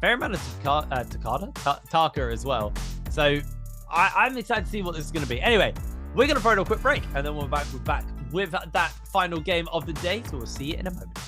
fair amount of Taka as well. So I'm excited to see what this is going to be. Anyway, we're going to throw in a quick break, and then we're back with that final game of the day. So we'll see you in a moment.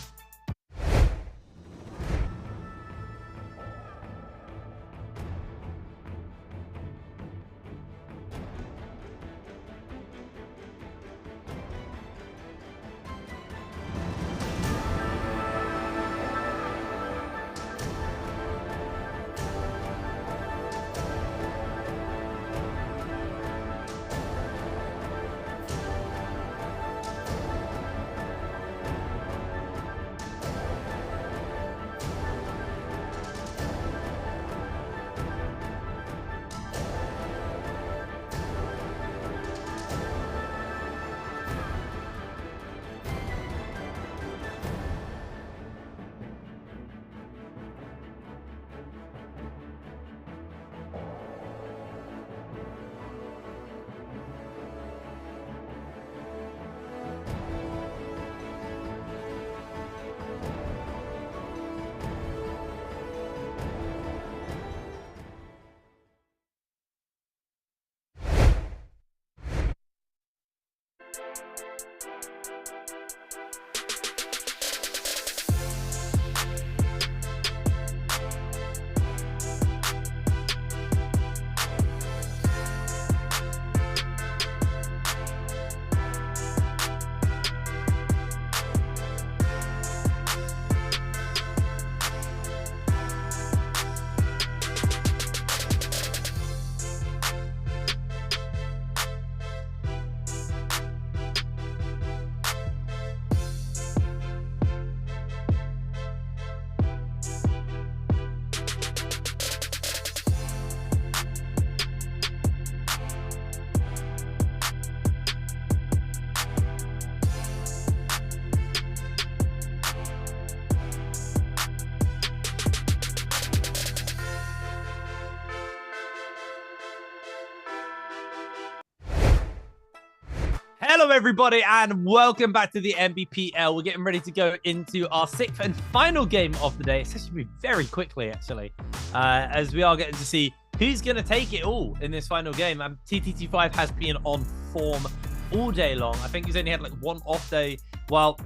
Hello, everybody, and welcome back to the Nbpl. We're getting ready to go into our 6th and final game of the day. It's actually moved very quickly, actually, as we are getting to see who's going to take it all in this final game. TTT5 has been on form all day long. I think he's only had like one off day, while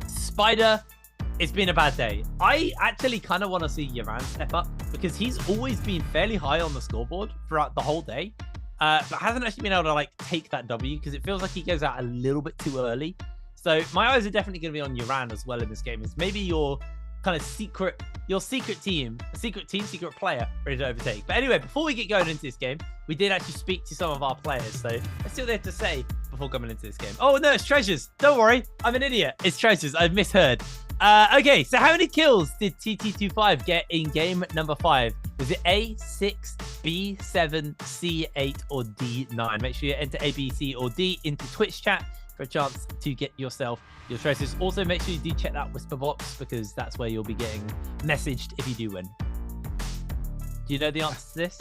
Spider, it's been a bad day. I actually kind of want to see Yaran step up because he's always been fairly high on the scoreboard throughout the whole day. But hasn't actually been able to like take that W because it feels like he goes out a little bit too early. So my eyes are definitely going to be on Yaran as well in this game. It's maybe your kind of secret player ready to overtake. But anyway, before we get going into this game, we did actually speak to some of our players. So let's see what they have to say before coming into this game. Oh no, it's Treasures. Don't worry, I'm an idiot. It's Treasures. I've misheard. Okay, so how many kills did TT25 get in game number 5? Was it A, 6, B, 7, C, 8, or D, 9? Make sure you enter A, B, C, or D into Twitch chat for a chance to get yourself your trophies. Also, make sure you do check that whisper box because that's where you'll be getting messaged if you do win. Do you know the answer to this?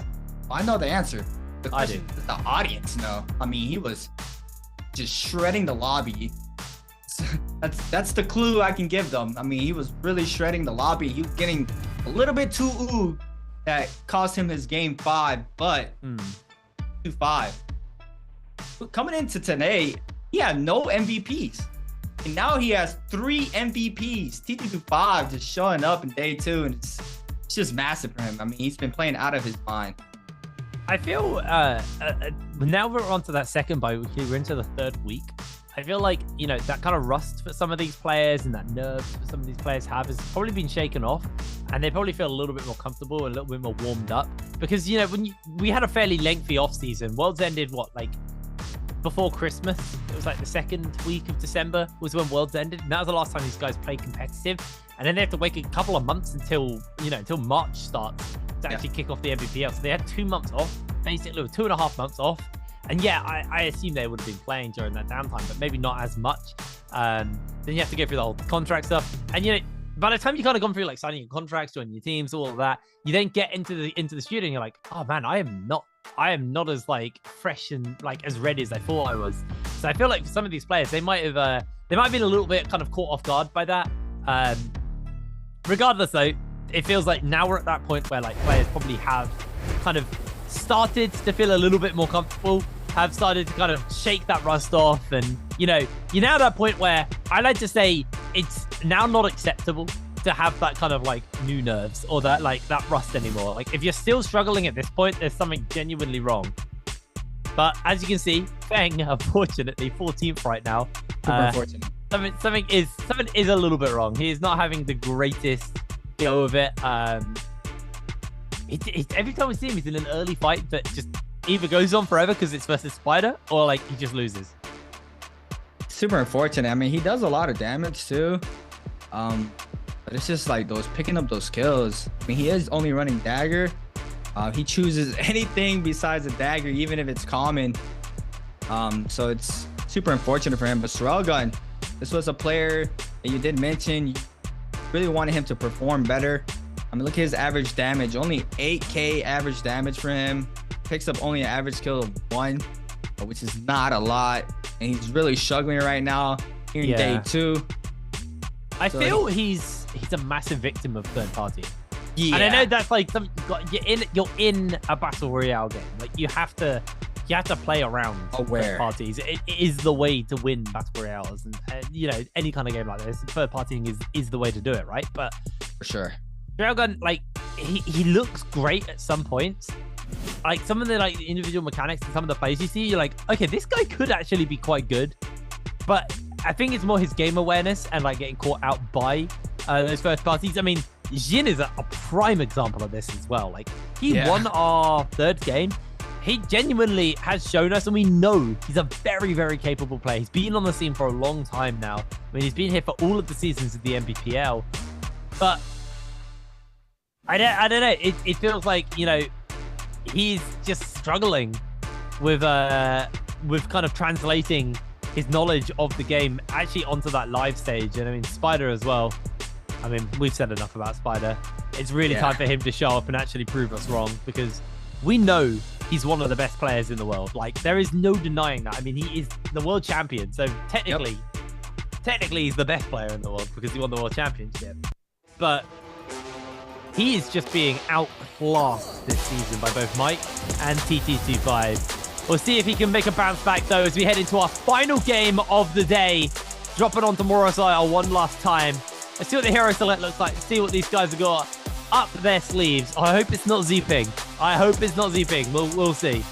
I know the answer. The question does the audience know? I mean, he was just shredding the lobby. That's the clue I can give them. I mean, he was really shredding the lobby. He was getting a little bit too ooh that cost him his game 5, but 2-5. But coming into today, he had no MVPs. And now he has 3 MVPs. TT25 just showing up in day 2, and it's just massive for him. I mean, he's been playing out of his mind. I feel now we're on to that second bi-weekly, we're into the 3rd week. I feel like, you know, that kind of rust for some of these players and that nerves for some of these players has probably been shaken off, and they probably feel a little bit more comfortable and a little bit more warmed up because, you know, we had a fairly lengthy off season. Worlds ended like before Christmas. It was like the 2nd week of December was when Worlds ended, and that was the last time these guys played competitive. And then they have to wait a couple of months until March starts to actually kick off the NBPL. So they had 2 months off, basically 2.5 months off. And yeah, I assume they would have been playing during that downtime, but maybe not as much. Then you have to go through the whole contract stuff. And, you know, by the time you kind of gone through like signing your contracts, joining your teams, all of that, you then get into the studio and you're like, oh man, I am not as like fresh and like as ready as I thought I was. So I feel like for some of these players, they might have been a little bit kind of caught off guard by that. Regardless though, it feels like now we're at that point where like players probably have kind of started to feel a little bit more comfortable, have started to kind of shake that rust off, and you know, you're now at that point where I like to say it's now not acceptable to have that kind of like new nerves or that rust anymore. Like if you're still struggling at this point, there's something genuinely wrong. But as you can see, Feng, unfortunately 14th right now. Unfortunate. Something is a little bit wrong. He is not having the greatest go of it. Every time we see him, he's in an early fight that just either goes on forever because it's versus Spider, or like he just loses. Super unfortunate. I mean, he does a lot of damage too. But it's just like picking up those kills. I mean, he is only running dagger. He chooses anything besides a dagger, even if it's common. So it's super unfortunate for him. But Sorelgun, this was a player that you did mention. You really wanted him to perform better. I mean, look at his average damage. Only 8k average damage for him. Picks up only an average kill of 1, which is not a lot. And he's really struggling right now here in day 2. I feel he's a massive victim of third party. Yeah. And I know that's like something you're in a battle royale game. Like you have to play around third parties. It is the way to win battle royales, and you know, any kind of game like this, third partying is the way to do it, right? But for sure, Dragon, like he looks great at some points. Like some of the like individual mechanics and some of the plays you see, you're like, okay, this guy could actually be quite good. But I think it's more his game awareness and like getting caught out by those first parties. I mean, Jin is a prime example of this as well. Like he won our 3rd game. He genuinely has shown us, and we know he's a very, very capable player. He's been on the scene for a long time now. I mean, he's been here for all of the seasons of the NBPL. But I don't know. It feels like, you know, he's just struggling with kind of translating his knowledge of the game actually onto that live stage. And I mean, Spider as well. I mean, we've said enough about Spider. It's really time for him to show up and actually prove us wrong, because we know he's one of the best players in the world. Like, there is no denying that. I mean, he is the world champion. So technically, he's the best player in the world because he won the world championship. But he is just being outclassed this season by both Mike and TT25. We'll see if he can make a bounce back, though, as we head into our final game of the day. Dropping onto Moros Isle one last time. Let's see what the hero select looks like. See what these guys have got up their sleeves. I hope it's not Z-Ping. We'll see.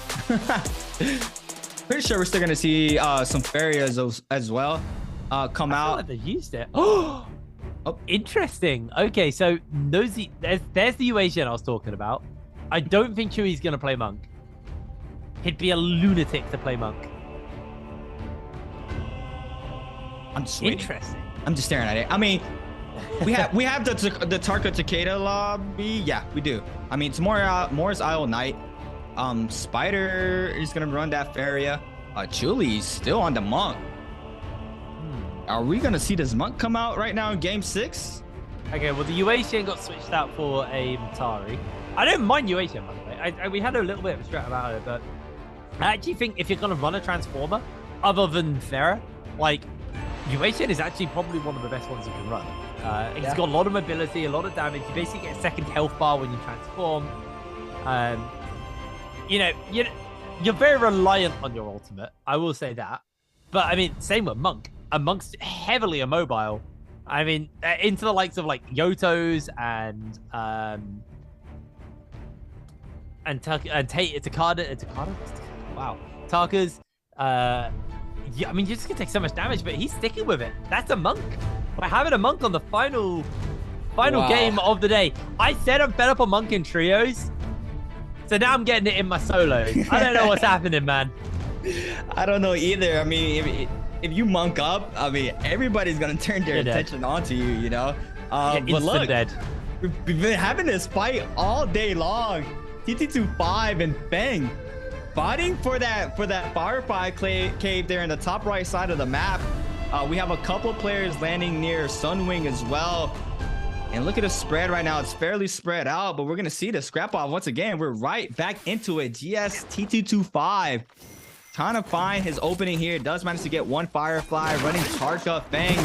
Pretty sure we're still going to see some fairies as well come out. Like they used it. Oh, interesting. Okay, so there's the UAGN I was talking about. I don't think Chewy's going to play Monk. He'd be a lunatic to play Monk. I'm just waiting. Interesting. I'm just staring at it. I mean, we have the Tarka Takeda lobby. Yeah, we do. I mean, tomorrow Morris Isle Knight. Spider is gonna run that area. Chuli's still on the Monk. Are we gonna see this Monk come out right now in Game 6? Okay, well the UAGN got switched out for a Matari. I don't mind UAGN, by the way. We had a little bit of a strat about it, but I actually think if you're gonna run a Transformer, other than Thera, like UAGN is actually probably one of the best ones you can run. It's got a lot of mobility, a lot of damage. You basically get a second health bar when you transform. You're very reliant on your ultimate. I will say that. But I mean, same with Monk. Monk's heavily immobile. I mean, into the likes of like Yotos and Takada. Wow, Tarkas. Yeah, I mean, you're just gonna take so much damage, but he's sticking with it. That's a Monk. By having a Monk on the final game of the day. I said I'm fed up on Monk in trios, so now I'm getting it in my solos. I don't know what's happening, man. I don't know either. I mean, if you Monk up, I mean, everybody's gonna turn their attention onto you, you know. But look, dead. We've been having this fight all day long. TT25 and Feng fighting for that Firefly cave there in the top right side of the map. We have a couple players landing near Sunwing as well. And look at the spread right now. It's fairly spread out, but we're going to see the scrap off once again. We're right back into it. GS TT25 trying to find his opening here. Does manage to get one Firefly running Tarka. Feng.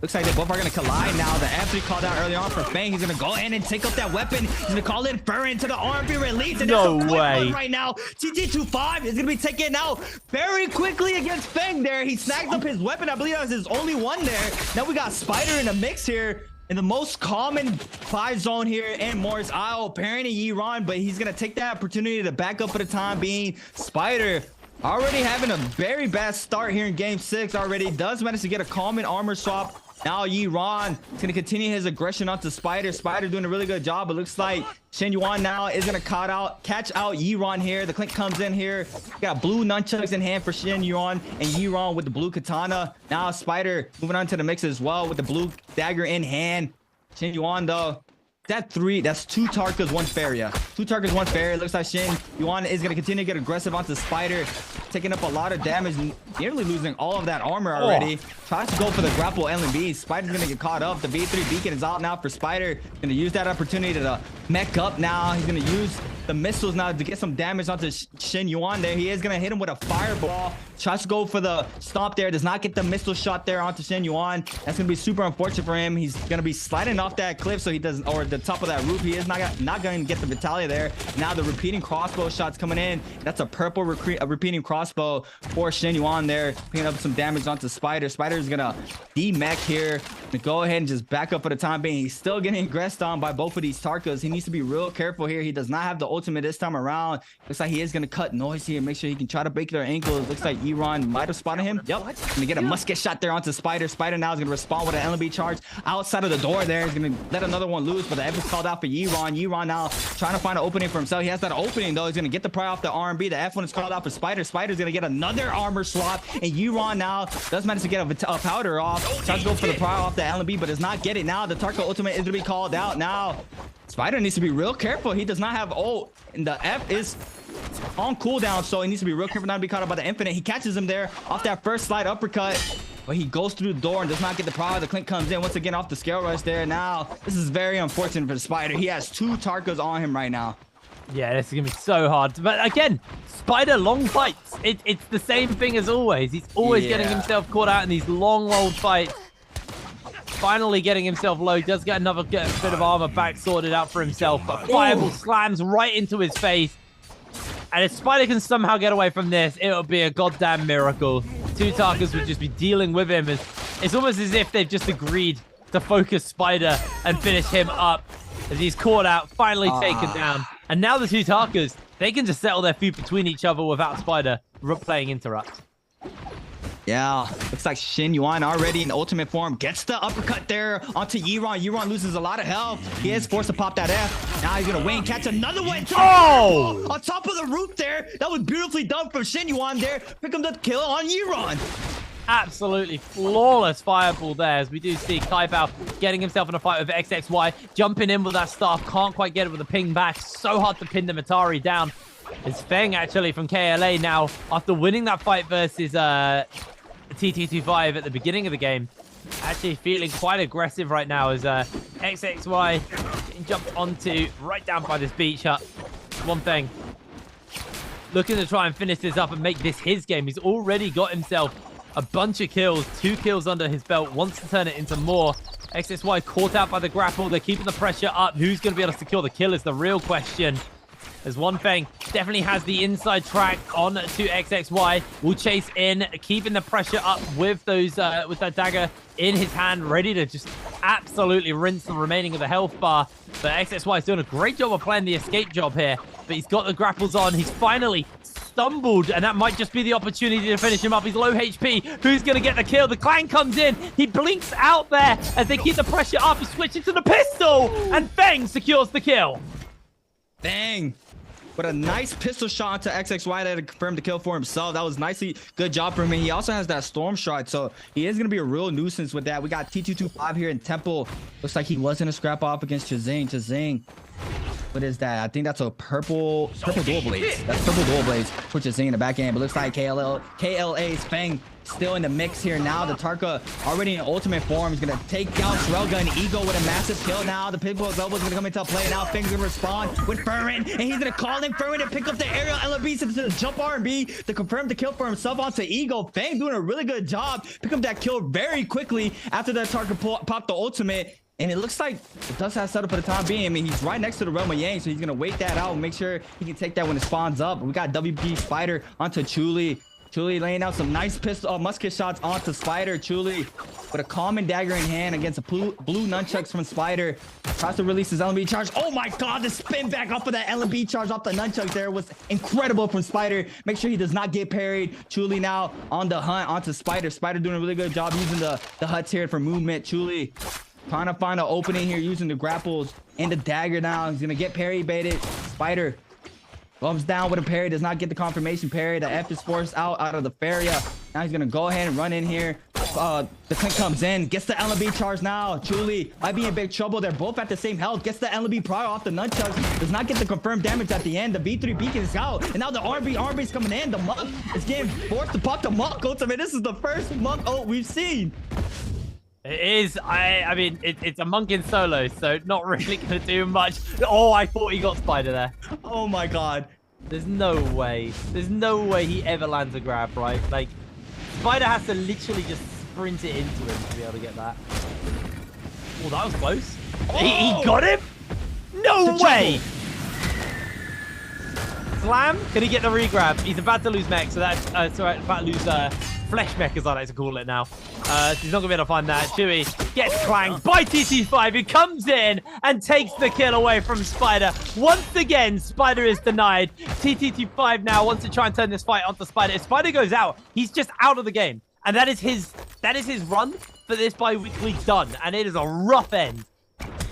Looks like they both are going to collide now. The F3 called out early on for Feng. He's going to go in and take up that weapon. He's going to call in Fur into the R&B release. And no way. Right now, TT25 is going to be taken out very quickly against Feng there. He snagged up his weapon. I believe that was his only one there. Now we got Spider in the mix here. In the most common 5 zone here in Morris Isle, Parent and Yiran, but he's going to take that opportunity to back up for the time being. Spider already having a very bad start here in Game 6 already. Does manage to get a common armor swap. Now Yiran is going to continue his aggression onto Spider. Spider doing a really good job. It looks like Shen Yuan now is going to catch out Yiran here. The Clink comes in here. Got blue nunchucks in hand for Shen Yuan and Yiran with the blue katana. Now Spider moving on to the mix as well with the blue dagger in hand. Shen Yuan though. That's 2 Tarkas, 1 Faria. 2 Tarkas, 1 Faria. Looks like Shin Yuan is going to continue to get aggressive onto Spider. Taking up a lot of damage. Nearly losing all of that armor already. Tries to go for the grapple LMB. Spider's going to get caught up. The V3 beacon is out now for Spider. Going to use that opportunity to mech up now. He's going to use the missiles now to get some damage onto Shin Yuan there. He is going to hit him with a fireball. Tries to go for the stomp there. Does not get the missile shot there onto Shin Yuan. That's going to be super unfortunate for him. He's going to be sliding off that cliff so he doesn't, or the top of that roof. He is not going to get the Vitalia there. Now the repeating crossbow shots coming in. That's a purple repeating crossbow for Shin Yuan there. Picking up some damage onto Spider. Spider is going to de-mech here to go ahead and just back up for the time being. He's still getting aggressed on by both of these Tarkas. He needs to be real careful here. He does not have the ultimate this time around. Looks like he is going to cut noise here. Make sure he can try to break their ankles. Looks like Iran might have spotted him. Yep. Going to get a musket shot there onto Spider. Spider now is going to respond with an LMB charge outside of the door there. He's going to let another one loose, but the F is called out for Yiran. Yiran now trying to find an opening for himself. He has that opening though. He's going to get the pry off the R&B. The F1 is called out for Spider. Spider's going to get another armor swap, and Yiran now does manage to get a powder off. Tries to go for the pry off the LMB, but does not get it. Now the Tarka ultimate is going to be called out. Now Spider needs to be real careful. He does not have ult, and the F is on cooldown, so he needs to be real careful not to be caught up by the infinite. He catches him there off that first slide uppercut, but he goes through the door and does not get the power. The Clink comes in once again off the scale rush there. Now this is very unfortunate for the Spider. He has 2 Tarkas on him right now. Yeah, this is going to be so hard. But again, Spider long fights. It's the same thing as always. He's always getting himself caught out in these long old fights. Finally getting himself low. Does get another bit of armor back sorted out for himself. But Fireball slams right into his face. And if Spider can somehow get away from this, it'll be a goddamn miracle. Two Tarkas would just be dealing with him. It's almost as if they've just agreed to focus Spider and finish him up as he's caught out, finally taken down. And now the two Tarkas, they can just settle their feud between each other without Spider playing interrupt. Yeah, looks like Shin Yuan already in ultimate form. Gets the uppercut there onto Yiron. Yiron loses a lot of health. He is forced to pop that F. Now he's going to win, catch another one. Oh! On top of the roof there. That was beautifully done from Shin Yuan there. Pick him the kill on Yiron. Absolutely flawless fireball there, as we do see Kaibao getting himself in a fight with XXY, jumping in with that staff, can't quite get it with a ping back. So hard to pin the Matari down. It's Feng actually from KLA now, after winning that fight versus TT25 at the beginning of the game, actually feeling quite aggressive right now as XXY getting jumped onto right down by this beach hut. One thing, looking to try and finish this up and make this his game. He's already got himself a bunch of kills, 2 kills under his belt, wants to turn it into more. XXY caught out by the grapple. They're keeping the pressure up. Who's going to be able to secure the kill is the real question. As One Feng definitely has the inside track on to XXY. Will chase in, keeping the pressure up with those with that dagger in his hand, ready to just absolutely rinse the remaining of the health bar. But XXY is doing a great job of playing the escape job here. But he's got the grapples on. He's finally stumbled, and that might just be the opportunity to finish him up. He's low HP. Who's going to get the kill? The Clang comes in. He blinks out there as they keep the pressure up. He switches to the pistol, and Feng secures the kill. Bang. But a nice pistol shot to XXY that confirmed the kill for himself. That was nicely good job from him. He also has that storm shot, so he is going to be a real nuisance with that. We got T225 here in Temple. Looks like he was going to scrap off against Chazing. Chazing, what is that? I think that's a purple dual blades. That's purple dual blades for Chazing in the back end. But looks like KLA's Feng still in the mix here now. The Tarka already in ultimate form. He's going to take out Shrelga and Ego with a massive kill now. The Pitbull's elbow is going to come into play now. Feng's going to respond with Furman, and he's going to call in Furman and pick up the aerial LB to the jump R&B to confirm the kill for himself onto Ego. Feng doing a really good job. Pick up that kill very quickly after that Tarka popped the ultimate. And it looks like it does have set up for the time being. I mean, he's right next to the Realm of Yang, so he's going to wait that out and make sure he can take that when it spawns up. We got WP Spider onto Chuli. Chuli laying out some nice pistol musket shots onto Spider. Chuli with a common dagger in hand against a blue nunchucks from Spider. Tries to release his LB charge. Oh my god, the spin back off of that LB charge off the nunchucks there was incredible from Spider. Make sure he does not get parried. Chuli now on the hunt onto Spider. Spider doing a really good job using the huts here for movement. Chuli trying to find an opening here using the grapples and the dagger now. He's going to get parry baited. Spider comes down with a parry, does not get the confirmation parry. The F is forced out of the Feria. Now he's going to go ahead and run in here. The Clink comes in, gets the LB charge now. Chuli might be in big trouble. They're both at the same health. Gets the LB prior off the nunchucks. Does not get the confirmed damage at the end. The B3 beacon is out. And now the RB is coming in. The Monk is getting forced to pop the Monk ultimate. This is the first Monk ult we've seen. It is. I mean, it's a Monk in solo, so not really going to do much. Oh, I thought he got Spider there. Oh my god. There's no way. There's no way he ever lands a grab, right? Like, Spider has to literally just sprint it into him to be able to get that. Oh, that was close. Oh! He got him? No way! Slam? Can he get the regrab? He's about to lose mech, so that's sorry, about to lose flesh mech, as I like to call it now. So he's not gonna be able to find that. Chewy gets clanged by TT5. He comes in and takes the kill away from Spider. Once again, Spider is denied. TT5 now wants to try and turn this fight onto Spider. If Spider goes out, he's just out of the game, and that is his run for this bi-weekly done. And it is a rough end.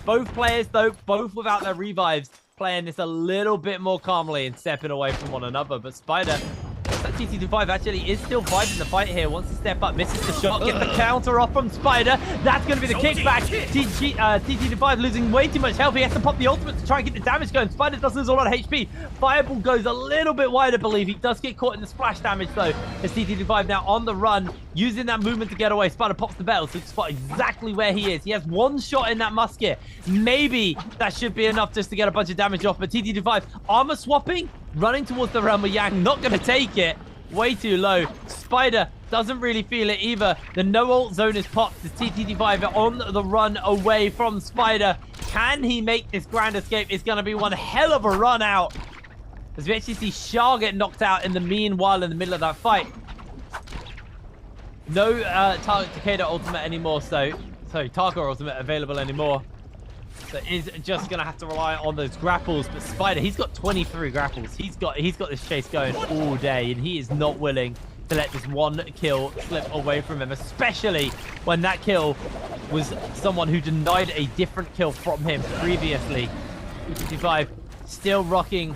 Both players, though, both without their revives, playing this a little bit more calmly and stepping away from one another. But Spider TT25 actually is still fighting the fight here. Wants to step up, misses the shot, gets the counter off from Spider. That's going to be the kickback. TT25 losing way too much health. He has to pop the ultimate to try and get the damage going. Spider does lose a lot of HP. Fireball goes a little bit wide, I believe. He does get caught in the splash damage, though. As TT25 now on the run, using that movement to get away. Spider pops the bell, so it's spot exactly where he is. He has one shot in that musket. Maybe that should be enough just to get a bunch of damage off, but TT25 armor swapping, running towards the realm of Yang, not going to take it. Way too low. Spider doesn't really feel it either. The no ult zone is popped. The TT25 on the run away from Spider. Can he make this grand escape? It's going to be one hell of a run out. As we actually see Shah get knocked out in the meanwhile in the middle of that fight. No target Takeda ultimate anymore, so Tarka ultimate available anymore. So is just gonna have to rely on those grapples. But Spider, he's got 23 grapples. He's got this chase going all day, and he is not willing to let this one kill slip away from him, especially when that kill was someone who denied a different kill from him previously. 55 still rocking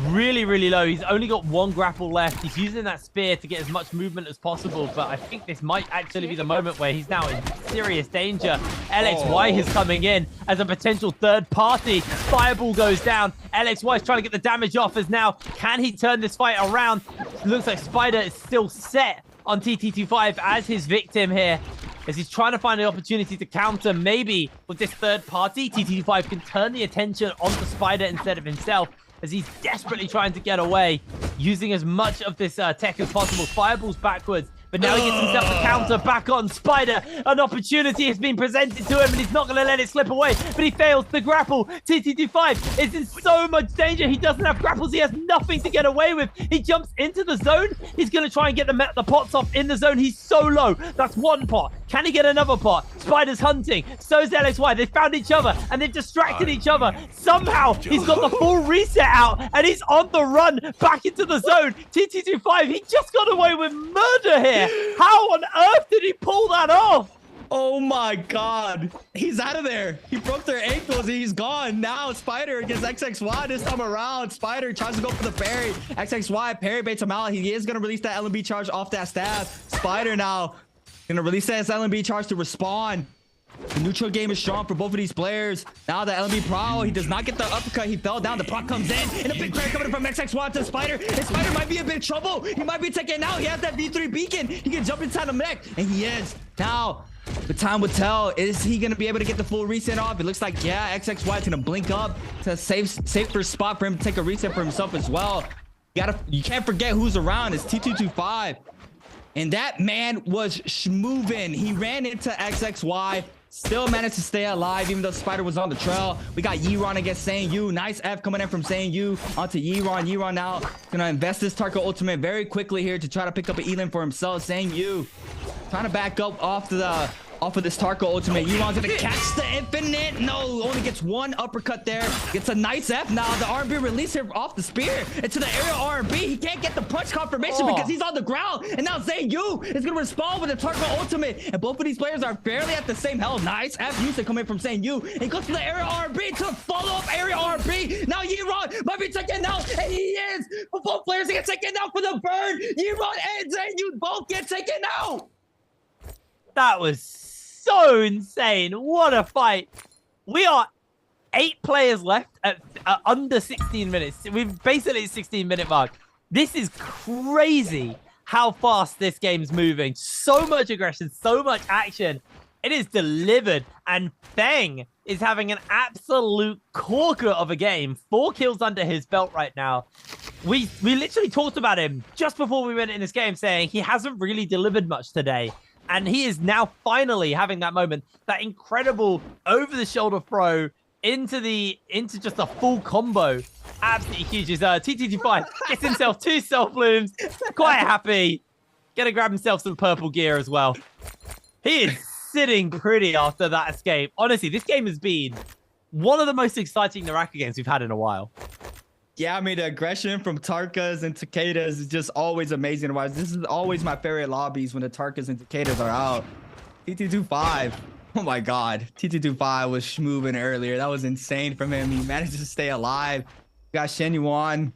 really, really low. He's only got one grapple left. He's using that spear to get as much movement as possible, but I think this might actually be the moment where he's now in serious danger. LXY is coming in as a potential third party. Fireball goes down. LXY is trying to get the damage off as now. Can he turn this fight around? It looks like Spider is still set on TT25 as his victim here, as he's trying to find an opportunity to counter. Maybe with this third party, TT25 can turn the attention onto Spider instead of himself, as he's desperately trying to get away, using as much of this tech as possible. Fireballs backwards, but now he gets himself a counter back on Spider. An opportunity has been presented to him, and he's not going to let it slip away, but he fails the grapple. TT25 is in so much danger. He doesn't have grapples. He has nothing to get away with. He jumps into the zone. He's going to try and get the pots off in the zone. He's so low. That's one pot. Can he get another pot? Spider's hunting. So's LXY. They found each other, and they've distracted each other. Somehow, he's got the full reset out, and he's on the run back into the zone. TT25, he just got away with murder here. How on earth did he pull that off? Oh my god. He's out of there. He broke their ankles and he's gone. Now Spider against XXY this time around. Spider tries to go for the parry. XXY parry baits him out. He is going to release that LMB charge off that stab. Spider now going to release that LMB charge to respawn. The neutral game is strong for both of these players. Now the LMB Prowl, he does not get the uppercut. He fell down. The proc comes in. And a big player coming in from XXY to Spider. And Spider might be in big trouble. He might be taken out. He has that V3 beacon. He can jump inside the mech. And he is. Now, the time will tell. Is he going to be able to get the full reset off? It looks like, yeah, XXY is going to blink up. It's a safer spot for him to take a reset for himself as well. You can't forget who's around. It's T225. And that man was moving. He ran into XXY. Still managed to stay alive, even though Spider was on the trail. We got Yiron against Sangyu. Nice F coming in from Sangyu onto Yiron. Yiron now gonna invest this Tarka ultimate very quickly here to try to pick up an Elan for himself. Sangyu trying to back up off of this Tarka ultimate. Yiron's gonna catch the infinite. No, only gets one uppercut there. Gets a nice F now. The R&B release him off the spear into the aerial R&B. He can't get the punch confirmation because he's on the ground. And now Zayu is gonna respond with the Tarka ultimate. And both of these players are barely at the same health. Nice F used to come in from Zayu. He goes to the aerial R&B to follow up aerial R&B. Now Yiron might be taken out, and he is. Both players get taken out for the burn. Yiron and Zayu both get taken out. That was so insane. What a fight. We are 8 players left at under 16 minutes. We've basically 16-minute mark. This is crazy how fast this game's moving. So much aggression, so much action. It is delivered, and Feng is having an absolute corker of a game. 4 kills under his belt right now. We literally talked about him just before we went in this game, saying he hasn't really delivered much today. And he is now finally having that moment, that incredible over-the-shoulder throw into just a full combo. Absolutely huge. His TT25 gets himself 2 self blooms. Quite happy. Gonna grab himself some purple gear as well. He is sitting pretty after that escape. Honestly, this game has been one of the most exciting NARAKA games we've had in a while. Yeah, I mean, the aggression from Tarkas and Takedas is just always amazing to watch. This is always my favorite lobbies when the Tarkas and Takedas are out. TT25. Oh my god. TT25 was schmoving earlier. That was insane from him. He managed to stay alive. We got Shen Yuan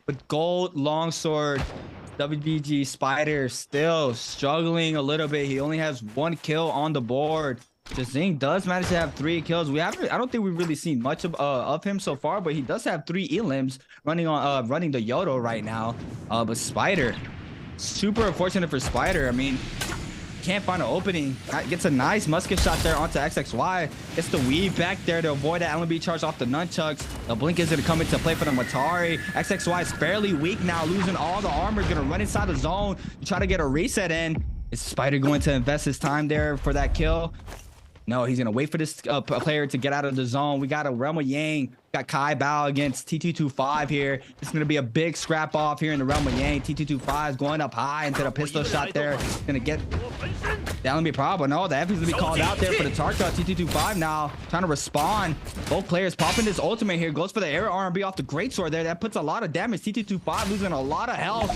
with gold longsword. WBG Spider still struggling a little bit. He only has 1 kill on the board. Jazing does manage to have 3 kills. I don't think we've really seen much of him so far, but he does have 3 elims running the Yodo right now. But Spider, super unfortunate for Spider. I mean, can't find an opening. Gets a nice musket shot there onto XXY. Gets the weave back there to avoid that LMB charge off the nunchucks. The blink is going to come into play for the Matari. XXY is fairly weak now, losing all the armor. Going to run inside the zone to try to get a reset in. Is Spider going to invest his time there for that kill? No, he's going to wait for this player to get out of the zone. We got a Realm of Yang. Got Kai Bao against T225 here. It's going to be a big scrap off here in the Realm of Yang. T225 is going up high into the pistol shot there. Going to get the LMB problem. No, the F is going to be called out there for the Tarka. T225 now trying to respond. Both players popping this ultimate here. Goes for the air RMB off the greatsword there. That puts a lot of damage. T225 losing a lot of health.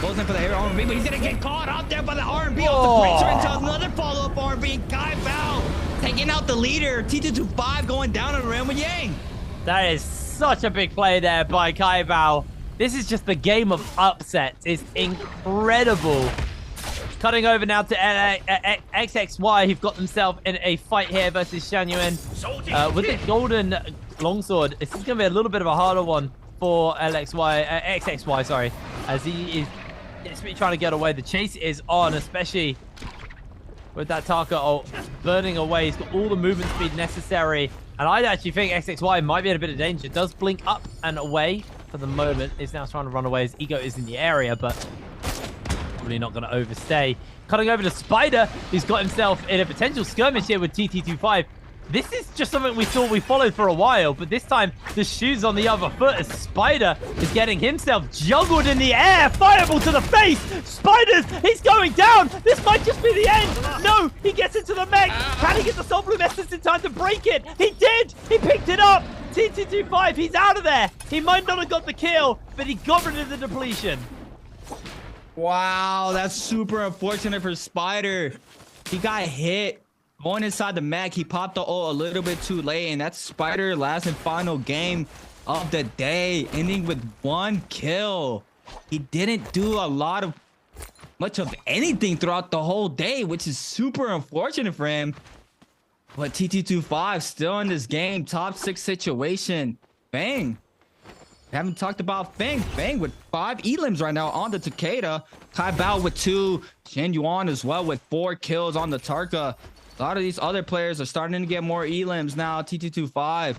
Goes in for the air RMB, but he's going to get caught out there by the RMB off the greatsword into another follow-up RMB. Kai Bao taking out the leader. T225 going down on the Realm of Yang. That is such a big play there by Kai Bao. This is just the game of upsets. It's incredible. Cutting over now to XXY, who've got themselves in a fight here versus Shan Yuan. With the golden longsword, this is going to be a little bit of a harder one for XXY, sorry, as he is desperately trying to get away. The chase is on, especially with that Tarka ult burning away. He's got all the movement speed necessary. And I actually think XXY might be in a bit of danger. It does blink up and away for the moment. Is now trying to run away. His ego is in the area, but probably not going to overstay. Cutting over to Spider, who's got himself in a potential skirmish here with TT25. This is just something we followed for a while, but this time the shoe's on the other foot as Spider is getting himself juggled in the air. Fireball to the face. Spiders, he's going down. This might just be the end. No, he gets into the mech. Can he get the Soul Bloom Essence in time to break it? He did. He picked it up. TT25, he's out of there. He might not have got the kill, but he got rid of the depletion. Wow, that's super unfortunate for Spider. He got hit. Going inside the mech, he popped the ult a little bit too late, and that's Spider last and final game of the day, ending with 1 kill. He didn't do much of anything throughout the whole day, which is super unfortunate for him. But TT25 still in this game, top 6 situation. Bang. Haven't talked about Feng. Feng with 5 elims right now on the Takeda. Kai Bao with 2. Shen Yuan as well with 4 kills on the Tarka. A lot of these other players are starting to get more elims now. TT25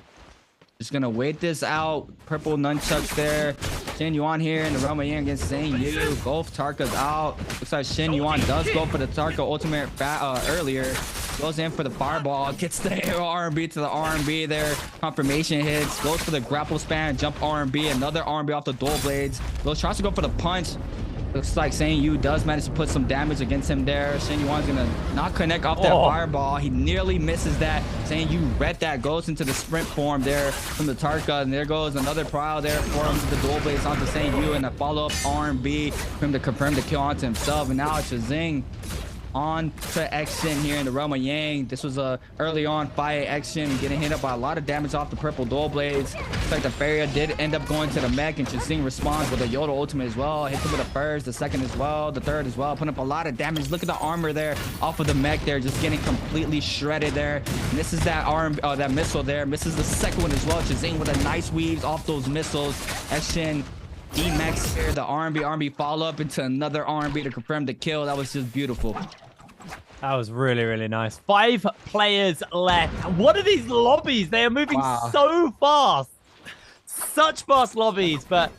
just gonna wait this out. Purple nunchucks there. Shen Yuan here in the Realm of Yang against Zhang Yu. Both Tarkas out. Looks like Shen Yuan does go for the Tarka ultimate earlier. Goes in for the fireball. Gets the RMB to the RMB there. Confirmation hits. Goes for the grapple span. Jump RMB. Another RMB off the dual blades. Tries to go for the punch. Looks like Shen Yu does manage to put some damage against him there. Shen Yuan's gonna not connect off that fireball. He nearly misses that. Shen Yu read that. Goes into the sprint form there from the Tarka. And there goes another prowl there for him to the dual blades onto Shen Yu. And a follow-up RMB for him to confirm the kill onto himself. And now it's Jazing on to action here in the Realm of Yang. This was a early on fight action, getting hit up by a lot of damage off the purple dual blades. Looks like the Faria did end up going to the mech, and Jazing responds with a Yoda ultimate as well. Hits him with the first, the second as well, the third as well, putting up a lot of damage. Look at the armor there off of the mech there, just getting completely shredded there. And this is that that missile there. Misses the second one as well. Jazing with a nice weaves off those missiles. Action E-Max here, the RMB follow-up into another RMB to confirm the kill. That was just beautiful. That was really, really nice. 5 players left. What are these lobbies? They are moving so fast. Such fast lobbies, but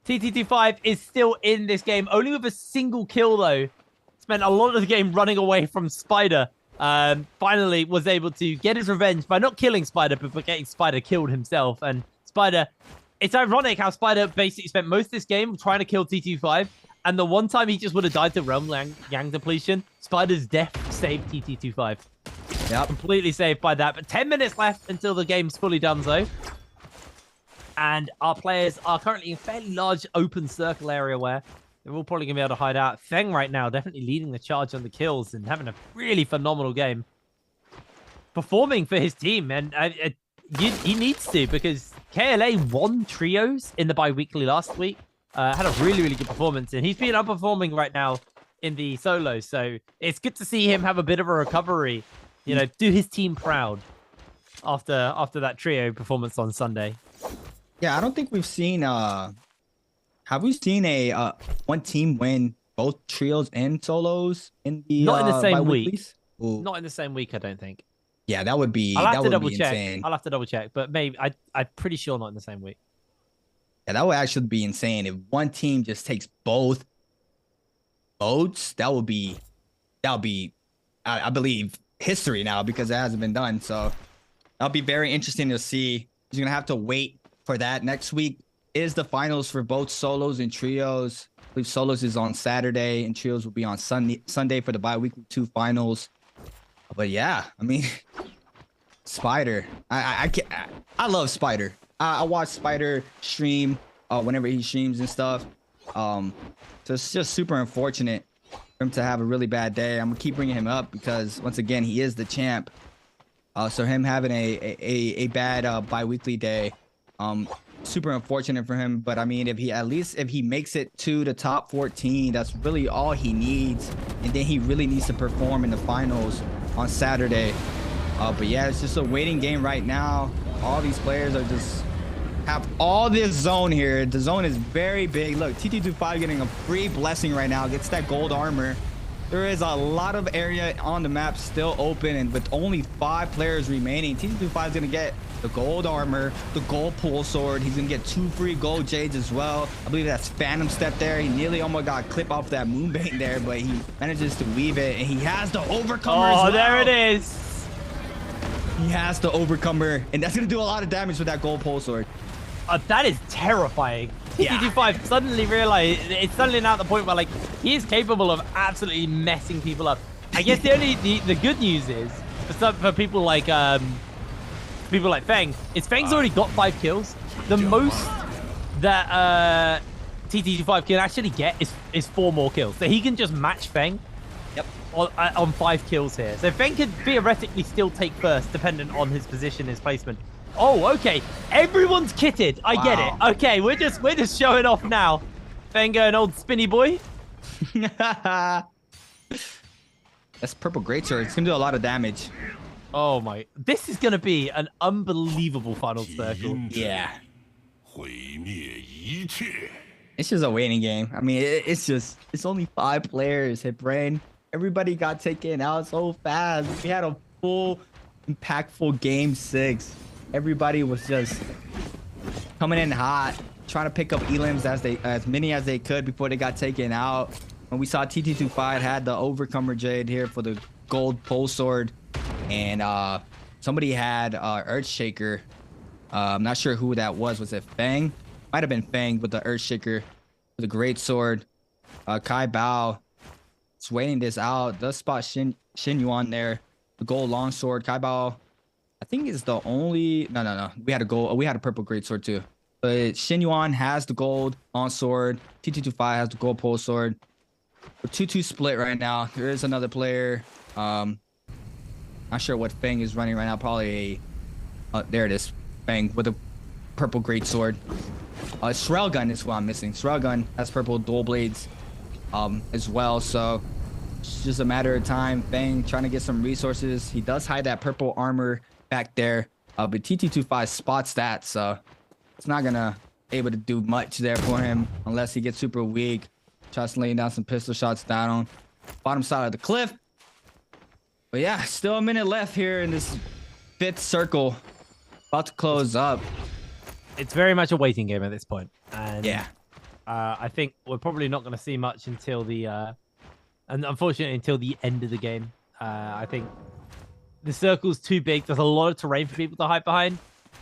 TT25 is still in this game. Only with a single kill, though. Spent a lot of the game running away from Spider. Finally was able to get his revenge by not killing Spider, but for getting Spider killed himself. And Spider... It's ironic how Spider basically spent most of this game trying to kill TT25, and the one time he just would have died to Realm Yang depletion, Spider's death saved TT25. Yeah, completely saved by that. But 10 minutes left until the game's fully done, though. And our players are currently in a fairly large open circle area where they're all probably going to be able to hide out. Feng right now definitely leading the charge on the kills and having a really phenomenal game. Performing for his team, and he needs to, because KLA won trios in the bi-weekly last week. had a really, really good performance, and he's been underperforming right now in the solo. So it's good to see him have a bit of a recovery, you know, do his team proud after that trio performance on Sunday. Yeah, I don't think we've seen have we seen a one team win both trios and solos in the not in the same week. Ooh. Not in the same week, I don't think. Yeah, that would be I'll have to double check. insane. I'll have to double check, but maybe I'm pretty sure not in the same week. Yeah, that would actually be insane if one team just takes both votes. That would be I believe history now, because it hasn't been done. So that'll be very interesting to see. You're gonna have to wait for that. Next week is the finals for both solos and trios. I believe solos is on Saturday and trios will be on Sunday for the BIWEEK2 2 finals. But yeah, I mean, Spider, I love Spider. I watch Spider stream whenever he streams and stuff. So it's just super unfortunate for him to have a really bad day. I'm gonna keep bringing him up because once again, he is the champ. So him having a bad bi-weekly day, super unfortunate for him. But I mean, if he makes it to the top 14, that's really all he needs. And then he really needs to perform in the finals on Saturday. But yeah, it's just a waiting game right now. All these players are just have all this zone here. The zone is very big. Look, TT25 getting a free blessing right now. Gets that gold armor. There is a lot of area on the map still open, and with only 5 players remaining, TT25 is gonna get the gold armor, the gold pull sword. He's gonna get 2 free gold jades as well. I believe that's Phantom Step there. He nearly almost got clipped off that moonbait there, but he manages to weave it, and he has the overcomer as well. Oh, there it is. He has the overcomer, and that's gonna do a lot of damage with that gold pull sword. That is terrifying. Yeah. TT25 suddenly realized it's suddenly now at the point where like he is capable of absolutely messing people up. I guess the good news is for people like Feng is Feng's already got 5 kills. The most that TT25 can actually get is 4 more kills. So he can just match Feng. Yep. On 5 kills here. So Feng could theoretically still take first, dependent on his position, his placement. Oh, okay. Everyone's kitted. I get it. Okay, we're just showing off now. Feng going old spinny boy. That's purple greatsword. It's gonna do a lot of damage. Oh my! This is gonna be an unbelievable final circle. Yeah. It's just a waiting game. I mean, it's only 5 players. Hit brain. Everybody got taken out so fast. We had a full, impactful game 6. Everybody was just coming in hot, trying to pick up elims as many as they could before they got taken out. When we saw TT25 had the overcomer jade here for the gold pole sword, and somebody had Earthshaker. I'm not sure who that was. Was it Feng? Might have been Feng with the Earthshaker, with the great sword. Kai Bao is waiting this out. Does spot Xin Yuan there. The gold longsword. Kai Bao, I think is the only. No. We had a purple greatsword too. But Xin Yuan has the gold longsword. TT25 has the gold pole sword. We're 2-2 split right now. There is another player. Not sure what Feng is running right now. Probably there it is. Feng with a purple greatsword. Shrelgun is what I'm missing. Shrelgun has purple dual blades as well. So it's just a matter of time. Feng trying to get some resources. He does hide that purple armor back there. But TT25 spots that. So it's not gonna able to do much there for him unless he gets super weak. Tries laying down some pistol shots down on bottom side of the cliff. But yeah, still a minute left here in this 5th circle. About to close up. It's very much a waiting game at this point. And yeah. I think we're probably not going to see much until the and unfortunately until the end of the game. I think the circle's too big. There's a lot of terrain for people to hide behind.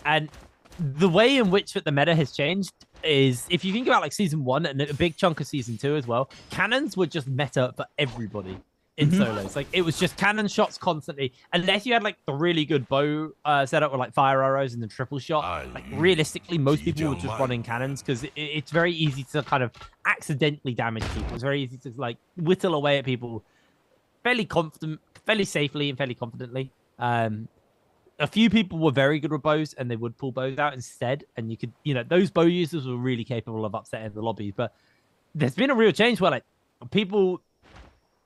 And the way in which the meta has changed is, if you think about like season 1 and a big chunk of season 2 as well, cannons were just meta for everybody in solos. Like it was just cannon shots constantly, unless you had like the really good bow setup with like fire arrows and the triple shot. Like realistically, most people were just running cannons because it's very easy to kind of accidentally damage people. It's very easy to like whittle away at people fairly safely and fairly confidently. a few people were very good with bows and they would pull bows out instead. And you could, those bow users were really capable of upsetting the lobbies. But there's been a real change where like people,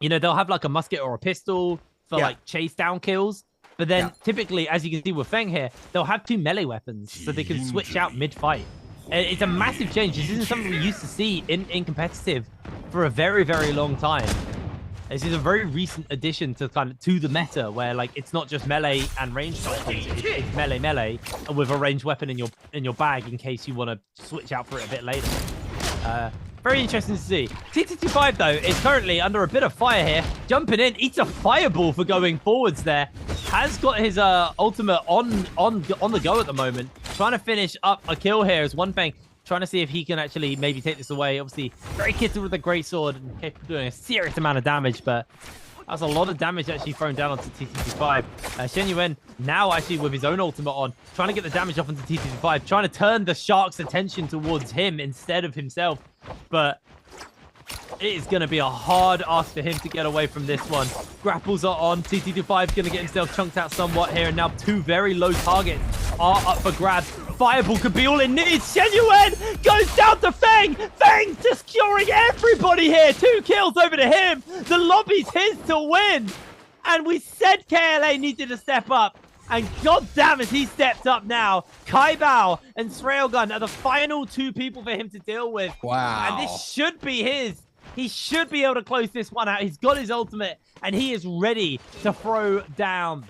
they'll have like a musket or a pistol for like chase down kills. But then typically, as you can see with Feng here, they'll have 2 melee weapons so they can switch out mid-fight. It's a massive change. This isn't something we used to see in competitive for a very, very long time. This is a very recent addition to the meta where like it's not just melee and ranged weapons. It's melee with a ranged weapon in your bag in case you want to switch out for it a bit later. Very interesting to see. TT25 though is currently under a bit of fire here. Jumping in, eats a fireball for going forwards there. Has got his ultimate on the go at the moment. Trying to finish up a kill here as One Feng. Trying to see if he can actually maybe take this away. Obviously, very kitted with a great sword and capable of doing a serious amount of damage, but that's a lot of damage actually thrown down onto TT25. Shen Yuan now actually with his own ultimate on, trying to get the damage off onto TT25, trying to turn the Shark's attention towards him instead of himself. But it is going to be a hard ask for him to get away from this one. Grapples are on. TT25 is going to get himself chunked out somewhat here, and now 2 very low targets are up for grabs. Fireball could be all it needs. Shen Yuan goes down to Feng. Feng just curing everybody here. 2 kills over to him. The lobby's his to win. And we said KLA needed to step up. And god damn it, he stepped up now. Kai Bao and Srailgun are the final 2 people for him to deal with. Wow. And this should be his. He should be able to close this one out. He's got his ultimate, and he is ready to throw down.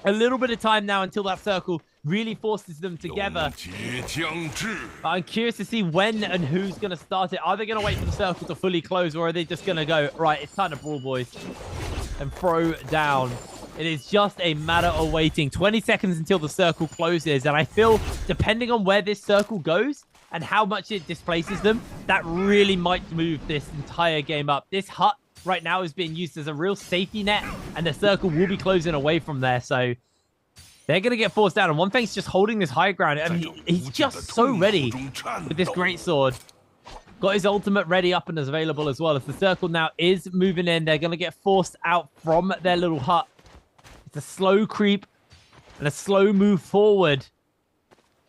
A little bit of time now until that circle really forces them together. But I'm curious to see when and who's going to start it. Are they going to wait for the circle to fully close, or are they just going to go, right, it's time to brawl, boys, and throw down? It is just a matter of waiting. 20 seconds until the circle closes, and I feel, depending on where this circle goes and how much it displaces them, that really might move this entire game up. This hut right now is being used as a real safety net, and the circle will be closing away from there, so they're going to get forced down. And One Feng's just holding this high ground. I mean, he's just so ready with this great sword. Got his ultimate ready up and is available as well. As the circle now is moving in, they're going to get forced out from their little hut. It's a slow creep and a slow move forward.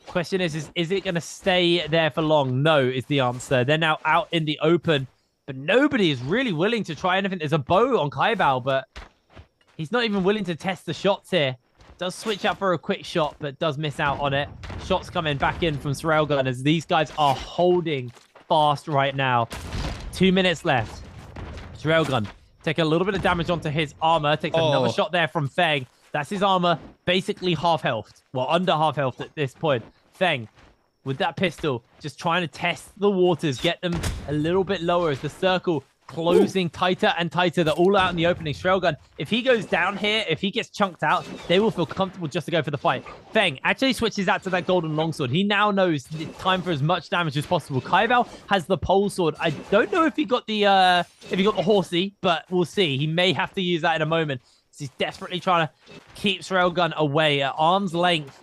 Question is it going to stay there for long? No is the answer. They're now out in the open, but nobody is really willing to try anything. There's a bow on Kai Bao, but he's not even willing to test the shots here. Does switch out for a quick shot, but does miss out on it. Shots coming back in from Srailgun as these guys are holding fast right now. 2 minutes left. Srailgun take a little bit of damage onto his armor. Takes another shot there from Feng. That's his armor, basically half health. Well, under half health at this point. Feng, with that pistol, just trying to test the waters, get them a little bit lower as the circle closing tighter and tighter. They're all out in the opening. Srailgun, if he goes down here, if he gets chunked out, they will feel comfortable just to go for the fight. Feng actually switches out to that golden longsword. He now knows it's time for as much damage as possible. Kai Bao has the pole sword. I don't know if he got the horsey, but we'll see. He may have to use that in a moment. He's desperately trying to keep Srailgun away at arm's length.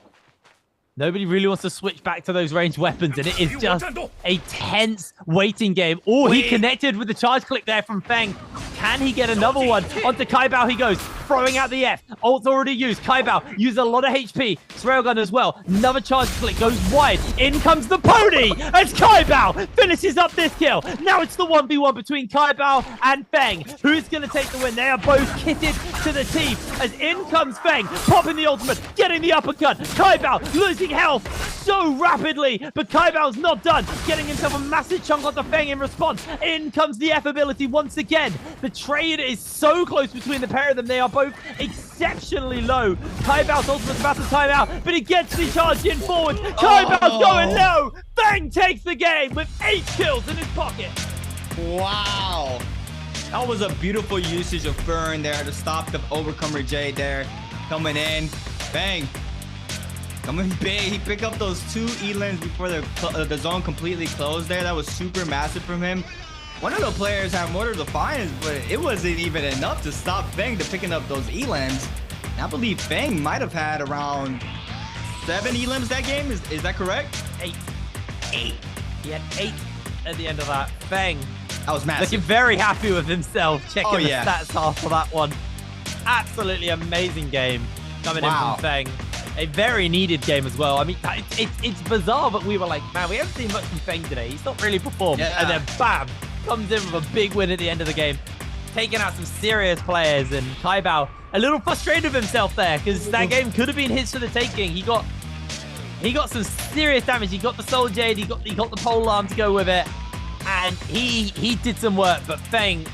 Nobody really wants to switch back to those ranged weapons, and it is just a tense waiting game. Oh, he connected with the charge click there from Feng. Can he get another one? Onto Kai Bao he goes, throwing out the F. Ult's already used. Kai Bao uses a lot of HP. Srailgun as well. Another charge click goes wide. In comes the pony as Kai Bao finishes up this kill. Now it's the 1v1 between Kai Bao and Feng. Who's going to take the win? They are both kitted to the teeth as in comes Feng, popping the ultimate, getting the uppercut. Kai Bao losing health so rapidly, but Kai Bao's not done, getting himself a massive chunk onto Feng in response. In comes the F ability once again. The trade is so close between the pair of them. They are both exceptionally low. Kai Bao's ultimate's about to time out, but he gets the charge in forward. Kai Bao's going low. Feng takes the game with 8 kills in his pocket. Wow. That was a beautiful usage of Burn there to stop the Overcomer J there. Coming in. Bang. Coming big. He picked up those 2 E-lanes before the zone completely closed there. That was super massive from him. One of the players had Mortar Defiance, but it wasn't even enough to stop Feng to picking up those E-lanes. I believe Feng might have had around 7 E-limbs that game. Is that correct? 8. He had 8 at the end of that. Feng. That was massive. Looking very happy with himself. Checking the yeah. stats after that one. Absolutely amazing game. coming in from Feng. A very needed game as well. I mean, it's bizarre, but we were like, man, we haven't seen much from Feng today. He's not really performed. And then bam, comes in with a big win at the end of the game, taking out some serious players. And Kaibao a little frustrated with himself there because that game could have been his for the taking. He got some serious damage. He got the Soul Jade. He got the pole arm to go with it, and he did some work. But Feng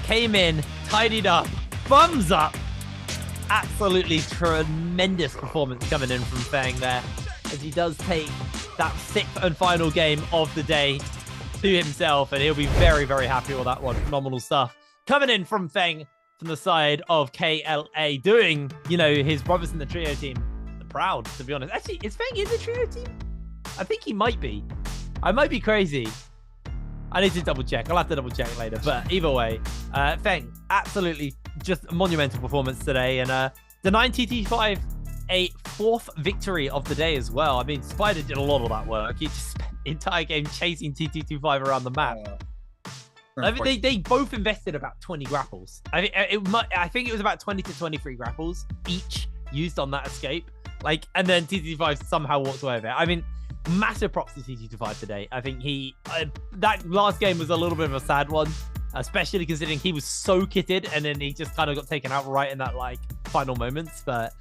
came in, tidied up, thumbs up. Absolutely tremendous performance coming in from Feng there, as he does take that 6th and final game of the day to himself, and he'll be very, very happy with that one. Phenomenal stuff coming in from Feng from the side of KLA, doing, you know, his brothers in the trio team proud, to be honest. Actually, is Feng in the trio team? I think he might be. I might be crazy. I need to double check. I'll have to double check later. But either way, Feng, absolutely just a monumental performance today. And denying TT5 a 4th victory of the day as well. I mean, Spider did a lot of that work. He just spent the entire game chasing TT25 around the map. I mean, they both invested about 20 grapples. I think it was about 20 to 23 grapples each used on that escape. Like, and then TT5 somehow walked away with it. I mean, massive props to TT5 today. I think that last game was a little bit of a sad one, especially considering he was so kitted and then he just kind of got taken out right in that like final moments. But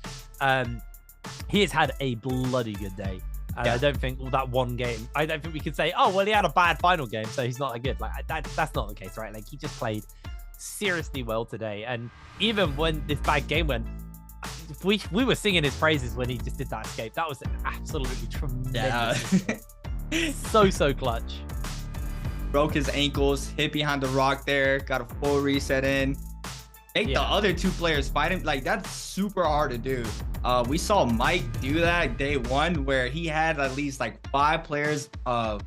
he has had a bloody good day. And I don't think that one game, I don't think we could say, oh, well, he had a bad final game, so he's not that good. Like, that's not the case, right? Like, he just played seriously well today. And even when this bad game went, we were singing his praises when he just did that escape. That was an absolutely tremendous so clutch. Broke his ankles, hit behind the rock there, got a full reset in. Make the other 2 players fight him. Like, that's super hard to do. We saw Mike do that day 1 where he had at least like 5 players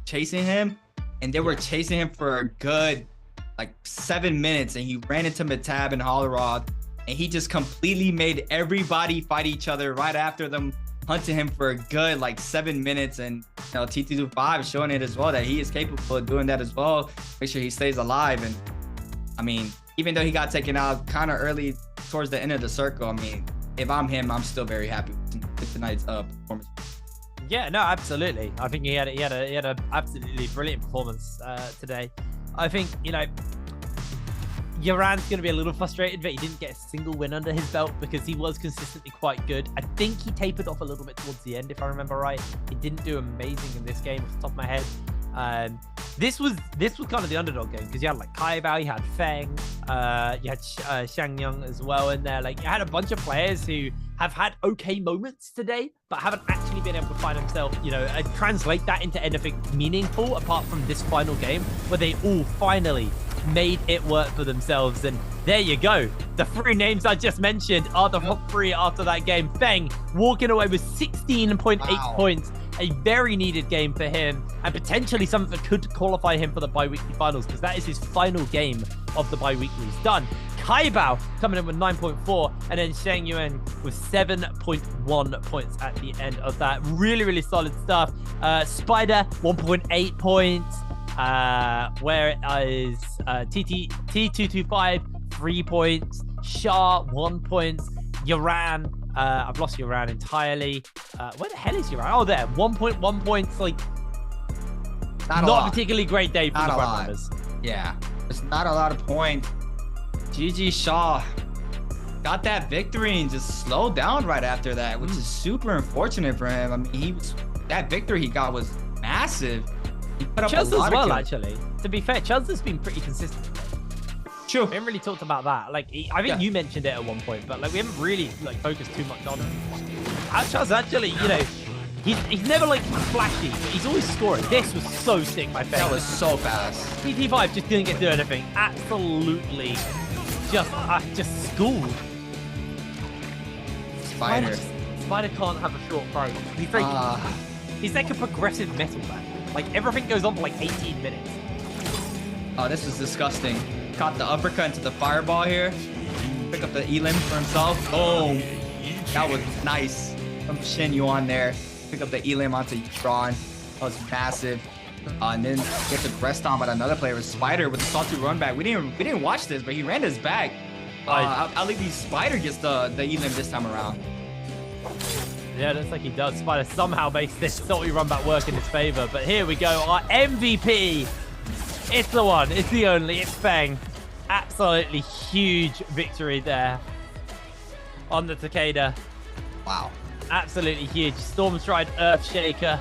chasing him, and they were chasing him for a good like 7 minutes, and he ran into Matab and Hollerod, and he just completely made everybody fight each other right after them, hunting him for a good like 7 minutes. And you know, TT25 showing it as well that he is capable of doing that as well. Make sure he stays alive. And I mean, even though he got taken out kind of early towards the end of the circle, I mean, if I'm him, I'm still very happy with tonight's performance. Yeah, no, absolutely. I think he had a absolutely brilliant performance today. I think, you know, Yoran's going to be a little frustrated that he didn't get a single win under his belt because he was consistently quite good. I think he tapered off a little bit towards the end, if I remember right. He didn't do amazing in this game off the top of my head. This was kind of the underdog game because you had like Kaibao, you had Feng, you had Shangyang as well in there. Like, you had a bunch of players who have had okay moments today, but haven't actually been able to find themselves, you know, translate that into anything meaningful apart from this final game where they all finally made it work for themselves. And there you go. The 3 names I just mentioned are the top 3 after that game. Feng walking away with 16.8 points. A very needed game for him, and potentially something that could qualify him for the bi-weekly finals, because that is his final game of the bi-weeklies done. Kaibao coming in with 9.4, and then Sheng Yuan with 7.1 points at the end of that. Really, really solid stuff. Spider, 1.8 points. Where is T225, 3 points. Shah, 1 point. Yoran, I've lost Yoran entirely. Where the hell is Yoran? Oh, there, 1.1 points. Like, not a particularly great day for the Grand Runners. Yeah, it's not a lot of points. GG Shaw got that victory and just slowed down right after that, which is super unfortunate for him. I mean, that victory he got was massive. He put up Chuz a lot as well, of actually. To be fair, Chuz has been pretty consistent. True. We haven't really talked about that. Like, I think you mentioned it at one point, but like we haven't really like focused too much on it. Chuz actually, you know, he's never like flashy, but he's always scoring. This was so sick, my favorite. That was so fast. TT5 just didn't get to do anything. Absolutely, just schooled. Spider can't have a short throw. He's like a progressive metal man. Like, everything goes on for like 18 minutes. Oh, this is disgusting. Caught the uppercut into the fireball here. Pick up the elim for himself. Boom. That was nice from Shen Yuan there. Pick up the elim onto Tron. That was massive. And then get the rest on by another player with Spider with the salty run back. We didn't watch this, but he ran his back. I believe Spider gets the elim this time around. Yeah, looks like he does. Spider somehow makes this salty run back work in his favor. But here we go. Our MVP. It's the one. It's the only. It's Feng. Absolutely huge victory there on the Takeda. Wow. Absolutely huge. Stormstride Earthshaker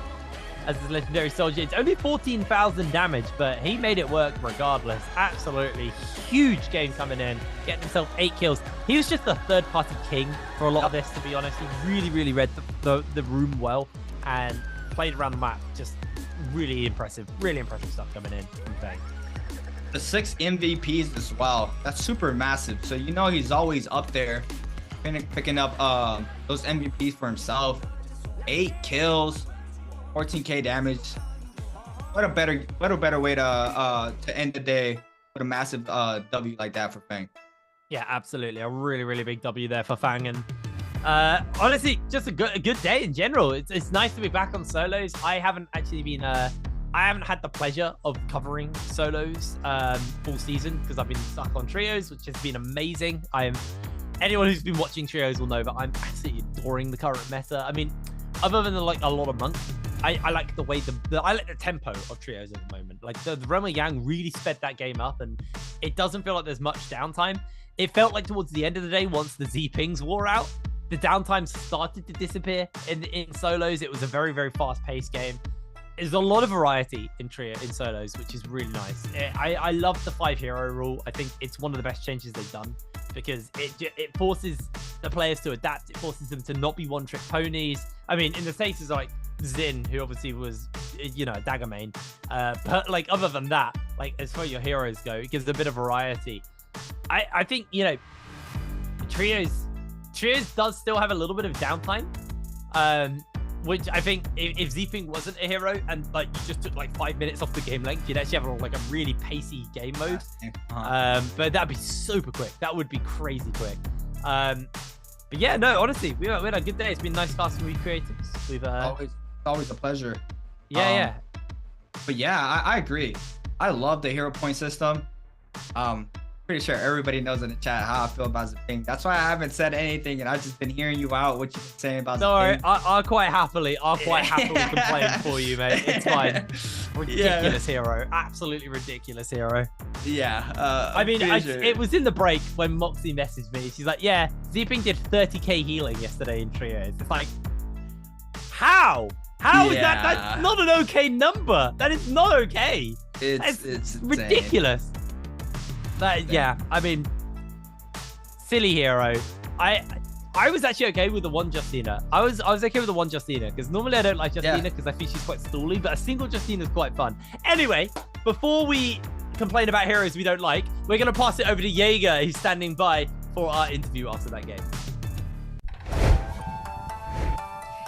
as his legendary soldier. It's only 14,000 damage, but he made it work regardless. Absolutely huge game coming in. Getting himself 8 kills. He was just the third-party king for a lot of this, to be honest. He really, really read the room well and played around the map. Just really impressive stuff coming in from Feng. The 6 MVPs as well. That's super massive. So you know he's always up there picking up those MVPs for himself. 8 kills, 14k damage. What a better way to end the day with a massive W like that for Feng. Yeah, absolutely. A really, really big W there for Feng. And honestly, just a good day in general. It's nice to be back on solos. I haven't actually been I haven't had the pleasure of covering solos full season because I've been stuck on trios, which has been amazing. Anyone who's been watching trios will know that I'm absolutely adoring the current meta. I mean, other than like a lot of months, I like the way I like the tempo of trios at the moment. Like the Roma Yang really sped that game up, and it doesn't feel like there's much downtime. It felt like towards the end of the day, once the Z pings wore out, the downtime started to disappear in solos. It was a very, very fast-paced game. There's a lot of variety in solos, which is really nice. I love the 5 hero rule. I think it's one of the best changes they've done because it forces the players to adapt. It forces them to not be one-trick ponies. I mean, in the cases like Xin, who obviously was, you know, a dagger main. But like other than that, like as far as your heroes go, it gives a bit of variety. I think, you know, trios does still have a little bit of downtime. Which I think if Zping wasn't a hero and like you just took like 5 minutes off the game length, you'd actually have like a really pacey game mode. But that'd be super quick. That would be crazy quick. But yeah, no, honestly, we had a good day. It's been nice casting with creatives. We've always a pleasure. Yeah. But yeah, I agree. I love the hero point system. Pretty sure everybody knows in the chat how I feel about Zping. That's why I haven't said anything, and I've just been hearing you out what you've been saying about Zping. Don't worry, I'll quite happily complain for you, mate. It's fine. Ridiculous hero, absolutely ridiculous hero. Yeah. I mean, it was in the break when Moxie messaged me. She's like, "Yeah, Zping did 30k healing yesterday in trios." It's like, how? How is that? That's not an okay number. That is not okay. It's ridiculous. Yeah, I mean, silly hero. I was actually okay with the one Justina. I was okay with the one Justina because normally I don't like Justina because I think she's quite stally, but a single Justina is quite fun. Anyway, before we complain about heroes we don't like, we're gonna pass it over to Jaeger, who's standing by for our interview after that game.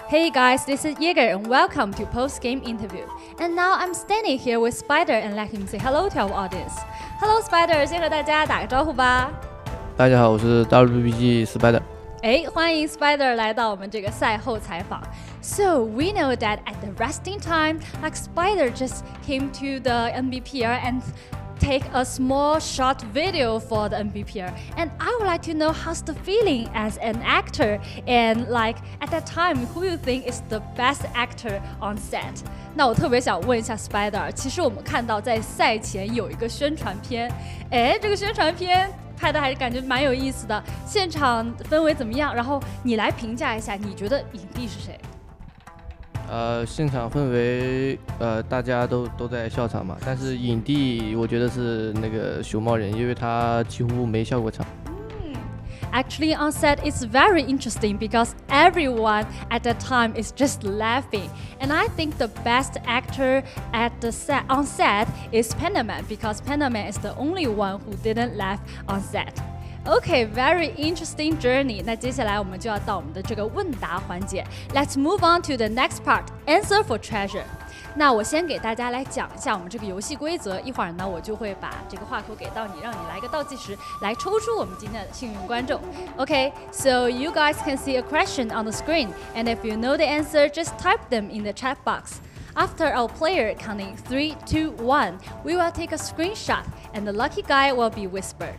Hey guys, this is Jaeger and welcome to post-game interview. And now I'm standing here with Spider and let him say hello to our audience. Hello Spider, 先和大家打个招呼吧。大家好，我是 WBG Spider。欢迎 Spider 来到我们这个赛后采访。So we know that at the resting time, like Spider just came to the Nbpl and take a small short video for the Nbpl, and I would like to know how's the feeling as an actor, and like at that time, who you think is the best actor on set? 那我特别想问一下 Spider， 其实我们看到在赛前有一个宣传片，这个宣传片拍的还是感觉蛮有意思的，现场氛围怎么样？然后你来评价一下，你觉得影帝是谁？现场氛围，大家都在笑场嘛，但是影帝我觉得是那个熊猫人，因为他几乎没笑过场。Actually, on set, it's very interesting because everyone at that time is just laughing. And I think the best actor on set is Panaman because Panaman is the only one who didn't laugh on set. Okay, very interesting journey. 那接下来我们就要到我们的这个问答环节。Let's move on to the next part, answer for treasure. 那我先给大家来讲一下我们这个游戏规则，一会儿呢我就会把这个话口给到你，让你来个倒计时，来抽出我们今天的幸运观众。Okay, so you guys can see a question on the screen, and if you know the answer, just type them in the chat box. After our player counting 3, 2, 1, we will take a screenshot, and the lucky guy will be whispered.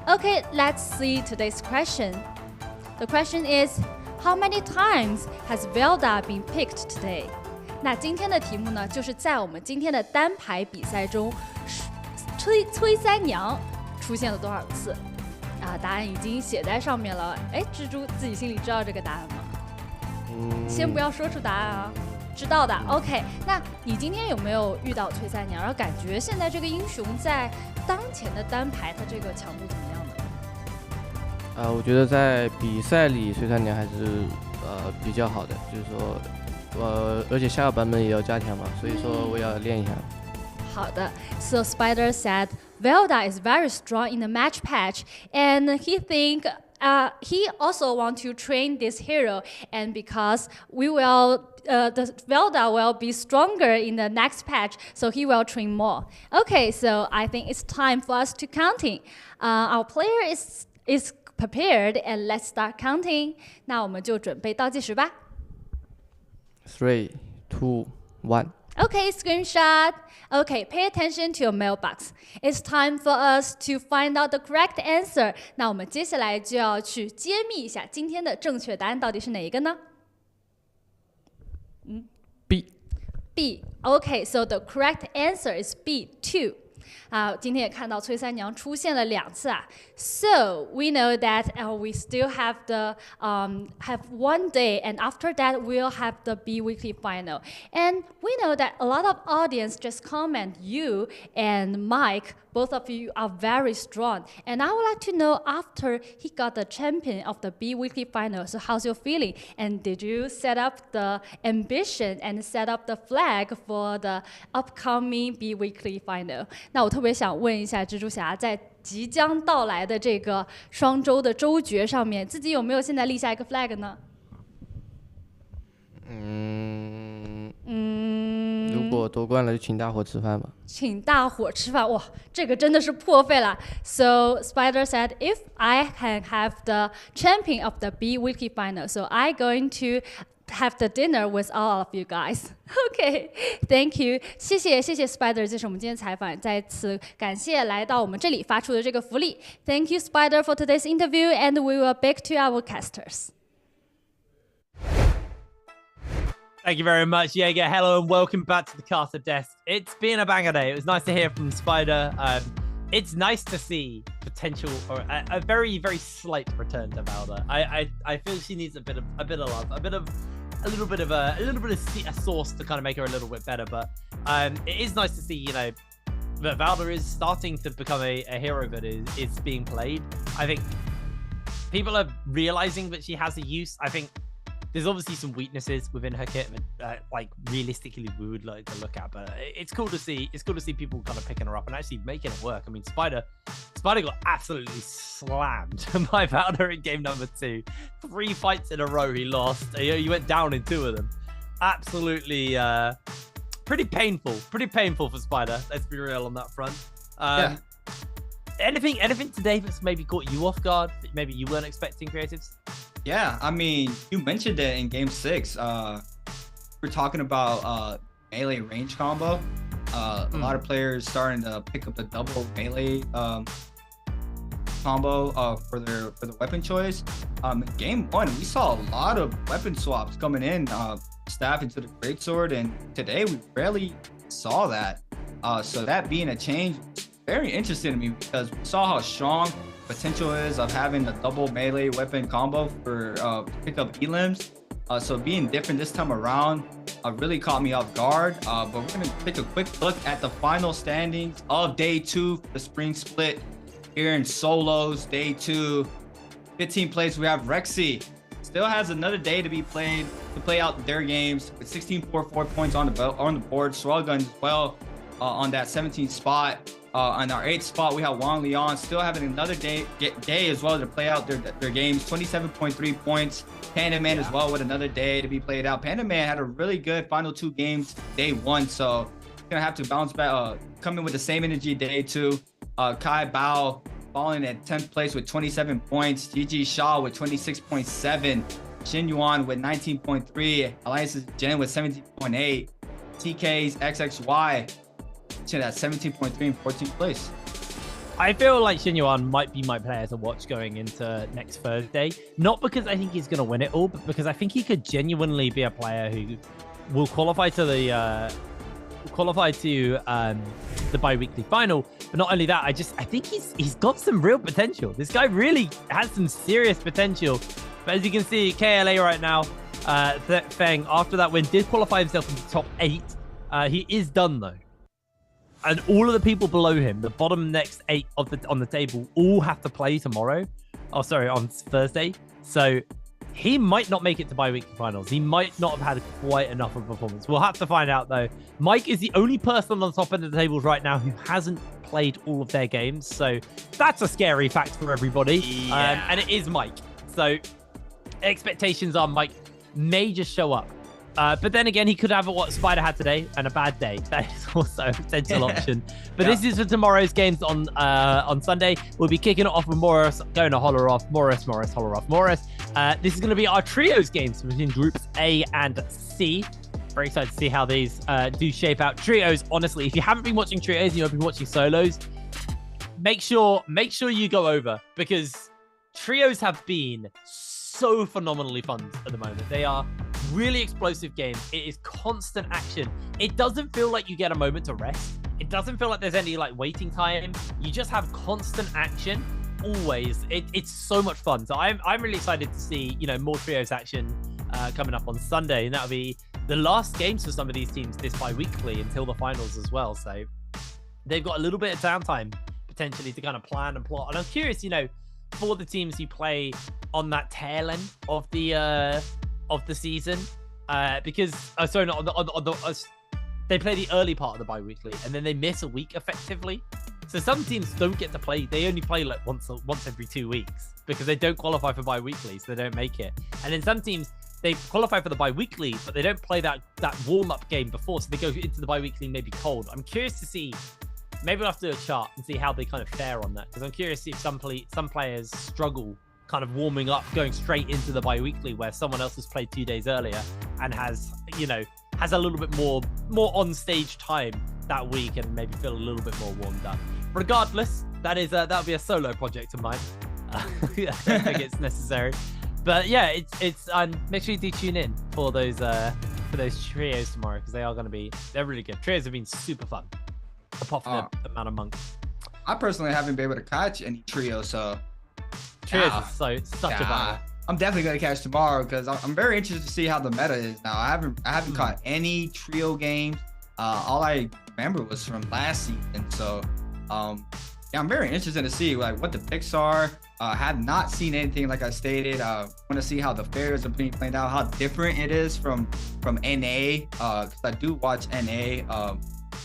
Okay, let's see today's question. The question is, How many times has Velda been picked today? 那今天的题目呢，就是在我们今天的单排比赛中，崔三娘出现了多少次？答案已经写在上面了。哎，蜘蛛自己心里知道这个答案吗？先不要说出答案啊，知道的。OK， 那你今天有没有遇到崔三娘？然后感觉现在这个英雄在当前的单排，他这个强度怎么样呢？我觉得在比赛里崔三娘还是比较好的，就是说而且下个版本也要加强嘛，所以说我要练一下。好的 ，So Spider said Velda is very strong in the match patch, and he he also want to train this hero, and because the Velda will be stronger in the next patch, so he will train more. Okay, so I think it's time for us to counting. Our player is prepared, and let's start counting. 那我们就准备倒计时吧。3, 2, 1. Okay, screenshot. Okay, pay attention to your mailbox. It's time for us to find out the correct answer. 那我们接下来就要去揭秘一下今天的正确答案到底是哪一个呢？B. B. Okay, so the correct answer is B2. 今天也看到崔三娘出现了2次啊。So we know that we still have have one day, and after that we'll have the BIWEEK2 final. And we know that a lot of audience just comment you and Mike. Both of you are very strong, and I would like to know after he got the champion of the BIWEEK2 final. So how's your feeling? And did you set up the ambition and set up the flag for the upcoming BIWEEK2 final? 那我特别想问一下蜘蛛侠，在即将到来的这个双周的周决上面，自己有没有现在立下一个 flag 呢？如果夺冠了就请大伙吃饭吧。请大伙吃饭，哇，这个真的是破费了。So Spider said, if I can have the champion of the BIWEEK2 final, so I going to have the dinner with all of you guys. Okay, thank you. 谢谢 Spider 接受我们今天采访，再次感谢来到我们这里发出的这个福利。Thank you Spider for today's interview, and we will back to our casters. Thank you very much, Jaeger. Hello and welcome back to the caster desk. It's been a banger day. It was nice to hear from Spider. It's nice to see potential or a very, very slight return to Velda. I feel she needs a bit of love, a little bit of a sauce to kind of make her a little bit better. But it is nice to see, that Velda is starting to become a hero that is being played. I think people are realizing that she has a use. I think there's obviously some weaknesses within her kit that, like, realistically we would like to look at, but it's cool to see. It's cool to see people kind of picking her up and actually making it work. I mean, Spider got absolutely slammed by Velda in game number 2. 3 fights in a row he lost. He went down in 2 of them. Absolutely, pretty painful for Spider. Let's be real on that front. Yeah. Anything today that's maybe caught you off guard? Maybe you weren't expecting, creatives? Yeah, I mean, you mentioned it in game 6. We're talking about melee range combo. A lot of players starting to pick up the double melee combo for the weapon choice. In game 1, we saw a lot of weapon swaps coming in, staff into the greatsword, and today we rarely saw that. So that being a change, very interesting to me because we saw how strong potential is of having the double melee weapon combo for pick up elims. So being different this time around really caught me off guard. But we're gonna take a quick look at the final standings of day 2, the spring split here in solos. Day 2, 15 place. We have Rexy. Still has another day to be played to play out their games with 16.4 points on the board. Swellgun as well on that 17th spot. On our 8th spot, we have Wang Leon still having another day as well to play out their games. 27.3 points. Panda Man as well with another day to be played out. Panda Man had a really good final 2 games day 1, so gonna have to bounce back. Come in with the same energy day 2. Kai Bao falling at 10th place with 27 points. GG Shaw with 26.7. Shin Yuan with 19.3. Alliance's Jen with 17.8. TK's XXY at 17.3 and 14th place. I feel like Shin Yuan might be my player to watch going into next Thursday. Not because I think he's going to win it all, but because I think he could genuinely be a player who will qualify to the bi-weekly final. But not only that, I think he's got some real potential. This guy really has some serious potential. But as you can see, KLA right now, Feng, after that win, did qualify himself in the top 8. He is done though. And all of the people below him, the bottom next 8 on the table, all have to play tomorrow. Oh, sorry, on Thursday. So he might not make it to bi-weekly finals. He might not have had quite enough of a performance. We'll have to find out though. Mike is the only person on the top end of the tables right now who hasn't played all of their games. So that's a scary fact for everybody. Yeah. And it is Mike. So expectations are Mike may just show up. But then again, he could have what Spider had today and a bad day. That is also a potential option. But this is for tomorrow's games on Sunday. We'll be kicking it off with Morris going to holler off. Morris, holler off. Morris. This is going to be our trios games between groups A and C. Very excited to see how these do shape out. Trios, honestly, if you haven't been watching trios and you've been watching solos, make sure you go over, because trios have been so phenomenally fun at the moment. They are really explosive games. It is constant action. It doesn't feel like you get a moment to rest. It doesn't feel like there's any like waiting time. You just have constant action always. It's so much fun. So I'm really excited to see, you know, more trios action coming up on Sunday, and that'll be the last games for some of these teams this bi-weekly until the finals as well. So they've got a little bit of downtime potentially to kind of plan and plot. And I'm curious, you know, for the teams who play on that tail end of the season, because they play the early part of the bi-weekly and then they miss a week effectively. So some teams don't get to play. They only play like once every 2 weeks because they don't qualify for bi-weekly, so they don't make it. And then some teams, they qualify for the bi-weekly, but they don't play that warm-up game before, so they go into the bi-weekly maybe cold. I'm curious to see. Maybe we'll have to do a chart and see how they kind of fare on that, because I'm curious to see if some players struggle kind of warming up, going straight into the bi-weekly, where someone else has played 2 days earlier and has a little bit more on-stage time that week and maybe feel a little bit more warmed up. Regardless, that'll be a solo project of mine. I don't think it's necessary. But yeah, it's make sure you do tune in for those trios tomorrow, because they're really good. Trios have been super fun, apart from the amount of monks. I personally haven't been able to catch any trios, so trios is such a battle. I'm definitely gonna catch tomorrow, because I'm very interested to see how the meta is now. I haven't caught any trio games. All I remember was from last season, so yeah, I'm very interested to see like what the picks are. Have not seen anything, like I stated. Want to see how the fairs are being played out, how different it is from NA. Because I do watch NA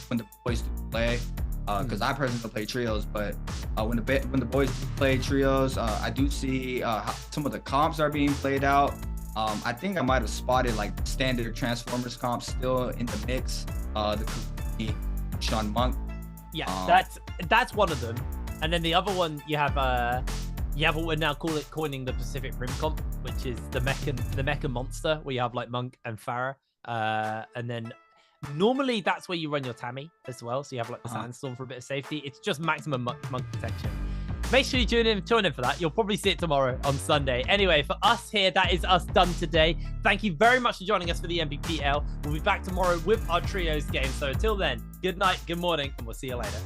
when the boys do play. Because I personally don't play trios, but when the boys do play trios, I do see how some of the comps are being played out. I think I might have spotted like standard Transformers comps still in the mix. The Sean Monk. Yeah, that's one of them. And then the other one you have what we're now coining the Pacific Rim comp, which is the Mecha Monster, where you have like Monk and Farah. And then normally that's where you run your Tammy as well, so you have like the Sandstorm for a bit of safety. It's just maximum monk protection. Make sure you join in for that. You'll probably see it tomorrow on Sunday. Anyway, for us here, that is us done today. Thank you very much for joining us for the NBPL. We'll be back tomorrow with our trios game. So until then, good night, good morning, and we'll see you later.